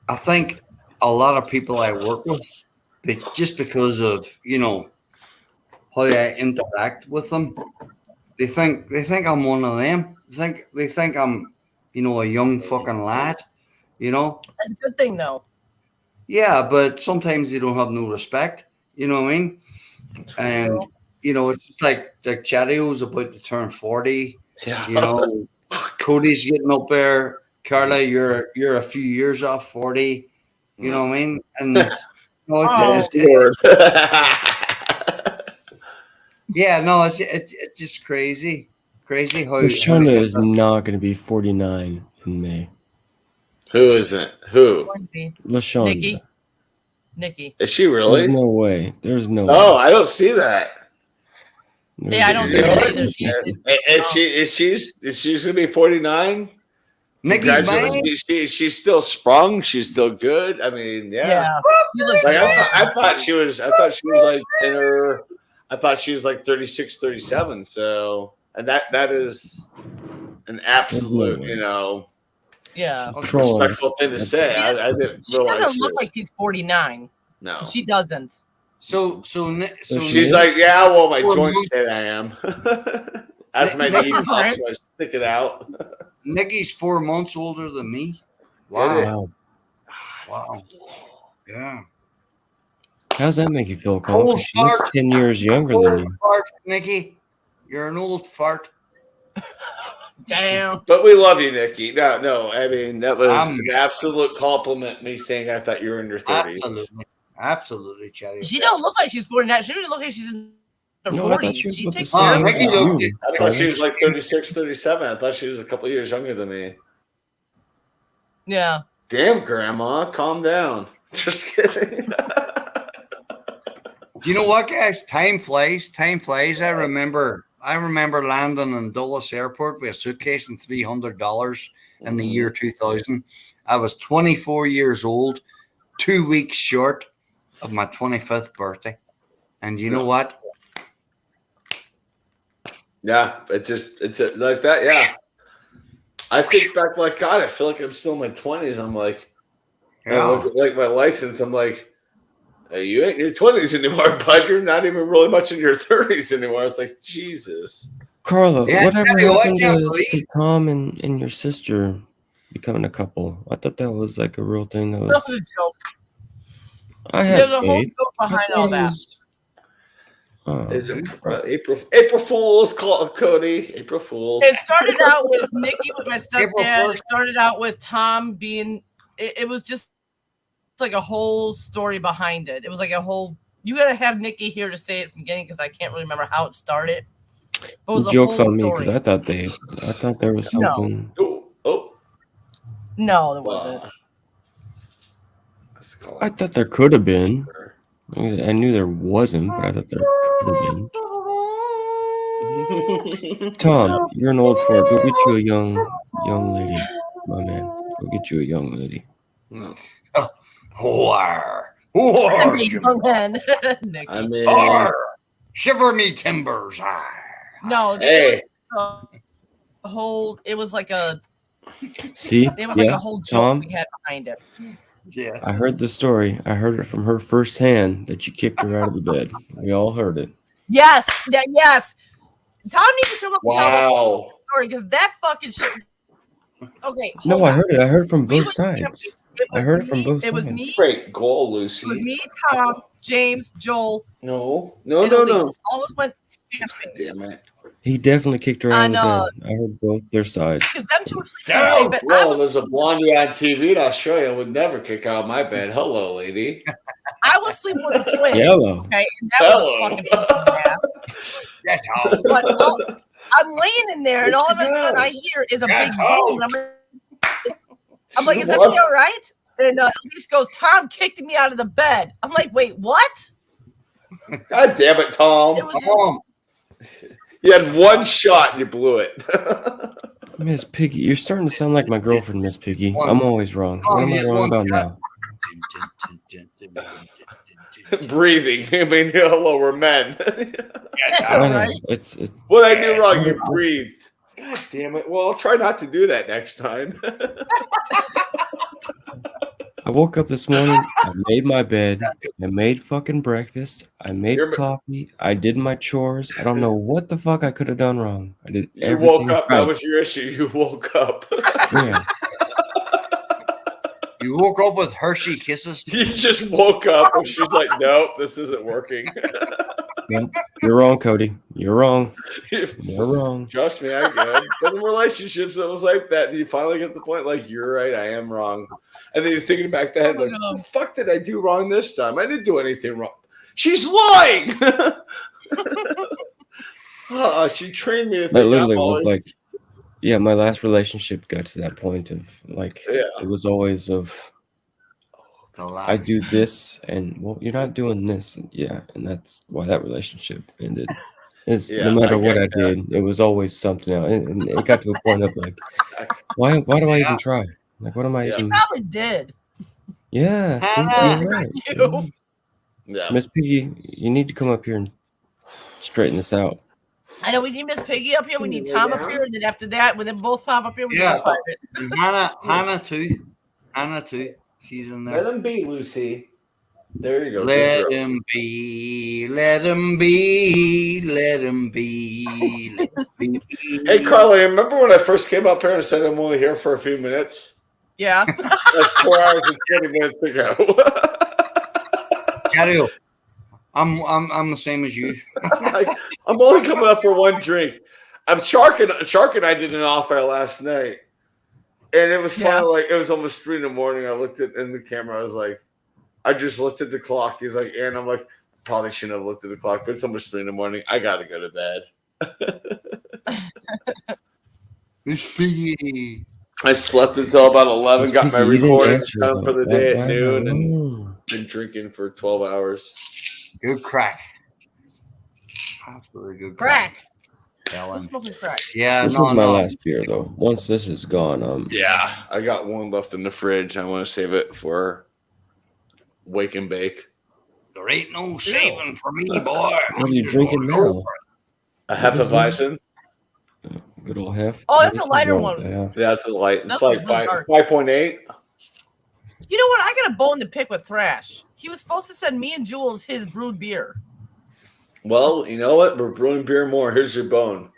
I think a lot of people I work with, just because of how I interact with them, they think I'm one of them. They think I'm a young fucking lad, That's a good thing though. Yeah, but sometimes they don't have no respect. You know what I mean? And it's just like Chatio's about to turn 40. Yeah. Cody's getting up there. Carla, you're a few years off 40. You know what I mean? And it's just crazy how Lashonda is not going to be 49 in May. Who isn't? Who? Lashonda. Nikki. Is she really? There's no way. There's no way. Oh, I don't see that. Yeah, I don't see that either. Is she gonna be 49? Nikki's She's still sprung. She's still good. I mean, yeah. Like, I thought she was like in her. I thought she was like 36, 37. So, and that is an absolute, Yeah. Respectful thing to say. I didn't She realize doesn't look this. like she's 49. No. She doesn't. So she's like, yeah, well, my joints say I am. As my knee pops, I stick it out. Nikki's 4 months older than me. Wow. Wow. Yeah. How's that make you feel, Carl? Old She looks fart. 10 years younger Old than you. fart, Nikki. You're an old fart. Damn. But we love you, Nikki. No. I mean, that was I'm- an absolute compliment. Me saying I thought you were in your 30s. Absolutely, Chatty. She don't look like she's 49. She doesn't look like she's in her No, I 40s. thought she was She about the takes same care of age herself. as you. I thought she was like 36, 37. I thought she was a couple years younger than me. Yeah. Damn, Grandma, calm down. Just kidding. Do you know what, guys? Time flies. Time flies. I remember landing in Dulles Airport with a suitcase and $300 in the year 2000. I was 24 years old, 2 weeks short of my 25th birthday. And you know what? Yeah, it's like that. Yeah. I think back, like, God, I feel like I'm still in my 20s. I'm like, I look at, like, my license. I'm like, hey, you ain't in your 20s anymore, bud. You're not even really much in your 30s anymore. It's like, Jesus. Carla, Yeah, whatever Chatty, I happened can't to believe- Tom and your sister becoming a couple? I thought that was like a real thing. That That was was. a joke. I had There's a whole faith. joke behind I all thought it that. was- oh. Is it April Fool's, Cody? April Fool's. It started out with Nikki with my April stepdad. It 1st. started out with Tom being. It was just like a whole story behind it. It was like a whole. You gotta have Nikki here to say it from the beginning because I can't really remember how it started. But it was a Jokes whole on me story. because I thought there was No. something. Oh. No, there wasn't. I thought there could have been. I knew there wasn't, but I thought there could have been. Tom, you're an old fart. Go get you a young lady, my man. Go get you a young lady. War. I mean, young man. Nikki. I mean, War. Shiver me timbers. No, Hey. it was a whole. It was like a. See, It was like yeah, a whole joke Tom. we had behind it. Yeah. I heard the story. I heard it from her firsthand that you kicked her out of the bed. We all heard it. Yes, yes. Tom needs to come up with a whole Wow. story because that fucking shit. Okay, No, hold I on. heard it. I heard it from We both was- sides. It I was heard it from me- both It was sides. me. Great goal, It was Lucy. me, Tom, James, Joel, No. and Elise. All of us went camping. Damn it. He definitely kicked her out of the And, bed. I heard both their sides. Because them two were sleeping early, but I Well, was there's a blondie on TV in Australia would never kick out of my bed. Hello, lady. sleeping with the twins. Yellow. Okay, and that was Hello. a fucking pain in the ass. That's all. But I'm laying in there, and all of a sudden I hear is a big That's boom. And I'm like, is everything all right? And Elise goes, Tom kicked me out of the bed. I'm like, wait, what? God damn it, Tom. It was Tom. You had one shot and you blew it. Miss Piggy, you're starting to sound like my girlfriend, Miss Piggy. I'm always wrong. What am I wrong about now? Breathing. I mean, hello, we're men. I know. It's What I do wrong? You breathed. God damn it. Well, I'll try not to do that next time. I woke up this morning, I made my bed, I made fucking breakfast, I made You're- coffee, I did my chores. I don't know what the fuck I could have done wrong. I did You everything woke up. right. That was your issue. You woke up. Yeah. You woke up with Hershey kisses. You just woke up and she's like, nope, this isn't working. Yep. You're wrong, Cody. You're wrong. You're wrong. Trust me, I get. But in relationships, it was like that. And you finally get the point, like, you're right, I am wrong. And then you're thinking back to head, like, what the fuck did I do wrong this time? I didn't do anything wrong. She's lying. She trained me to think That literally I'm was always- like, yeah, my last relationship got to that point of like, Yeah. it was always of, I do this and well, you're not doing this. And, yeah. And that's why that relationship ended. It's Yeah, no matter I what get I that. did, it was always something else. And it got to a point of like, why do I even try? Like, what am I She even? probably did. Yeah. See, you're right. You. Yeah. Miss Piggy, you need to come up here and straighten this out. I know we need Miss Piggy up here. We need Tom up here, and then after that, when they both pop up here, we Yeah. need private. And Hannah too. Hannah too. She's in there. Let him be, Lucy. There you go. Let him be. Let him be. Let him be. Let him be. Hey, Carly, remember when I first came up here and said I'm only here for a few minutes? Yeah. That's 4 hours and 20 minutes ago. Cario, I'm the same as you. I'm only coming up for one drink. Shark and I did an off air last night, and it was finally like it was almost 3 in the morning. I looked at in the camera. I was like, I just looked at the clock. He's like, and I'm like, probably shouldn't have looked at the clock, but it's almost 3 in the morning. I gotta go to bed. Miss Piggy. I slept until about 11. Got my Piggy, you didn't recording answer done for the though. day Why at noon, not? and been drinking for 12 hours. Good crack. Absolutely good Crack. Ellen. Who's smoking crack? Yeah, This no, is my no. last beer though. Once this is gone, Yeah, I got one left in the fridge. I want to save it for wake and bake. There ain't no saving for me, boy. what are you drinking now? A Hefeweizen. Good old half. Oh, that's a lighter one. Yeah. Yeah, it's a light. It's That like one's really dark. 5.8. You know what? I got a bone to pick with Thrash. He was supposed to send me and Jules his brewed beer. Well, you know what? We're brewing beer more. Here's your bone.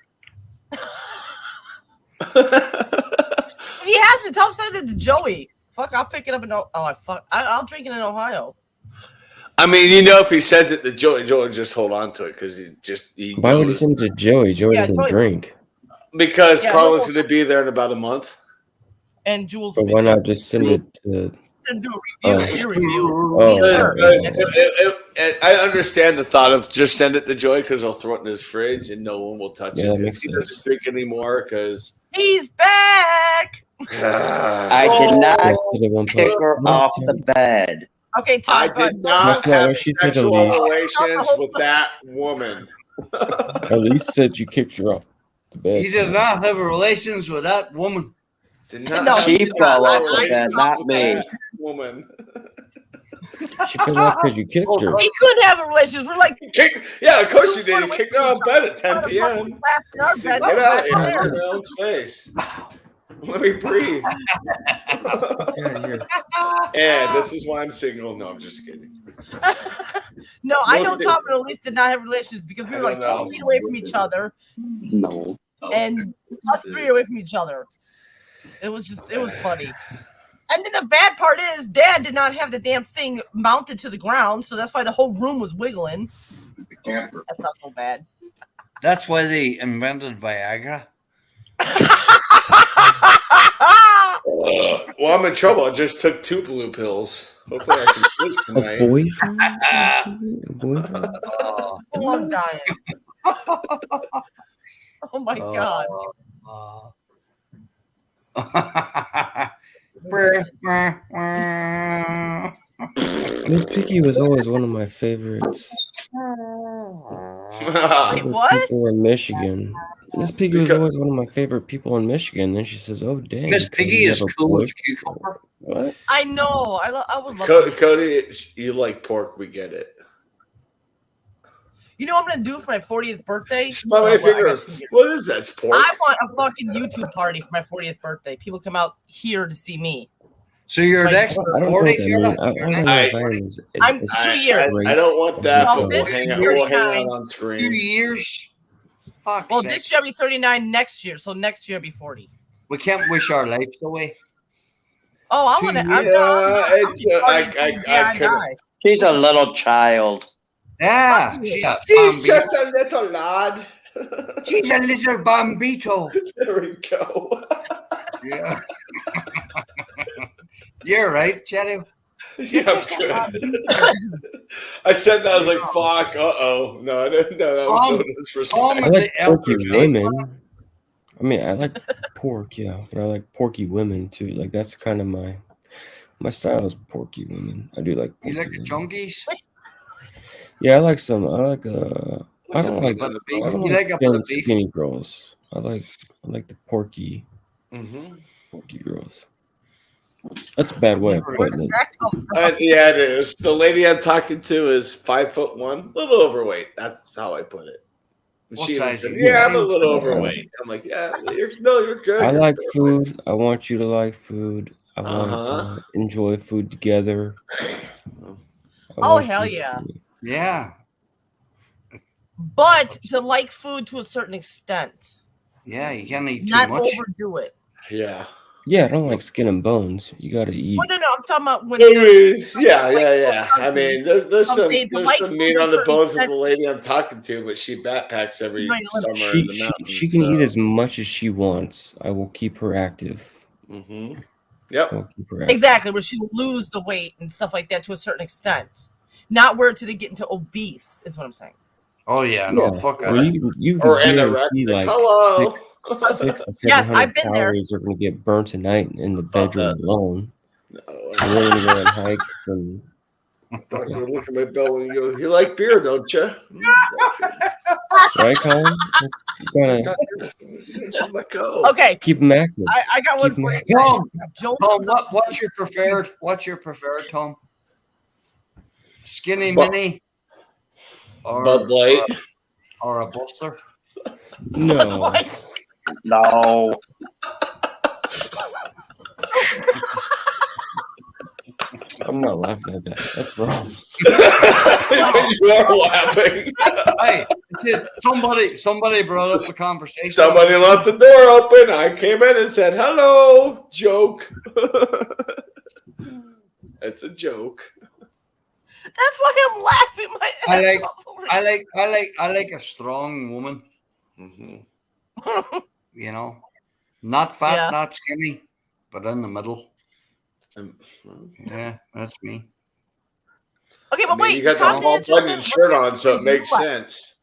If he has to, tell him to send it to Joey. Fuck, I'll pick it up in I'll drink it in Ohio. I mean, you know, if he says it to Joey, Joey just hold on to it because he Why would he knows. send it to Joey? Joey Yeah, doesn't Joey- drink. Because Yeah, Carla's no. going to be there in about a month. And Jules. But why not just send it to? Do a Oh. review, beer review. Oh, Me and her. okay. I understand the thought of just send it to Joey because he'll throw it in his fridge and no one will touch Yeah, it that because makes he sense. doesn't drink anymore because He's back. I did not To the one kick part- her No, off Tim. the bed. Okay, Tom. I go ahead. did not That's not have what she said, sexual Elise. relations with that woman. At least said you kicked her off the bed. He did not have relations with that woman. Did not No, have She sexual fell off the relations bed, not with me. that woman. She fell off because you kicked her. He couldn't have a relationship. We're like Yeah, of course you did. 2 foot You away kicked from her out of each bed other. at 10 p.m. Laughing in our bed. Get out of here. That's In my own space. Let me breathe. And this is why I'm single. No, I'm just kidding. No, I know Most Tom and Elise did not have relations because we I were like don't 2 know. feet away from each other No. and us 3 away from each other. It was funny. And then the bad part is Dad did not have the damn thing mounted to the ground, so that's why the whole room was wiggling. That's not so bad. That's why they invented Viagra. Well, I'm in trouble. I just took 2 blue pills. Hopefully, I can sleep A tonight. boyfriend? A boyfriend? Oh, I'm dying. Oh my god. Miss Piggy was always one of my favorites. Wait, what? People in Michigan. Miss Piggy was Because- always one of my favorite people in Michigan. Then she says, "Oh dang, Miss can Piggy you is have a cool as boy-" cucumber. What? I know. I would love Cody, to. Cody, you like pork? We get it. You know what I'm gonna do for my 40th birthday? Smell Oh, my well, I fingers. guess we get- What is that? It's pork. I want a fucking YouTube party for my 40th birthday. People come out here to see me. So you're an Like, expert. I don't know 40 what that means. All I know is I is- I'm is 2 years. I don't want that, Well, but we'll this hang out. year's We'll hang time- out on 2 screen. years. Fuck. Well, this year I'll be 39. Next year, so next year I'll be 40. We can't wish our lives away. Oh, I 2 want to. years. I couldn't. die. She's a little child. Yeah. She's a She's bambito. just a little lad. She's a little bambito. There we go. Yeah. You're right, Chetty. Yeah, I'm good. I said that. I was like, "Fuck." No, I didn't. No, that was no disrespect. I like porky women. I mean, I like pork, yeah, but I like porky women too. Like that's kind of my style is porky women. I do like. You Porky like the women. chunkies? Yeah, I like some. I like I some don't like. butter I don't You like like a butter thin, beef? skinny girls. I like the porky girls. That's a bad way of putting it. Yeah, it is. The lady I'm talking to is 5'1", a little overweight. That's how I put it. And What she size said, are you? "Yeah, I'm a little overweight." I'm like, "Yeah, you're good." I You're like good." food. I want you to like food. I want Uh-huh. to enjoy food together. Oh, hell yeah. Yeah. But to like food to a certain extent. Yeah, you can't eat too Not much. overdo it. Yeah. Yeah, I don't like skin and bones. You got to eat. Well, no, I'm talking about when. Yeah. I mean, there's I'm some saying to there's like some food meat to a on the certain bones with extent. the lady I'm talking to, but she backpacks every summer in the mountains. She can eat as much as she wants. I will keep her active. Mm-hmm. Yep. I will keep her active. Exactly, where she will lose the weight and stuff like that to a certain extent. Not where to get into obese, is what I'm saying. Oh yeah, no, fuck Or that. you Or can guarantee anorexic. like Hello. 600 to Yes, 700 I've been there. calories are going to get burnt tonight in the bedroom alone. No. We're going to go on hikes and Doctor, look at my belly and go, "You like beer, don't you?" right, Colin? You gotta Let go. Okay. keep them active. I got one Keep 'em for you. active. Tom, what's your preferred? What's your preferred, Tom? Skinny mini, or Bud Light, or a Buster? No. No. I'm not laughing at that. That's wrong. You are laughing. Hey, somebody brought up the conversation. Somebody left the door open. I came in and said, "Hello." Joke. It's a joke. That's why I'm laughing my ass off. I like a strong woman. Mm-hmm. You know, not fat, Yeah. not skinny, but in the middle. Yeah, that's me. Okay, but I mean, wait. you got Tom the Paul didn't feel Bunyan good. shirt on, so it makes sense.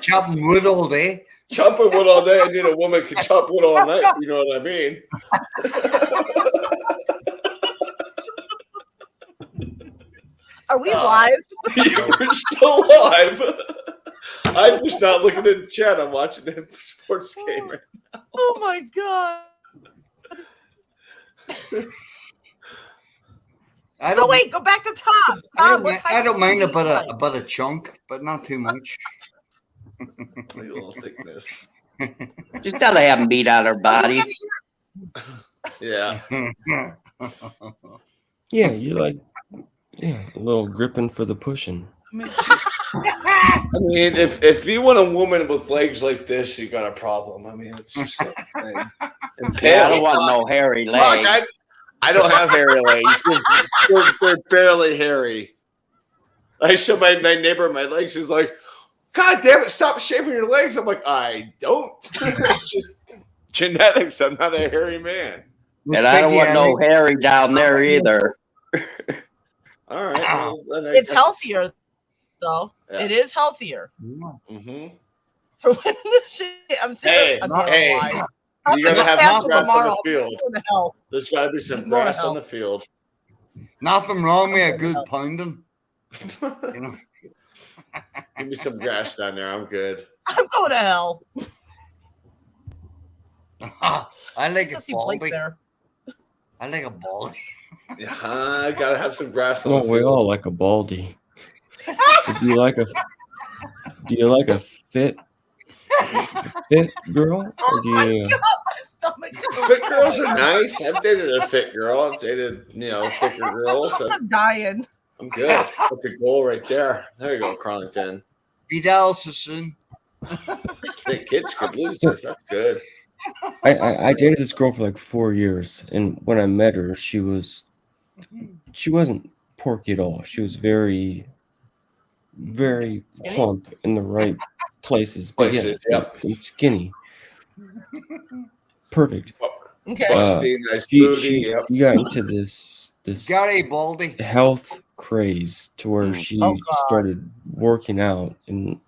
Chopping wood all day. Chopping wood all day. I need a woman can chop wood all night. You know what I mean? Are we live? We're still live. I'm just not looking at the chat. I'm watching the sports game right now. Oh my god. So wait, go back to Tom. Tom, what type I don't of mind food do you like? a bit of chunk, but not too much. A little thickness. Just gotta have meat on her body. Yeah. Yeah, you like a little gripping for the pushing. I mean, if you want a woman with legs like this, you got a problem. I mean, it's just like a thing. And Yeah, I don't want no hairy legs. Fuck, I don't have hairy legs. They're barely hairy. I show my neighbor my legs. He's like, "God damn it, stop shaving your legs." I'm like, "I don't." It's just genetics. I'm not a hairy man. And I don't want no hairy down there either. All right. Well, then I It's guess- healthier, though. Yeah. It is healthier. Mm-hmm. For when the shit, I'm saying, Hey, you gotta have Cancel some grass on tomorrow. the field. Go to hell. There's gotta be some Go to grass hell. on the field. Nothing wrong with a good pounding. You know. Give me some grass down there. I'm good. I'm going to hell. I like a Let's see Blake baldy. there. I like a baldy. Yeah, I gotta have some grass on Oh, the we field. all like a baldy. Do you like a fit girl? Or do you Fit girls are nice. I've dated a fit girl. I've dated, thicker girls. I'm dying. I'm good. That's the goal right there. There you go, Cronington. Vidal Sassoon. Thick kids could lose this. That's good. I dated this girl for like 4 years, and when I met her, she wasn't porky at all. She was very, very plump in the right places, but and skinny. Perfect. Okay. Busty, nice booty, yep. She got into this Gary Baldy health craze to where she Oh, God. started working out, and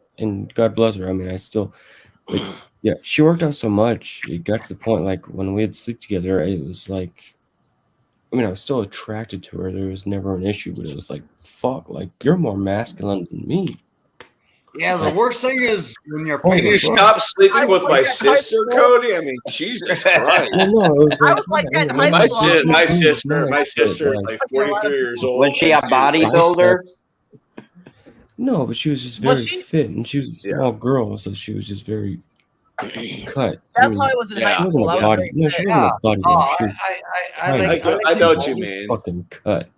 God bless her. I mean, I still, like, yeah, she worked out so much. It got to the point, like, when we had sleep together, it was like, I mean, I was still attracted to her. There was never an issue, but it was like, fuck, like, you're more masculine than me. Yeah, the worst thing is when you're. Can you stop sleeping with my sister, Cody? I mean, Jesus Christ. Well, no, it was I like, was like that in My high school. sister is like 43 years old. Was she a bodybuilder? No, but she was just very fit, and she was a small girl, so she was just very cut. That's how I was in high She school. wasn't I a was body. very No, she fit. wasn't a body. Oh, She was I know what you mean. Fucking cut.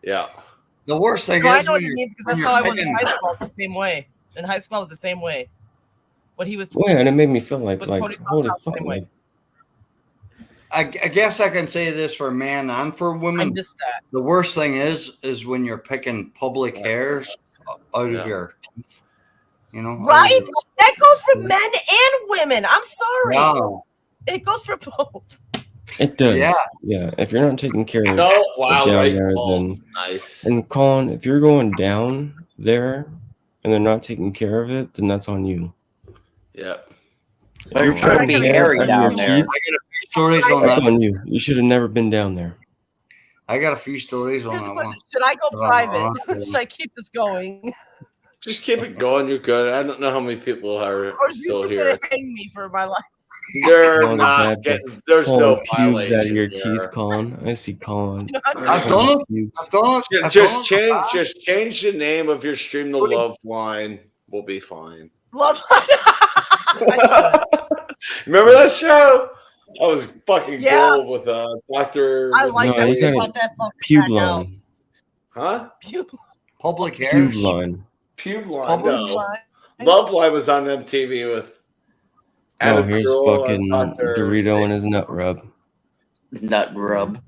Yeah. The worst thing No, I is know what when he you're, means because when that's you're how I was in picking- high school. I was the same way. In high school, I was the same way. What he was. Well, yeah, and it made me feel like With holy Cody Soft, fuck, same way. like I guess I can say this for men and for women. I missed that. The worst thing is when you're picking public hairs out of your teeth. You know, Right? That goes for men and women. I'm sorry. Wow. It goes for both. it does. Yeah. Yeah. If you're not taking care of No, wow, down right. there, Oh, then nice. and Colin, if you're going down there and they're not taking care of it, then that's on you. Yeah. If you're trying to be putting hair hairy under down your there. teeth, I got a few stories on that's that. on you. You should have never been down there. I got a few stories on Here's that the one. question: should I go Well, private? Should I keep this going, Just keep it going. You're good. I don't know how many people are or is still YouTube here. gonna hang me for my life? They're Colin not had getting. There's pulling no pubes violation out of your here. teeth, Colin. I see Colin. I've done it. Pubes. I've done it. I've Just done it. change. Just change the name of your stream to Love Line. We'll be fine. Love. Remember that show? I was fucking Yeah. gold with Dr. I like No, that. he's got a About that fucking pube back out. line. Huh? Pube. Public Pube hairs. line. Pube Line. Public No. line. Love Line was on MTV with Oh, Adam here's Carolla fucking and Dr. Dorito and his nut rub. Nut rub.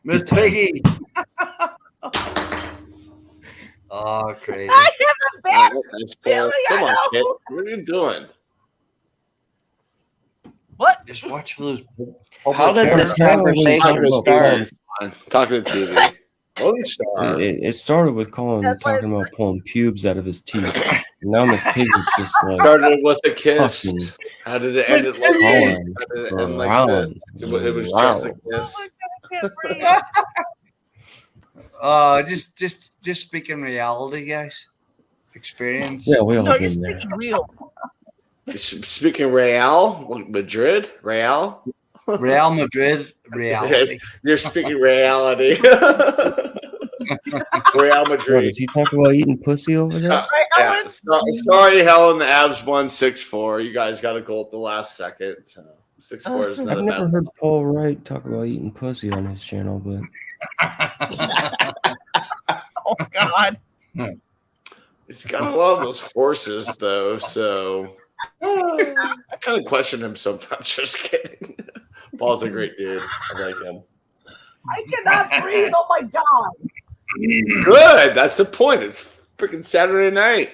Miss Piggy. Oh, crazy. I have a bad Nice feeling. Come I on, know. kid. What are you doing? What? Just watch for those. How did this conversation start? Talking to TV. Lone Star. It started with Colin That's why talking about pulling pubes out of his teeth. And now Miss Piggy's just like Started with a kiss. fucking How did it end? It like this? Colin. How did it end like Growling. this? It was just a kiss. Just speaking reality, guys. Experience. Yeah, we all No, you're been there. speaking real. Speaking Real Madrid, Real. Real Madrid reality. You're speaking reality. Real What, Madrid. is he talking about eating pussy over there? Yeah, sorry, Helen. The Avs won 6-4. You guys got a goal at the last second. 6-4 is not I've a never bad. heard Paul Wright talk about eating pussy on his channel, but Oh God. He's got a lot of those horses, though. So I kind of question him sometimes. Just kidding. Paul's a great dude. I like him. I cannot breathe. Oh my God. Good. That's the point. It's freaking Saturday night.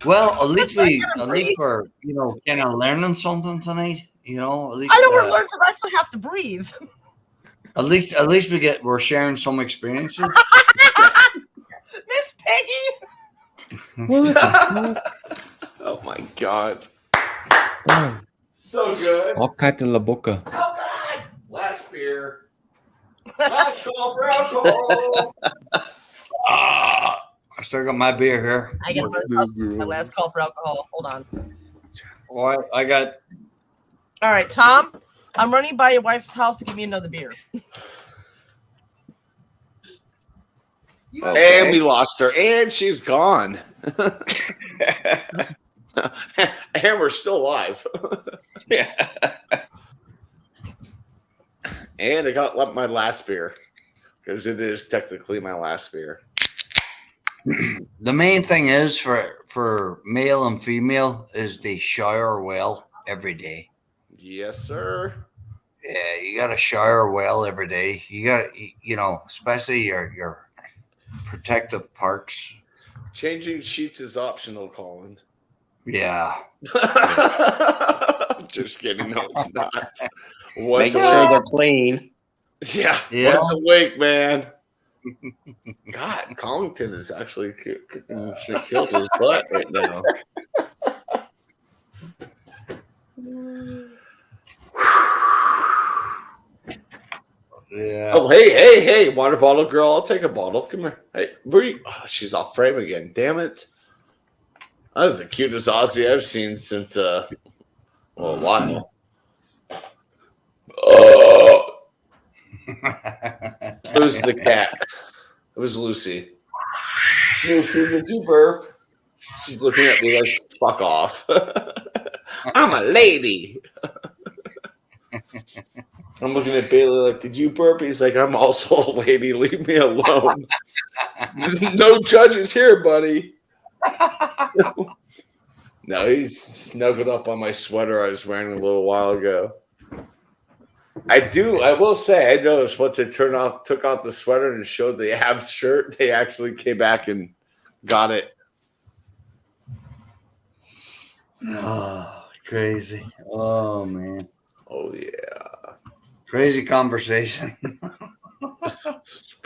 Well, at least we're kind of learning something tonight. You know, at least I know we're learning, but I still have to breathe. at least we're sharing some experiences. Miss Peggy. what the fuck? Oh my god. Oh, So good. all cat in la boca. Oh god. Last beer. Last call for alcohol. I still got my beer here. I get my last call for alcohol. Hold on. Well, I got. All right, Tom. I'm running by your wife's house to give me another beer. And we lost her. And she's gone. And we're still alive. Yeah. And I got my last beer. Because it is technically my last beer. The main thing is for male and female is they shower well every day. Yes, sir. Yeah, you got to shower well every day. You got to, especially your protective parts. Changing sheets is optional, Colin. Yeah. Just kidding. No, it's not. Make sure they're clean. Yeah. Yeah. Once a week, man. God, Collington is actually killed his butt right now. Yeah. Oh, hey, water bottle girl. I'll take a bottle. Come here. Hey, where you? Oh, she's off frame again. Damn it. That was the cutest Aussie I've seen since a while. It was the cat. It was Lucy. Lucy, did you burp? She's looking at me like, fuck off. I'm a lady. I'm looking at Bailey like, did you burp? He's like, I'm also a lady. Leave me alone. No judges here, buddy. No, he's snuggled up on my sweater I was wearing a little while ago. I will say, I noticed once they took off the sweater and showed the abs shirt, they actually came back and got it. Oh, crazy. Oh, man. Oh, yeah. Crazy conversation.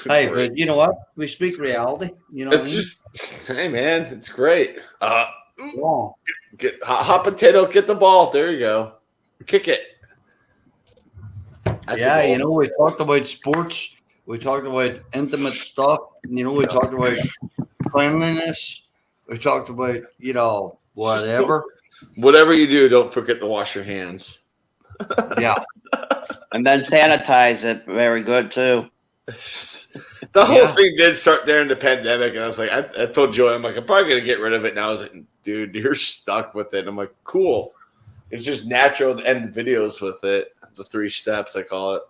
Hey, but you know what? We speak reality. You know, It's just, hey, man, it's great. Wow. Get hot potato, get the ball. There you go. Kick it. That's Yeah, a goal. you know, we talked about sports. We talked about intimate stuff. You know, we talked about cleanliness. We talked about, you know, whatever. Whatever you do, don't forget to wash your hands. Yeah. And then sanitize it. Very good too. The whole thing did start during the pandemic, and I was like, I told Joey, I'm like, I'm probably gonna get rid of it now. I was like, dude, you're stuck with it. And I'm like, cool. It's just natural to end videos with it. The 3 steps, I call it.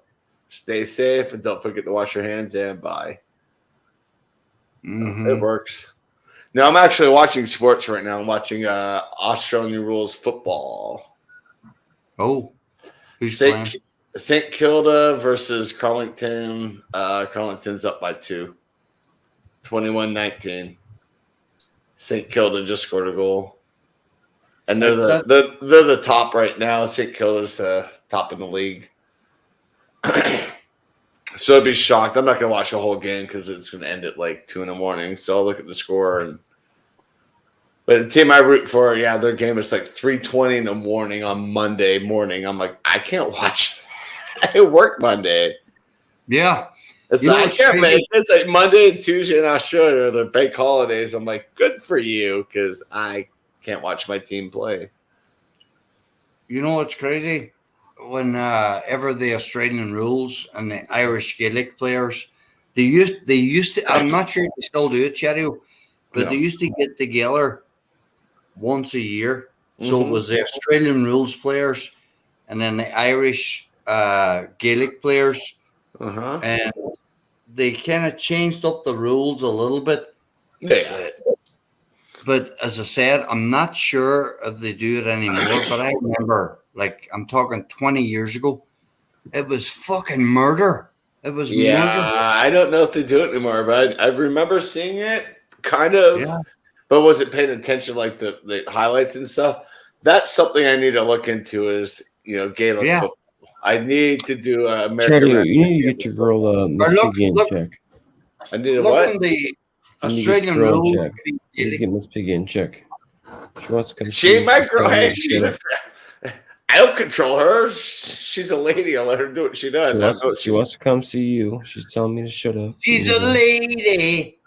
Stay safe and don't forget to wash your hands and bye. Mm-hmm. It works. Now I'm actually watching sports right now. I'm watching Australian rules football. Oh, who's St. Kilda versus Carlington. Carlington's up by 2. 21-19. St. Kilda just scored a goal. And they're the top right now. St. Kilda's top in the league. So I'd be shocked. I'm not going to watch the whole game because it's going to end at like 2 a.m. So I'll look at the score. But the team I root for, yeah, their game is like 3:20 in the morning on Monday morning. I'm like, I can't watch. I work Monday. Yeah. It's like, I can't make it's like Monday and Tuesday in Australia are the bank holidays. I'm like, good for you because I can't watch my team play. You know what's crazy? Whenever the Australian rules and the Irish Gaelic players, they used to. I'm not sure if they still do it, Cherio, but they used to get together once a year. So it was the Australian rules players, and then the Irish Gaelic players, and they kind of changed up the rules a little bit. Yeah. But as I said, I'm not sure if they do it anymore. But I remember, like, I'm talking 20 years ago, it was fucking murder. It was murder. I don't know if they do it anymore, but I remember seeing it kind of. Yeah. But wasn't paying attention like the highlights and stuff. That's something I need to look into is, you know, Gaelic football. I need to do American. Cheddar, you need to get your girl Miss Piggy in check. I need a what? The Australian rule. Check. You need to get Miss Piggy in check. She wants to come. She my girl. Hey, she's I don't control her. She's a lady. I'll let her do what she does. She wants to come see you. She's telling me to shut up. She's a lady.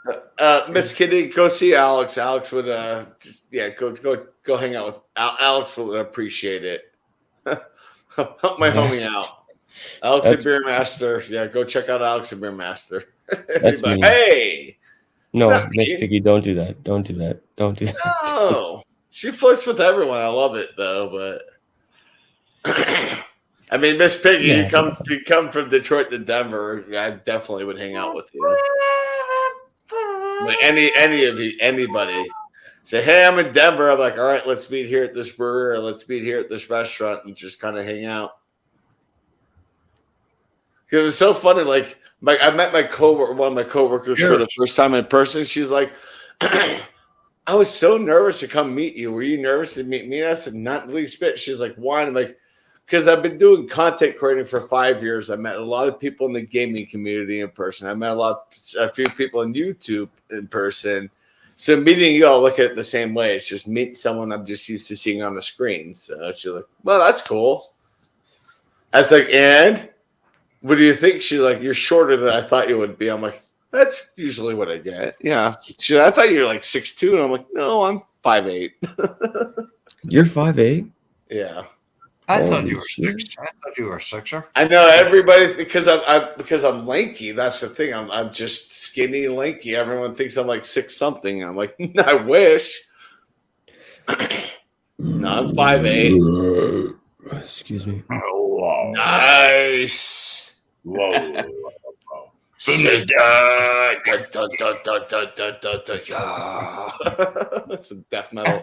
Miss Kitty, go see Alex. Alex would, go hang out with Alex. Would appreciate it. Help my homie out. Alex and Beer Master. Yeah, go check out Alex and Beer Master. That's like, me. hey. No, Miss Piggy, don't do that. Don't do that. Don't do that. No, she flirts with everyone. I love it though, but I mean, Miss Piggy, you come from Detroit to Denver. I definitely would hang out with you. Like anybody. Say, hey, I'm in Denver. I'm like, all right, let's meet here at this brewery or let's meet here at this restaurant and just kind of hang out. It was so funny. Like, I met one of my coworkers for the first time in person. She's like, I was so nervous to come meet you. Were you nervous to meet me? And I said, not the least bit. She's like, why? And I'm like, because I've been doing content creating for 5 years. I met a lot of people in the gaming community in person. I met a few people on YouTube in person. So meeting you all look at it the same way. It's just meet someone I'm just used to seeing on the screen. So she's like, well, that's cool. I was like, and what do you think? She's like, you're shorter than I thought you would be. I'm like, that's usually what I get. Yeah. She's like, I thought you were like 6'2". And I'm like, no, I'm 5'8". You're 5'8"? Yeah. I thought Holy you were shit. six. I thought you were a sixer. I know everybody because I'm lanky. That's the thing. I'm just skinny, lanky. Everyone thinks I'm like 6 something. I'm like, I wish. No, I'm 5'8". Excuse me. Wow. Nice. Whoa. That's some death metal.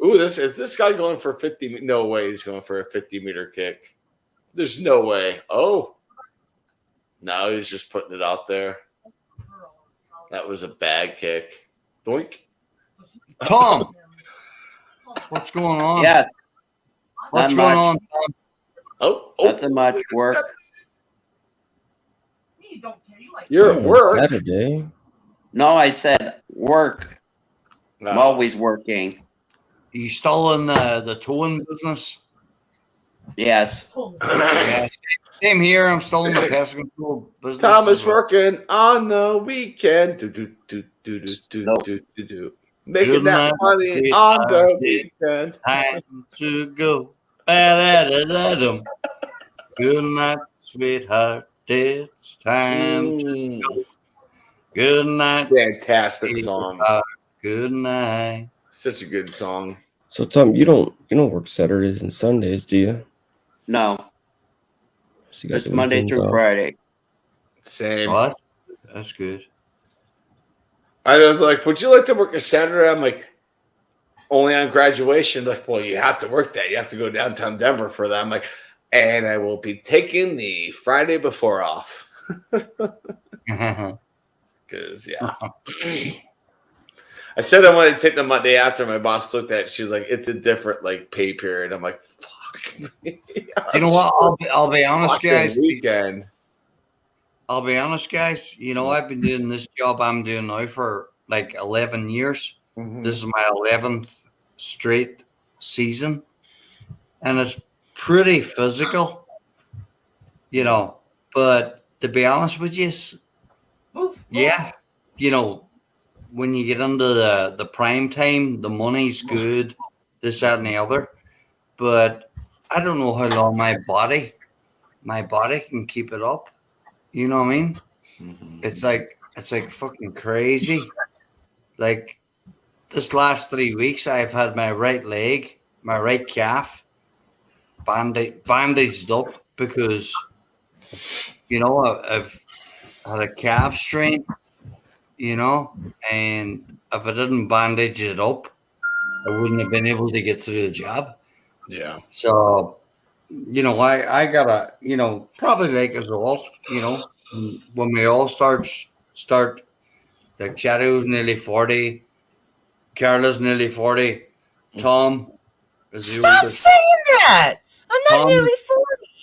Ooh, is this guy going for 50? No way he's going for a 50-meter kick. There's no way. Oh. No, he's just putting it out there. That was a bad kick. Doink. Tom, what's going on? Yeah. What's Not going much. on, Tom? Oh, Nothing much work. You're at work. Saturday. No, I said work. No. I'm always working. You still in the towing business? Yes. Yeah, same here. I'm still in the pest control business. Tom is as well. working on the weekend. Making Good that night, money sweetheart. on the weekend. Time to go. Ba-da-da-da-dum. Good night, sweetheart. It's time to go. Good night. Fantastic song. sweetheart. Good night. Such a good song. So Tom, you don't work Saturdays and Sundays, do you? No. So you got It's the Monday weekends through off. Friday. Same. What? That's good. I was like, would you like to work a Saturday? I'm like, only on graduation. Like, well, you have to work that. You have to go downtown Denver for that. I'm like, and I will be taking the Friday before off. Because, yeah. I said I wanted to take the Monday after. My boss looked at it. She's like, it's a different, like, pay period. I'm like, fuck. You know what? I'll be honest, Fucking guys. Weekend. I'll be honest, guys. You know, I've been doing this job I'm doing now for like 11 years. Mhm. This is my 11th straight season. And it's pretty physical, you know. But to be honest with you, yeah, you know, when you get into the prime time, the money's good, this, that, and the other. But I don't know how long my body can keep it up. You know what I mean? Mm-hmm. It's like fucking crazy. Like this last 3 weeks, I've had my right leg, my right calf bandaged up because, you know, I've had a calf strain, you know, and if I didn't bandage it up, I wouldn't have been able to get through the job. Yeah. So, you know, I gotta, you know, probably like us all, you know, when we all start, like Shadow's nearly 40, Carla's nearly 40, Tom is the Stop oldest. saying that. I'm not Tom- nearly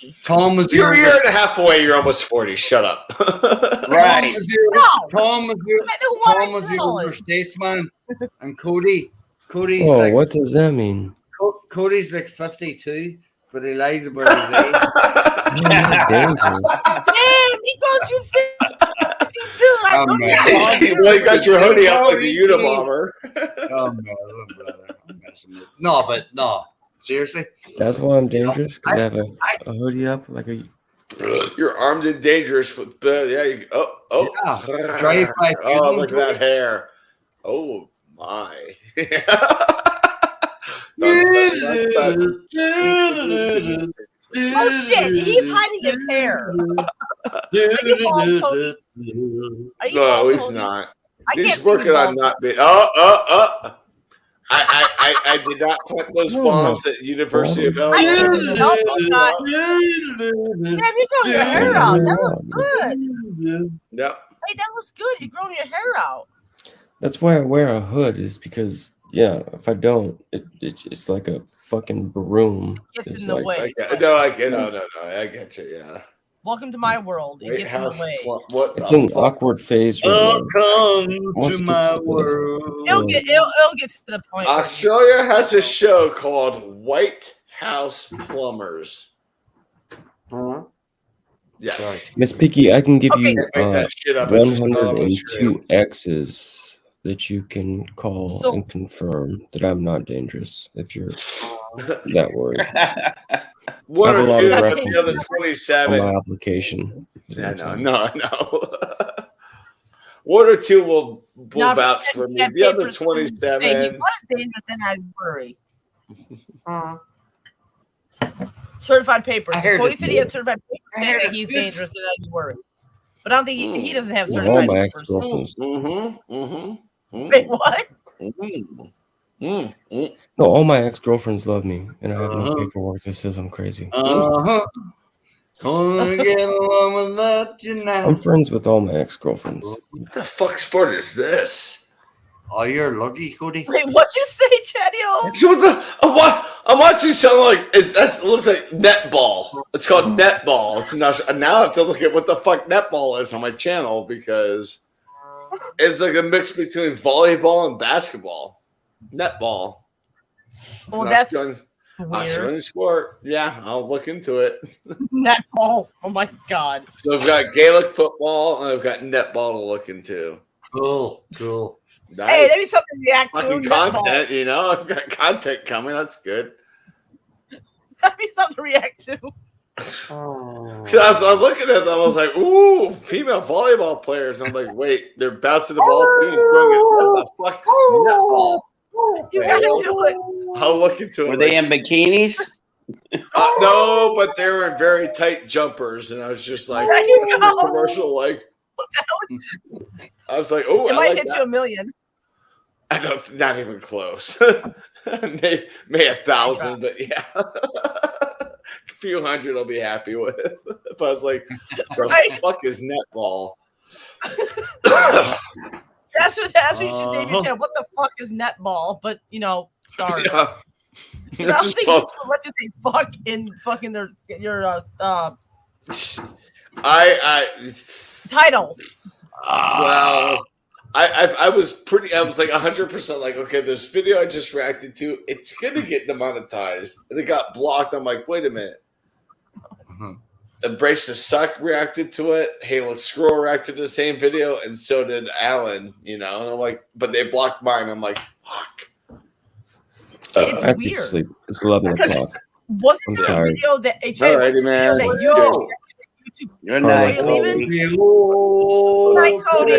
40. Tom is the You're a year oldest. and a half away. You're almost 40. Shut up. Right. Tom is the older knowledge. statesman, and Cody's Oh, like what does that mean? Cody's like 52, but he lies about his age. Dangerous. Damn, he got you 52. Oh, man. Well, you got your hoodie up like the Unabomber. Oh, man, brother. I'm messing with. No, seriously. That's why I'm dangerous, because I have a hoodie up like a. You're armed and dangerous, but yeah. Yeah, drive by Oh, feeling look at that hair. Oh my. Oh shit, he's hiding his hair. No, he's not. I can't He's see working you on both. not being. I did not plant those bombs at University of I Illinois. didn't know that. Damn, you're growing your hair out. That looks good. Yep. Hey, that looks good. You're growing your hair out. That's why I wear a hood, is because, yeah, if I don't, it's like a fucking broom. Gets It's in the like- way. No, I get you. Yeah. Welcome to my world. It White gets in House. the way. What It's the an fuck? awkward phase. Right now. Welcome Once to it my gets- world. It'll get to the point. where Australia has a show called White House Plumbers. Yes. Miss Piggy, I can give Okay. you Can't make that shit up. I just thought it was true. 102 X's that you can call So- and confirm that I'm not dangerous if you're that worried. One I have a or lot two, of but the references other on 27. my application. Yeah, no. One or two will Now, if he vouch said for he me. had The other papers to say he 27. was dangerous, then I'd worry. Certified papers. I heard Cody it. said he had certified papers I saying heard that it. he's dangerous, then I'd worry. But I don't think he doesn't have Well, all certified my papers. ex-girlfriends. Wait, what? No, all my ex-girlfriends love me, and I have no Uh-huh. paperwork that says I'm crazy. Gonna get along without you now. I'm friends with all my ex-girlfriends. What the fuck sport is this? Oh, you're lucky, Cody. Wait, what'd you say, Chatio? So I'm watching something like it looks like netball. It's called netball. It's not, now I have to look at what the fuck netball is on my channel because it's like a mix between volleyball and basketball. Netball. Well, that's Australian sport. Yeah, I'll look into it. netball. Oh my god. So I've got Gaelic football and I've got netball to look into. Cool. Nice. Hey, that'd be something to react to. Fucking netball. content, you know. I've got content coming. That's good. That'd be something to react to. I was looking at them, I was like, ooh, female volleyball players. And I'm like, wait, they're bouncing the ball. Teams going the fuck netball. You gotta do it. I'll look into it. Were they in bikinis? No, but they were in very tight jumpers, and I was just like, There you go. commercial, like, I was like, oh, It I might like hit that. you a million. I don't, not even close. may 1,000, but yeah, a few hundred I'll be happy with. If I was like, the fuck is netball? That's what you should name your channel. What the fuck is netball? But stars. Yeah. I don't Just think fuck. let's just say fuck in fucking your I title. Well, I was like 100% like, okay, this video I just reacted to, it's gonna get demonetized, and it got blocked. I'm like, wait a minute. Embrace the Suck reacted to it. Halo Scroll reacted to the same video, and so did Alan. And I'm like, but they blocked mine. I'm like, fuck. It's I have to weird. sleep. It's 11 o'clock. Wasn't I'm there a tired. video that Alrighty, man. that you Yo. Good Carla. night, Cody. Cody. Night, Cody.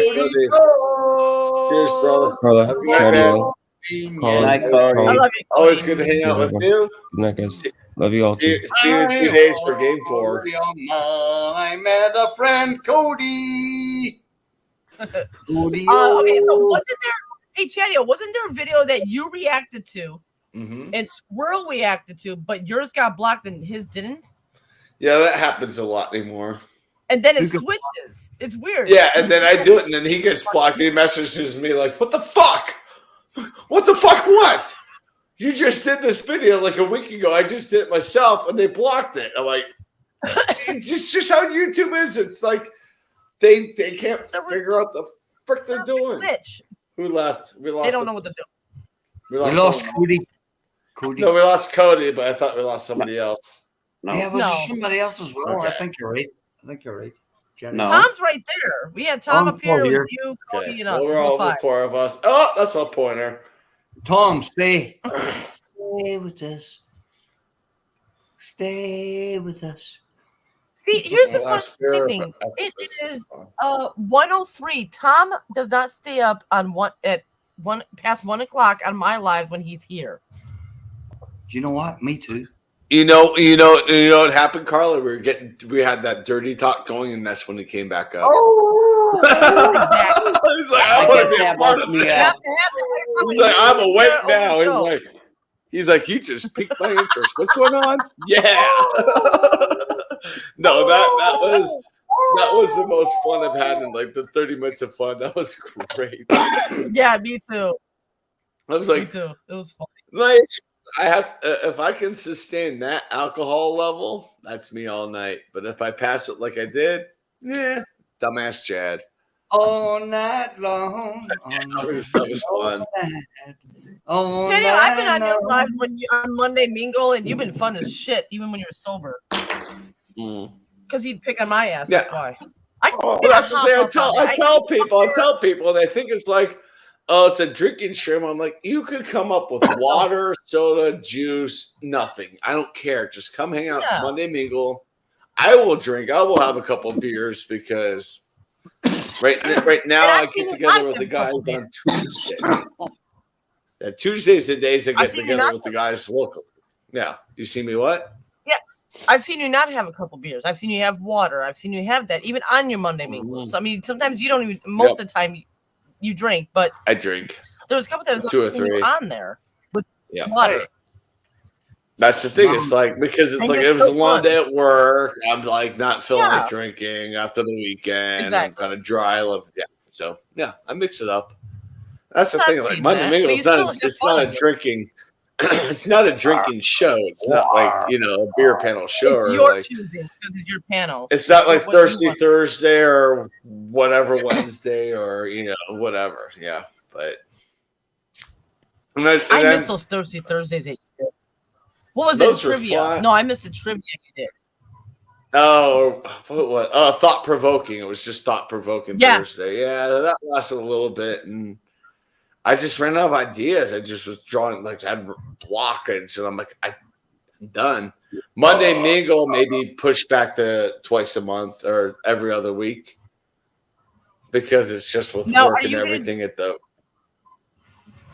Cheers, brother. Carla, Have a good night, Chatio, Good Colin, night, Cody. I Colin. love you. Always good to hang out with you. Good night, guys. Love you all too. See you in 2 days for Game 4. I met a friend, Cody. Cody. Okay, so wasn't there? Hey, Chatio, wasn't there a video that you reacted to Mm-hmm. and Squirrel reacted to, but yours got blocked and his didn't? Yeah, that happens a lot anymore. And then it switches. It's weird. Yeah, and then I do it, and then he gets blocked. And he messages me like, "What the fuck? What the fuck? What? You just did this video like a week ago. I just did it myself, and they blocked it." I'm like, "It's just how YouTube is. It's like they can't figure out the frick they're doing." Glitch. Who left? We lost. They don't know what to do. We We lost someone. Cody. Cody. No, we lost Cody, but I thought we lost somebody else. No. Yeah, was No. there somebody else as well? I Okay. think you're right. Jenny. No. Tom's right there. We had Tom Tom's up here. It here. was you, Cody, Okay. and us. Well, It we're was all all the five. 4 of us. Oh, that's a pointer. Tom, stay. Stay with us. Stay with us. See, here's the Well, funny Oscar, thing. but It this is fun. 1:03. Tom does not stay up on past 1 o'clock on my lives when he's here. You know what? Me too. You know what happened, Carla? We had that dirty talk going, and that's when he came back up. Oh, exactly. He's like, I I want guess to be a that part woke of me this. up. He's like, I'm awake now. He's He's like, you just piqued my interest. What's going on? Yeah. No, that was the most fun I've had in like the 30 minutes of fun. That was great. Yeah, me too. I was Me like, too. It was fun. like I have if I can sustain that alcohol level, that's me all night. But if I pass it like I did, dumbass Chad. All night long. That was fun. All Kenny, I've been on night your long. lives when you on Monday Mingle, and you've been fun as shit, even when you're sober. Mm. Because he'd pick on my ass. Yeah. That's why. Well, that's the thing. I tell people, and they think it's like oh, it's a drinking stream. I'm like, you could come up with water, soda, juice, nothing. I don't care. Just come hang out. It's Monday Mingle. I will drink. I will have a couple of beers because right now I get together with the guys on Tuesday. Yeah, Tuesdays the days I get together with the guys locally. Yeah. You see me what? Yeah. I've seen you not have a couple beers. I've seen you have water. I've seen you have that even on your Monday Mingles. I mean, sometimes you don't even, most of the time you drink, but I drink. There was a couple times 2 or 3 on there with water. That's the thing. It's like because it's like it was a long day at work. I'm like not feeling like drinking after the weekend. Exactly. I'm kind of dry. So I mix it up. That's the thing. Like Monday Mingle, it's not a drinking. It's not a drinking show. It's not like a beer panel show. It's your like, choosing because it's your panel. It's not like Thirsty Thursday or whatever Wednesday or whatever. Yeah, but I miss those Thirsty Thursdays that you did. What was it? Trivia? No, I missed the trivia you did. Oh, what? Thought provoking. It was just thought provoking Thursday. Yeah, that lasted a little bit, and I just ran out of ideas. I just was drawing I had blockage, and I'm like, I'm done. Monday Mingle maybe push back to twice a month or every other week because it's just with work and everything at the.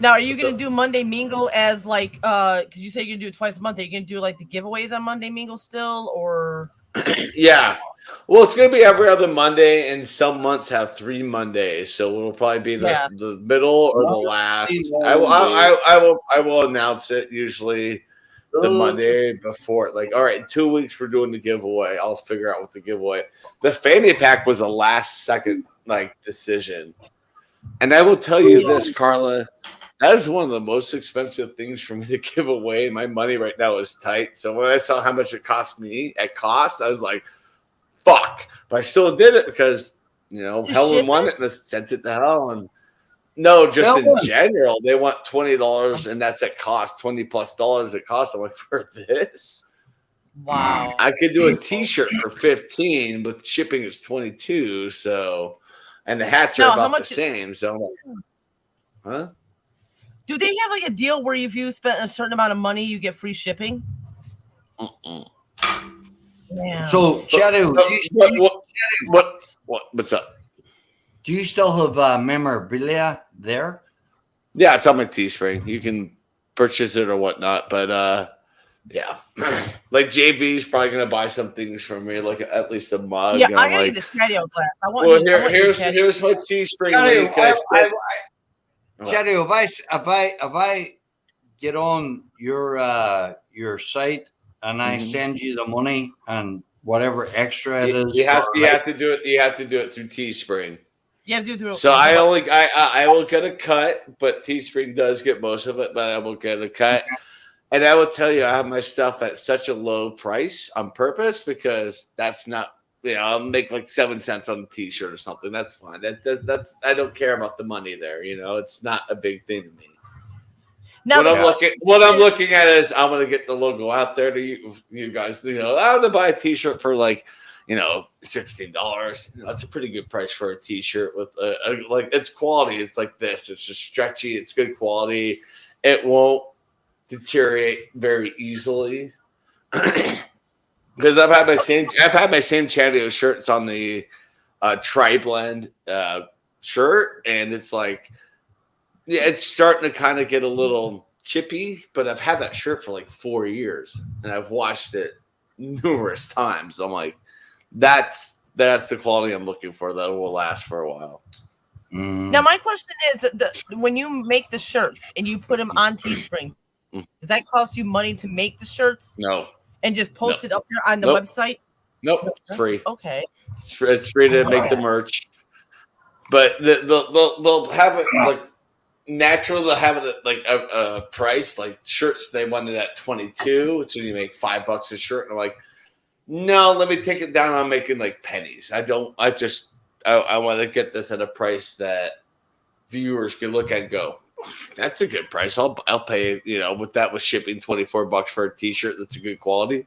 Now, are you going to do Monday Mingle as because you say you're going to do it twice a month? Are you going to do the giveaways on Monday Mingle still, or? Yeah. Well, it's going to be every other Monday, and some months have 3 Mondays, so it'll probably be the middle or the last. I will announce it usually the Monday before. All right, in 2 weeks we're doing the giveaway. I'll figure out what the giveaway. The fanny pack was a last second decision, and I will tell you this, Carla. That is one of the most expensive things for me to give away. My money right now is tight. So when I saw how much it cost me I was like, fuck. But I still did it because, Helen won it and I sent it to hell. And no, just in general, they want $20 and that's at cost, $20+ it costs. I'm like, for this? Wow. I could do a t-shirt for $15, but shipping is $22. So, and the hats are about the same. So I'm like, huh? Do they have a deal where if you spend a certain amount of money, you get free shipping? Yeah. So, Shadow, what's up? Do you still have memorabilia there? Yeah, it's on my Teespring. You can purchase it or whatnot, but yeah, like JV's probably gonna buy some things from me, like at least a mug. Yeah, I need a patio glass. I want. Well, here's my Teespring link. Shadow, if I get on your site and I send you the money and whatever extra it is, you have to do it. You have to do it through Teespring. You have to do it through. So I will get a cut, but Teespring does get most of it. But I will get a cut, and I will tell you, I have my stuff at such a low price on purpose because that's not. I'll make like 7 cents on a t-shirt or something. That's fine. That's I don't care about the money there. It's not a big thing to me. Now what I'm looking at is I'm gonna get the logo out there to you guys. I'm gonna buy a t-shirt for $16. That's a pretty good price for a t-shirt with it's quality. It's like this. It's just stretchy. It's good quality. It won't deteriorate very easily. Because I've had my same Chatio shirts on the Tri-Blend shirt, and it's it's starting to kind of get a little chippy. But I've had that shirt for like 4 years, and I've washed it numerous times. I'm like, that's the quality I'm looking for that will last for a while. Now, my question is, when you make the shirts and you put them on Teespring, does that cost you money to make the shirts? No. And just post it up there on the website? Nope, it's free. Okay. It's free to make the merch. But they'll have it natural. They'll have it at a price. Like shirts, they want it at $22, so you make $5 a shirt. And I'm like, no, let me take it down. I'm making pennies. I want to get this at a price that viewers can look at and go, that's a good price. I'll pay, with shipping $24 for a t-shirt that's a good quality.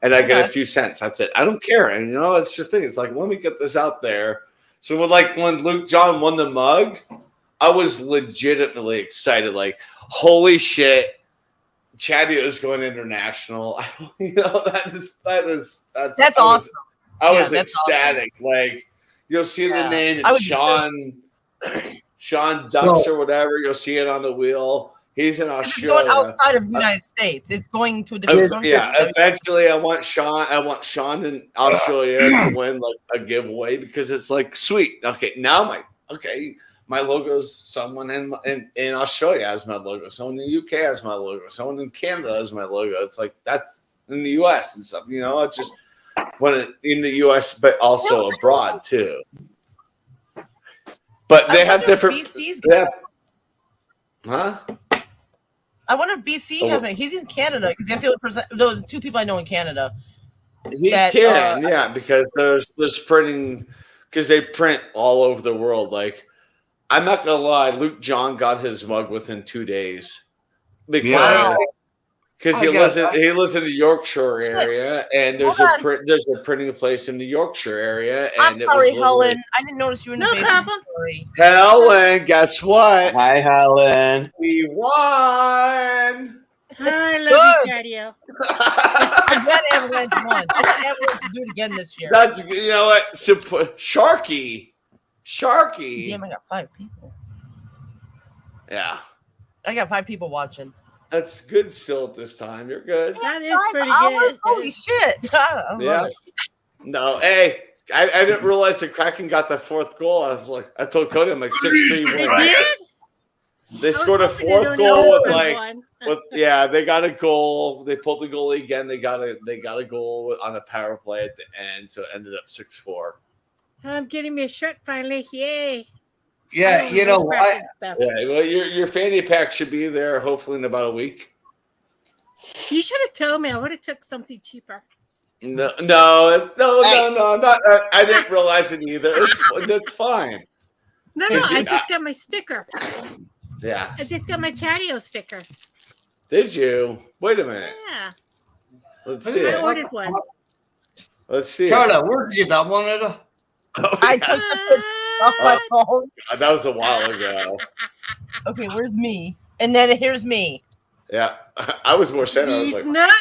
And I get a few cents. That's it. I don't care. And it's the thing. It's like, let me get this out there. So when Luke John won the mug, I was legitimately excited. Like, holy shit, Chatio's going international. That's awesome. I was that's ecstatic. awesome. Like, you'll see the name, I would it's be Sean Ducks or whatever. You'll see it on the wheel. He's in It's Australia. going outside of the United States. It's going to a different country. Yeah, eventually I want Sean in Australia to win like a giveaway because it's like sweet. Okay, now my logo's someone in Australia has my logo, someone in the UK has my logo, someone in Canada has my logo. It's like that's in the US and stuff, you know. It's just when it, in the US, but also abroad too. But they have different. Huh? I wonder if BC has. He's in Canada because that's the only person. The two people I know in Canada. He can, yeah, because there's printing, because they print all over the world. Like, I'm not gonna lie, Luke John got his mug within 2 days because he lives in the Yorkshire area, and there's a printing place in the Yorkshire area. And I'm sorry, Helen. I didn't notice you were in the basement. Sorry. Helen, guess what? Hi, Helen. We won. I love you, Chatio. I'm glad Avalanche won. I want Avalanche to do it again this year. That's, you know what? Sharky. Damn, I got 5 people. Yeah. I got 5 people watching. That's good still at this time. You're good. That is pretty good. Holy shit. Yeah. No, hey, I didn't realize the Kraken got the 4th goal. I told Cody, I'm like 6-3. They scored a 4th goal they got a goal. They pulled the goalie again. They got a goal on a power play at the end, so it ended up 6-4. I'm getting me a shirt finally. Yay. Yeah, you know, well, your fanny pack should be there hopefully in about a week. You should have told me. I would have took something cheaper. No, not. I didn't realize it either. It's fine. No, I just got my sticker. Yeah. I just got my Chatio sticker. Did you? Wait a minute. Yeah. Let's see. I ordered one. Let's see. Carla, where did you get that one at? I took the picture off my phone. That was a while ago. Okay, where's me? And then here's me. Yeah, I was more center. I was He's like, nuts.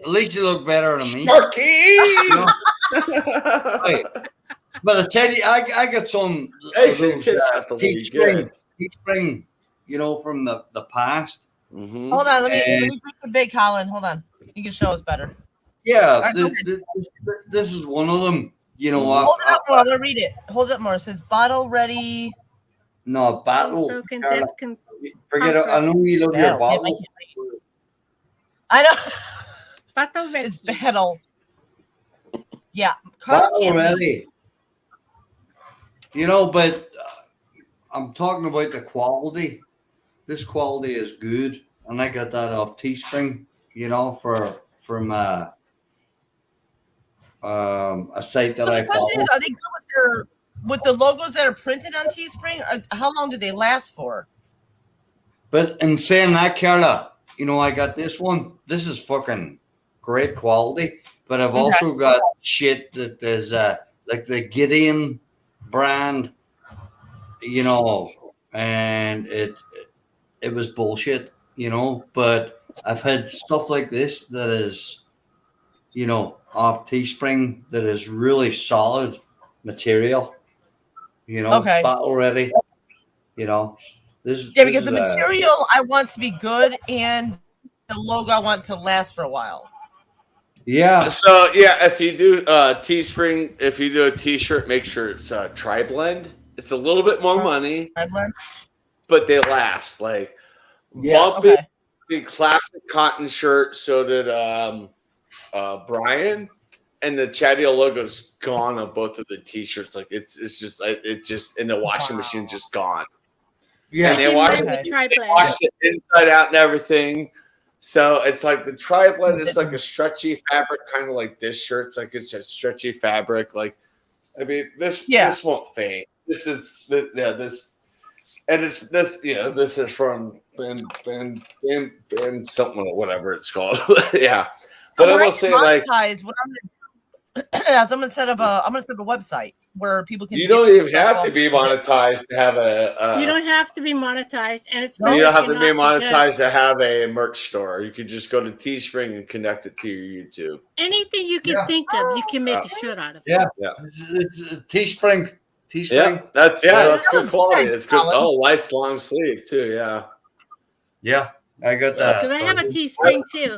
At least you look better than me. Sharky! Hey, but I tell you, I got some Teespring, you know, from the past. Mm-hmm. Hold on, let me put the big Colin. Hold on. You can show us better. Yeah, Right, this is one of them. You know, hold it up more. I'm gonna read it. Hold it up more. It says bottle ready. No, battle. Forget it. I know you love your bottle. I know. Battle ready. It's battle. Yeah. Battle ready. You know, but I'm talking about the quality. This quality is good, and I got that off Teespring. You know, from a site that So I the question follow. is, are they good with the logos that are printed on Teespring? How long do they last for? But in saying that, Carla, you know, I got this one. This is fucking great quality. But I've also got shit that is like the Gideon brand, you know, and it was bullshit, you know. But I've had stuff like this that is, you know, off Teespring that is really solid material, you know, battle ready, you know. Because the material I want to be good and the logo I want to last for a while. Yeah. So yeah, if you do Teespring, if you do a T-shirt, make sure it's tri-blend. It's a little bit more money, but they last. Like Bumpy, the classic cotton shirt. So did Brian, and the Chatio logo's gone on both of the T-shirts. Like it's just in the washing machine, just gone. Yeah, and they wash it inside out and everything. So it's like the tri-blend is like a stretchy fabric, kind of like this shirt. It's like it's a stretchy fabric. Like, I mean, this won't fade. This is this, and it's this. You know, this is from Ben something or whatever it's called. Yeah, So but I when will say like what I'm gonna do is I'm gonna set up a website. where people can. You get don't some even stuff have off to be of it. monetized to have a. You don't have to be monetized, and it's You better don't if have to you're be not, monetized because to have a merch store. You could just go to Teespring and connect it to your YouTube. anything you can think of, you can make a shirt out of. Yeah, yeah. It's Teespring. Yeah, that's good quality. It's good. Oh, nice long sleeve too. Yeah. Yeah, I got that. Because I have a Teespring too.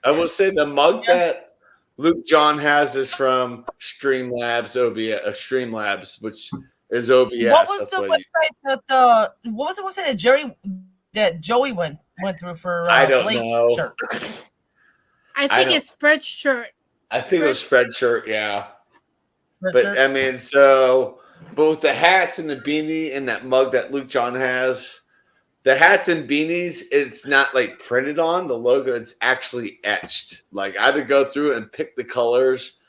I will say the mug that Luke John has is from Streamlabs Streamlabs, which is OBS. What was That's the what website what was the website that Joey went through for I don't Blake's know. shirt? I think it's Spreadshirt. I think it was Spreadshirt, yeah. But Spreadshirt. I mean, so both the hats and the beanie and that mug that Luke John has, the hats and beanies, it's not like printed on the logo, it's actually etched. Like I had to go through and pick the colors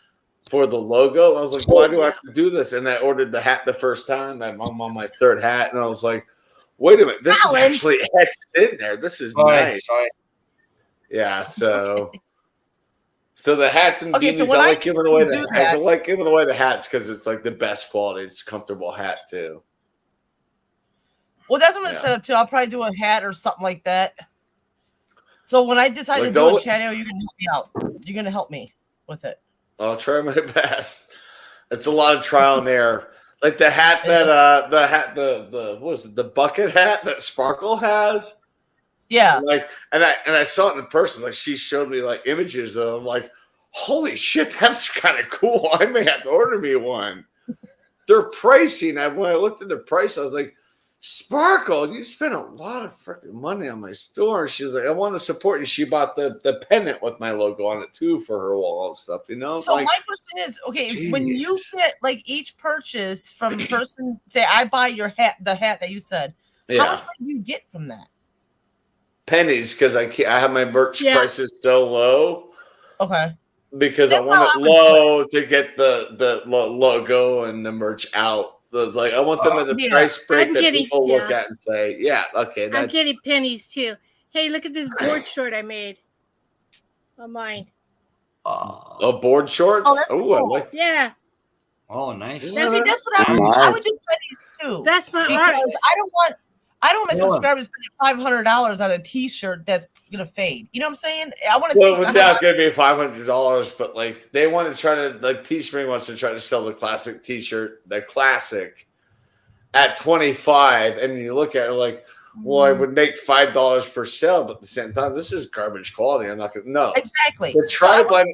for the logo. I was like, why do I have to do this? And I ordered the hat the first time. I'm on my third hat, and I was like, wait a minute, this is actually etched in there. This is nice. Yeah, so the hats and beanies, so I when like giving away I like giving away the hats because it's like the best quality. It's a comfortable hat too. Well, that's what I'm gonna set up too. I'll probably do a hat or something like that. So when I decide Like, to do don't- it, Chad, you're gonna help me out. You're gonna help me with it. I'll try my best. It's a lot of trial and error. Like the hat that the what was it, the bucket hat that Sparkle has. Yeah. Like and I saw it in person. Like she showed me like images of it. I'm like, holy shit, that's kind of cool. I may have to order me one. They're pricey. And when I looked at the price, I was like, Sparkle, you spent a lot of freaking money on my store. She's like, I want to support you. She bought the pennant with my logo on it too for her wall and stuff, you know? So Like, my question is, okay, when you get like each purchase from person, say I buy your hat, the hat that you said, Yeah. how much money do you get from that? pennies because I have my merch Yeah. prices so low. Okay. Because That's I want how it I would low to get the logo and the merch out. It's like I want them at the Yeah. price break I'm that getting- people look yeah. at and say, "Yeah, okay, I'm that's getting pennies too. Hey, look at this board short I made on mine. a board shorts." Oh, that's I cool. like. Yeah. Oh, nice. Now, see, that's what I would do. I would do pennies too. That's my because art. I don't want my Yeah. subscribers spending $500 on a T-shirt that's gonna fade. You know what I'm saying? I want to Well, think. that's gonna be $500, but like they want to try to like Teespring wants to try to sell the classic T-shirt, the classic, at 25, and you look at it like, well, I would make $5 per sale, but at the same time, this is garbage quality. I'm not gonna no Exactly. The tri-blend,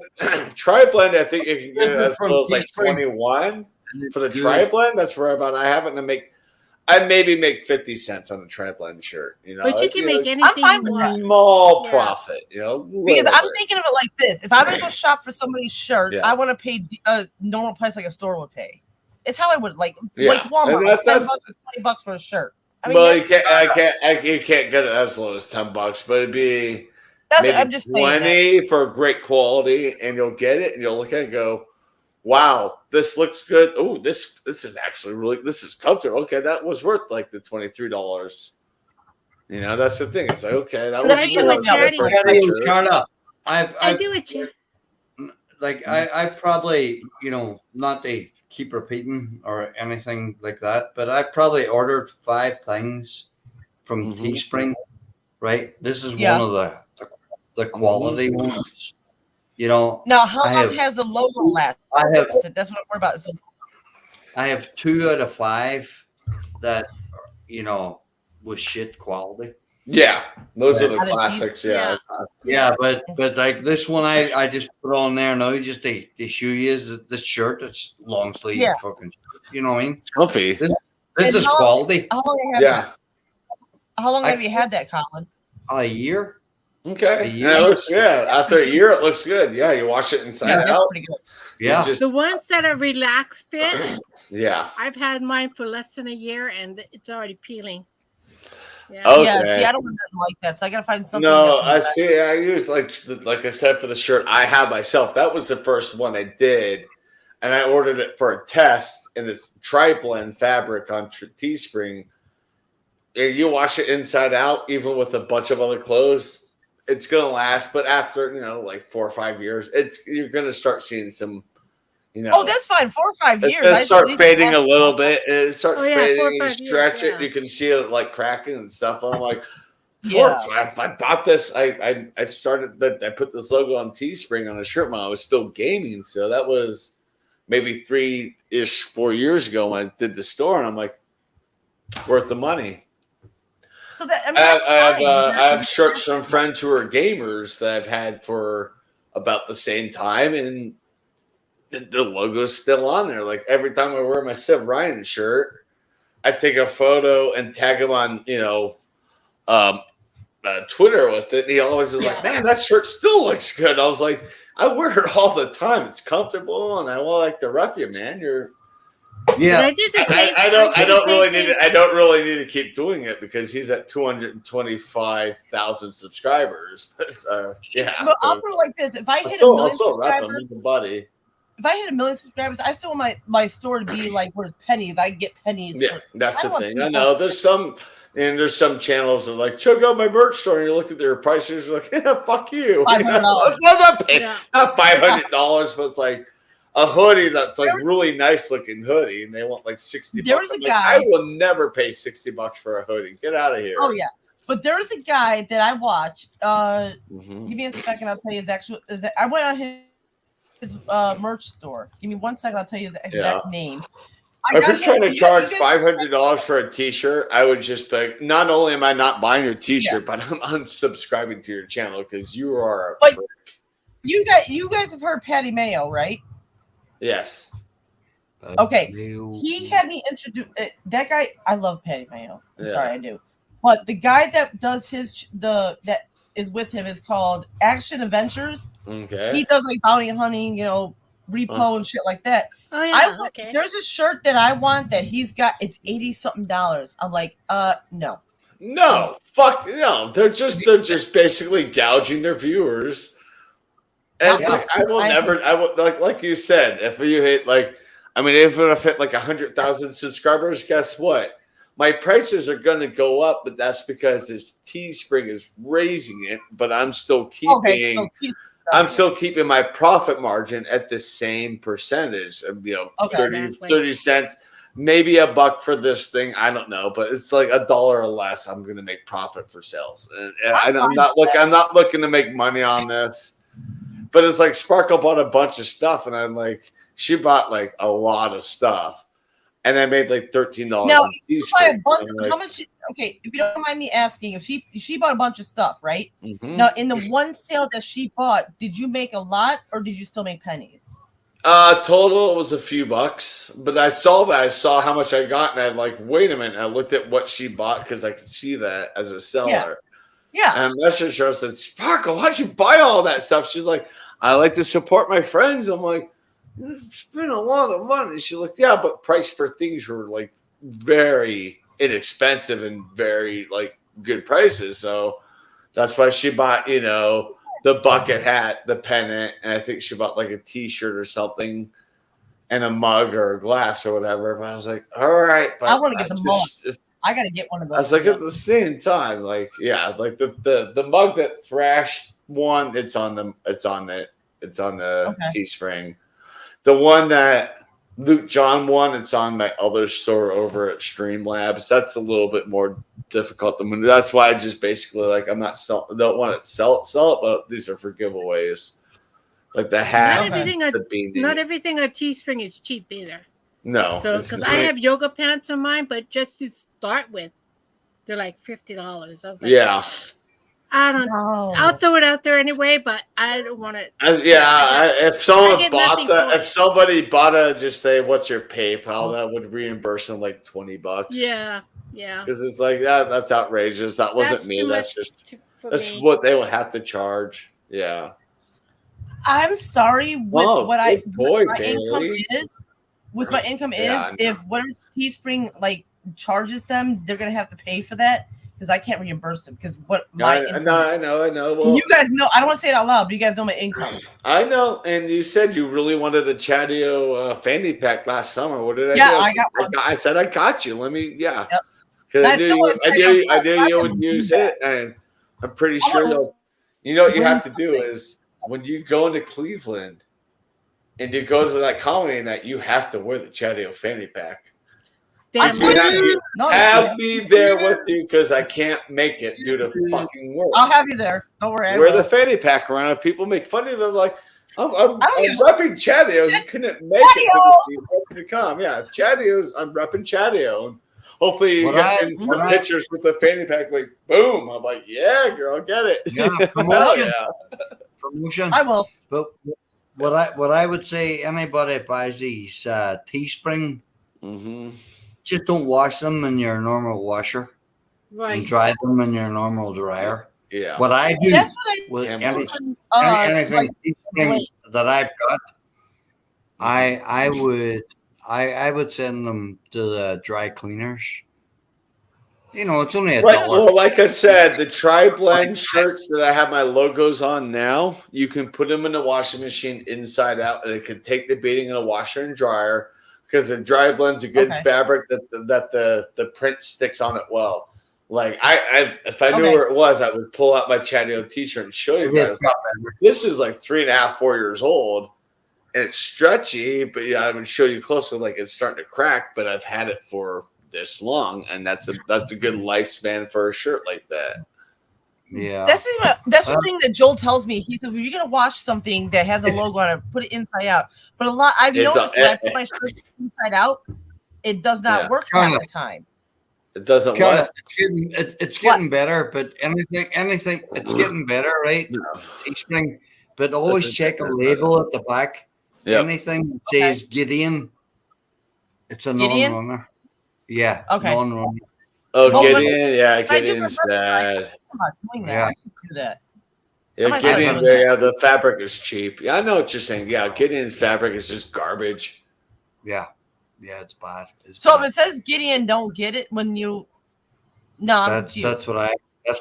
tri-blend, I think you can get it as From low as like Teespring. 21 for the good. tri-blend. That's where about I happen to make. I maybe make 50 cents on the tri-blend shirt. You know, But you Like, can know, make anything I'm fine you with want. small Yeah. profit. You know, Because I'm whatever. thinking of it like this: if I'm gonna go shop for somebody's shirt, Yeah. I want to pay a normal price like a store would pay. It's how I would like Yeah. Walmart, And like that's- $10 or $20 for a shirt. I mean, well, you that's- can't get it as low as $10, but it'd be That's- maybe I'm just saying that. 20 for great quality, and you'll get it, and you'll look at it and go, "Wow, this looks good. Oh, this is actually this is comfortable. Okay, that was worth like the $23." You know, that's the thing. It's like, okay, that But was I do worth a charity for a Charity, t-shirt. Carla, I've I do it. I've probably, not to keep repeating or anything like that, but I probably ordered 5 things from Teespring. Right, this is Yeah. one of the quality ones. Now, how I long have- has the logo last? I have That's what I'm worried about. So, I have 2 out of 5 that was shit quality. Yeah, those are the Out of classics. cheese, Yeah. Yeah, but like this one, I just put on there now just to show you is this shirt. It's long sleeve, Yeah. fucking. You know what I mean? Comfy. This And is how- quality. How long have Yeah. How long I- have you had that, Colin? A year. Okay. A Yeah, it looks good. After a year, it looks good. Yeah, you wash it inside Yeah, that's out. pretty good. You just- The ones that are relaxed fit, yeah. I've had mine for less than a year and it's already peeling. Yeah. Okay. Yeah, see, I don't want nothing like that, so I gotta find something. No, that's I see. I use like I said for the shirt I have myself. That was the first one I did, and I ordered it for a test, and it's tri-blend fabric on Teespring. And you wash it inside out, even with a bunch of other clothes, it's gonna last. But after like 4 or 5 years, you're gonna start seeing some You know, Oh, that's fine. 4 or 5 it years. does start at least fading a lost- little bit. It starts Oh, yeah, fading. 4 or You 5 stretch years, it. yeah. You can see it like cracking and stuff. And I'm like, Yeah. I bought this. I started that. I put this logo on Teespring on a shirt when I was still gaming. So that was maybe 4 years ago when I did the store, and I'm like, worth the money. So that I mean, I have shirts from friends who are gamers that I've had for about the same time, and the logo's still on there. Like every time I wear my Civ Ryan shirt, I take a photo and tag him on, Twitter with it. And he always is like, "Man, that shirt still looks good." I was like, "I wear it all the time. It's comfortable, and I like to rep you, man. You're." Yeah, I don't really need to keep doing it because he's at 225,000 subscribers. Yeah, But I'll put it like this: if I hit a I'll million still rep him. subscribers, He's a buddy. if I hit 1 million subscribers, I still want my store to be like where it's pennies. I get pennies. Yeah, that's the don't want thing. I people- know there's some channels that are like, check out my merch store, and you look at their prices, you're like, yeah, fuck you. $500. Not $500, but it's like a hoodie that's like really nice looking hoodie, and they want like $60. There was a I'm like, guy- I will never pay $60 for a hoodie. Get out of here. Oh yeah, but there's a guy that I watch. Mhm. Give me a second. I'll tell you his actual. I went on his merch store. Give me 1 second. I'll tell you his exact name. If you're trying to charge you guys- $500 for a T-shirt, I would just be. Not only am I not buying your T-shirt, but I'm unsubscribing to your channel because you are. But you guys have heard Patty Mayo, right? Yes. Okay, he had me introduce that guy. I love Patty Mayo. I'm Yeah. sorry, I do. But the guy that does that is with him is called Action Adventures. Okay. He does like bounty hunting, repo and shit like that. Oh yeah, okay. There's a shirt that I want that he's got. It's $80-something. I'm like, no. No, fuck no. They're just basically gouging their viewers. And I will never. I will like you said. If you hit if it hit like 100,000 subscribers, guess what? My prices are going to go up, but that's because this Teespring is raising it. But I'm still keeping. I'm still keeping my profit margin at the same percentage of 30 cents, maybe $1 for this thing. I don't know, but it's like $1 or less. I'm going to make profit for sales, and I'm not looking to make money on this. But it's like Sparkle bought a bunch of stuff, and I'm like, she bought like a lot of stuff, and I made like $13. Now, on if you buy a Teespring. bunch, I'm like, how much? Okay, if you don't mind me asking, if she bought a bunch of stuff, right? Mhm. Now, in the one sale that she bought, did you make a lot, or did you still make pennies? Total was a few bucks, but I saw how much I got, and I'm like, wait a minute. I looked at what she bought because I could see that as a seller. Yeah. And I messaged her. I said, Sparkle, why'd you buy all that stuff? She's like, I like to support my friends. I'm like, it's been a lot of money. She's like, yeah, but price per things were like very inexpensive and very like good prices. So that's why she bought, the bucket hat, the pennant, and I think she bought like a T-shirt or something, and a mug or a glass or whatever. But I was like, all right, but I want to get the mug. I got to get one of those. I was like, at the same time, like, yeah, like the mug that Thrash won, it's on the Teespring. The one that Luke John won, it's on my other store over at Streamlabs. That's a little bit more difficult. That's why I just basically don't want to sell it, but these are for giveaways. Like the hat, the beanie. Not everything on Teespring is cheap either. No, So it's because not. I have yoga pants on mine, but just to start with, they're like $50. I was like, Yeah. I don't know. I'll throw it out there anyway, but I don't want to. If someone get bought nothing that, for if somebody bought it, just say, "What's your PayPal?" That would reimburse them like $20. Yeah. Because it's like that's outrageous. That wasn't That's me. too That's much just for that's me. what they would have to charge. Yeah. I'm sorry with Oh, what good boy, my income Bailey. is. With my income Yeah, I is, if whatever Teespring like charges them, they're gonna have to pay for that because I can't reimburse them because what my income. I know. Well, You guys know. I don't want to say it out loud, but you guys know my income. I know. And you said you really wanted a Chatio fanny pack last summer. What did I Yeah, do? I got one. I said I got you. Let me. Yeah. Yep. Because And I I still want to knew check out you would use it, and I'm pretty sure you'll. You know what you have to do is when you go into Cleveland, and you go to that comedy night, you have to wear the Chatio fanny pack. Damn have me there with you because I can't make it due to fucking work. I'll have you there. Don't worry. I Wear will. the fanny pack around. If people make fun of it, like, I'm repping Chatio. You couldn't make it to come. Yeah, Chatio's. I'm repping Chatio. Hopefully you get some pictures with the fanny pack. Like, boom. I'm like, yeah, girl, get it. Yeah, promotion. Promotion. I will. But what I would say, anybody buys these Teespring, just don't wash them in your normal washer. Right. And dry them in your normal dryer. Yeah. What I do That's what with anything like, Teespring that I've got, I would send them to the dry cleaners. You know, it's only $1. Well, like I said, the tri-blend shirts that I have my logos on now, you can put them in the washing machine inside out, and it can take the beating in a washer and dryer because the dry blend's a good fabric that the print sticks on it well. Like if I knew where it was, I would pull out my Chatio t-shirt and show you guys. This is like 3.5, 4 years old. And it's stretchy, but yeah, I would show you closely. Like it's starting to crack, but I've had it for this long, and that's a good lifespan for a shirt like that. Yeah, that's the thing that Joel tells me. He says, if you're gonna wash something that has a logo on it, put it inside out. But I've noticed when I put my shirts inside out, it does not work half the time. It doesn't work. It's getting better, but anything it's getting better, right? Teespring, but always check a label at the back. Yep. Anything that says Gideon, it's a non-runner. Yeah. Okay. Non-runner. Oh, Gideon, yeah, Gideon's bad. Yeah, I should do that. Yeah, Gideon, yeah, the fabric is cheap. Yeah, I know what you're saying. Yeah, Gideon's fabric is just garbage. Yeah, it's bad. So if it says Gideon, don't get it when you. No, that's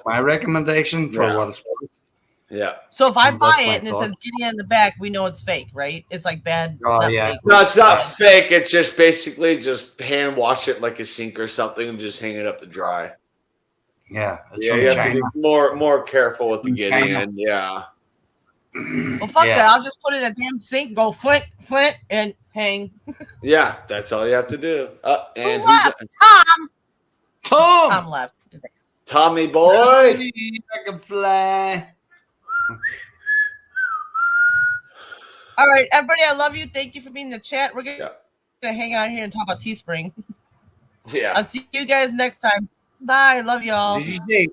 my recommendation for what it's worth. Yeah. So if I buy it and it says Gideon in the back, we know it's fake, right? It's like bad. Oh yeah. Fake. No, it's not fake. It's just basically just hand wash it like a sink or something and just hang it up to dry. Yeah. Yeah, you have to be more careful with the Gideon. Yeah. Well, fuck that. I'll just put it in a damn sink, go flint, and hang. Yeah, that's all you have to do. And who left? Tom. Tom left. Tommy boy. I can fly. All right, everybody, I love you. Thank you for being in the chat. We're gonna hang out here and talk about Teespring. Yeah. I'll see you guys next time. Bye. Love y'all. Did you say